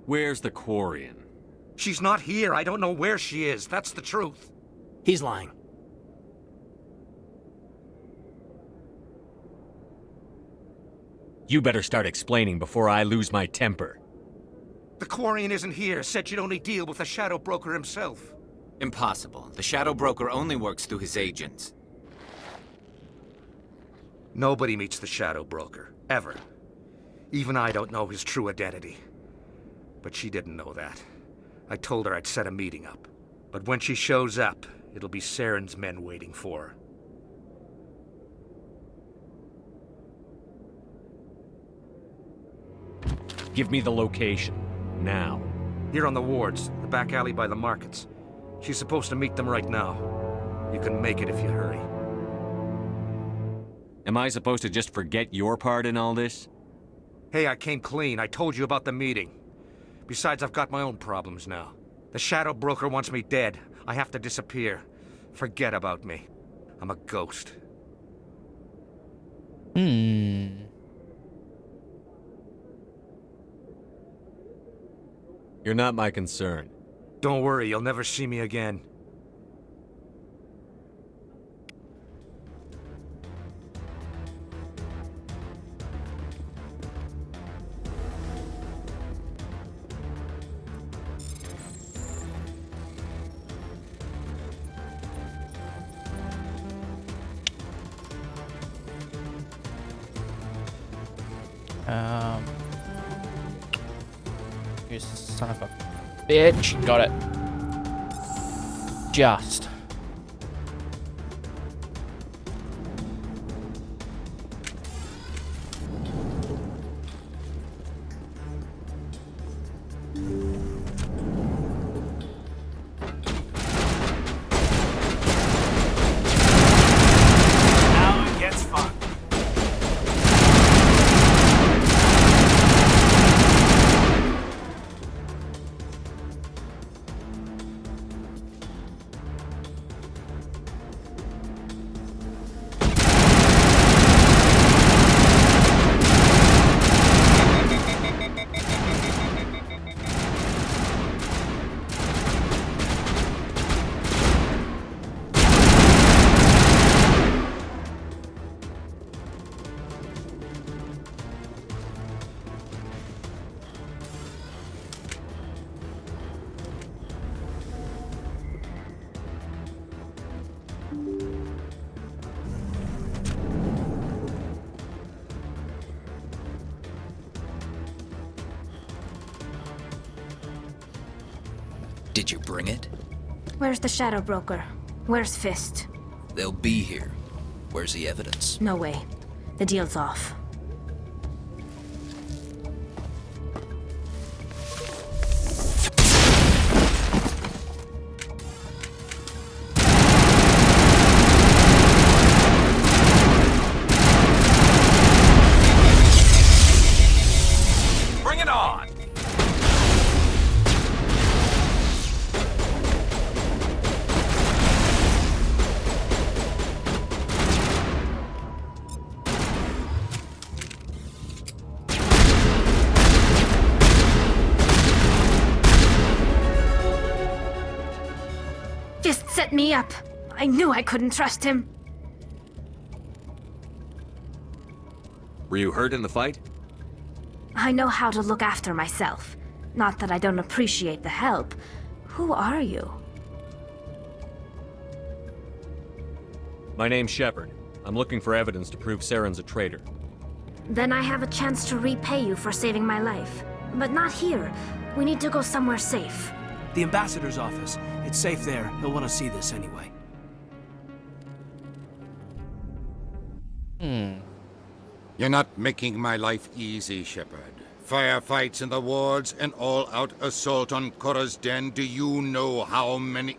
Where's the Quarian?
She's not here. I don't know where she is. That's the truth.
He's lying.
You better start explaining before I lose my temper.
The Quarian isn't here. Said you'd only deal with the Shadow Broker himself.
Impossible. The Shadow Broker only works through his agents.
Nobody meets the Shadow Broker. Ever. Even I don't know his true identity. But she didn't know that. I told her I'd set a meeting up. But when she shows up, it'll be Saren's men waiting for her.
Give me the location. Now.
Here on the wards, the back alley by the markets. She's supposed to meet them right now. You can make it if you hurry.
Am I supposed to just forget your part in all this?
Hey, I came clean. I told you about the meeting. Besides, I've got my own problems now. The Shadow Broker wants me dead. I have to disappear. Forget about me. I'm a ghost.
Hmm.
You're not my concern.
Don't worry, you'll never see me again.
You son of a bitch. Got it. Just.
Now it gets fun.
Did you bring it?
Where's the Shadow Broker? Where's Fist?
They'll be here. Where's the evidence?
No way. The deal's off.
Bring it on!
Fist set me up. I knew I couldn't trust him.
Were you hurt in the fight?
I know how to look after myself. Not that I don't appreciate the help. Who are you?
My name's Shepard. I'm looking for evidence to prove Saren's a traitor.
Then I have a chance to repay you for saving my life. But not here. We need to go somewhere safe.
The ambassador's office. It's safe there. He'll want to see this anyway.
You're not making my life easy, Shepard. Firefights in the wards, an all-out assault on Korra's den. Do you know how many...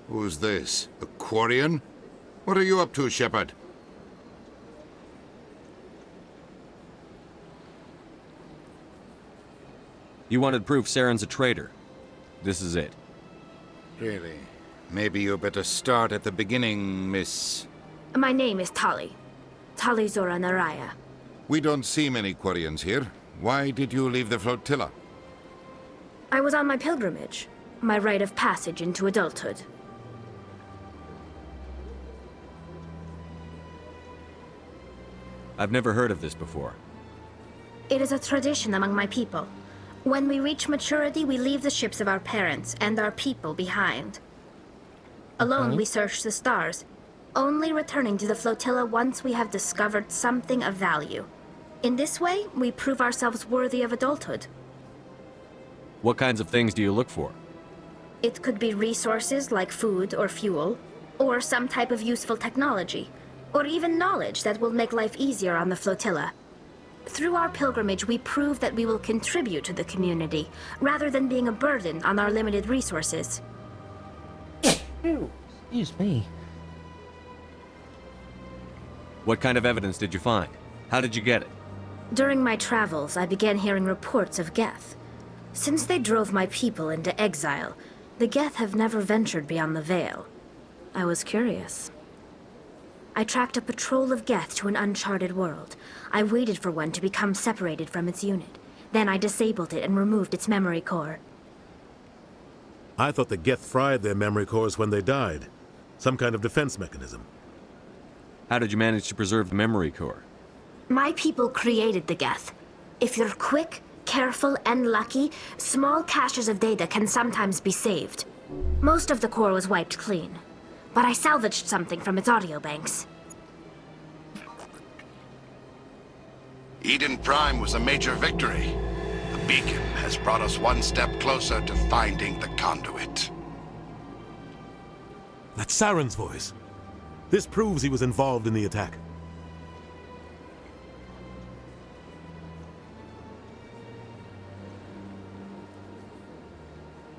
Who's this? A Quarian? What are you up to, Shepard?
You wanted proof Saren's a traitor. This is it.
Really? Maybe you better start at the beginning, Miss...
My name is Tali. Tali Zora Naraya.
We don't see many Quarians here. Why did you leave the flotilla?
I was on my pilgrimage. My rite of passage into adulthood.
I've never heard of this before.
It is a tradition among my people. When we reach maturity, we leave the ships of our parents and our people behind. Alone, we search the stars, only returning to the flotilla once we have discovered something of value. In this way, we prove ourselves worthy of adulthood.
What kinds of things do you look for?
It could be resources like food or fuel, or some type of useful technology, or even knowledge that will make life easier on the flotilla. Through our pilgrimage, we prove that we will contribute to the community, rather than being a burden on our limited resources.
Excuse me.
What kind of evidence did you find? How did you get it?
During my travels, I began hearing reports of Geth. Since they drove my people into exile, the Geth have never ventured beyond the Veil. I was curious. I tracked a patrol of Geth to an uncharted world. I waited for one to become separated from its unit. Then I disabled it and removed its memory core.
I thought the Geth fried their memory cores when they died. Some kind of defense mechanism.
How did you manage to preserve the memory core?
My people created the Geth. If you're quick, careful, and lucky, small caches of data can sometimes be saved. Most of the core was wiped clean, but I salvaged something from its audio banks.
Eden Prime was a major victory. The beacon has brought us one step closer to finding the conduit.
That's Saren's voice. This proves he was involved in the attack.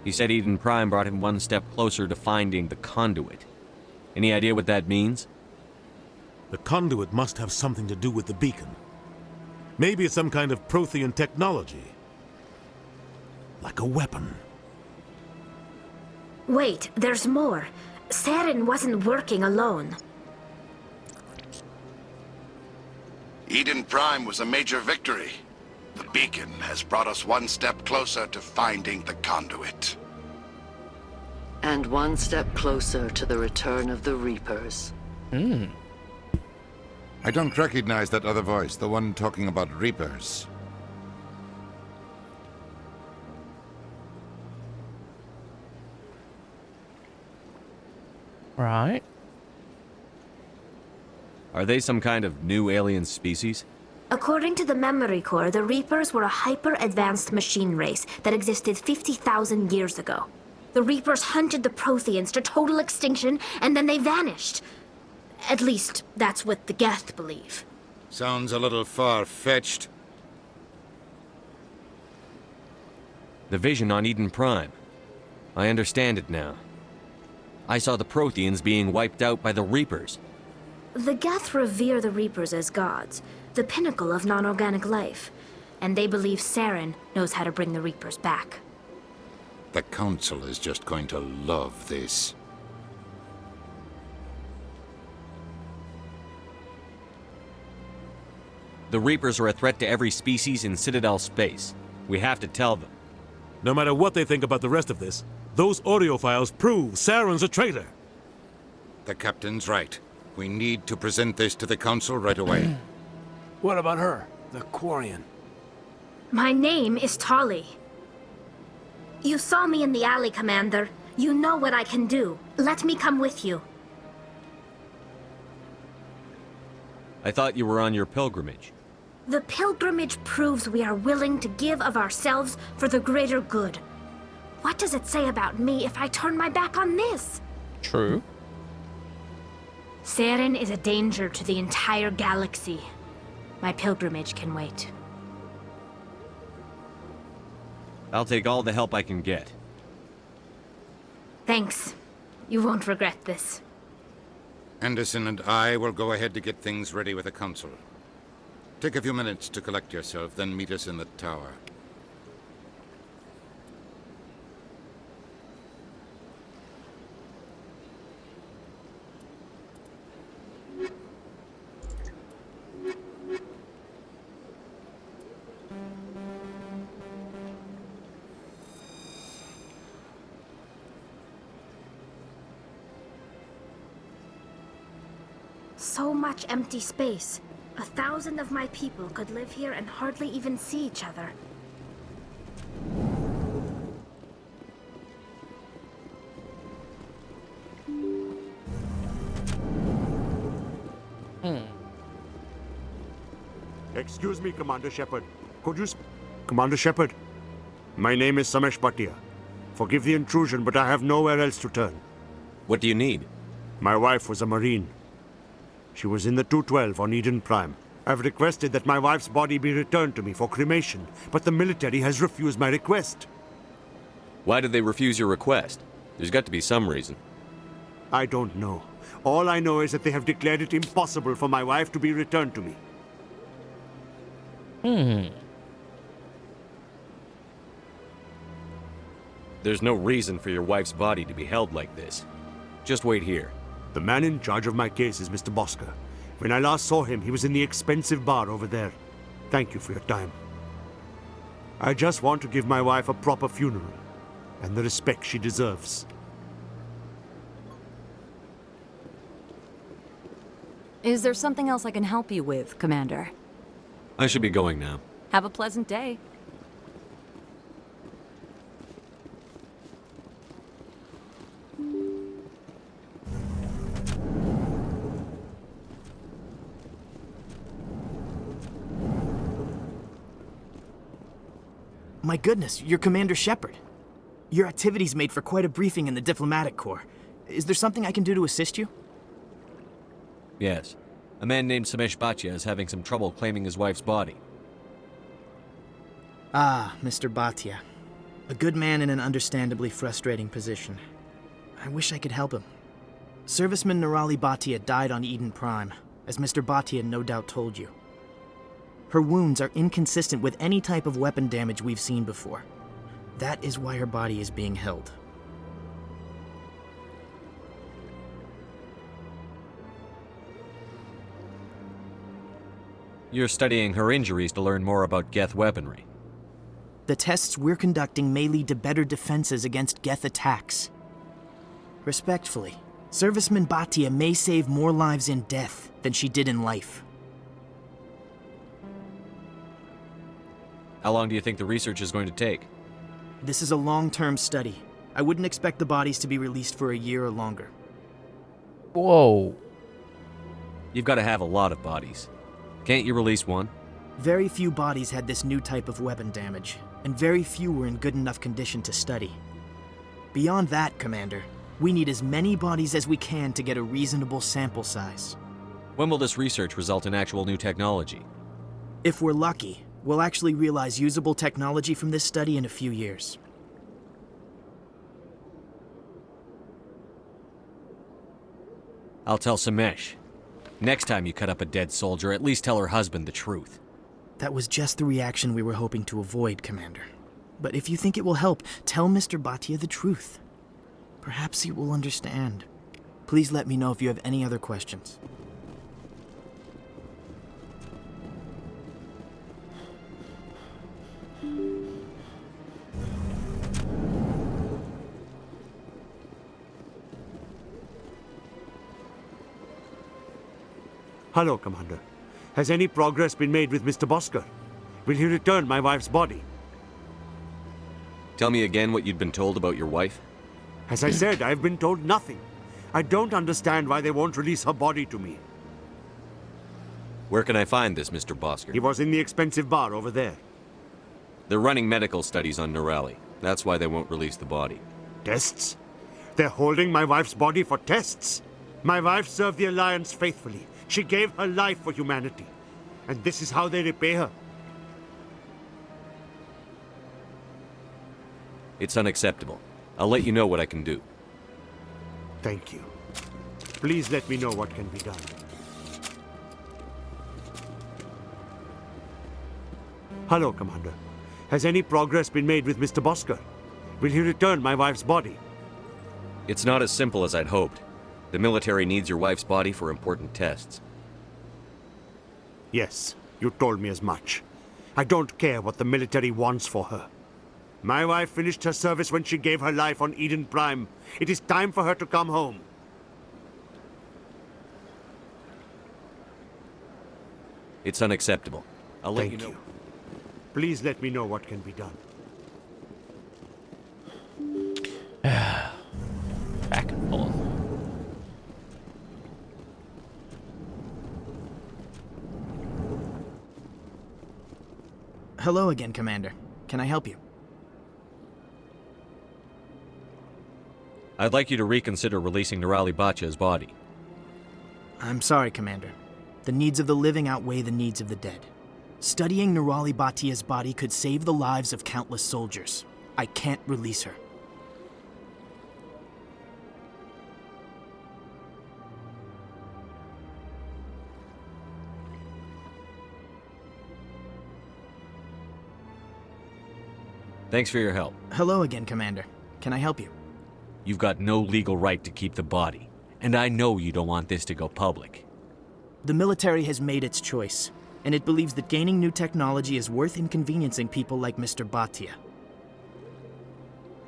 He said Eden Prime brought him one step closer to finding the conduit. Any idea what that means?
The conduit must have something to do with the beacon. Maybe it's some kind of Prothean technology. Like a weapon.
Wait, there's more. Saren wasn't working alone.
Eden Prime was a major victory. The beacon has brought us one step closer to finding the conduit.
And one step closer to the return of the Reapers.
I don't recognize that other voice, the one talking about Reapers.
Right.
Are they some kind of new alien species?
According to the memory core, the Reapers were a hyper-advanced machine race that existed 50,000 years ago. The Reapers hunted the Protheans to total extinction, and then they vanished. At least, that's what the Geth believe.
Sounds a little far-fetched.
The vision on Eden Prime. I understand it now. I saw the Protheans being wiped out by the Reapers.
The Geth revere the Reapers as gods, the pinnacle of non-organic life. And they believe Saren knows how to bring the Reapers back.
The Council is just going to love this.
The Reapers are a threat to every species in Citadel space. We have to tell them.
No matter what they think about the rest of this, those audio files prove Saren's a traitor.
The Captain's right. We need to present this to the Council right away.
What about her, the Quarian?
My name is Tali. You saw me in the alley, Commander. You know what I can do. Let me come with you.
I thought you were on your pilgrimage.
The pilgrimage proves we are willing to give of ourselves for the greater good. What does it say about me if I turn my back on this?
True.
Saren is a danger to the entire galaxy. My pilgrimage can wait.
I'll take all the help I can get.
Thanks. You won't regret this.
Anderson and I will go ahead to get things ready with the Council. Take a few minutes to collect yourself, then meet us in the tower.
So much empty space. 1,000 of my people could live here and hardly even see each other.
Excuse me, Commander Shepard. Could you Commander Shepard, my name is Samesh Bhatia. Forgive the intrusion, but I have nowhere else to turn.
What do you need?
My wife was a Marine. She was in the 212 on Eden Prime. I've requested that my wife's body be returned to me for cremation, but the military has refused my request.
Why did they refuse your request? There's got to be some reason.
I don't know. All I know is that they have declared it impossible for my wife to be returned to me.
There's no reason for your wife's body to be held like this. Just wait here.
The man in charge of my case is Mr. Bosker. When I last saw him, he was in the expensive bar over there. Thank you for your time. I just want to give my wife a proper funeral, and the respect she deserves.
Is there something else I can help you with, Commander?
I should be going now.
Have a pleasant day.
My goodness, you're Commander Shepard. Your activities made for quite a briefing in the Diplomatic Corps. Is there something I can do to assist you?
Yes. A man named Samesh Bhatia is having some trouble claiming his wife's body.
Ah, Mr. Bhatia. A good man in an understandably frustrating position. I wish I could help him. Serviceman Nirali Bhatia died on Eden Prime, as Mr. Bhatia no doubt told you. Her wounds are inconsistent with any type of weapon damage we've seen before. That is why her body is being held.
You're studying her injuries to learn more about Geth weaponry.
The tests we're conducting may lead to better defenses against Geth attacks. Respectfully, Serviceman Bhatia may save more lives in death than she did in life.
How long do you think the research is going to take?
This is a long-term study. I wouldn't expect the bodies to be released for a year or longer.
Whoa.
You've got to have a lot of bodies. Can't you release one?
Very few bodies had this new type of weapon damage, and very few were in good enough condition to study. Beyond that, Commander, we need as many bodies as we can to get a reasonable sample size.
When will this research result in actual new technology?
If we're lucky, we'll actually realize usable technology from this study in a few years.
I'll tell Samesh. Next time you cut up a dead soldier, at least tell her husband the truth.
That was just the reaction we were hoping to avoid, Commander. But if you think it will help, tell Mr. Bhatia the truth. Perhaps he will understand. Please let me know if you have any other questions.
Hello, Commander. Has any progress been made with Mr. Bosker? Will he return my wife's body?
Tell me again what you'd been told about your wife?
As I said, I've been told nothing. I don't understand why they won't release her body to me.
Where can I find this, Mr. Bosker?
He was in the expensive bar over there.
They're running medical studies on Nirali. That's why they won't release the body.
Tests? They're holding my wife's body for tests? My wife served the Alliance faithfully. She gave her life for humanity. And this is how they repay her.
It's unacceptable. I'll let you know what I can do.
Thank you. Please let me know what can be done. Hello, Commander. Has any progress been made with Mr. Bosker? Will he return my wife's body?
It's not as simple as I'd hoped. The military needs your wife's body for important tests.
Yes, you told me as much. I don't care what the military wants for her. My wife finished her service when she gave her life on Eden Prime. It is time for her to come home.
It's unacceptable. I'll let you know.
Thank you. Please let me know what can be done.
Back and forth.
Hello again, Commander. Can I help you?
I'd like you to reconsider releasing Nirali Bhatia's body.
I'm sorry, Commander. The needs of the living outweigh the needs of the dead. Studying Nirali Bhatia's body could save the lives of countless soldiers. I can't release her.
Thanks for your help.
Hello again, Commander. Can I help you?
You've got no legal right to keep the body, and I know you don't want this to go public.
The military has made its choice, and it believes that gaining new technology is worth inconveniencing people like Mr. Bhatia.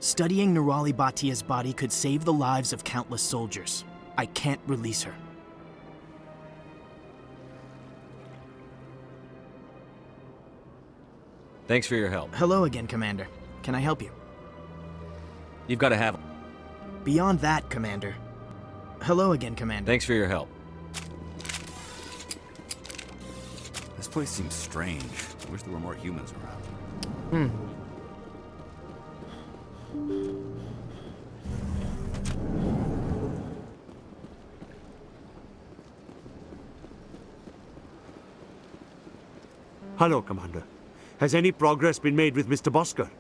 Studying Nirali Bhatia's body could save the lives of countless soldiers. I can't release her.
Thanks for your help.
Hello again, Commander. Can I help you?
You've got to have...
Beyond that, Commander. Hello again, Commander.
Thanks for your help.
This place seems strange. I wish there were more humans around.
Hello, Commander. Has any progress been made with Mr. Bosker?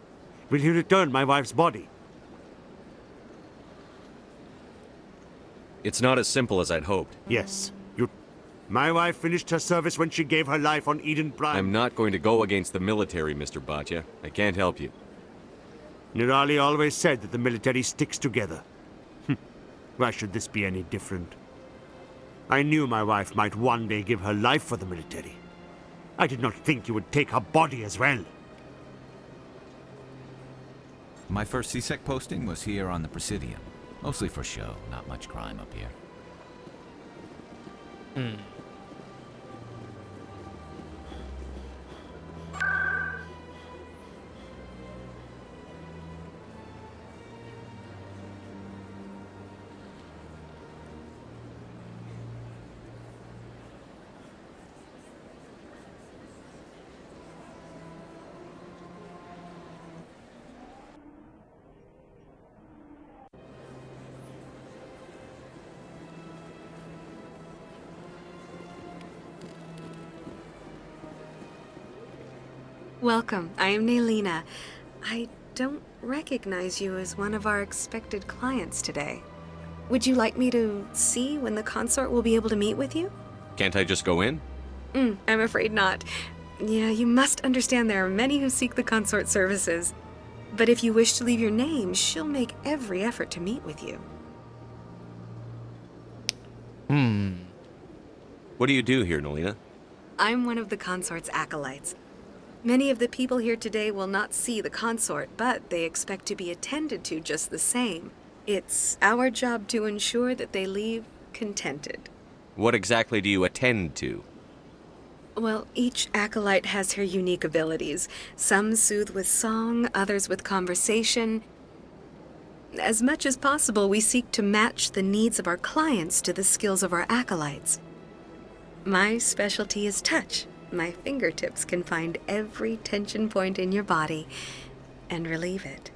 Will he return my wife's body?
It's not as simple as I'd hoped.
Yes. My wife finished her service when she gave her life on Eden Prime.
I'm not going to go against the military, Mr. Bhatia. I can't help you.
Nirali always said that the military sticks together. Why should this be any different? I knew my wife might one day give her life for the military. I did not think you would take her body as well.
My first CSEC posting was here on the Presidium. Mostly for show, not much crime up here.
Welcome. I am Naylina. I don't recognize you as one of our expected clients today. Would you like me to see when the consort will be able to meet with you?
Can't I just go in?
I'm afraid not. Yeah, you must understand there are many who seek the consort services. But if you wish to leave your name, she'll make every effort to meet with you.
What do you do here, Naylina?
I'm one of the consort's acolytes. Many of the people here today will not see the consort, but they expect to be attended to just the same. It's our job to ensure that they leave contented.
What exactly do you attend to?
Well, each acolyte has her unique abilities. Some soothe with song, others with conversation. As much as possible, we seek to match the needs of our clients to the skills of our acolytes. My specialty is touch. My fingertips can find every tension point in your body and relieve it.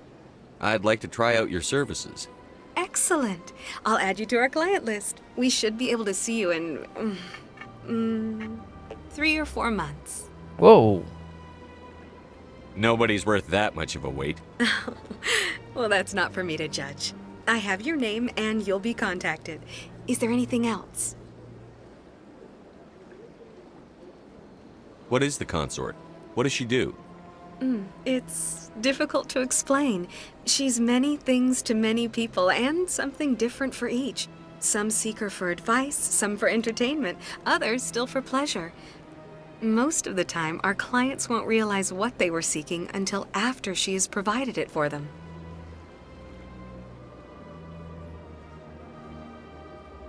I'd like to try out your services.
Excellent. I'll add you to our client list. We should be able to see you in 3 or 4 months.
Whoa.
Nobody's worth that much of a wait.
Well, that's not for me to judge. I have your name and you'll be contacted. Is there anything else?
What is the consort? What does she do?
It's difficult to explain. She's many things to many people and something different for each. Some seek her for advice, some for entertainment, others still for pleasure. Most of the time, our clients won't realize what they were seeking until after she has provided it for them.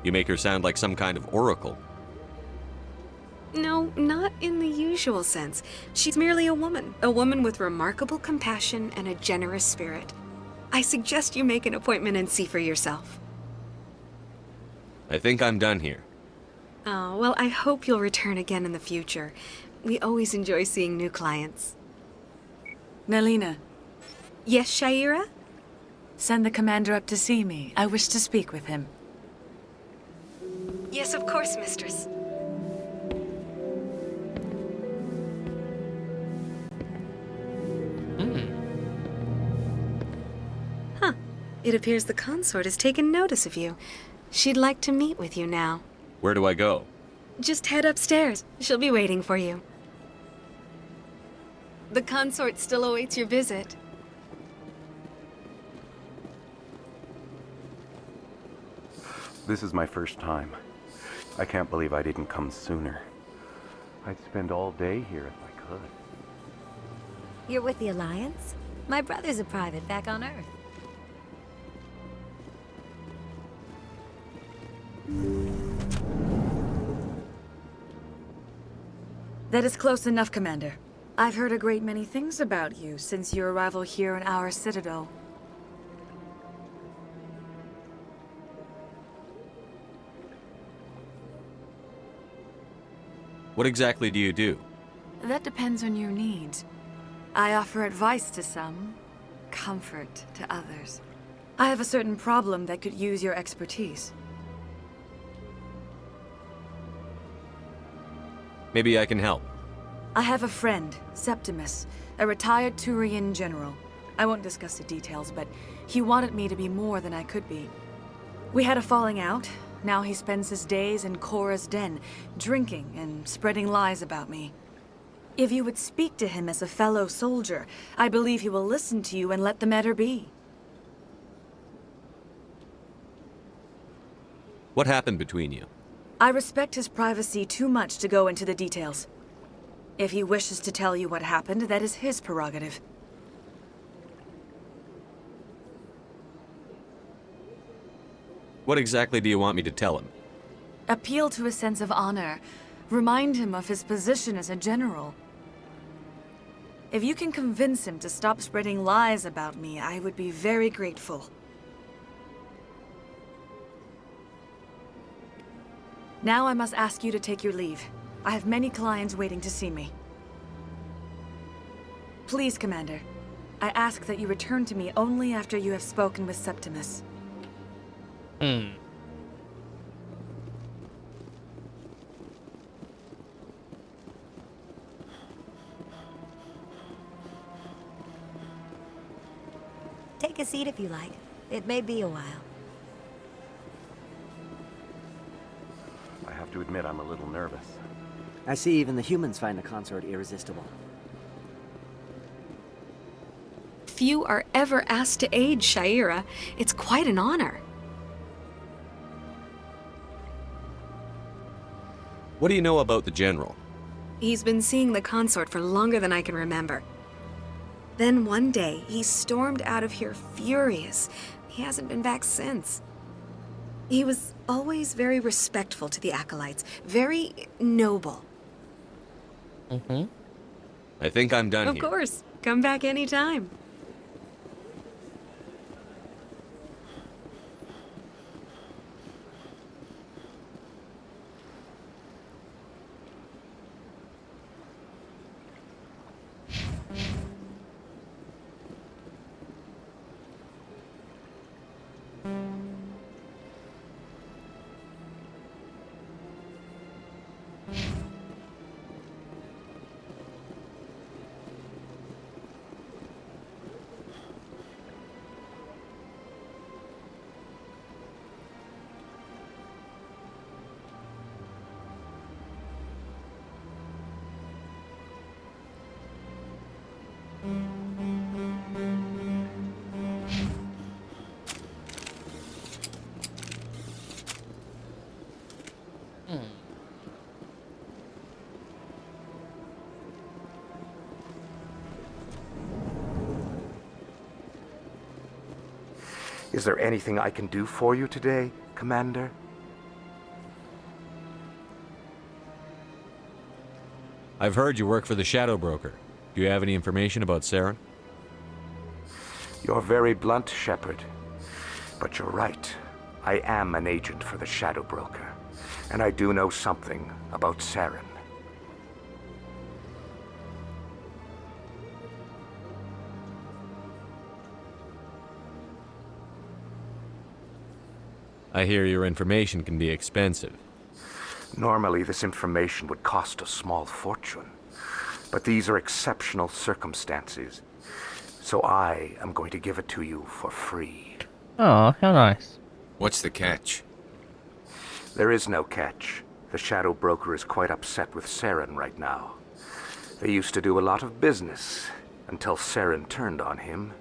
You make her sound like some kind of oracle.
No, not in the usual sense. She's merely a woman with remarkable compassion and a generous spirit. I suggest you make an appointment and see for yourself.
I think I'm done here.
Oh, well, I hope you'll return again in the future. We always enjoy seeing new clients.
Naylina.
Yes, Shaira?
Send the commander up to see me. I wish to speak with him.
Yes, of course, mistress. Huh. It appears the consort has taken notice of you. She'd like to meet with you now.
Where do I go?
Just head upstairs. She'll be waiting for you. The consort still awaits your visit.
This is my first time. I can't believe I didn't come sooner. I'd spend all day here if I could.
You're with the Alliance? My brother's a private back on Earth.
That is close enough, Commander. I've heard a great many things about you since your arrival here in our citadel.
What exactly do you do?
That depends on your needs. I offer advice to some, comfort to others. I have a certain problem that could use your expertise.
Maybe I can help.
I have a friend, Septimus, a retired Turian general. I won't discuss the details, but he wanted me to be more than I could be. We had a falling out. Now he spends his days in Cora's den, drinking and spreading lies about me. If you would speak to him as a fellow soldier, I believe he will listen to you and let the matter be.
What happened between you?
I respect his privacy too much to go into the details. If he wishes to tell you what happened, that is his prerogative.
What exactly do you want me to tell him?
Appeal to his sense of honor. Remind him of his position as a general. If you can convince him to stop spreading lies about me, I would be very grateful. Now I must ask you to take your leave. I have many clients waiting to see me. Please, Commander. I ask that you return to me only after you have spoken with Septimus.
Take a seat if you like. It may be a while.
I have to admit I'm a little nervous.
I see even the humans find the consort irresistible.
Few are ever asked to aid Shaira. It's quite an honor.
What do you know about the General?
He's been seeing the consort for longer than I can remember. Then one day, he stormed out of here furious. He hasn't been back since. He was always very respectful to the acolytes, very noble.
I think I'm done
Of
here.
course. Come back anytime.
Is there anything I can do for you today, Commander?
I've heard you work for the Shadow Broker. Do you have any information about Saren?
You're very blunt, Shepard. But you're right. I am an agent for the Shadow Broker. And I do know something about Saren.
I hear your information can be expensive.
Normally, this information would cost a small fortune. But these are exceptional circumstances. So I am going to give it to you for free.
Oh, how nice.
What's the catch?
There is no catch. The Shadow Broker is quite upset with Saren right now. They used to do a lot of business until Saren turned on him.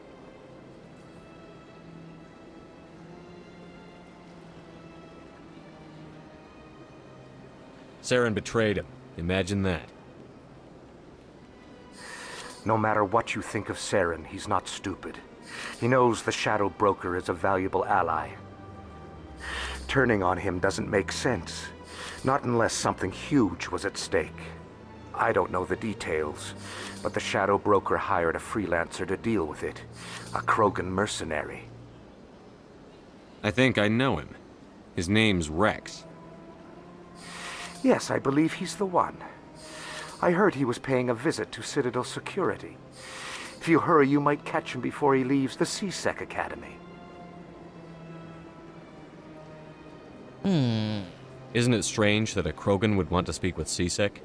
Saren betrayed him. Imagine that.
No matter what you think of Saren, he's not stupid. He knows the Shadow Broker is a valuable ally. Turning on him doesn't make sense. Not unless something huge was at stake. I don't know the details, but the Shadow Broker hired a freelancer to deal with it. A Krogan mercenary.
I think I know him. His name's Rex.
Yes, I believe he's the one. I heard he was paying a visit to Citadel security. If you hurry, you might catch him before he leaves the C-Sec Academy.
Isn't it strange that a Krogan would want to speak with C-Sec?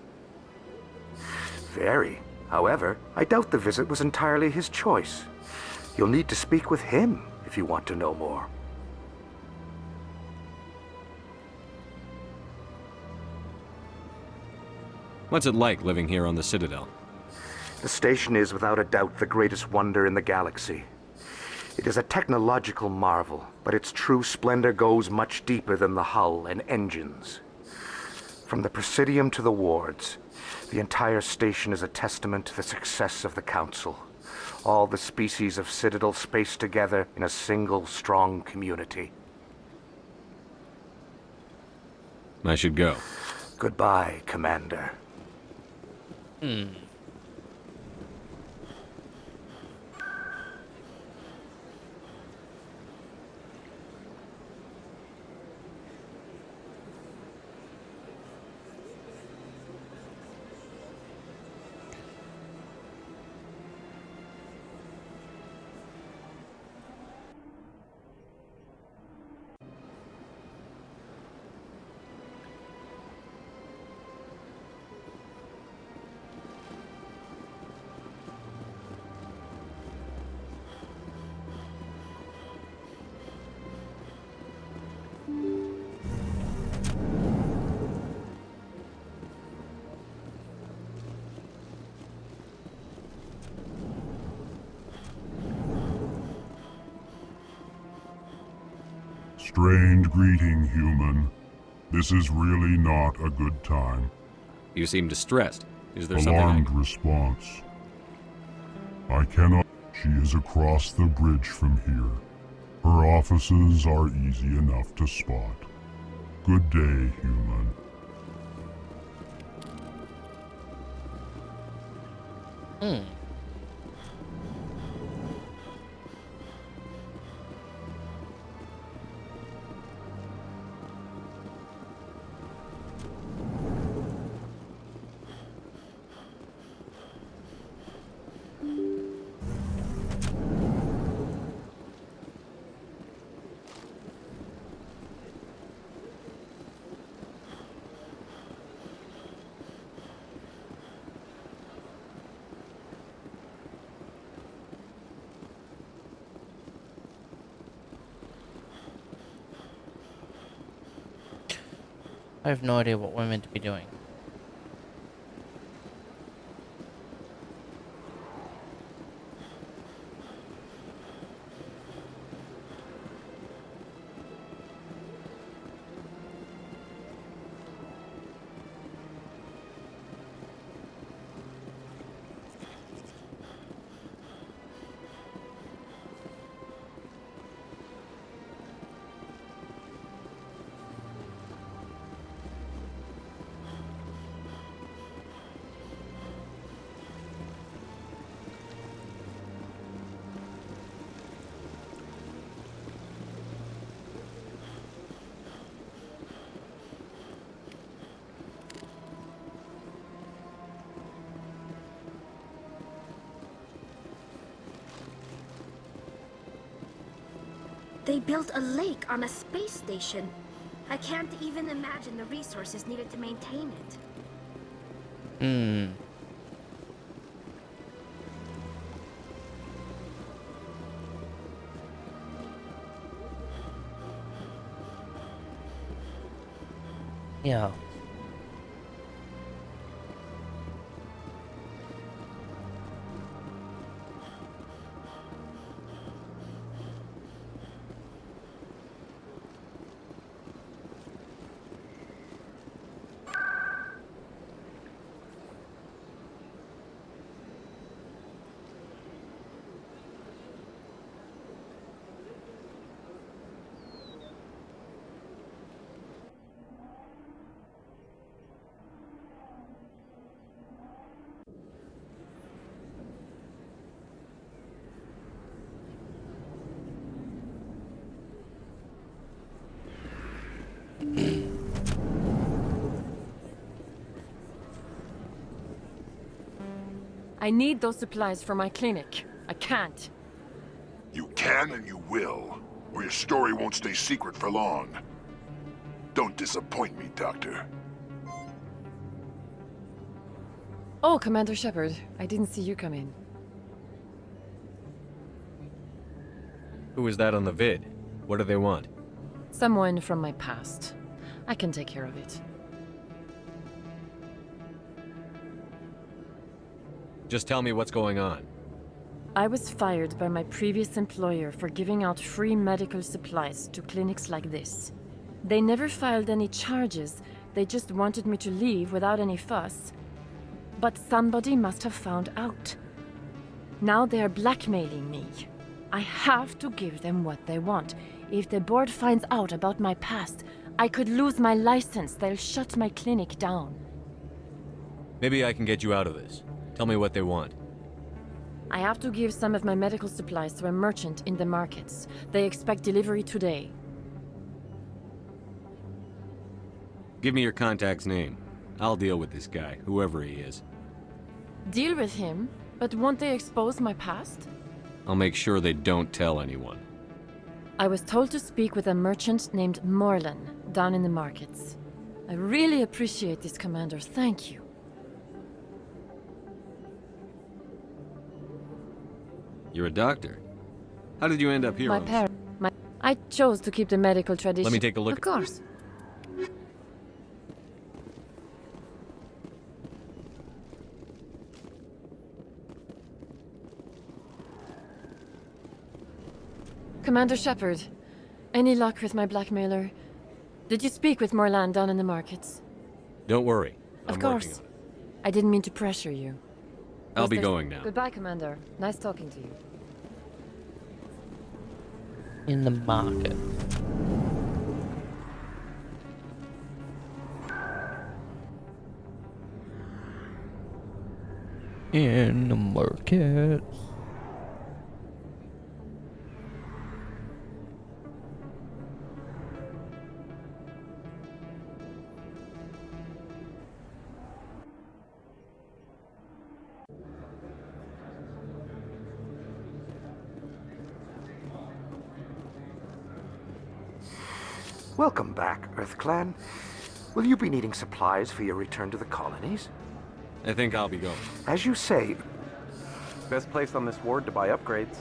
Very. However, I doubt the visit was entirely his choice. You'll need to speak with him if you want to know more.
What's it like living here on the Citadel?
The station is without a doubt the greatest wonder in the galaxy. It is a technological marvel, but its true splendor goes much deeper than the hull and engines. From the Presidium to the wards, the entire station is a testament to the success of the Council. All the species of Citadel spaced together in a single strong community.
I should go.
Goodbye, Commander.
Strange greeting, human. This is really not a good time.
You seem distressed. Is there
Alarmed
something
response. I cannot. She is across the bridge from here. Her offices are easy enough to spot. Good day, human.
I have no idea what we're meant to be doing.
They built a lake on a space station. I can't even imagine the resources needed to maintain it.
Yeah.
I need those supplies for my clinic. I can't.
You can and you will, or your story won't stay secret for long. Don't disappoint me, Doctor.
Oh, Commander Shepard. I didn't see you come in.
Who was that on the vid? What do they want?
Someone from my past. I can take care of it.
Just tell me what's going on.
I was fired by my previous employer for giving out free medical supplies to clinics like this. They never filed any charges, they just wanted me to leave without any fuss. But somebody must have found out. Now they are blackmailing me. I have to give them what they want. If the board finds out about my past, I could lose my license. They'll shut my clinic down.
Maybe I can get you out of this. Tell me what they want.
I have to give some of my medical supplies to a merchant in the markets. They expect delivery today.
Give me your contact's name. I'll deal with this guy, whoever he is.
Deal with him? But won't they expose my past?
I'll make sure they don't tell anyone.
I was told to speak with a merchant named Morlan down in the markets. I really appreciate this, Commander. Thank you.
You're a doctor. How did you end up here?
I chose to keep the medical tradition.
Let me take a look.
Of course. Commander Shepard, any luck with my blackmailer? Did you speak with Morlan down in the markets?
Don't worry.
Of course. I didn't mean to pressure you.
I'll be going now.
Goodbye, Commander. Nice talking to you.
In the market. In the market.
Welcome back, EarthClan. Will you be needing supplies for your return to the colonies?
I think I'll be going.
As you say,
best place on this ward to buy upgrades.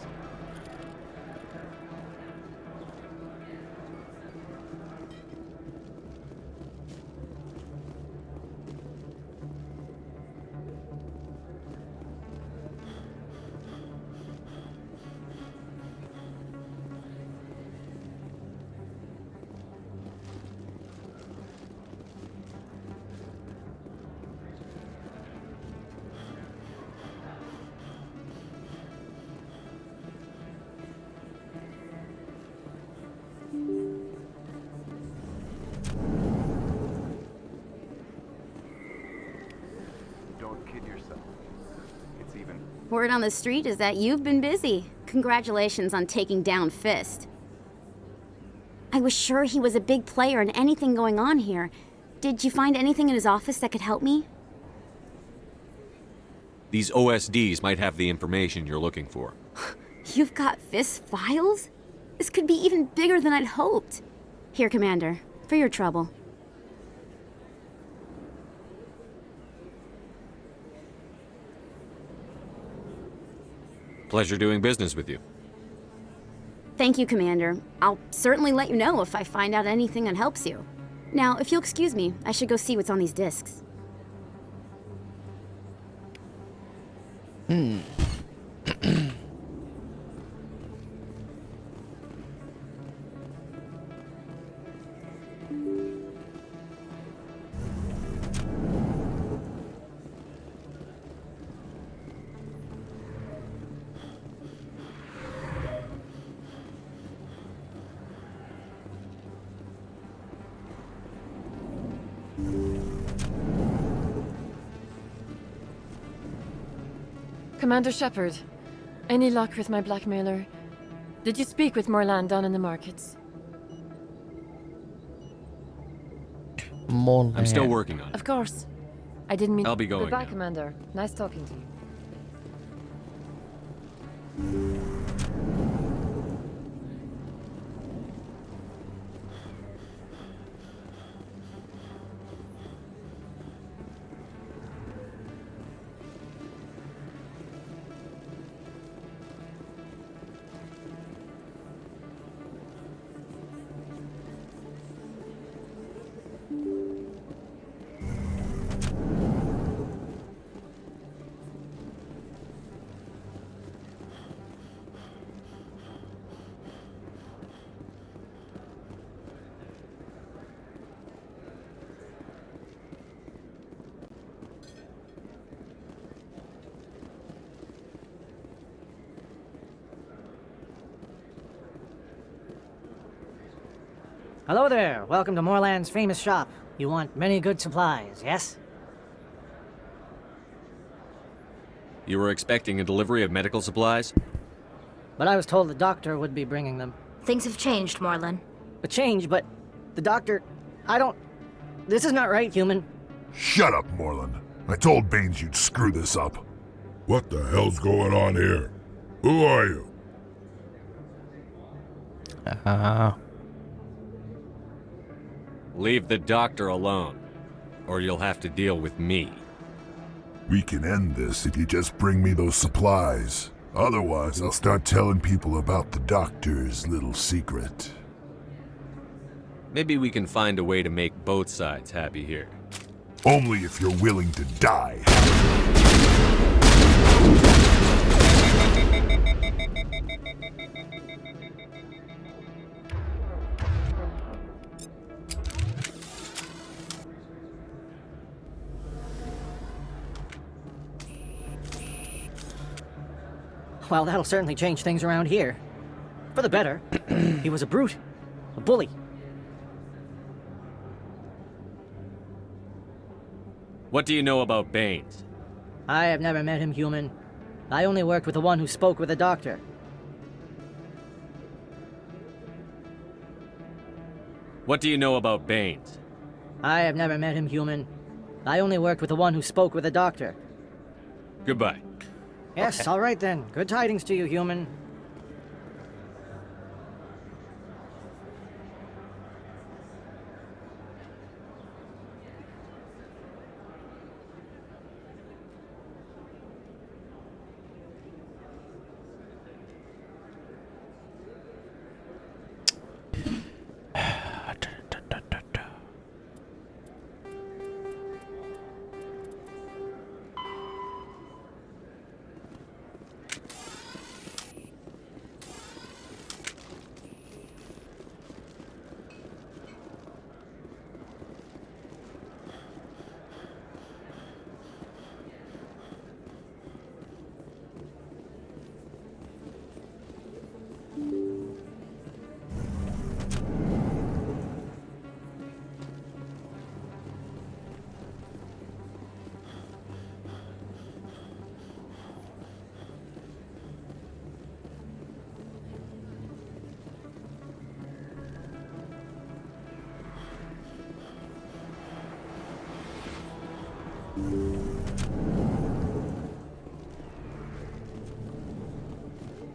Word on the street is that you've been busy. Congratulations on taking down Fist. I was sure he was a big player in anything going on here. Did you find anything in his office that could help me?
These OSDs might have the information you're looking for.
You've got Fist files? This could be even bigger than I'd hoped. Here, Commander, for your trouble.
Pleasure doing business with you.
Thank you, Commander. I'll certainly let you know if I find out anything that helps you. Now, if you'll excuse me, I should go see what's on these discs.
Commander Shepard, any luck with my blackmailer? Did you speak with Morlan down in the markets?
I'm still working on it.
Of course. I didn't mean...
I'll be going
Goodbye,
now.
Commander. Nice talking to you.
Hello there. Welcome to Moorland's famous shop. You want many good supplies, yes?
You were expecting a delivery of medical supplies?
But I was told the doctor would be bringing them.
Things have changed, Moorland.
A change, but the doctor... I don't... This is not right, human.
Shut up, Moorland. I told Baines you'd screw this up. What the hell's going on here? Who are you?
Leave the doctor alone, or you'll have to deal with me.
We can end this if you just bring me those supplies. Otherwise, I'll start telling people about the doctor's little secret.
Maybe we can find a way to make both sides happy here.
Only if you're willing to die.
Well, that'll certainly change things around here. For the better. He was a brute. A bully.
What do you know about Baines?
I have never met him, human. I only worked with the one who spoke with the doctor.
What do you know about Baines?
I have never met him, human. I only worked with the one who spoke with the doctor.
Goodbye.
Yes,
Okay.
all right then. Good tidings to you, human.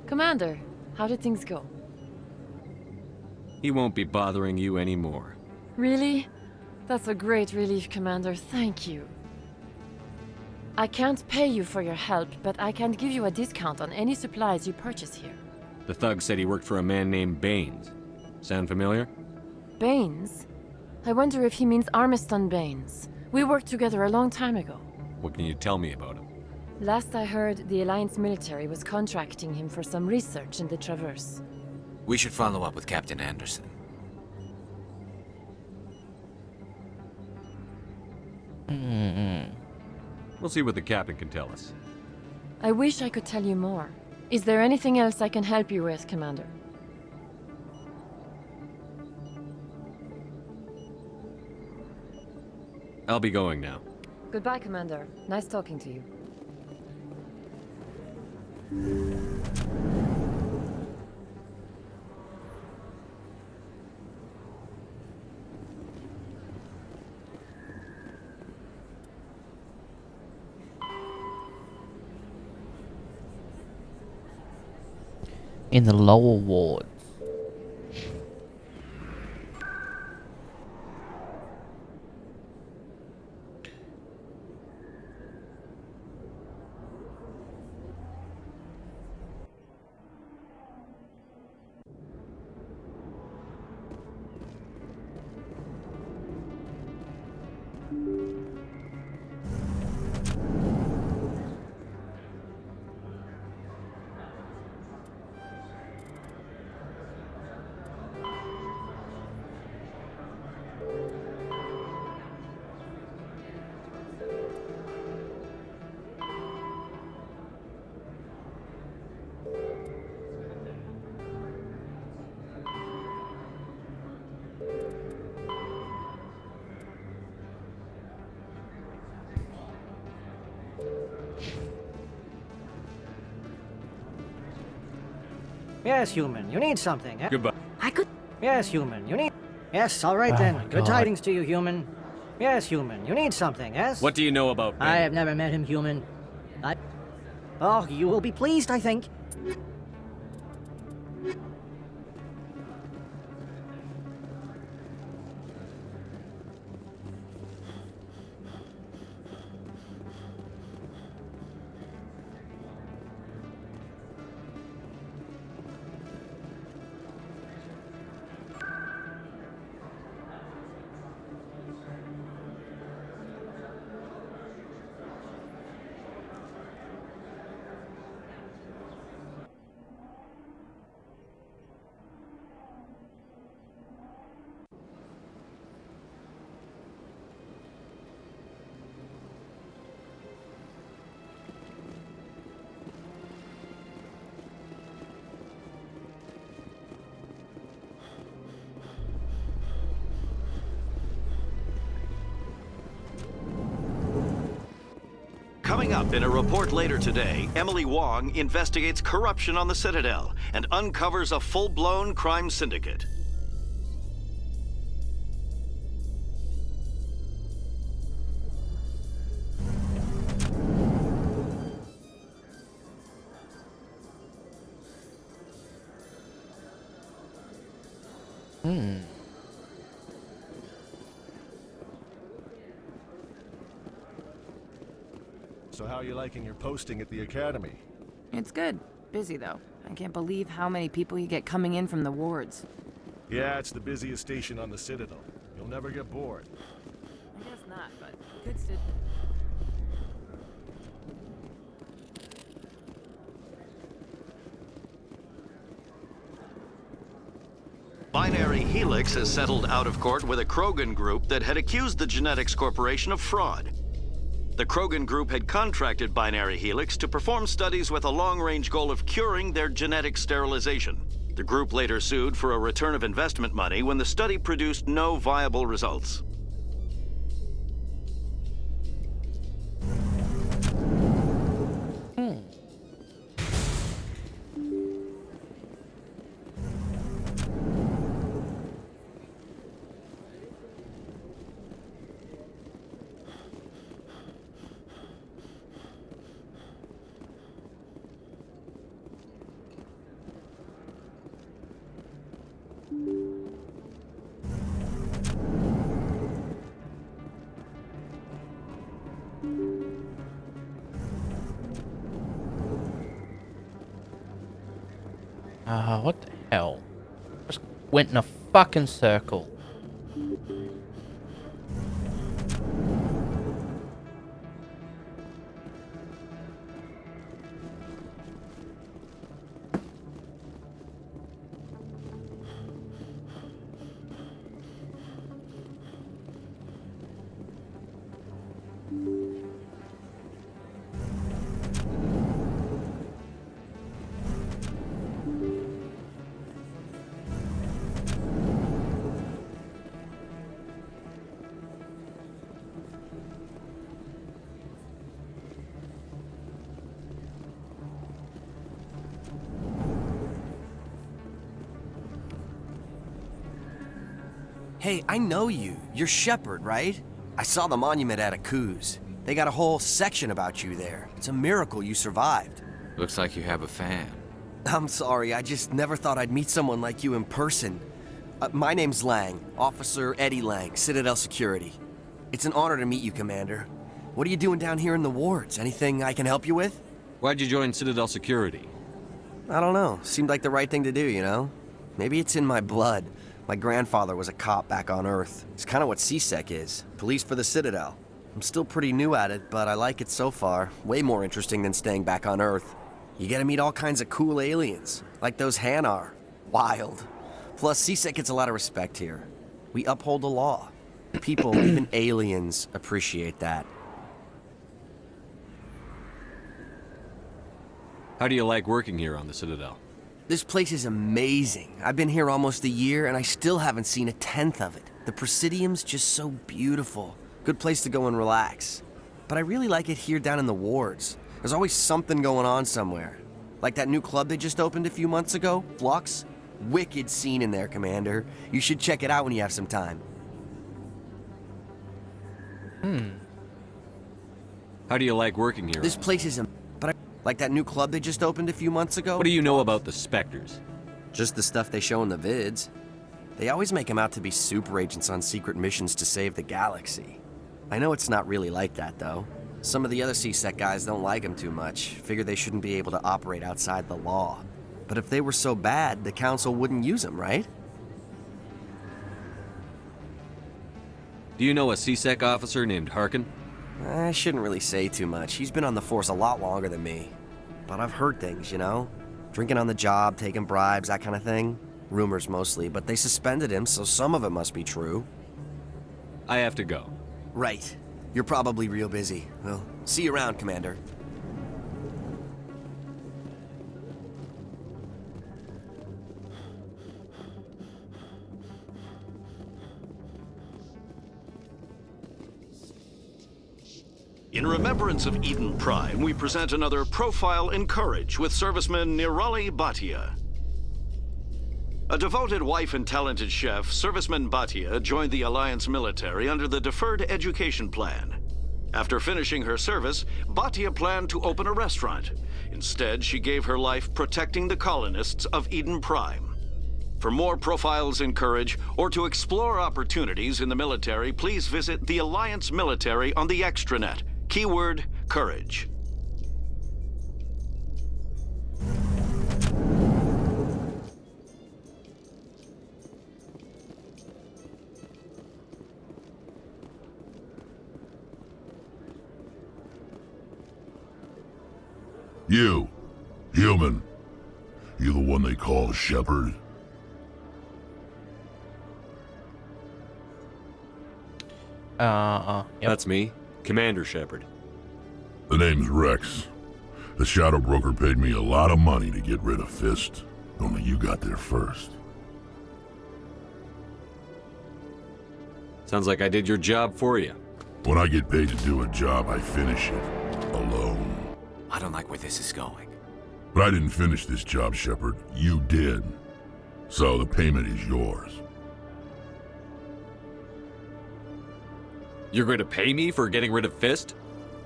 Commander, how did things go?
He won't be bothering you anymore.
Really? That's a great relief, Commander. Thank you. I can't pay you for your help, but I can give you a discount on any supplies you purchase here.
The thug said he worked for a man named Baines. Sound familiar?
Baines? I wonder if he means Armiston Baines. We worked together a long time ago.
What can you tell me about him?
Last I heard, the Alliance military was contracting him for some research in the Traverse.
We should follow up with Captain Anderson.
We'll see what the captain can tell us.
I wish I could tell you more. Is there anything else I can help you with, Commander?
I'll be going now.
Goodbye, Commander. Nice talking to you.
in the lower wards.
Yes, human, you need something, eh?
Goodbye.
Yes, human, you need... Yes, all right
Oh
then.
my
Good
God.
tidings to you, human. Yes, human, you need something, yes?
What do you know about Ben?
I have never met him, human. Oh, you will be pleased, I think.
Coming up in a report later today, Emily Wong investigates corruption on the Citadel and uncovers a full-blown crime syndicate.
So how are you liking your posting at the Academy?
It's good. Busy, though. I can't believe how many people you get coming in from the wards.
Yeah, it's the busiest station on the Citadel. You'll never get bored.
I guess not, but good still.
Binary Helix has settled out of court with a Krogan group that had accused the Genetics Corporation of fraud. The Krogan group had contracted Binary Helix to perform studies with a long-range goal of curing their genetic sterilization. The group later sued for a return of investment money when the study produced no viable results.
What the hell? Just went in a fucking circle.
Hey, I know you. You're Shepard, right? I saw the monument at Akuz. They got a whole section about you there. It's a miracle you survived.
Looks like you have a fan.
I'm sorry, I just never thought I'd meet someone like you in person. My name's Lang, Officer Eddie Lang, Citadel Security. It's an honor to meet you, Commander. What are you doing down here in the wards? Anything I can help you with?
Why'd you join Citadel Security?
I don't know. Seemed like the right thing to do, you know? Maybe it's in my blood. My grandfather was a cop back on Earth. It's kind of what CSEC is. Police for the Citadel. I'm still pretty new at it, but I like it so far. Way more interesting than staying back on Earth. You get to meet all kinds of cool aliens, like those Hanar. Wild. Plus, CSEC gets a lot of respect here. We uphold the law. People, even aliens, appreciate that.
How do you like working here on the Citadel?
This place is amazing. I've been here almost a year, and I still haven't seen a tenth of it. The Presidium's just so beautiful. Good place to go and relax. But I really like it here down in the wards. There's always something going on somewhere. Like that new club they just opened a few months ago, Flux. Wicked scene in there, Commander. You should check it out when you have some time.
How do you like working here?
This place is like that new club they just opened a few months ago?
What do you know about the Spectres?
Just the stuff they show in the vids. They always make them out to be super agents on secret missions to save the galaxy. I know it's not really like that, though. Some of the other CSEC guys don't like them too much, figure they shouldn't be able to operate outside the law. But if they were so bad, the Council wouldn't use them, right?
Do you know a CSEC officer named Harkin?
I shouldn't really say too much. He's been on the force a lot longer than me. But I've heard things, you know? Drinking on the job, taking bribes, that kind of thing. Rumors mostly, but they suspended him, so some of it must be true.
I have to go.
Right. You're probably real busy. Well, see you around, Commander.
In remembrance of Eden Prime, we present another Profile in Courage with serviceman Nirali Bhatia. A devoted wife and talented chef, Serviceman Bhatia joined the Alliance military under the Deferred Education Plan. After finishing her service, Bhatia planned to open a restaurant. Instead, she gave her life protecting the colonists of Eden Prime. For more Profiles in Courage, or to explore opportunities in the military, please visit the Alliance Military on the extranet. Keyword, Courage.
You, human. You the one they call Shepard?
Yep.
That's me, Commander Shepard.
The name's Rex. The Shadow Broker paid me a lot of money to get rid of Fist. Only you got there first.
Sounds like I did your job for you.
When I get paid to do a job, I finish it. Alone.
I don't like where this is going.
But I didn't finish this job, Shepard. You did. So the payment is yours.
You're going to pay me for getting rid of Fist?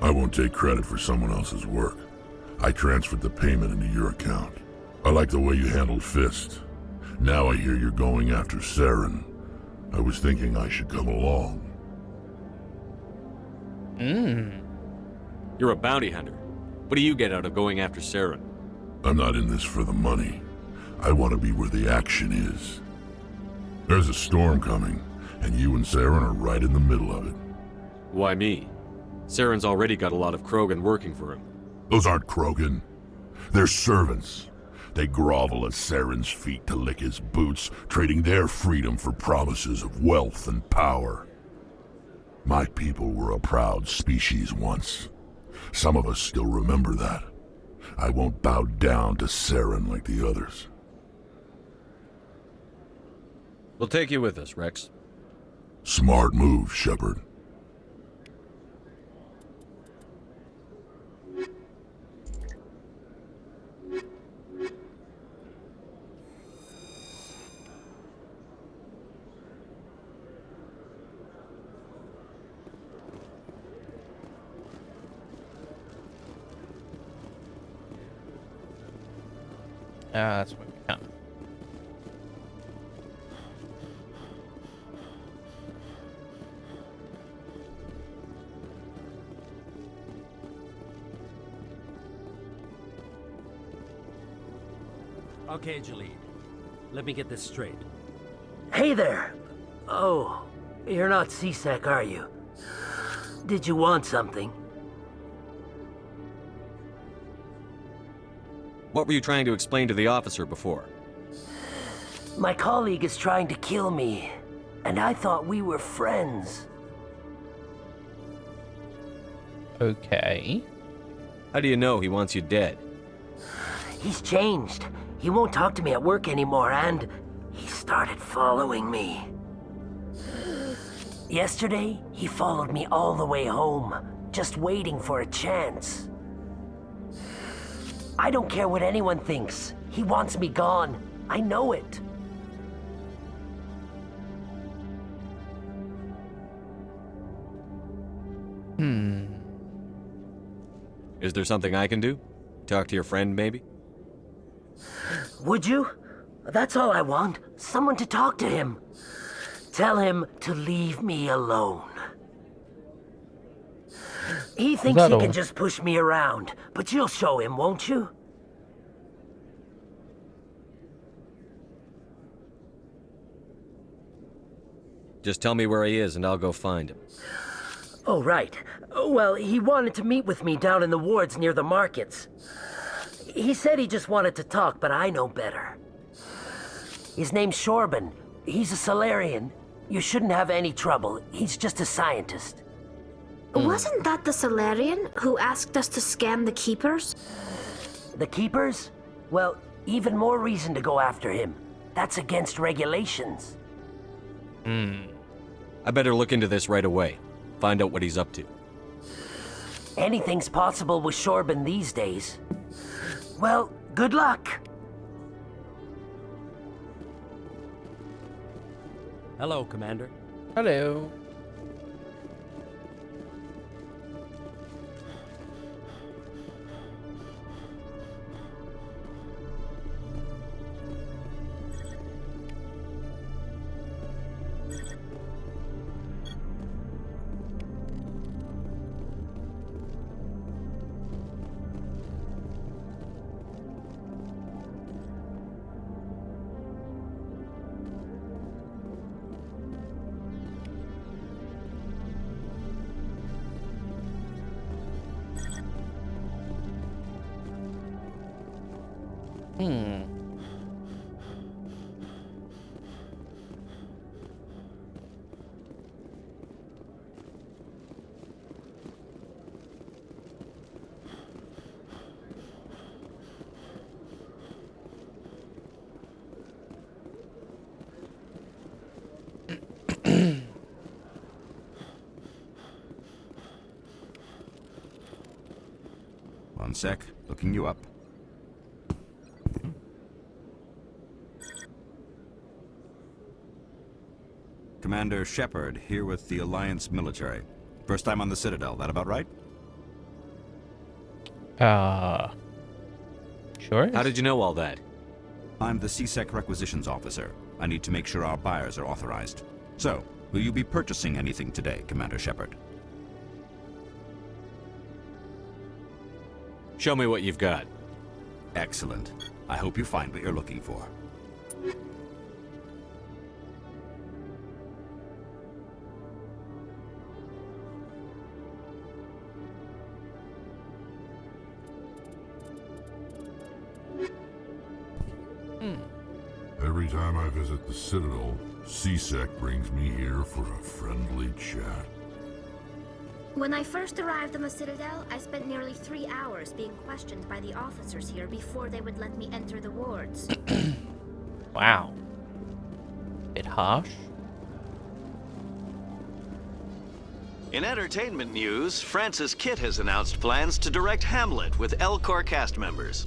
I won't take credit for someone else's work. I transferred the payment into your account. I like the way you handled Fist. Now I hear you're going after Saren. I was thinking I should come along.
You're a bounty hunter. What do you get out of going after Saren?
I'm not in this for the money. I want to be where the action is. There's a storm coming, and you and Saren are right in the middle of it.
Why me? Saren's already got a lot of Krogan working for him.
Those aren't Krogan. They're servants. They grovel at Saren's feet to lick his boots, trading their freedom for promises of wealth and power. My people were a proud species once. Some of us still remember that. I won't bow down to Saren like the others.
We'll take you with us, Rex.
Smart move, Shepard.
That's where we come.
Okay, Jalid. Let me get this straight.
Hey there! Oh, you're not C-Sec, are you? Did you want something?
What were you trying to explain to the officer before?
My colleague is trying to kill me, and I thought we were friends.
Okay.
How do you know he wants you dead?
He's changed. He won't talk to me at work anymore, and he started following me. Yesterday, he followed me all the way home, just waiting for a chance. I don't care what anyone thinks. He wants me gone. I know it.
Is there something I can do? Talk to your friend, maybe?
Would you? That's all I want. Someone to talk to him. Tell him to leave me alone. He thinks he can just push me around, but you'll show him, won't you?
Just tell me where he is and I'll go find him.
Oh, right. Well, he wanted to meet with me down in the wards near the markets. He said he just wanted to talk, but I know better. His name's Shorban. He's a Solarian. You shouldn't have any trouble. He's just a scientist.
Wasn't that the Solarian who asked us to scan the Keepers?
The Keepers? Well, even more reason to go after him. That's against regulations.
I better look into this right away. Find out what he's up to.
Anything's possible with Shorban these days. Well, good luck.
Hello, Commander.
Hello.
One sec, looking you up. Commander Shepard, here with the Alliance military. First time on the Citadel, that about right?
Sure.
How did you know all that?
I'm the CSEC requisitions officer. I need to make sure our buyers are authorized. So, will you be purchasing anything today, Commander Shepard?
Show me what you've got.
Excellent. I hope you find what you're looking for.
Every time I visit the Citadel, CSEC brings me here for a friendly chat.
When I first arrived on the Citadel, I spent nearly 3 hours being questioned by the officers here before they would let me enter the wards.
Wow. Bit harsh.
In entertainment news, Francis Kitt has announced plans to direct Hamlet with Elcor cast members.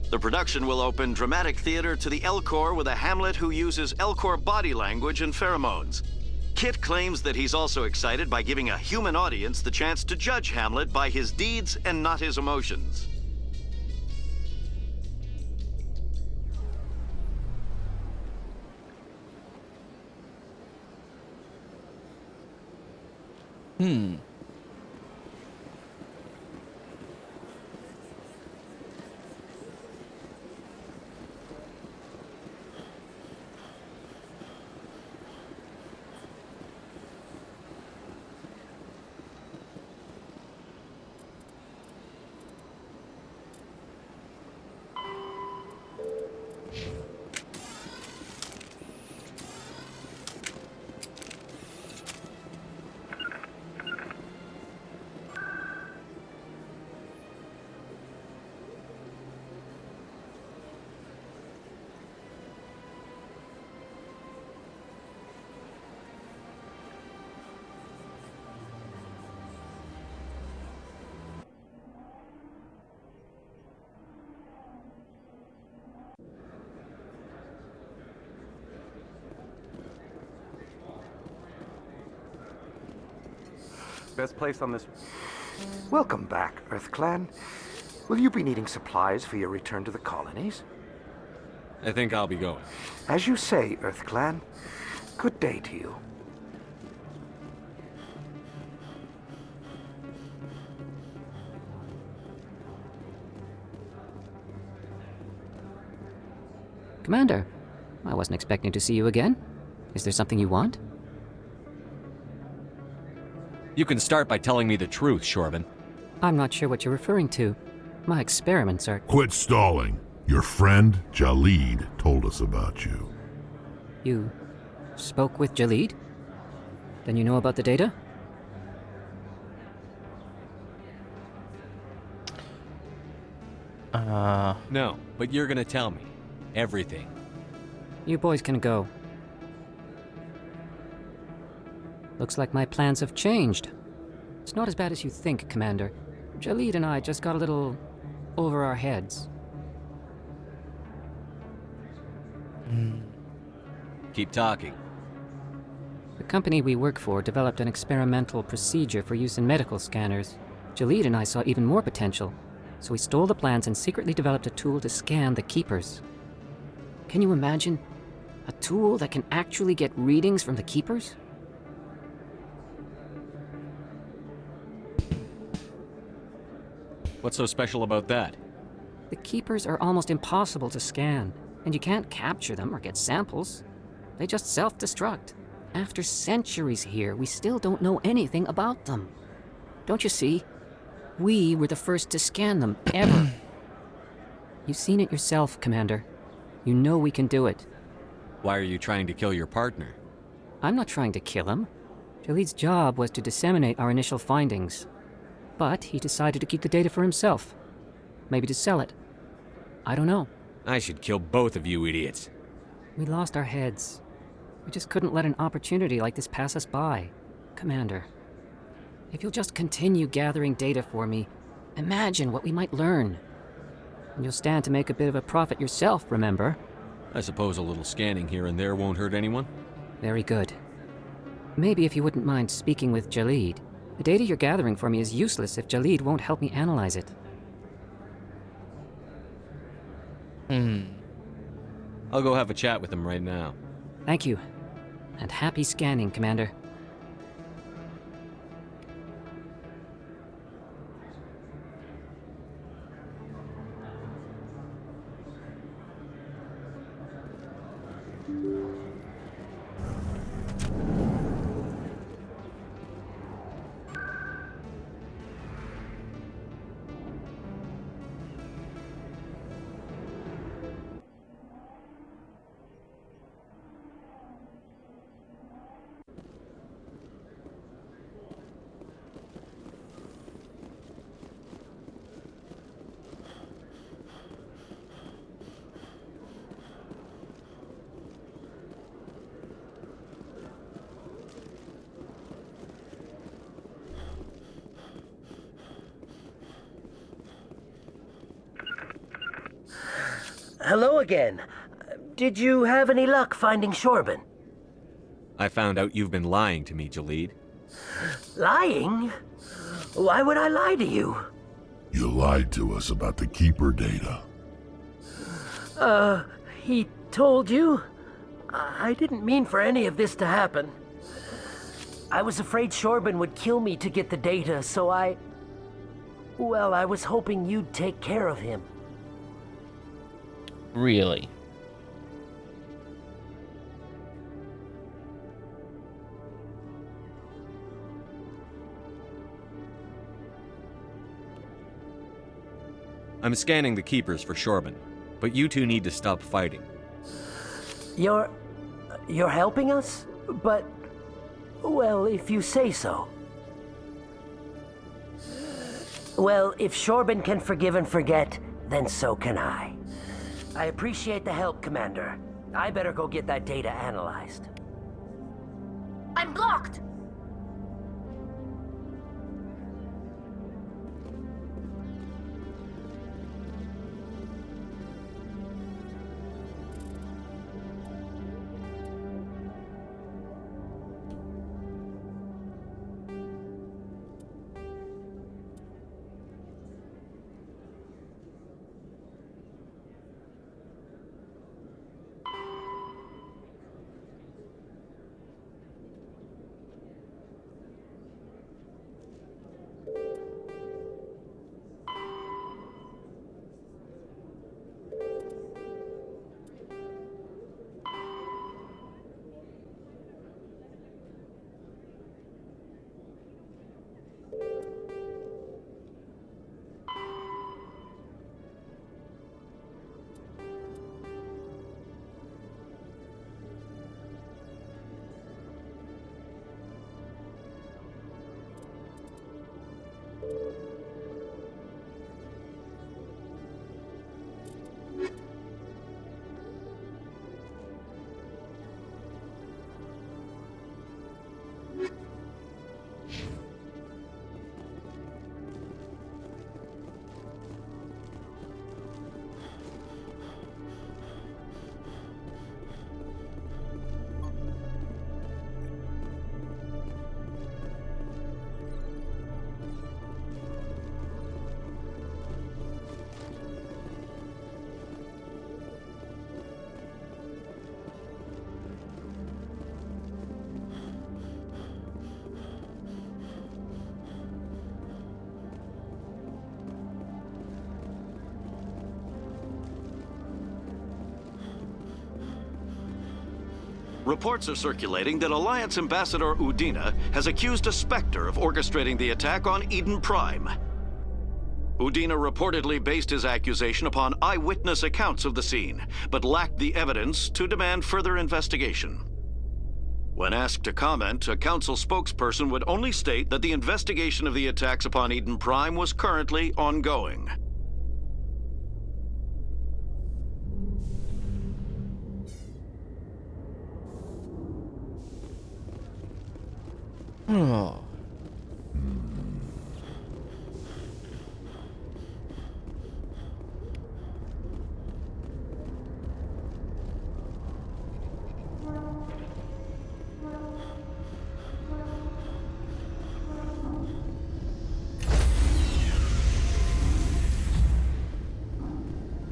The production will open dramatic theater to the Elcor with a Hamlet who uses Elcor body language and pheromones. Kitt claims that he's also excited by giving a human audience the chance to judge Hamlet by his deeds and not his emotions.
Best place on this...
Welcome back, Earth Clan. Will you be needing supplies for your return to the colonies?
I think I'll be going.
As you say, Earth Clan. Good day to you.
Commander, I wasn't expecting to see you again. Is there something you want?
You can start by telling me the truth, Shorban.
I'm not sure what you're referring to. My experiments are...
Quit stalling. Your friend, Jalid, told us about you.
You spoke with Jalid? Then you know about the data?
No, but you're gonna tell me. Everything.
You boys can go. Looks like my plans have changed. It's not as bad as you think, Commander. Jalid and I just got a little over our heads.
Keep talking.
The company we work for developed an experimental procedure for use in medical scanners. Jalid and I saw even more potential, so we stole the plans and secretly developed a tool to scan the Keepers. Can you imagine? A tool that can actually get readings from the Keepers?
What's so special about that?
The Keepers are almost impossible to scan, and you can't capture them or get samples. They just self-destruct. After centuries here, we still don't know anything about them. Don't you see? We were the first to scan them, ever. You've seen it yourself, Commander. You know we can do it.
Why are you trying to kill your partner?
I'm not trying to kill him. Jalid's job was to disseminate our initial findings. But he decided to keep the data for himself. Maybe to sell it. I don't know.
I should kill both of you idiots.
We lost our heads. We just couldn't let an opportunity like this pass us by. Commander, if you'll just continue gathering data for me, imagine what we might learn. And you'll stand to make a bit of a profit yourself, remember?
I suppose a little scanning here and there won't hurt anyone?
Very good. Maybe if you wouldn't mind speaking with Jalid. The data you're gathering for me is useless if Jalid won't help me analyze it.
I'll go have a chat with him right now.
Thank you. And happy scanning, Commander.
Hello again. Did you have any luck finding Shorban?
I found out you've been lying to me, Jalid.
Lying? Why would I lie to you?
You lied to us about the Keeper data.
He told you? I didn't mean for any of this to happen. I was afraid Shorban would kill me to get the data, so well, I was hoping you'd take care of him.
Really?
I'm scanning the keepers for Shorban, but you two need to stop fighting.
You're helping us? But, well, if you say so. Well, if Shorban can forgive and forget, then so can I. I appreciate the help, Commander. I better go get that data analyzed.
I'm blocked!
Reports are circulating that Alliance Ambassador Udina has accused a Spectre of orchestrating the attack on Eden Prime. Udina reportedly based his accusation upon eyewitness accounts of the scene, but lacked the evidence to demand further investigation. When asked to comment, a council spokesperson would only state that the investigation of the attacks upon Eden Prime was currently ongoing.
Oh.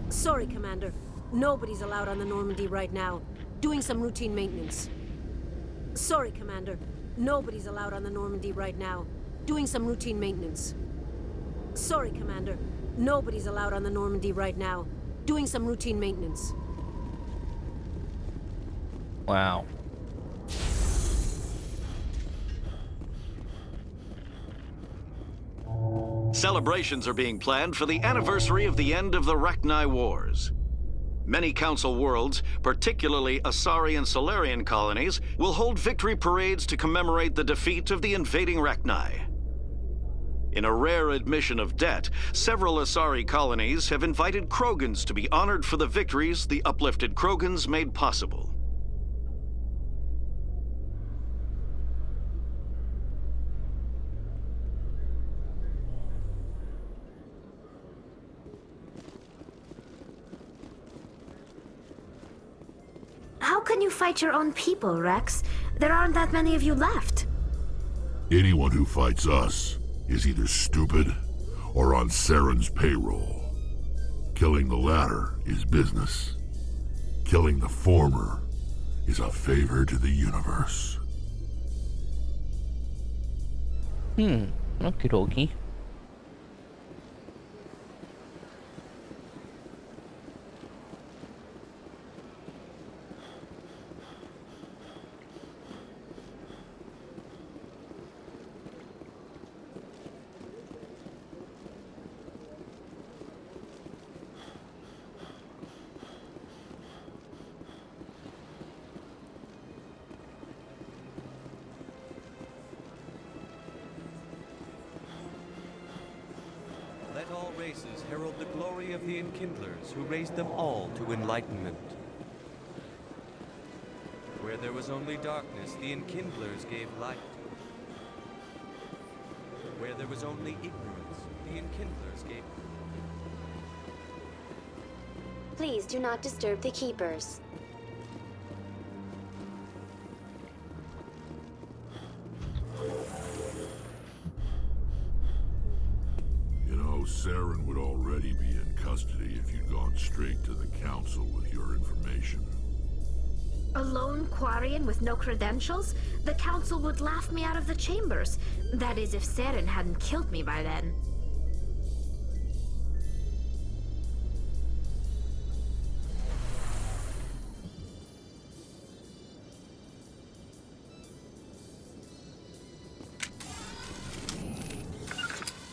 Sorry, Commander. Nobody's allowed on the Normandy right now. Doing some routine maintenance. Sorry, Commander. Nobody's allowed on the Normandy right now. Doing some routine maintenance. Sorry, Commander. Nobody's allowed on the Normandy right now. Doing some routine maintenance.
Wow.
Celebrations are being planned for the anniversary of the end of the Rachni Wars. Many Council worlds, particularly Asari and Solarian colonies, will hold victory parades to commemorate the defeat of the invading Rachni. In a rare admission of debt, several Asari colonies have invited Krogans to be honored for the victories the uplifted Krogans made possible.
How can you fight your own people, Rex? There aren't that many of you left.
Anyone who fights us is either stupid or on Saren's payroll. Killing the latter is business. Killing the former is a favor to the universe.
Okie dokie.
Let all races herald the glory of the Enkindlers, who raised them all to enlightenment. Where there was only darkness, the Enkindlers gave light. Where there was only ignorance, the Enkindlers gave...
Please do not disturb the keepers.
Saren would already be in custody if you'd gone straight to the council with your information.
A lone Quarian with no credentials? The council would laugh me out of the chambers. That is, if Saren hadn't killed me by then.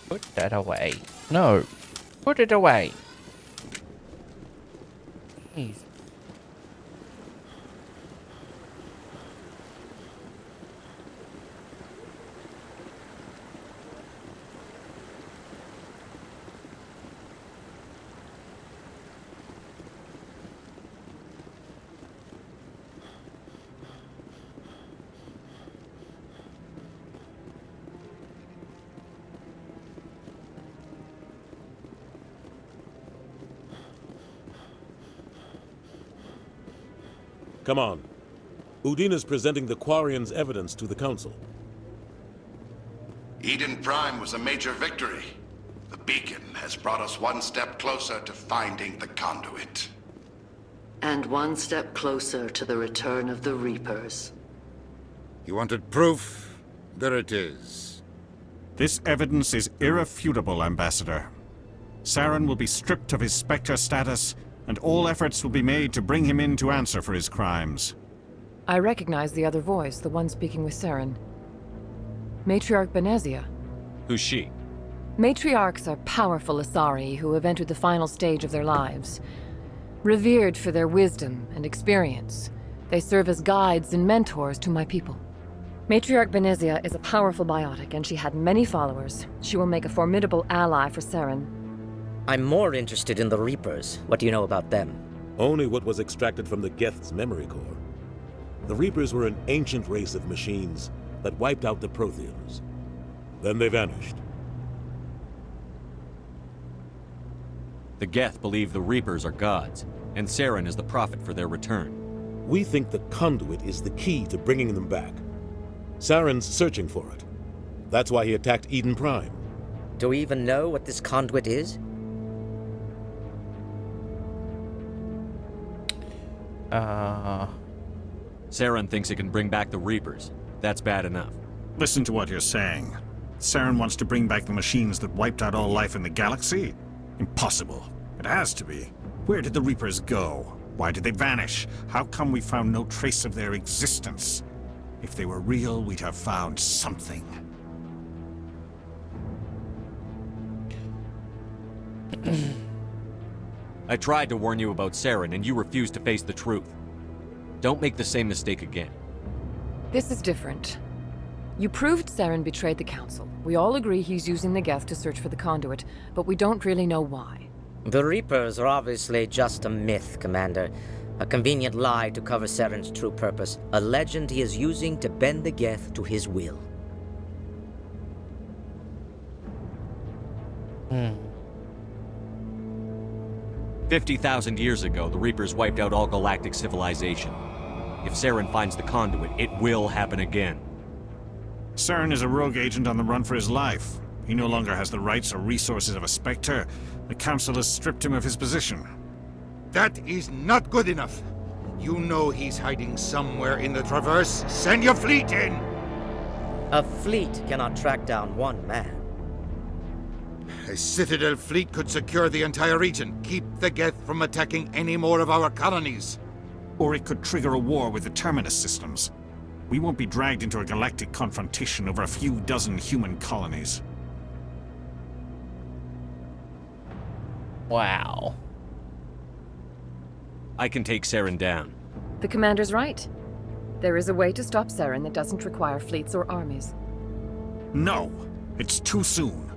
Put that away. No. Put it away. Jeez.
Come on. Udina's presenting the Quarian's evidence to the Council.
Eden Prime was a major victory. The beacon has brought us one step closer to finding the conduit.
And one step closer to the return of the Reapers.
You wanted proof? There it is.
This evidence is irrefutable, Ambassador. Saren will be stripped of his Spectre status, and all efforts will be made to bring him in to answer for his crimes.
I recognize the other voice, the one speaking with Saren. Matriarch Benezia.
Who's she?
Matriarchs are powerful Asari who have entered the final stage of their lives. Revered for their wisdom and experience, they serve as guides and mentors to my people. Matriarch Benezia is a powerful biotic, and she had many followers. She will make a formidable ally for Saren.
I'm more interested in the Reapers. What do you know about them?
Only what was extracted from the Geth's memory core. The Reapers were an ancient race of machines that wiped out the Protheans. Then they vanished.
The Geth believe the Reapers are gods, and Saren is the prophet for their return.
We think the conduit is the key to bringing them back. Saren's searching for it. That's why he attacked Eden Prime.
Do we even know what this conduit is?
Saren thinks it can bring back the Reapers. That's bad enough.
Listen to what you're saying. Saren wants to bring back the machines that wiped out all life in the galaxy? Impossible. It has to be. Where did the Reapers go? Why did they vanish? How come we found no trace of their existence? If they were real, we'd have found something.
I tried to warn you about Saren, and you refused to face the truth. Don't make the same mistake again.
This is different. You proved Saren betrayed the Council. We all agree he's using the Geth to search for the conduit, but we don't really know why.
The Reapers are obviously just a myth, Commander. A convenient lie to cover Saren's true purpose. A legend he is using to bend the Geth to his will.
50,000 years ago, the Reapers wiped out all galactic civilization. If Saren finds the conduit, it will happen again.
Saren is a rogue agent on the run for his life. He no longer has the rights or resources of a Spectre. The Council has stripped him of his position.
That is not good enough. You know he's hiding somewhere in the Traverse. Send your fleet in!
A fleet cannot track down one man.
A Citadel fleet could secure the entire region, keep the Geth from attacking any more of our colonies.
Or it could trigger a war with the Terminus systems. We won't be dragged into a galactic confrontation over a few dozen human colonies.
Wow.
I can take Saren down.
The commander's right. There is a way to stop Saren that doesn't require fleets or armies.
No! It's too soon.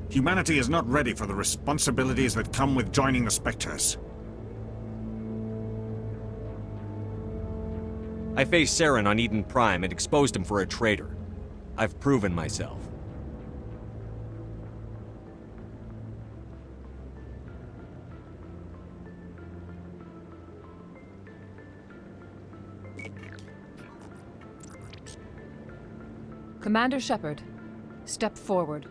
Humanity is not ready for the responsibilities that come with joining the Spectres.
I faced Saren on Eden Prime and exposed him for a traitor. I've proven myself.
Commander Shepard, step forward.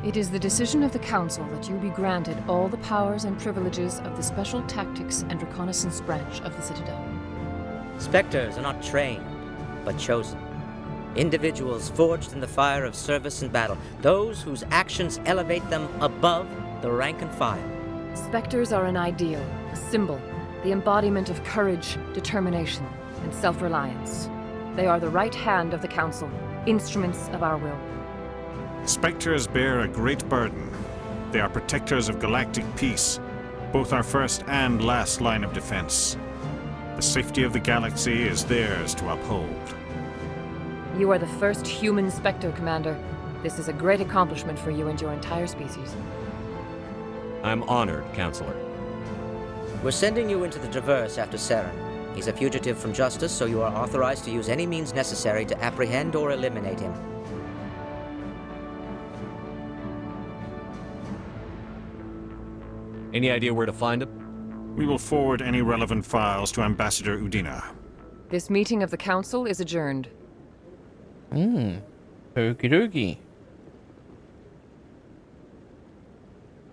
It is the decision of the Council that you be granted all the powers and privileges of the Special Tactics and Reconnaissance Branch of the Citadel.
Spectres are not trained, but chosen. Individuals forged in the fire of service and battle, those whose actions elevate them above the rank and file.
Spectres are an ideal, a symbol, the embodiment of courage, determination, and self-reliance. They are the right hand of the Council, instruments of our will.
Spectres bear a great burden. They are protectors of galactic peace, both our first and last line of defense. The safety of the galaxy is theirs to uphold.
You are the first human Spectre, Commander. This is a great accomplishment for you and your entire species.
I'm honored, Counselor.
We're sending you into the Traverse after Saren. He's a fugitive from justice, so you are authorized to use any means necessary to apprehend or eliminate him.
Any idea where to find him?
We will forward any relevant files to Ambassador Udina.
This meeting of the Council is adjourned.
Okie dokie.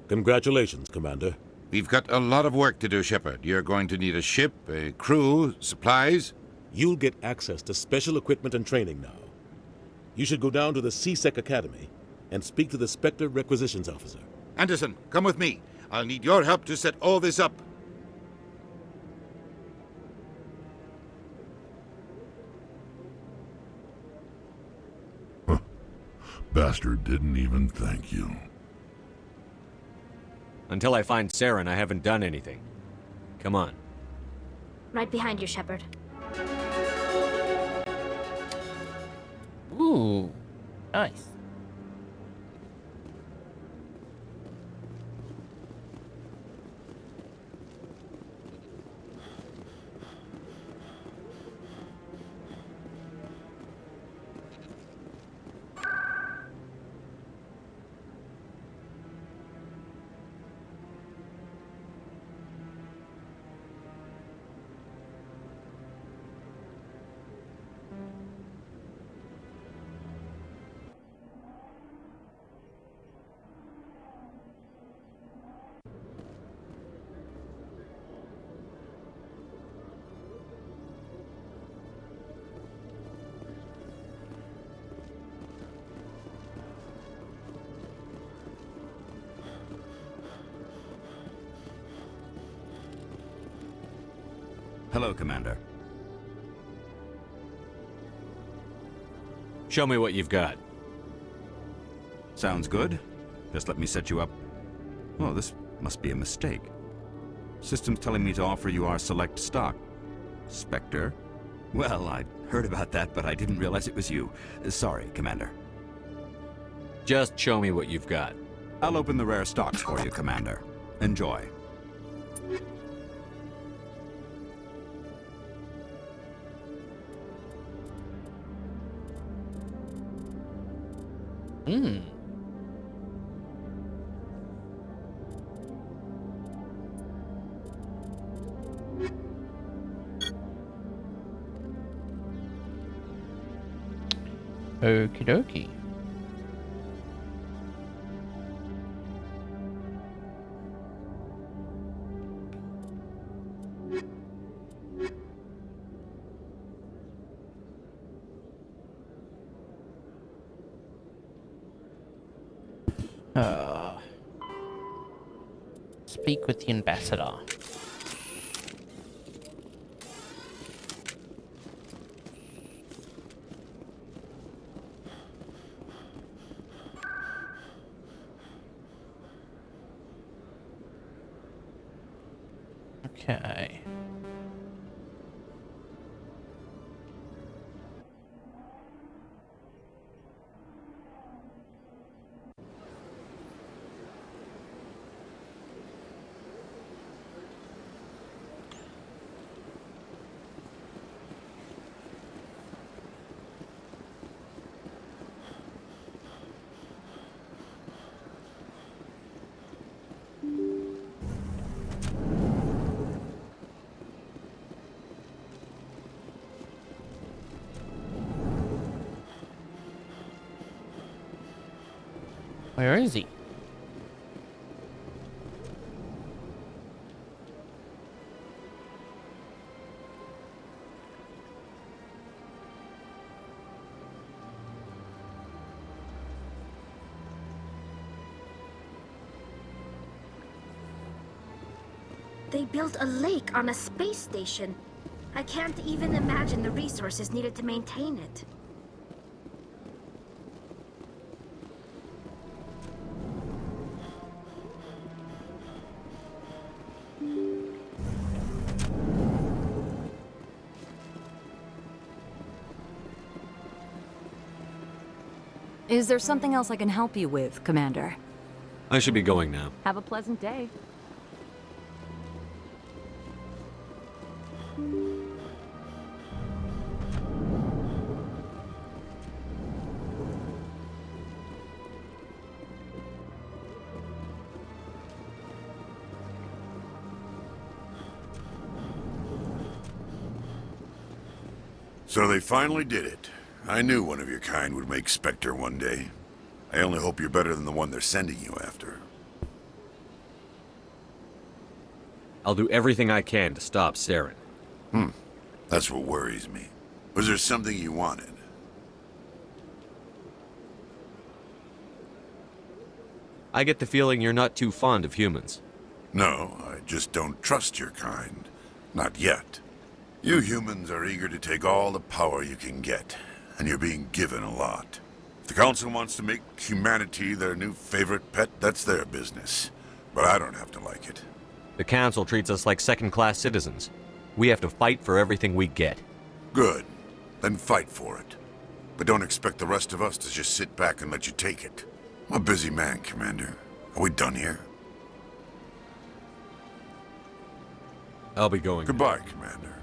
Congratulations, Commander.
We've got a lot of work to do, Shepard. You're going to need a ship, a crew, supplies.
You'll get access to special equipment and training now. You should go down to the C-Sec Academy and speak to the Spectre Requisitions Officer.
Anderson, come with me. I'll need your help to set all this up.
Bastard didn't even thank you.
Until I find Saren, I haven't done anything. Come on.
Right behind you, Shepard.
Ooh, nice.
Hello, Commander.
Show me what you've got.
Sounds good. Just let me set you up. Oh, this must be a mistake. System's telling me to offer you our select stock. Spectre? Well, I heard about that, but I didn't realize it was you. Sorry, Commander.
Just show me what you've got.
I'll open the rare stocks for you, Commander. Enjoy.
Okie dokie. Speak with the ambassador. Okay. Where is he?
They built a lake on a space station. I can't even imagine the resources needed to maintain it.
Is there something else I can help you with, Commander?
I should be going now.
Have a pleasant day.
So they finally did it. I knew one of your kind would make Spectre one day. I only hope you're better than the one they're sending you after.
I'll do everything I can to stop Saren.
That's what worries me. Was there something you wanted?
I get the feeling you're not too fond of humans.
No, I just don't trust your kind. Not yet. You humans are eager to take all the power you can get, and you're being given a lot. If the Council wants to make humanity their new favorite pet, that's their business. But I don't have to like it.
The Council treats us like second-class citizens. We have to fight for everything we get.
Good. Then fight for it. But don't expect the rest of us to just sit back and let you take it. I'm a busy man, Commander. Are we done here?
I'll be going.
Goodbye, Commander.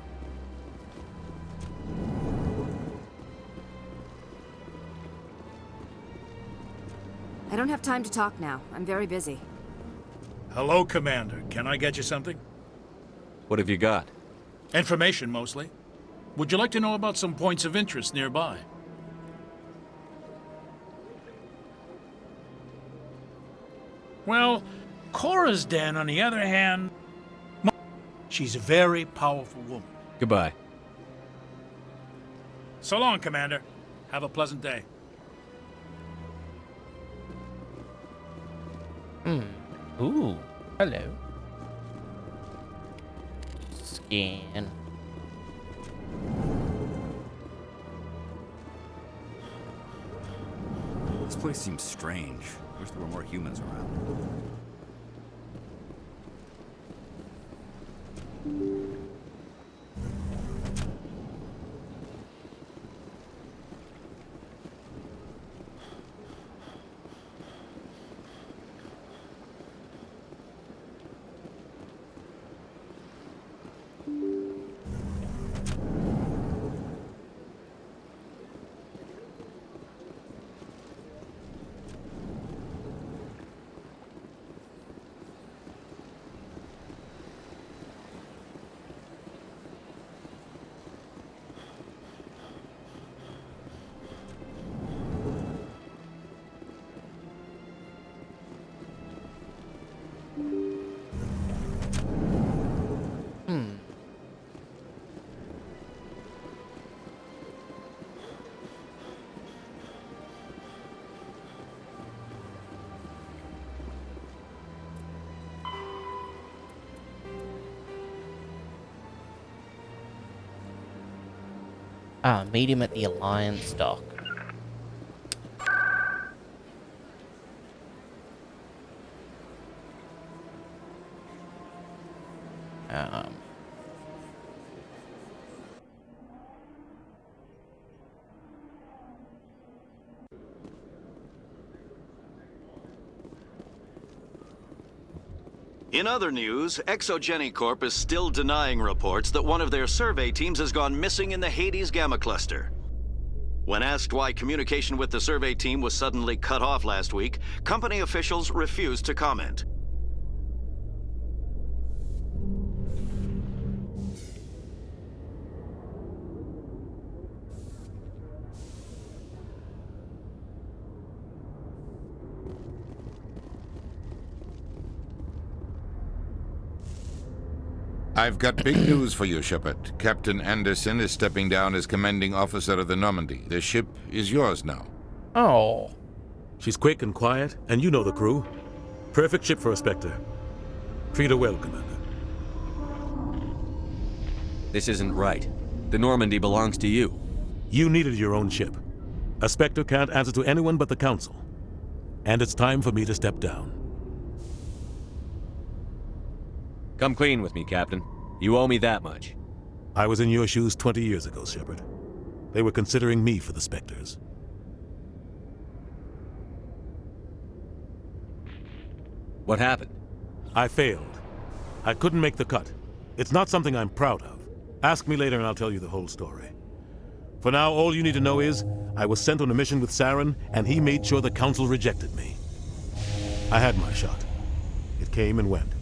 I don't have time to talk now. I'm very busy.
Hello, Commander. Can I get you something?
What have you got?
Information, mostly. Would you like to know about some points of interest nearby? Well, Cora's den, on the other hand... She's a very powerful woman.
Goodbye.
So long, Commander. Have a pleasant day.
Ooh, hello. Scan.
This place seems strange. Wish there were more humans around.
Meet him at the Alliance dock.
In other news, Exogeny Corp is still denying reports that one of their survey teams has gone missing in the Hades Gamma Cluster. When asked why communication with the survey team was suddenly cut off last week, company officials refused to comment.
I've got big news for you, Shepard. Captain Anderson is stepping down as commanding officer of the Normandy. The ship is yours now.
Oh.
She's quick and quiet, and you know the crew. Perfect ship for a Spectre. Treat her well, Commander.
This isn't right. The Normandy belongs to you.
You needed your own ship. A Spectre can't answer to anyone but the Council. And it's time for me to step down.
Come clean with me, Captain. You owe me that much.
I was in your shoes 20 years ago, Shepard. They were considering me for the Spectres.
What happened?
I failed. I couldn't make the cut. It's not something I'm proud of. Ask me later and I'll tell you the whole story. For now, all you need to know is, I was sent on a mission with Saren, and he made sure the Council rejected me. I had my shot. It came and went.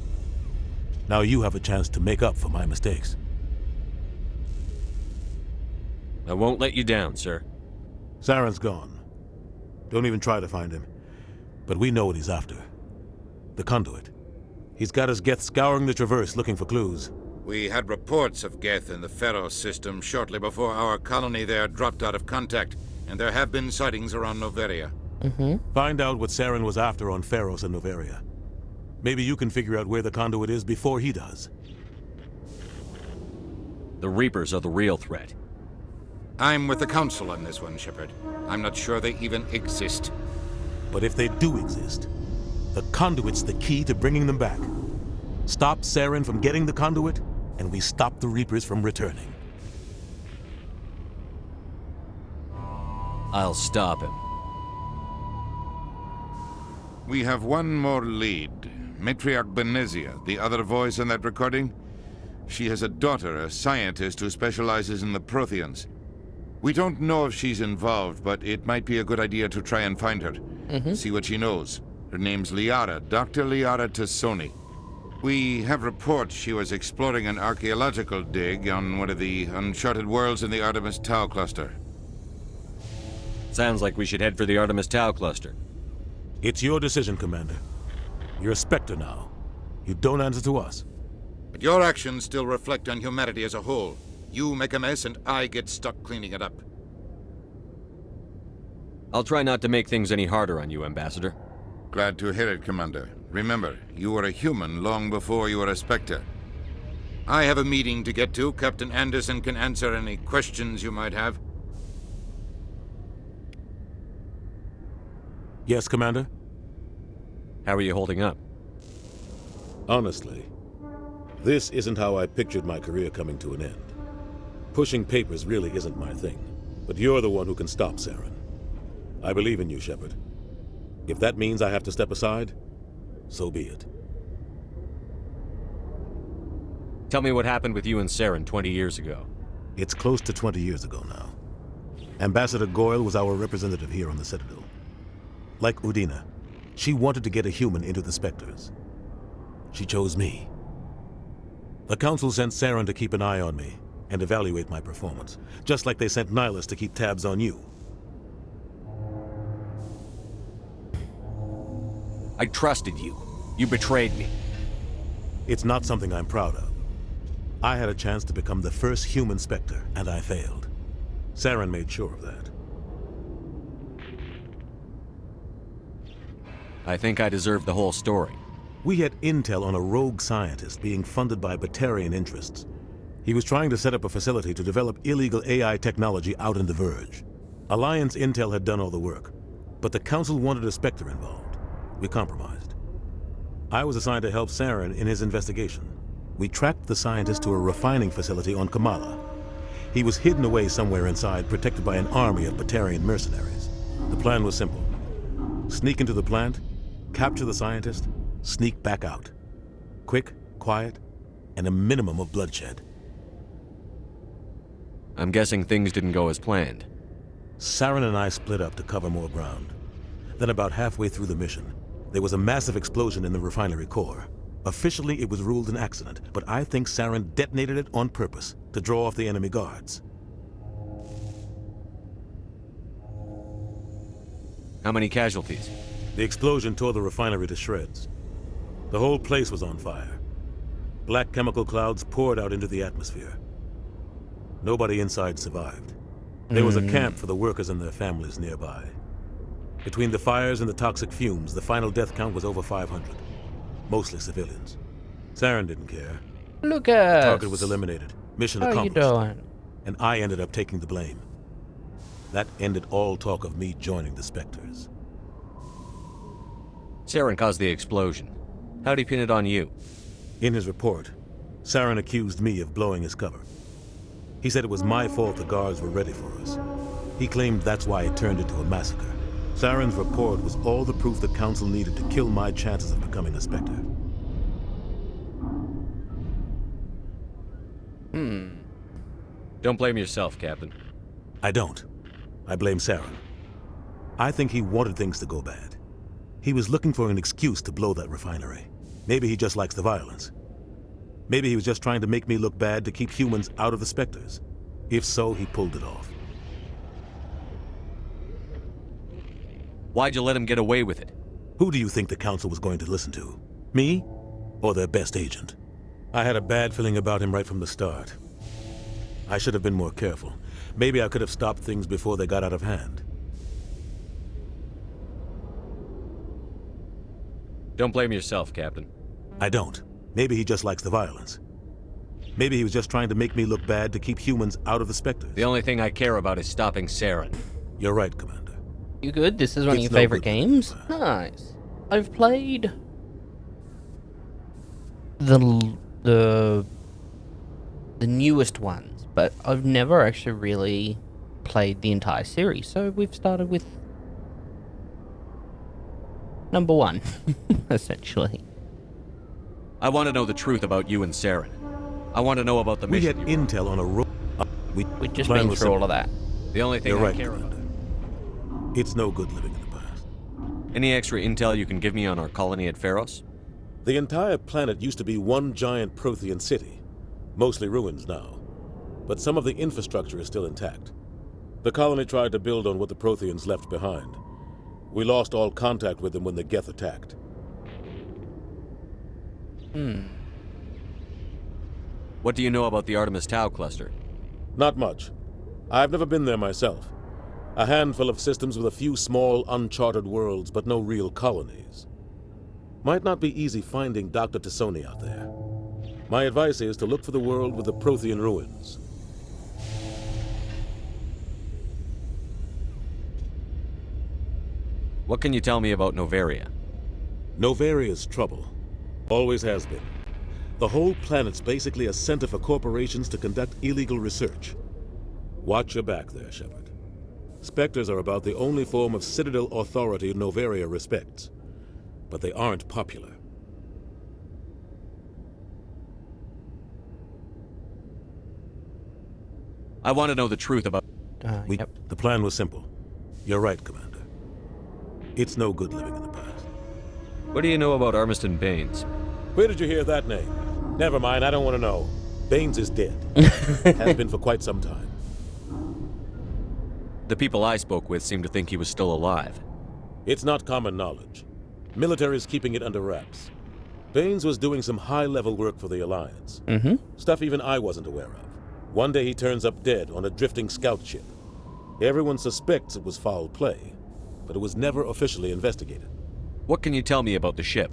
Now you have a chance to make up for my mistakes.
I won't let you down, sir.
Saren's gone. Don't even try to find him. But we know what he's after. The conduit. He's got his Geth scouring the Traverse looking for clues.
We had reports of Geth in the Pharos system shortly before our colony there dropped out of contact, and there have been sightings around Noveria.
Find out what Saren was after on Pharos and Noveria. Maybe you can figure out where the conduit is before he does.
The Reapers are the real threat.
I'm with the Council on this one, Shepard. I'm not sure they even exist.
But if they do exist, the conduit's the key to bringing them back. Stop Saren from getting the conduit, and we stop the Reapers from returning.
I'll stop him.
We have one more lead. Matriarch Benezia, the other voice in that recording. She has a daughter, a scientist who specializes in the Protheans. We don't know if she's involved, but it might be a good idea to try and find her. See what she knows. Her name's Liara, Dr. Liara Tassoni. We have reports she was exploring an archaeological dig on one of the uncharted worlds in the Artemis Tau cluster.
Sounds like we should head for the Artemis Tau cluster.
It's your decision, Commander. You're a Spectre now. You don't answer to us.
But your actions still reflect on humanity as a whole. You make a mess and I get stuck cleaning it up.
I'll try not to make things any harder on you, Ambassador.
Glad to hear it, Commander. Remember, you were a human long before you were a Spectre. I have a meeting to get to. Captain Anderson can answer any questions you might have.
Yes, Commander?
How are you holding up?
Honestly, this isn't how I pictured my career coming to an end. Pushing papers really isn't my thing, but you're the one who can stop Saren. I believe in you, Shepard. If that means I have to step aside, so be it.
Tell me what happened with you and Saren 20 years ago.
It's close to 20 years ago now. Ambassador Goyle was our representative here on the Citadel. Like Udina, she wanted to get a human into the Spectres. She chose me. The Council sent Saren to keep an eye on me and evaluate my performance, just like they sent Nihilus to keep tabs on you.
I trusted you. You betrayed me.
It's not something I'm proud of. I had a chance to become the first human Spectre, and I failed. Saren made sure of that.
I think I deserve the whole story.
We had intel on a rogue scientist being funded by Batarian interests. He was trying to set up a facility to develop illegal AI technology out in the Verge. Alliance Intel had done all the work, but the Council wanted a Spectre involved. We compromised. I was assigned to help Saren in his investigation. We tracked the scientist to a refining facility on Kamala. He was hidden away somewhere inside, protected by an army of Batarian mercenaries. The plan was simple. Sneak into the plant, capture the scientist, sneak back out. Quick, quiet, and a minimum of bloodshed.
I'm guessing things didn't go as planned.
Saren and I split up to cover more ground. Then about halfway through the mission, there was a massive explosion in the refinery core. Officially, it was ruled an accident, but I think Saren detonated it on purpose to draw off the enemy guards.
How many casualties?
The explosion tore the refinery to shreds. The whole place was on fire. Black chemical clouds poured out into the atmosphere. Nobody inside survived. There was a camp for the workers and their families nearby. Between the fires and the toxic fumes, the final death count was over 500. Mostly civilians. Saren didn't care.
Look at
the target was eliminated. Mission accomplished.
How you doing?
And I ended up taking the blame. That ended all talk of me joining the Spectres.
Saren caused the explosion. How'd he pin it on you?
In his report, Saren accused me of blowing his cover. He said it was my fault the guards were ready for us. He claimed that's why it turned into a massacre. Saren's report was all the proof the Council needed to kill my chances of becoming a Spectre.
Don't blame yourself, Captain.
I don't. I blame Saren. I think he wanted things to go bad. He was looking for an excuse to blow that refinery. Maybe he just likes the violence. Maybe he was just trying to make me look bad to keep humans out of the Spectres. If so, he pulled it off.
Why'd you let him get away with it?
Who do you think the Council was going to listen to? Me? Or their best agent? I had a bad feeling about him right from the start. I should have been more careful. Maybe I could have stopped things before they got out of hand.
Don't blame yourself, Captain.
I don't. Maybe he just likes the violence. Maybe he was just trying to make me look bad to keep humans out of the Spectres.
The only thing I care about is stopping Saren.
You're right, Commander.
You good? This is one of your favorite games? Nice. I've played the newest ones, but I've never actually really played the entire series. So we've started with number 1, essentially.
I want to know the truth about you and Saren. I want to know about the mission.
We had intel on a road.
We've just been through all of that.
The only thing I care about.
It's no good living in the past.
Any extra intel you can give me on our colony at Pharos?
The entire planet used to be one giant Prothean city. Mostly ruins now. But some of the infrastructure is still intact. The colony tried to build on what the Protheans left behind. We lost all contact with them when the Geth attacked.
What do you know about the Artemis Tau cluster?
Not much. I've never been there myself. A handful of systems with a few small, uncharted worlds, but no real colonies. Might not be easy finding Dr. Tassoni out there. My advice is to look for the world with the Prothean ruins.
What can you tell me about Novaria?
Novaria's trouble. Always has been. The whole planet's basically a center for corporations to conduct illegal research. Watch your back there, Shepard. Spectres are about the only form of Citadel authority Novaria respects. But they aren't popular.
I want to know the truth about...
The plan was simple. You're right, Commander. It's no good living in the past.
What do you know about Armiston Baines?
Where did you hear that name? Never mind, I don't want to know. Baines is dead. Has been for quite some time.
The people I spoke with seemed to think he was still alive.
It's not common knowledge. Military's keeping it under wraps. Baines was doing some high-level work for the Alliance. Stuff even I wasn't aware of. One day he turns up dead on a drifting scout ship. Everyone suspects it was foul play, but it was never officially investigated.
What can you tell me about the ship?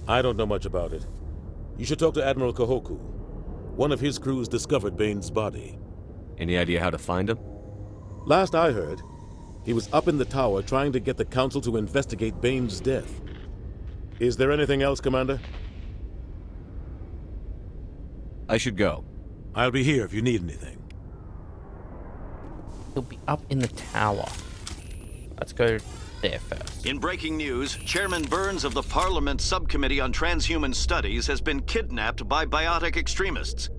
I don't know much about it. You should talk to Admiral Kahoku. one of his crews discovered Bane's body.
Any idea how to find him?
Last I heard, he was up in the tower trying to get the Council to investigate Bane's death. Is there anything else, Commander?
I should go.
I'll be here if you need anything.
He'll be up in the tower. Let's go there first.
In breaking news, Chairman Burns of the Parliament Subcommittee on Transhuman Studies has been kidnapped by biotic extremists.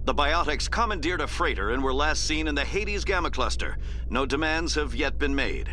The biotics commandeered a freighter and were last seen in the Hades Gamma Cluster. No demands have yet been made.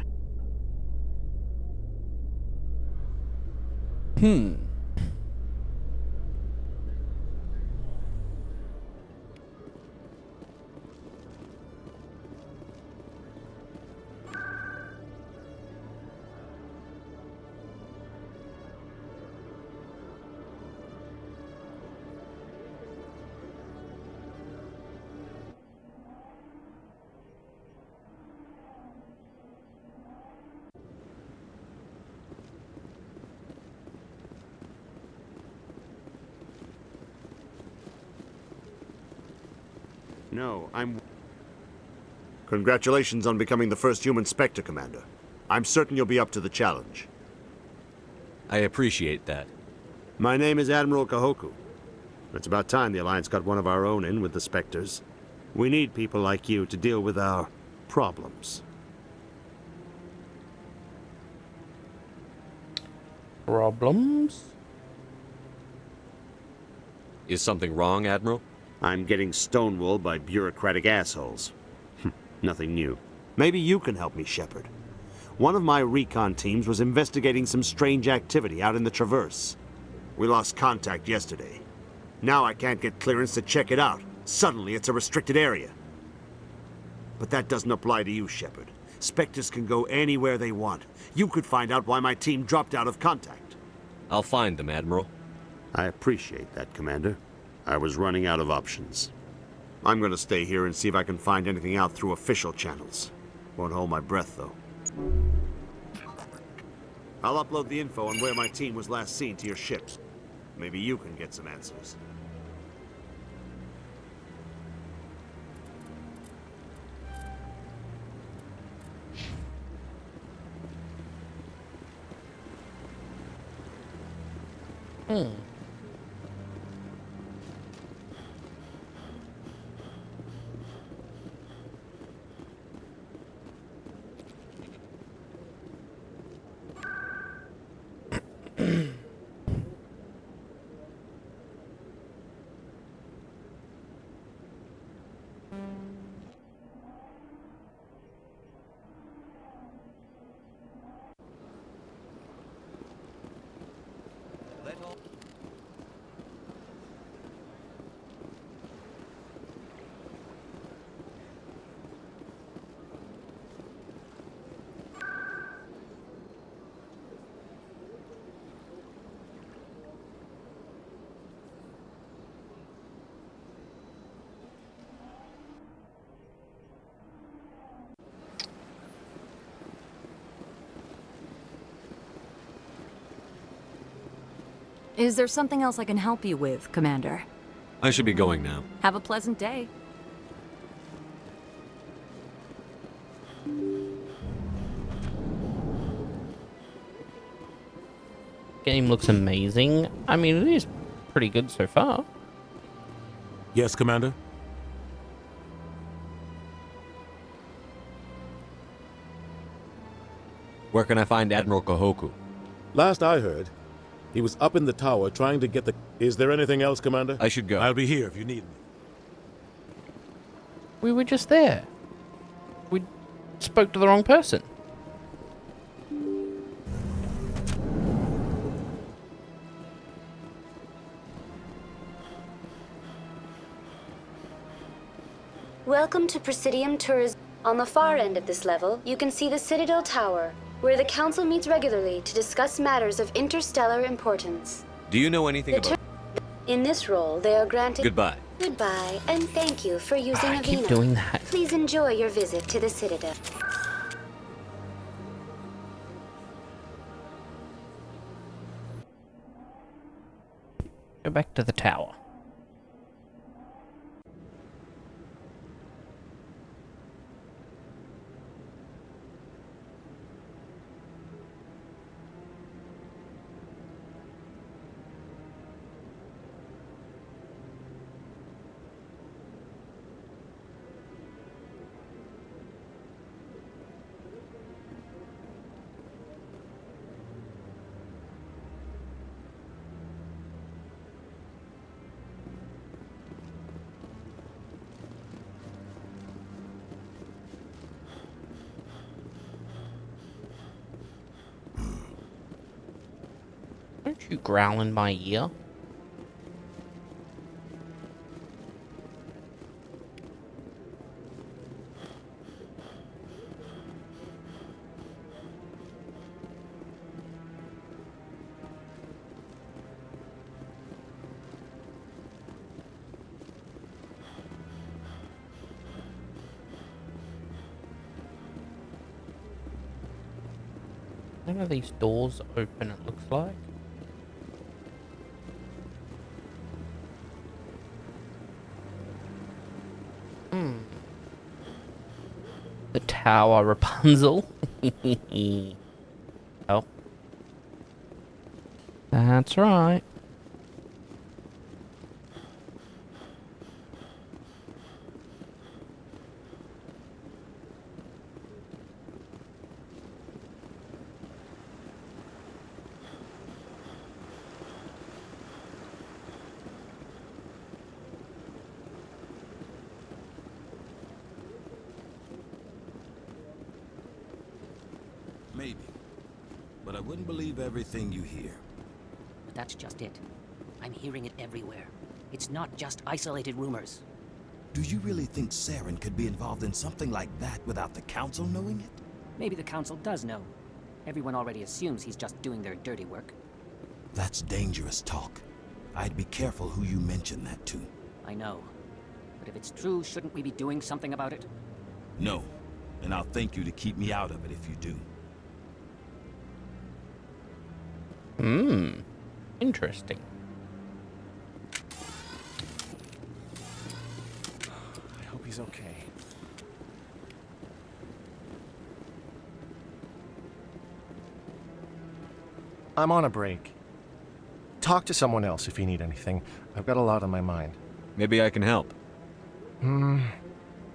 No, I'm... Congratulations on becoming the first human Spectre, Commander. I'm certain you'll be up to the challenge.
I appreciate that.
My name is Admiral Kahoku. It's about time the Alliance got one of our own in with the Spectres. We need people like you to deal with our problems.
Problems?
Is something wrong, Admiral?
I'm getting stonewalled by bureaucratic assholes. Nothing new. Maybe you can help me, Shepard. One of my recon teams was investigating some strange activity out in the Traverse. We lost contact yesterday. Now I can't get clearance to check it out. Suddenly it's a restricted area. But that doesn't apply to you, Shepard. Spectres can go anywhere they want. You could find out why my team dropped out of contact.
I'll find them, Admiral.
I appreciate that, Commander. I was running out of options. I'm gonna stay here and see if I can find anything out through official channels. Won't hold my breath, though. I'll upload the info on where my team was last seen to your ship. Maybe you can get some answers.
Is there something else I can help you with, Commander?
I should be going now.
Have a pleasant day.
Game looks amazing. I mean, it is pretty good so far.
Yes, Commander?
Where can I find Admiral Kahoku?
Last I heard, he was up in the tower trying to get the... Is there anything else, Commander?
I should go.
I'll be here if you need me.
We were just there. We spoke to the wrong person.
Welcome to Presidium Tourism. On the far end of this level, you can see the Citadel Tower, where the Council meets regularly to discuss matters of interstellar importance.
Do you know anything about...
In this role, they are granted...
Goodbye.
Goodbye, and thank you for using
I keep
Avena.
doing that.
Please enjoy your visit to the Citadel.
Go back to the tower. Don't you growl in my ear. None of these doors open, it looks like. The tower, Rapunzel. Oh. That's right.
Maybe. But I wouldn't believe everything you hear.
But that's just it. I'm hearing it everywhere. It's not just isolated rumors.
Do you really think Saren could be involved in something like that without the Council knowing it?
Maybe the Council does know. Everyone already assumes he's just doing their dirty work.
That's dangerous talk. I'd be careful who you mention that to.
I know. But if it's true, shouldn't we be doing something about it?
No. And I'll thank you to keep me out of it if you do.
Interesting.
I hope he's okay. I'm on a break. Talk to someone else if you need anything. I've got a lot on my mind.
Maybe I can help.
Well,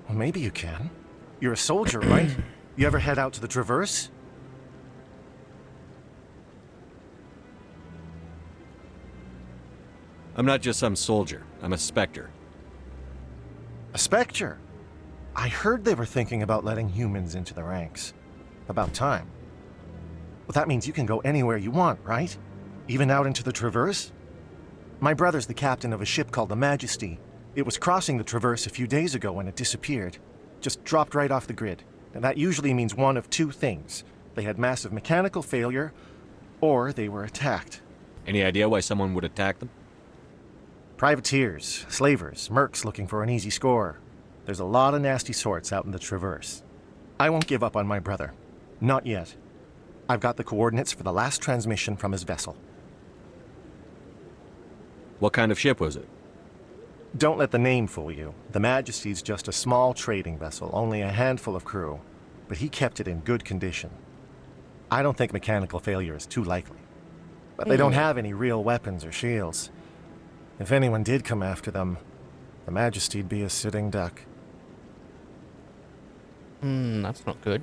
maybe you can. You're a soldier, right? You ever head out to the Traverse?
I'm not just some soldier. I'm a Spectre.
A Spectre? I heard they were thinking about letting humans into the ranks. About time. Well, that means you can go anywhere you want, right? Even out into the Traverse? My brother's the captain of a ship called the Majesty. It was crossing the Traverse a few days ago when it disappeared. Just dropped right off the grid. And that usually means one of two things. They had massive mechanical failure, or they were attacked.
Any idea why someone would attack them?
Privateers, slavers, mercs looking for an easy score. There's a lot of nasty sorts out in the Traverse. I won't give up on my brother. Not yet. I've got the coordinates for the last transmission from his vessel.
What kind of ship was it?
Don't let the name fool you. The Majesty's just a small trading vessel, only a handful of crew. But he kept it in good condition. I don't think mechanical failure is too likely. But they don't have any real weapons or shields. If anyone did come after them, the Majesty'd be a sitting duck.
That's not good.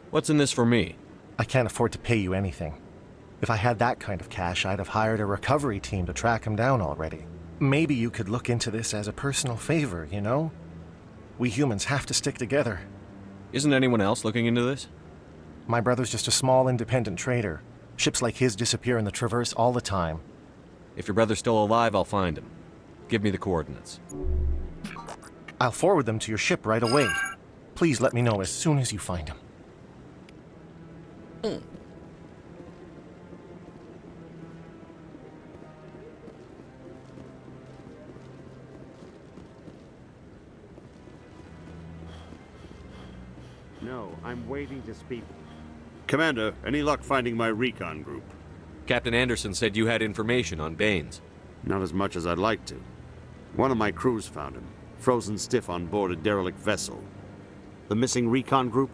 What's in this for me?
I can't afford to pay you anything. If I had that kind of cash, I'd have hired a recovery team to track him down already. Maybe you could look into this as a personal favor, you know? We humans have to stick together.
Isn't anyone else looking into this?
My brother's just a small independent trader. Ships like his disappear in the Traverse all the time.
If your brother's still alive, I'll find him. Give me the coordinates.
I'll forward them to your ship right away. Please let me know as soon as you find him.
No, I'm waiting to speak. Commander, any luck finding my recon group?
Captain Anderson said you had information on Baines.
Not as much as I'd like to. One of my crews found him, frozen stiff on board a derelict vessel. The missing recon group?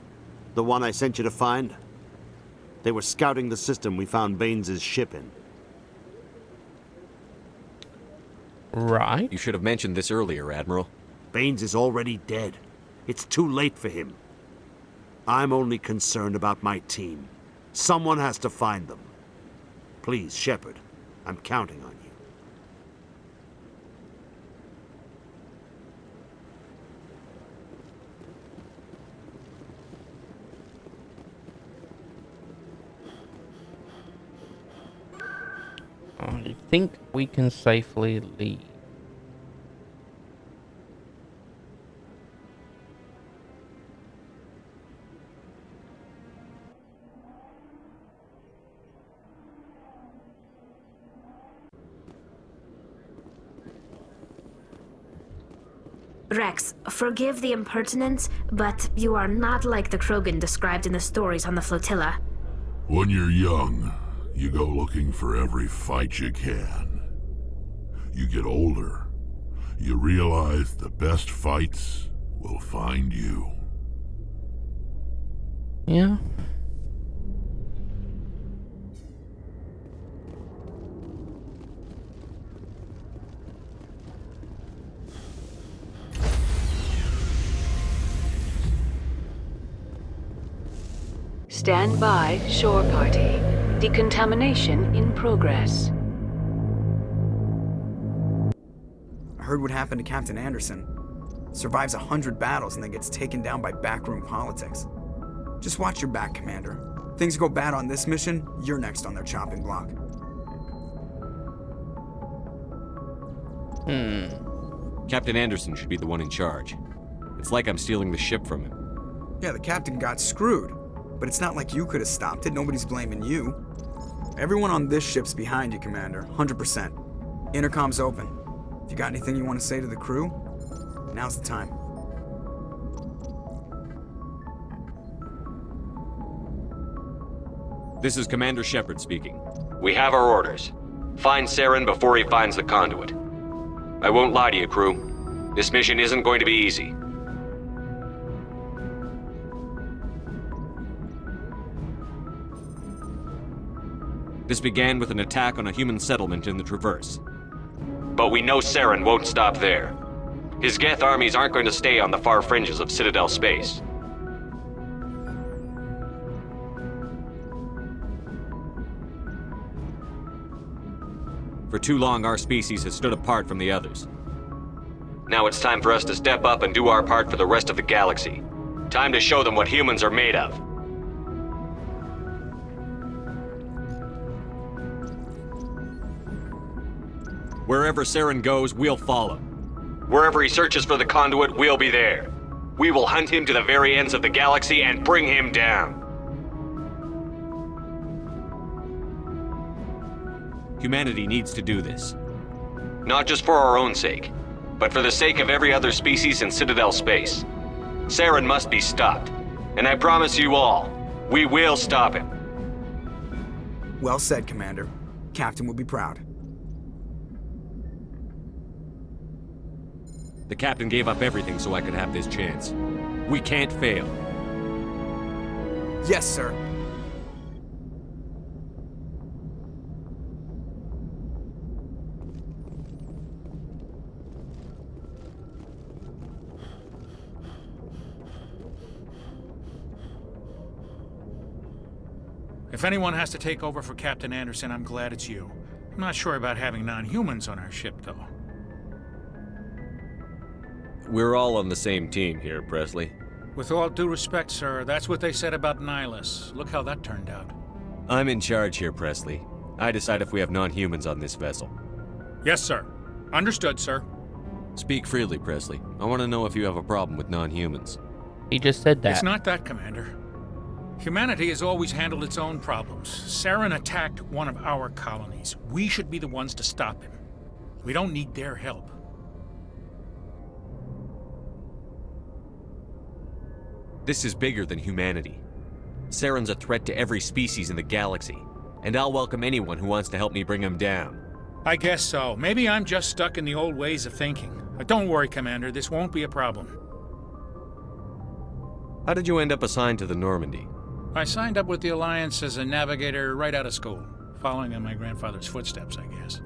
The one I sent you to find? They were scouting the system we found Baines' ship in.
Right.
You should have mentioned this earlier, Admiral.
Baines is already dead. It's too late for him. I'm only concerned about my team. Someone has to find them. Please, Shepard, I'm counting on you.
think we can safely leave.
Rex, forgive the impertinence, but you are not like the Krogan described in the stories on the flotilla.
When you're young, you go looking for every fight you can. You get older, you realize the best fights will find you.
Yeah.
Stand by, shore party. Decontamination in progress.
I heard what happened to Captain Anderson. Survives 100 battles and then gets taken down by backroom politics. Just watch your back, Commander. Things go bad on this mission, you're next on their chopping block.
Captain Anderson should be the one in charge. It's like I'm stealing the ship from him.
Yeah, the captain got screwed. But it's not like you could have stopped it. Nobody's blaming you. Everyone on this ship's behind you, Commander. 100%. Intercom's open. If you got anything you want to say to the crew, now's the time.
This is Commander Shepard speaking. We have our orders. Find Saren before he finds the conduit. I won't lie to you, crew. This mission isn't going to be easy. This began with an attack on a human settlement in the Traverse. But we know Saren won't stop there. His Geth armies aren't going to stay on the far fringes of Citadel space. For too long, our species has stood apart from the others. Now it's time for us to step up and do our part for the rest of the galaxy. Time to show them what humans are made of. Wherever Saren goes, we'll follow. Wherever he searches for the conduit, we'll be there. We will hunt him to the very ends of the galaxy and bring him down. Humanity needs to do this. Not just for our own sake, but for the sake of every other species in Citadel space. Saren must be stopped. And I promise you all, we will stop him.
Well said, Commander. Captain will be proud.
The captain gave up everything so I could have this chance. We can't fail.
Yes, sir.
If anyone has to take over for Captain Anderson, I'm glad it's you. I'm not sure about having non-humans on our ship, though.
We're all on the same team here, Presley.
With all due respect, sir, that's what they said about Nihilus. Look how that turned out.
I'm in charge here, Presley. I decide if we have non-humans on this vessel.
Yes, sir. Understood, sir.
Speak freely, Presley. I want to know if you have a problem with non-humans.
He just said that.
It's not that, Commander. Humanity has always handled its own problems. Saren attacked one of our colonies. We should be the ones to stop him. We don't need their help.
This is bigger than humanity. Saren's a threat to every species in the galaxy, and I'll welcome anyone who wants to help me bring him down.
I guess so. Maybe I'm just stuck in the old ways of thinking. But don't worry, Commander. This won't be a problem.
How did you end up assigned to the Normandy?
I signed up with the Alliance as a navigator right out of school, following in my grandfather's footsteps, I guess.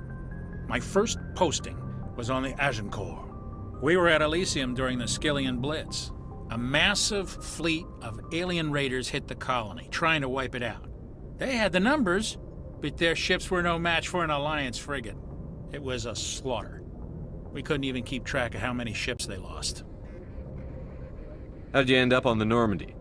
My first posting was on the Agincourt. We were at Elysium during the Skillian Blitz. A massive fleet of alien raiders hit the colony, trying to wipe it out. They had the numbers, but their ships were no match for an Alliance frigate. It was a slaughter. We couldn't even keep track of how many ships they lost.
How'd you end up on the Normandy?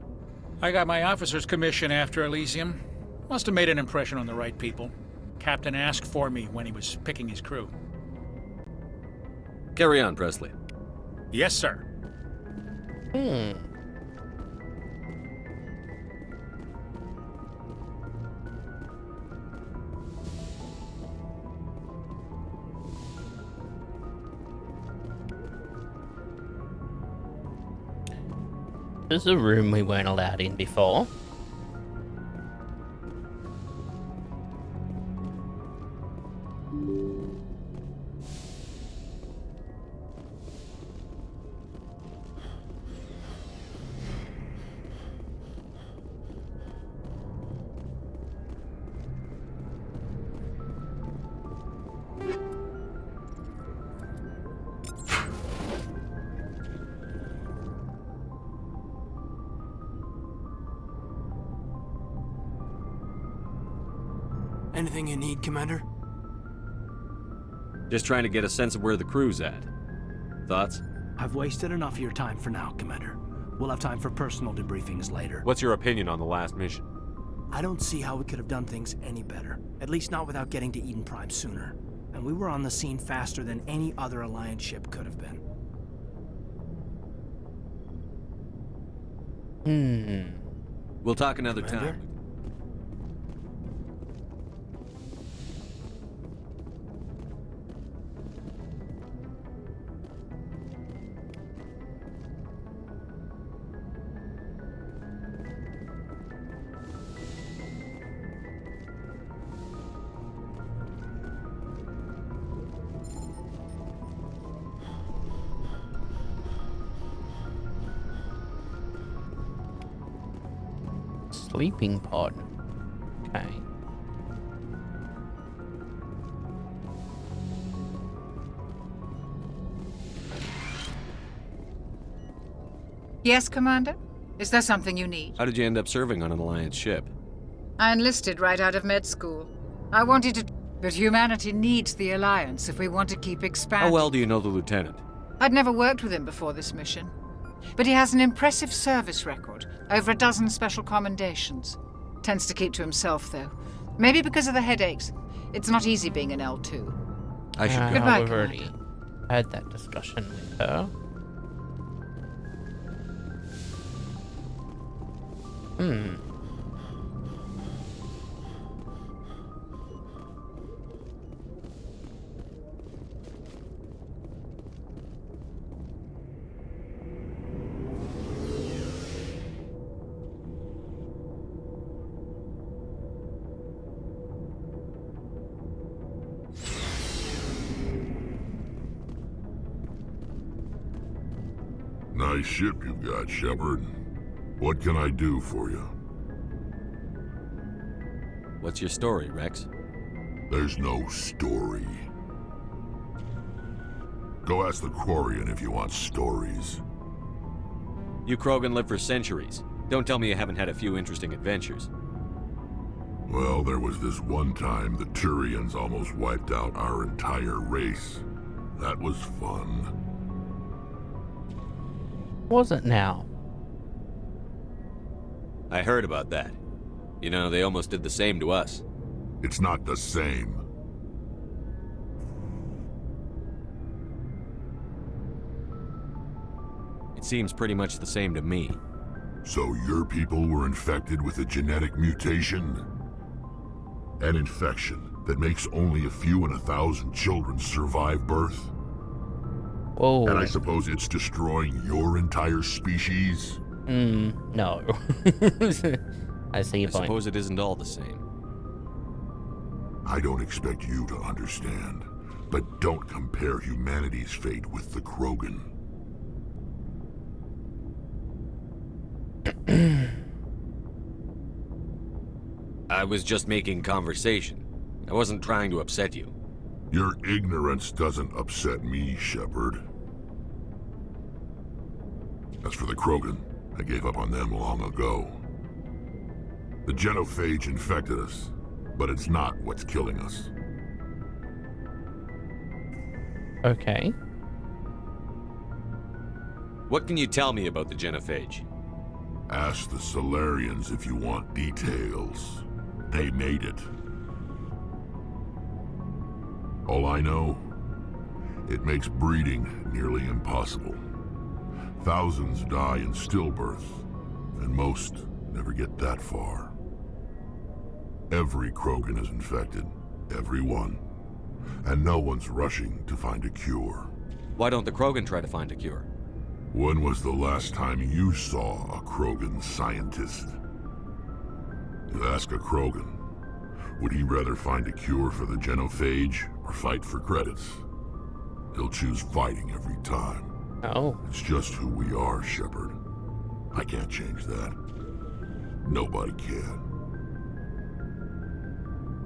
I got my officer's commission after Elysium. Must have made an impression on the right people. Captain asked for me when he was picking his crew.
Carry on, Presley.
Yes, sir.
There's a room we weren't allowed in before.
Anything you need, Commander?
Just trying to get a sense of where the crew's at. Thoughts?
I've wasted enough of your time for now, Commander. We'll have time for personal debriefings later.
What's your opinion on the last mission?
I don't see how we could have done things any better. At least not without getting to Eden Prime sooner. And we were on the scene faster than any other Alliance ship could have been.
We'll talk another
Commander?
time.
Sleeping pod. Okay.
Yes, Commander? Is there something you need?
How did you end up serving on an Alliance ship?
I enlisted right out of med school. I wanted to... But humanity needs the Alliance if we want to keep expanding.
How well do you know the Lieutenant?
I'd never worked with him before this mission. But he has an impressive service record, over a dozen special commendations. Tends to keep to himself, though. Maybe because of the headaches. It's not easy being an L2.
I should go.
Goodbye,
We've already had that discussion with her.
Nice ship you've got, Shepard. What can I do for you?
What's your story, Rex?
There's no story. Go ask the Quarian if you want stories.
You Krogan live for centuries. Don't tell me you haven't had a few interesting adventures.
Well, there was this one time the Turians almost wiped out our entire race. That was fun.
Was it now?
I heard about that. You know, they almost did the same to us.
It's not the same.
It seems pretty much the same to me.
So your people were infected with a genetic mutation? An infection that makes only a few in 1,000 children survive birth?
Whoa.
And I suppose it's destroying your entire species?
No. I see your
I
point.
suppose it isn't all the same.
I don't expect you to understand, but don't compare humanity's fate with the Krogan.
I was just making conversation. I wasn't trying to upset you.
Your ignorance doesn't upset me, Shepard. As for the Krogan, I gave up on them long ago. The genophage infected us, but it's not what's killing us.
Okay.
What can you tell me about the genophage?
Ask the Solarians if you want details. They made it. All I know, it makes breeding nearly impossible. Thousands die in stillbirth, and most never get that far. Every Krogan is infected, every one. And no one's rushing to find a cure.
Why don't the Krogan try to find a cure?
When was the last time you saw a Krogan scientist? You ask a Krogan, would he rather find a cure for the genophage or fight for credits? He'll choose fighting every time.
Oh.
It's just who we are, Shepard. I can't change that. Nobody can.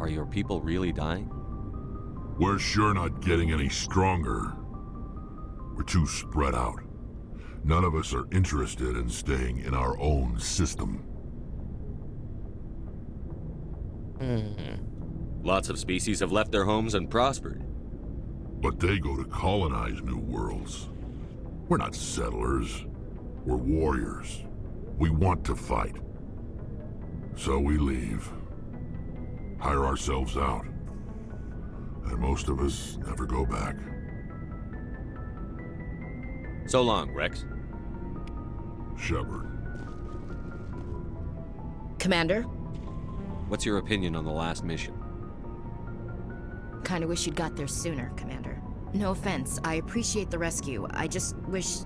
Are your people really dying?
We're sure not getting any stronger. We're too spread out. None of us are interested in staying in our own system.
Lots of species have left their homes and prospered.
But they go to colonize new worlds. We're not settlers. We're warriors. We want to fight. So we leave. Hire ourselves out. And most of us never go back.
So long, Rex.
Shepard.
Commander?
What's your opinion on the last mission?
Kinda wish you'd got there sooner, Commander. No offense, I appreciate the rescue. I just wish...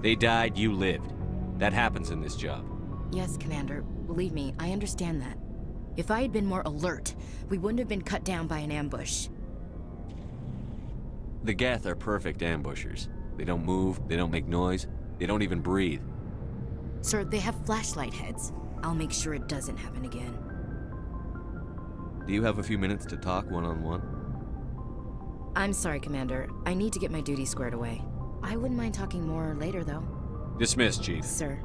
They died, you lived. That happens in this job.
Yes, Commander. Believe me, I understand that. If I had been more alert, we wouldn't have been cut down by an ambush.
The Geth are perfect ambushers. They don't move, they don't make noise, they don't even breathe.
Sir, they have flashlight heads. I'll make sure it doesn't happen again.
Do you have a few minutes to talk one-on-one?
I'm sorry, Commander. I need to get my duty squared away. I wouldn't mind talking more later, though.
Dismissed, Chief.
Sir.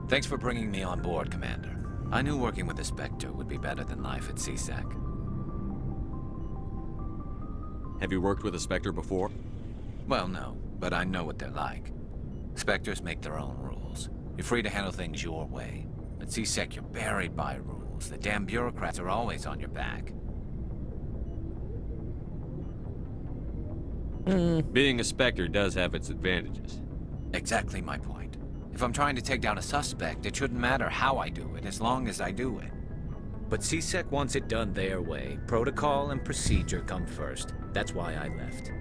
Thanks for bringing me on board, Commander. I knew working with the Spectre would be better than life at CSEC.
Have you worked with a Spectre before?
Well, no, but I know what they're like. Spectres make their own rules. You're free to handle things your way. At CSEC, you're buried by rules. The damn bureaucrats are always on your back.
Being a Spectre does have its advantages.
Exactly my point. If I'm trying to take down a suspect, it shouldn't matter how I do it, as long as I do it.
But CSEC wants it done their way. Protocol and procedure come first. That's why I left.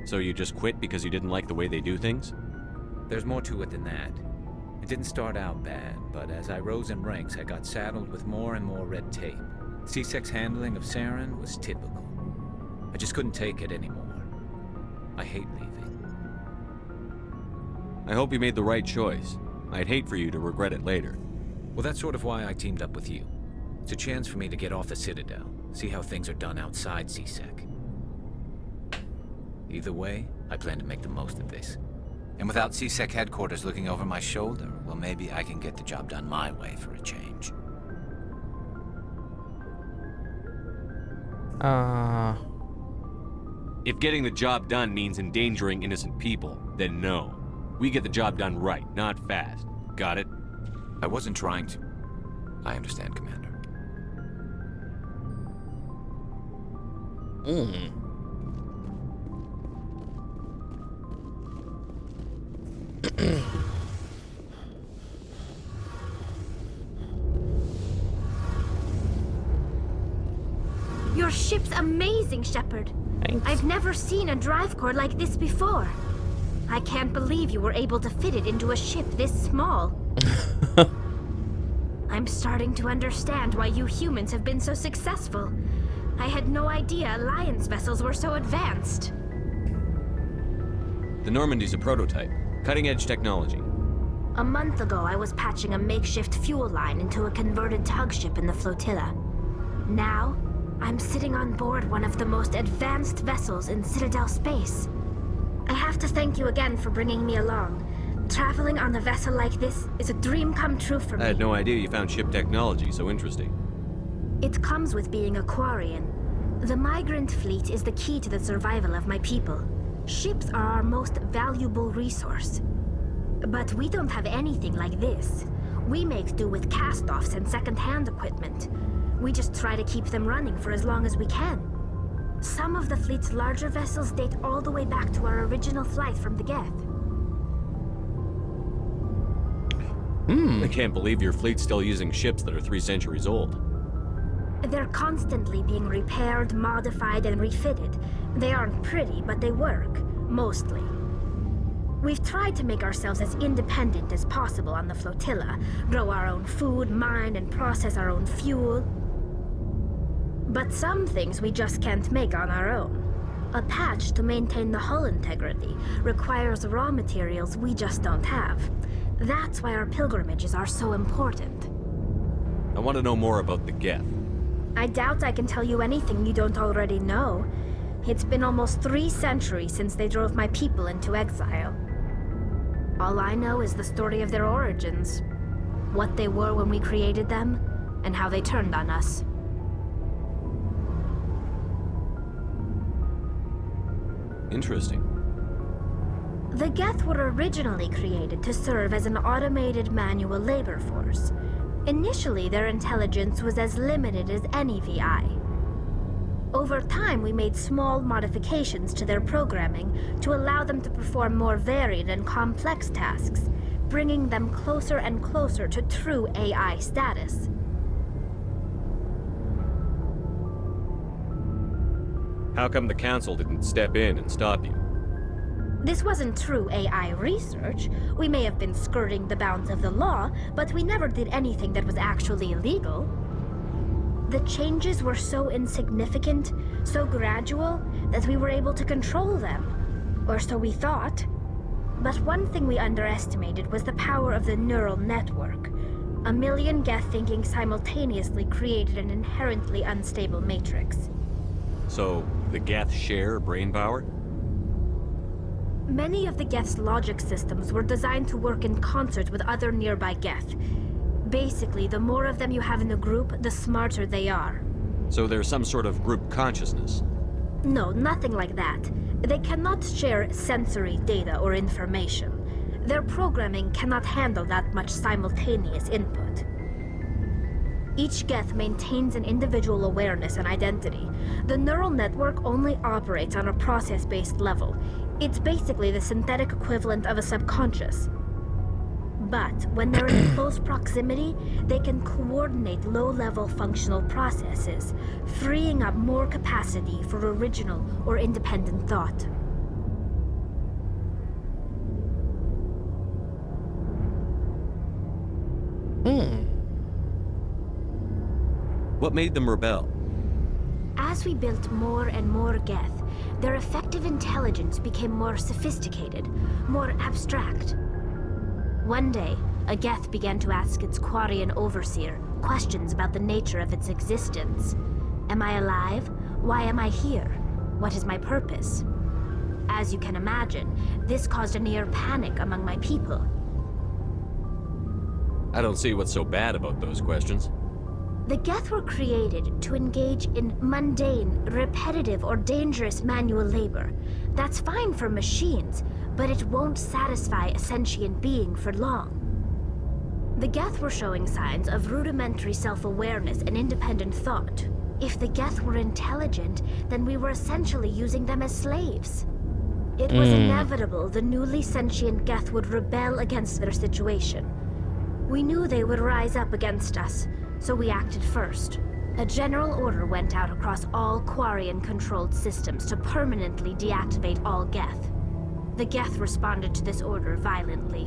So you just quit because you didn't like the way they do things?
There's more to it than that. It didn't start out bad, but as I rose in ranks, I got saddled with more and more red tape. CSEC's handling of Saren was typical. I just couldn't take it anymore. I hate leaving.
I hope you made the right choice. I'd hate for you to regret it later.
Well, that's sort of why I teamed up with you. It's a chance for me to get off the Citadel, see how things are done outside CSEC. Either way, I plan to make the most of this.
And without CSEC headquarters looking over my shoulder, well, maybe I can get the job done my way for a change.
If getting the job done means endangering innocent people, then no. We get the job done right, not fast. Got it?
I wasn't trying to. I understand, Commander.
Your ship's amazing, Shepard.
Thanks.
I've never seen a drive core like this before. I can't believe you were able to fit it into a ship this small. I'm starting to understand why you humans have been so successful. I had no idea Alliance vessels were so advanced.
The Normandy's a prototype. Cutting-edge technology.
A month ago, I was patching a makeshift fuel line into a converted tug ship in the flotilla. Now, I'm sitting on board one of the most advanced vessels in Citadel space. I have to thank you again for bringing me along. Traveling on a vessel like this is a dream come true for me.
I had no idea you found ship technology so interesting.
It comes with being a Quarian. The migrant fleet is the key to the survival of my people. Ships are our most valuable resource. But we don't have anything like this. We make do with cast-offs and second-hand equipment. We just try to keep them running for as long as we can. Some of the fleet's larger vessels date all the way back to our original flight from the Geth.
I can't believe your fleet's still using ships that are 3 centuries old.
They're constantly being repaired, modified, and refitted. They aren't pretty, but they work. Mostly. We've tried to make ourselves as independent as possible on the flotilla, grow our own food, mine and process our own fuel. But some things we just can't make on our own. A patch to maintain the hull integrity requires raw materials we just don't have. That's why our pilgrimages are so important.
I want to know more about the Geth.
I doubt I can tell you anything you don't already know. It's been almost 3 centuries since they drove my people into exile. All I know is the story of their origins. What they were when we created them, and how they turned on us.
Interesting.
The Geth were originally created to serve as an automated manual labor force. Initially, their intelligence was as limited as any VI. Over time, we made small modifications to their programming to allow them to perform more varied and complex tasks, bringing them closer and closer to true AI status.
How come the Council didn't step in and stop you?
This wasn't true AI research. We may have been skirting the bounds of the law, but we never did anything that was actually illegal. The changes were so insignificant, so gradual, that we were able to control them. Or so we thought. But one thing we underestimated was the power of the neural network. 1 million Geth thinking simultaneously created an inherently unstable matrix.
So, the Geth share brain power?
Many of the Geth's logic systems were designed to work in concert with other nearby Geth. Basically, the more of them you have in a group, the smarter they are.
So there's some sort of group consciousness?
No, nothing like that. They cannot share sensory data or information. Their programming cannot handle that much simultaneous input. Each Geth maintains an individual awareness and identity. The neural network only operates on a process-based level. It's basically the synthetic equivalent of a subconscious. But when they're in close proximity, they can coordinate low-level functional processes, freeing up more capacity for original or independent thought.
What made them rebel?
As we built more and more Geth, their effective intelligence became more sophisticated, more abstract. One day, a Geth began to ask its Quarian overseer questions about the nature of its existence. Am I alive? Why am I here? What is my purpose? As you can imagine, this caused a near panic among my people.
I don't see what's so bad about those questions.
The Geth were created to engage in mundane, repetitive, or dangerous manual labor. That's fine for machines, but it won't satisfy a sentient being for long. The Geth were showing signs of rudimentary self-awareness and independent thought. If the Geth were intelligent, then we were essentially using them as slaves. It was inevitable the newly sentient Geth would rebel against their situation. We knew they would rise up against us, so we acted first. A general order went out across all Quarian-controlled systems to permanently deactivate all Geth. The Geth responded to this order violently.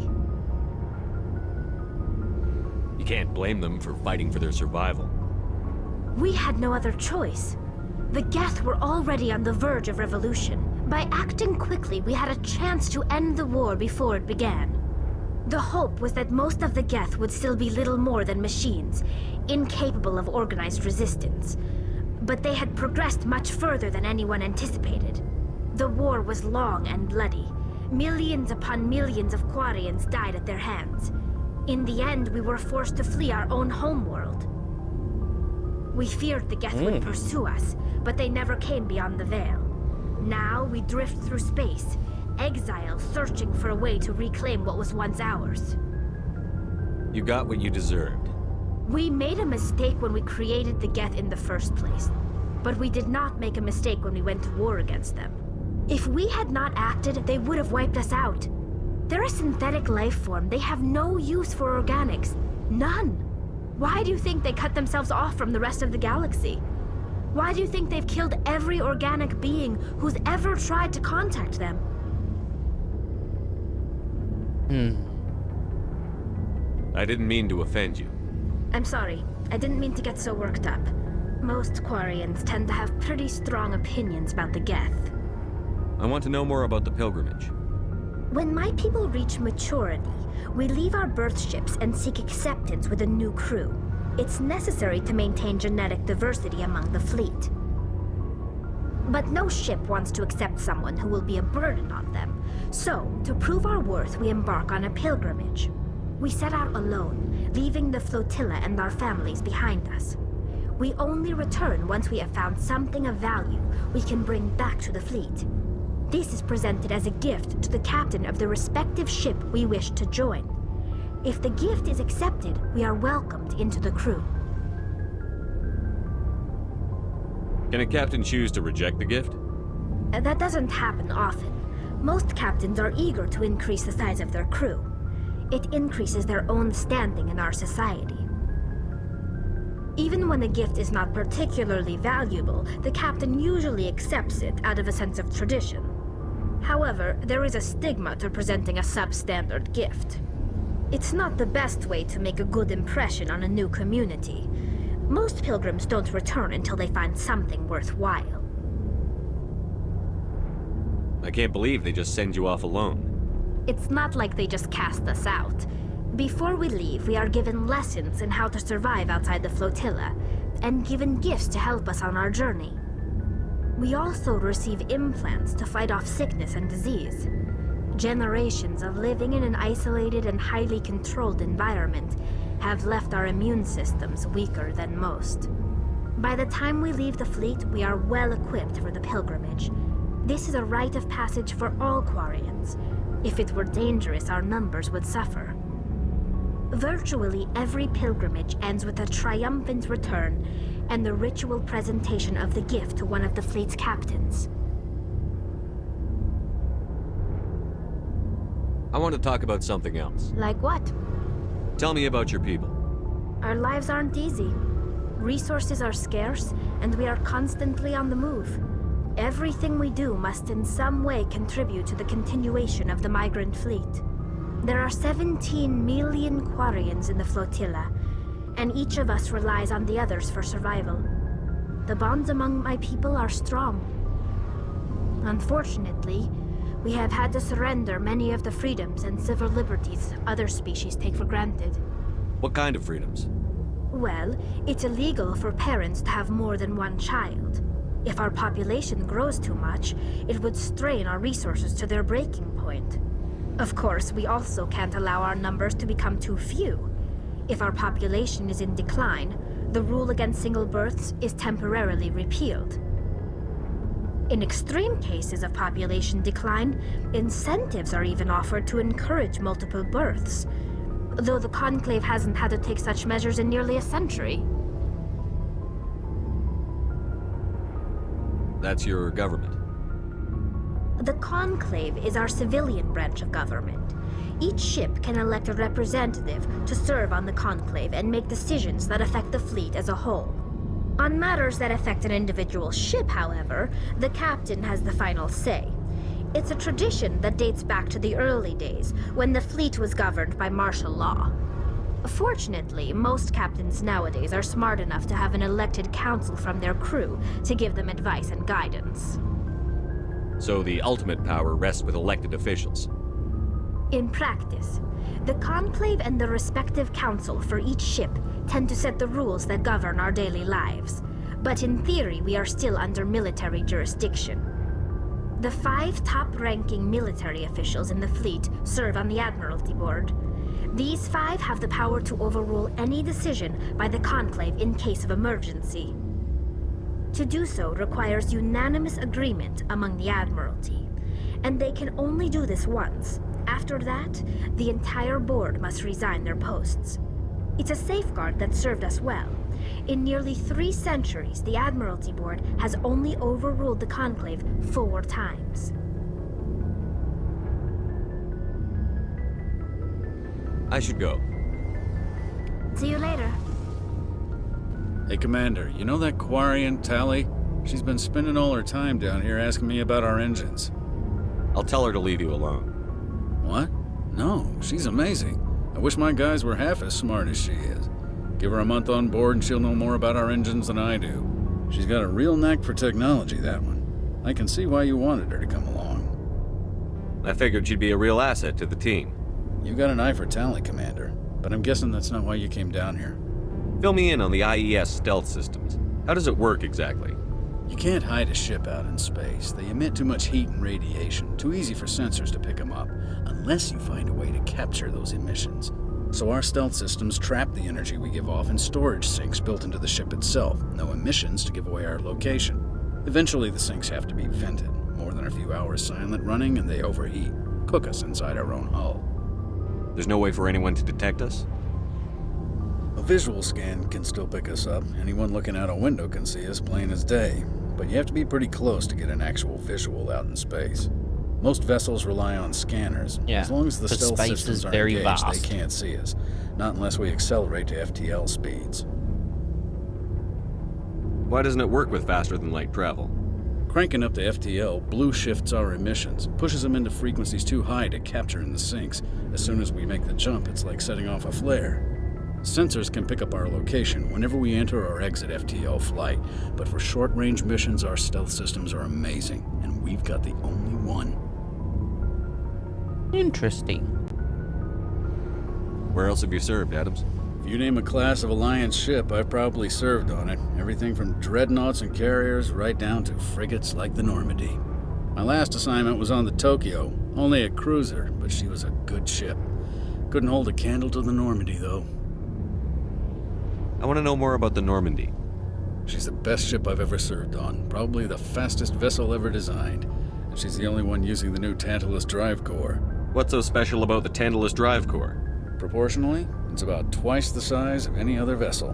You can't blame them for fighting for their survival.
We had no other choice. The Geth were already on the verge of revolution. By acting quickly, we had a chance to end the war before it began. The hope was that most of the Geth would still be little more than machines, incapable of organized resistance. But they had progressed much further than anyone anticipated. The war was long and bloody. Millions upon millions of Quarians died at their hands. In the end, we were forced to flee our own homeworld. We feared the Geth would pursue us, but they never came beyond the Veil. Now we drift through space, exile searching for a way to reclaim what was once ours.
You got what you deserved.
We made a mistake when we created the Geth in the first place. But we did not make a mistake when we went to war against them. If we had not acted, they would have wiped us out. They're a synthetic life form. They have no use for organics. None. Why do you think they cut themselves off from the rest of the galaxy? Why do you think they've killed every organic being who's ever tried to contact them?
I didn't mean to offend you.
I'm sorry. I didn't mean to get so worked up. Most Quarians tend to have pretty strong opinions about the Geth.
I want to know more about the pilgrimage.
When my people reach maturity, we leave our birth ships and seek acceptance with a new crew. It's necessary to maintain genetic diversity among the fleet. But no ship wants to accept someone who will be a burden on them. So, to prove our worth, we embark on a pilgrimage. We set out alone, leaving the flotilla and our families behind us. We only return once we have found something of value we can bring back to the fleet. This is presented as a gift to the captain of the respective ship we wish to join. If the gift is accepted, we are welcomed into the crew.
Can a captain choose to reject the gift?
That doesn't happen often. Most captains are eager to increase the size of their crew. It increases their own standing in our society. Even when a gift is not particularly valuable, the captain usually accepts it out of a sense of tradition. However, there is a stigma to presenting a substandard gift. It's not the best way to make a good impression on a new community. Most pilgrims don't return until they find something worthwhile.
I can't believe they just send you off alone.
It's not like they just cast us out. Before we leave, we are given lessons in how to survive outside the flotilla, and given gifts to help us on our journey. We also receive implants to fight off sickness and disease. Generations of living in an isolated and highly controlled environment have left our immune systems weaker than most. By the time we leave the fleet, we are well equipped for the pilgrimage. This is a rite of passage for all Quarians. If it were dangerous, our numbers would suffer. Virtually every pilgrimage ends with a triumphant return and the ritual presentation of the gift to one of the fleet's captains.
I want to talk about something else.
Like what?
Tell me about your people.
Our lives aren't easy. Resources are scarce, and we are constantly on the move. Everything we do must in some way contribute to the continuation of the migrant fleet. There are 17 million Quarians in the flotilla, and each of us relies on the others for survival. The bonds among my people are strong. Unfortunately, we have had to surrender many of the freedoms and civil liberties other species take for granted.
What kind of freedoms?
Well, it's illegal for parents to have more than one child. If our population grows too much, it would strain our resources to their breaking point. Of course, we also can't allow our numbers to become too few. If our population is in decline, the rule against single births is temporarily repealed. In extreme cases of population decline, incentives are even offered to encourage multiple births, though the Conclave hasn't had to take such measures in nearly a century.
That's your government.
The Conclave is our civilian branch of government. Each ship can elect a representative to serve on the Conclave and make decisions that affect the fleet as a whole. On matters that affect an individual ship, however, the captain has the final say. It's a tradition that dates back to the early days, when the fleet was governed by martial law. Fortunately, most captains nowadays are smart enough to have an elected council from their crew to give them advice and guidance.
So the ultimate power rests with elected officials.
In practice, the Conclave and the respective council for each ship tend to set the rules that govern our daily lives. But in theory, we are still under military jurisdiction. The 5 top-ranking military officials in the fleet serve on the Admiralty Board. These 5 have the power to overrule any decision by the Conclave in case of emergency. To do so requires unanimous agreement among the Admiralty, and they can only do this once. After that, the entire board must resign their posts. It's a safeguard that served us well. In nearly 3 centuries, the Admiralty Board has only overruled the Conclave 4 times.
I should go.
See you later.
Hey, Commander, you know that Quarian, Tally? She's been spending all her time down here asking me about our engines.
I'll tell her to leave you alone.
What? No, she's amazing. I wish my guys were half as smart as she is. Give her a month on board and she'll know more about our engines than I do. She's got a real knack for technology, that one. I can see why you wanted her to come along.
I figured she'd be a real asset to the team.
You got an eye for Tally, Commander, but I'm guessing that's not why you came down here.
Fill me in on the IES stealth systems. How does it work exactly?
You can't hide a ship out in space. They emit too much heat and radiation, too easy for sensors to pick them up, unless you find a way to capture those emissions. So our stealth systems trap the energy we give off in storage sinks built into the ship itself. No emissions to give away our location. Eventually the sinks have to be vented. More than a few hours silent running and they overheat. Cook us inside our own hull.
There's no way for anyone to detect us?
A visual scan can still pick us up. Anyone looking out a window can see us plain as day. But you have to be pretty close to get an actual visual out in space. Most vessels rely on scanners.
Yeah,
as long as the stealth
space
systems
is
are
very
engaged,
vast.
they can't see us. Not unless we accelerate to FTL speeds.
Why doesn't it work with faster-than-light travel?
Cranking up to FTL blue shifts our emissions, pushes them into frequencies too high to capture in the sinks. As soon as we make the jump, it's like setting off a flare. Sensors can pick up our location whenever we enter or exit FTL flight, but for short-range missions, our stealth systems are amazing, and we've got the only one.
Interesting.
Where else have you served, Adams?
If you name a class of Alliance ship, I've probably served on it. Everything from dreadnoughts and carriers right down to frigates like the Normandy. My last assignment was on the Tokyo, only a cruiser, but she was a good ship. Couldn't hold a candle to the Normandy, though.
I want to know more about the Normandy.
She's the best ship I've ever served on, probably the fastest vessel ever designed. And she's the only one using the new Tantalus drive core.
What's so special about the Tantalus drive core?
Proportionally, it's about twice the size of any other vessel.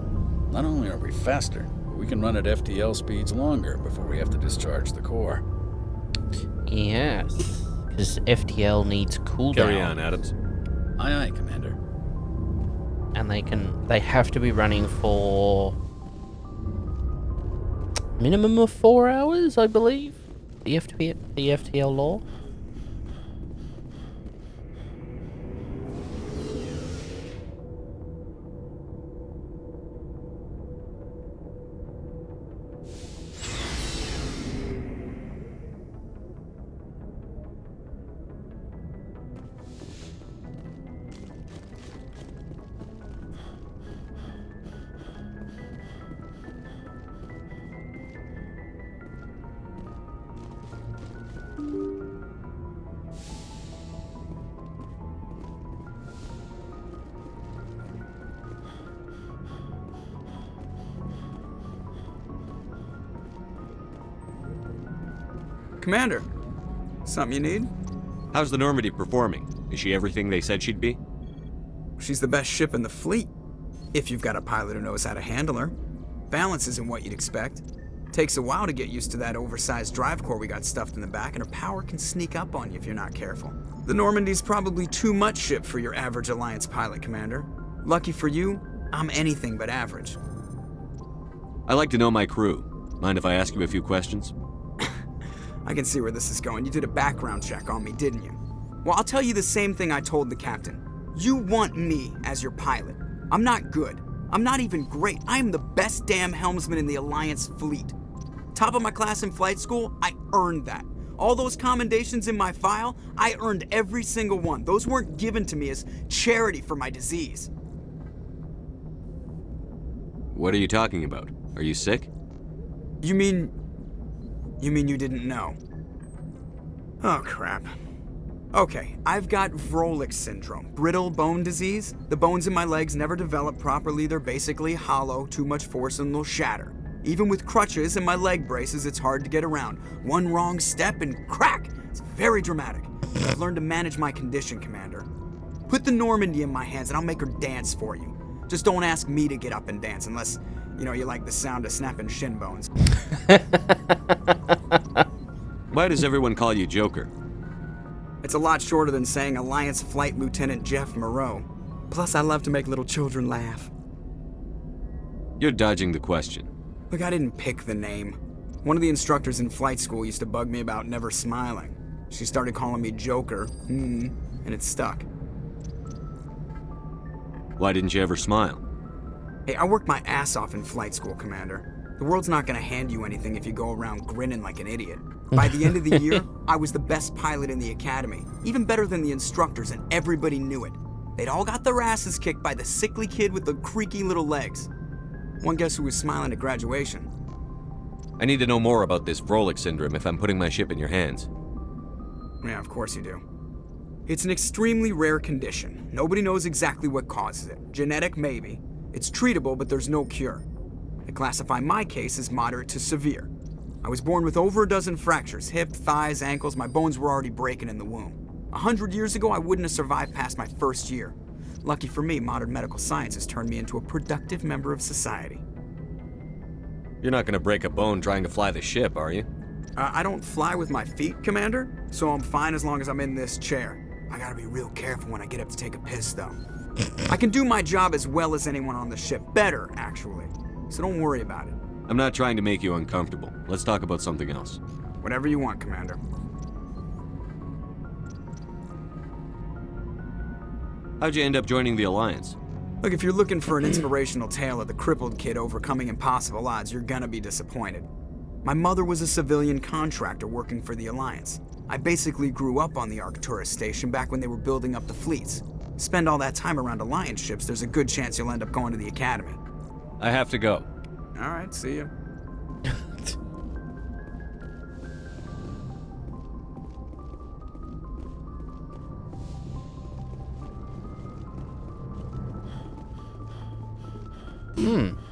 Not only are we faster, but we can run at FTL speeds longer before we have to discharge the core.
Yes, because FTL needs cooldown.
Carry on, Adams.
Aye, aye, Commander.
And they have to be running for minimum of 4 hours, I believe. The FTL law.
Commander, something you need?
How's the Normandy performing? Is she everything they said she'd be?
She's the best ship in the fleet, if you've got a pilot who knows how to handle her. Balance isn't what you'd expect. Takes a while to get used to that oversized drive core we got stuffed in the back, and her power can sneak up on you if you're not careful. The Normandy's probably too much ship for your average Alliance pilot, Commander. Lucky for you, I'm anything but average.
I like to know my crew. Mind if I ask you a few questions?
I can see where this is going. You did a background check on me, didn't you? Well, I'll tell you the same thing I told the captain. You want me as your pilot. I'm not good. I'm not even great. I am the best damn helmsman in the Alliance fleet. Top of my class in flight school, I earned that. All those commendations in my file, I earned every single one. Those weren't given to me as charity for my disease.
What are you talking about? Are you sick?
You mean you didn't know? Oh, crap. Okay, I've got Vrolich syndrome, brittle bone disease. The bones in my legs never develop properly. They're basically hollow, too much force and they'll shatter. Even with crutches and my leg braces, it's hard to get around. One wrong step and crack! It's very dramatic. But I've learned to manage my condition, Commander. Put the Normandy in my hands and I'll make her dance for you. Just don't ask me to get up and dance unless, you like the sound of snapping shin bones.
Why does everyone call you Joker?
It's a lot shorter than saying Alliance Flight Lieutenant Jeff Moreau. Plus, I love to make little children laugh.
You're dodging the question.
Look, I didn't pick the name. One of the instructors in flight school used to bug me about never smiling. She started calling me Joker, and it stuck.
Why didn't you ever smile?
Hey, I worked my ass off in flight school, Commander. The world's not gonna hand you anything if you go around grinning like an idiot. By the end of the year, I was the best pilot in the academy, even better than the instructors, and everybody knew it. They'd all got their asses kicked by the sickly kid with the creaky little legs. One guess who was smiling at graduation?
I need to know more about this Vrolik syndrome if I'm putting my ship in your hands.
Yeah, of course you do. It's an extremely rare condition. Nobody knows exactly what causes it. Genetic, maybe. It's treatable, but there's no cure. I classify my case as moderate to severe. I was born with over a dozen fractures, hip, thighs, ankles. My bones were already breaking in the womb. 100 years ago, I wouldn't have survived past my first year. Lucky for me, modern medical science has turned me into a productive member of society.
You're not gonna break a bone trying to fly the ship, are you?
I don't fly with my feet, Commander, so I'm fine as long as I'm in this chair. I gotta be real careful when I get up to take a piss, though. I can do my job as well as anyone on the ship. Better, actually. So don't worry about it.
I'm not trying to make you uncomfortable. Let's talk about something else.
Whatever you want, Commander.
How'd you end up joining the Alliance?
Look, if you're looking for an inspirational tale of the crippled kid overcoming impossible odds, you're gonna be disappointed. My mother was a civilian contractor working for the Alliance. I basically grew up on the Arcturus station back when they were building up the fleets. Spend all that time around Alliance ships, there's a good chance you'll end up going to the Academy.
I have to go.
All right, see ya.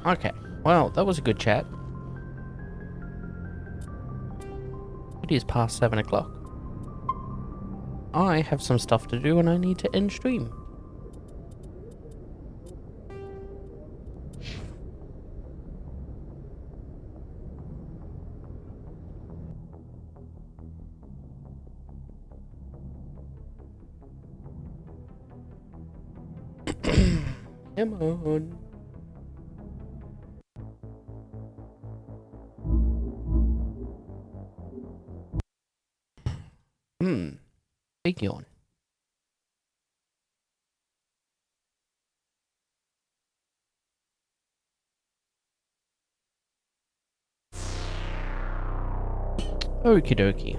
Okay. Well, that was a good chat. It is past 7 o'clock. I have some stuff to do and I need to end stream. Come on. Big yawn. Okie dokie.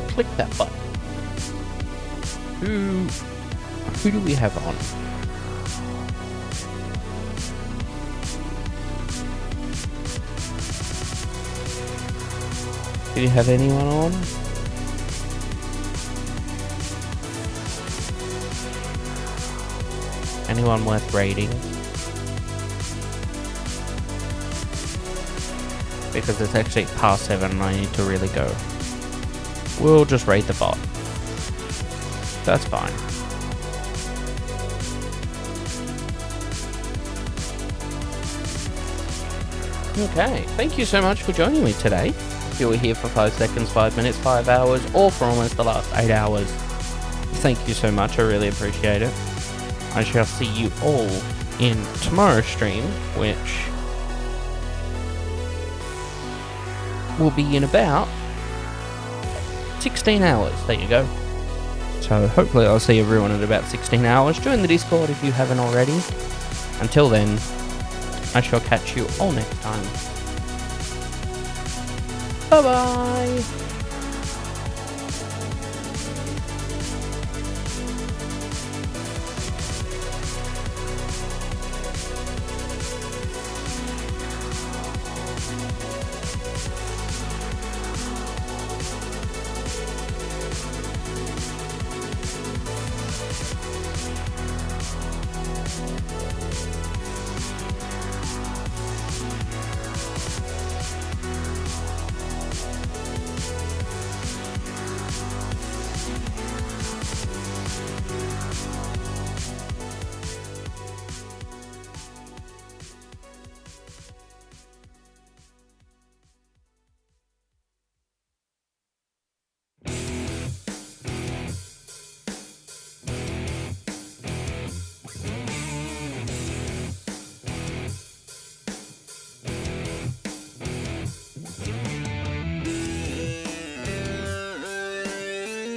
Click that button. Who do we have on? Do you have anyone on? Anyone worth raiding? Because it's actually past 7 and I need to really go. We'll just raid the bot. That's fine. Okay, thank you so much for joining me today. If you were here for 5 seconds, 5 minutes, 5 hours, or for almost the last 8 hours, thank you so much, I really appreciate it. I shall see you all in tomorrow's stream, which will be in about 16 hours. There you go. So hopefully I'll see everyone in about 16 hours. Join the Discord if you haven't already. Until then, I shall catch you all next time. Bye-bye!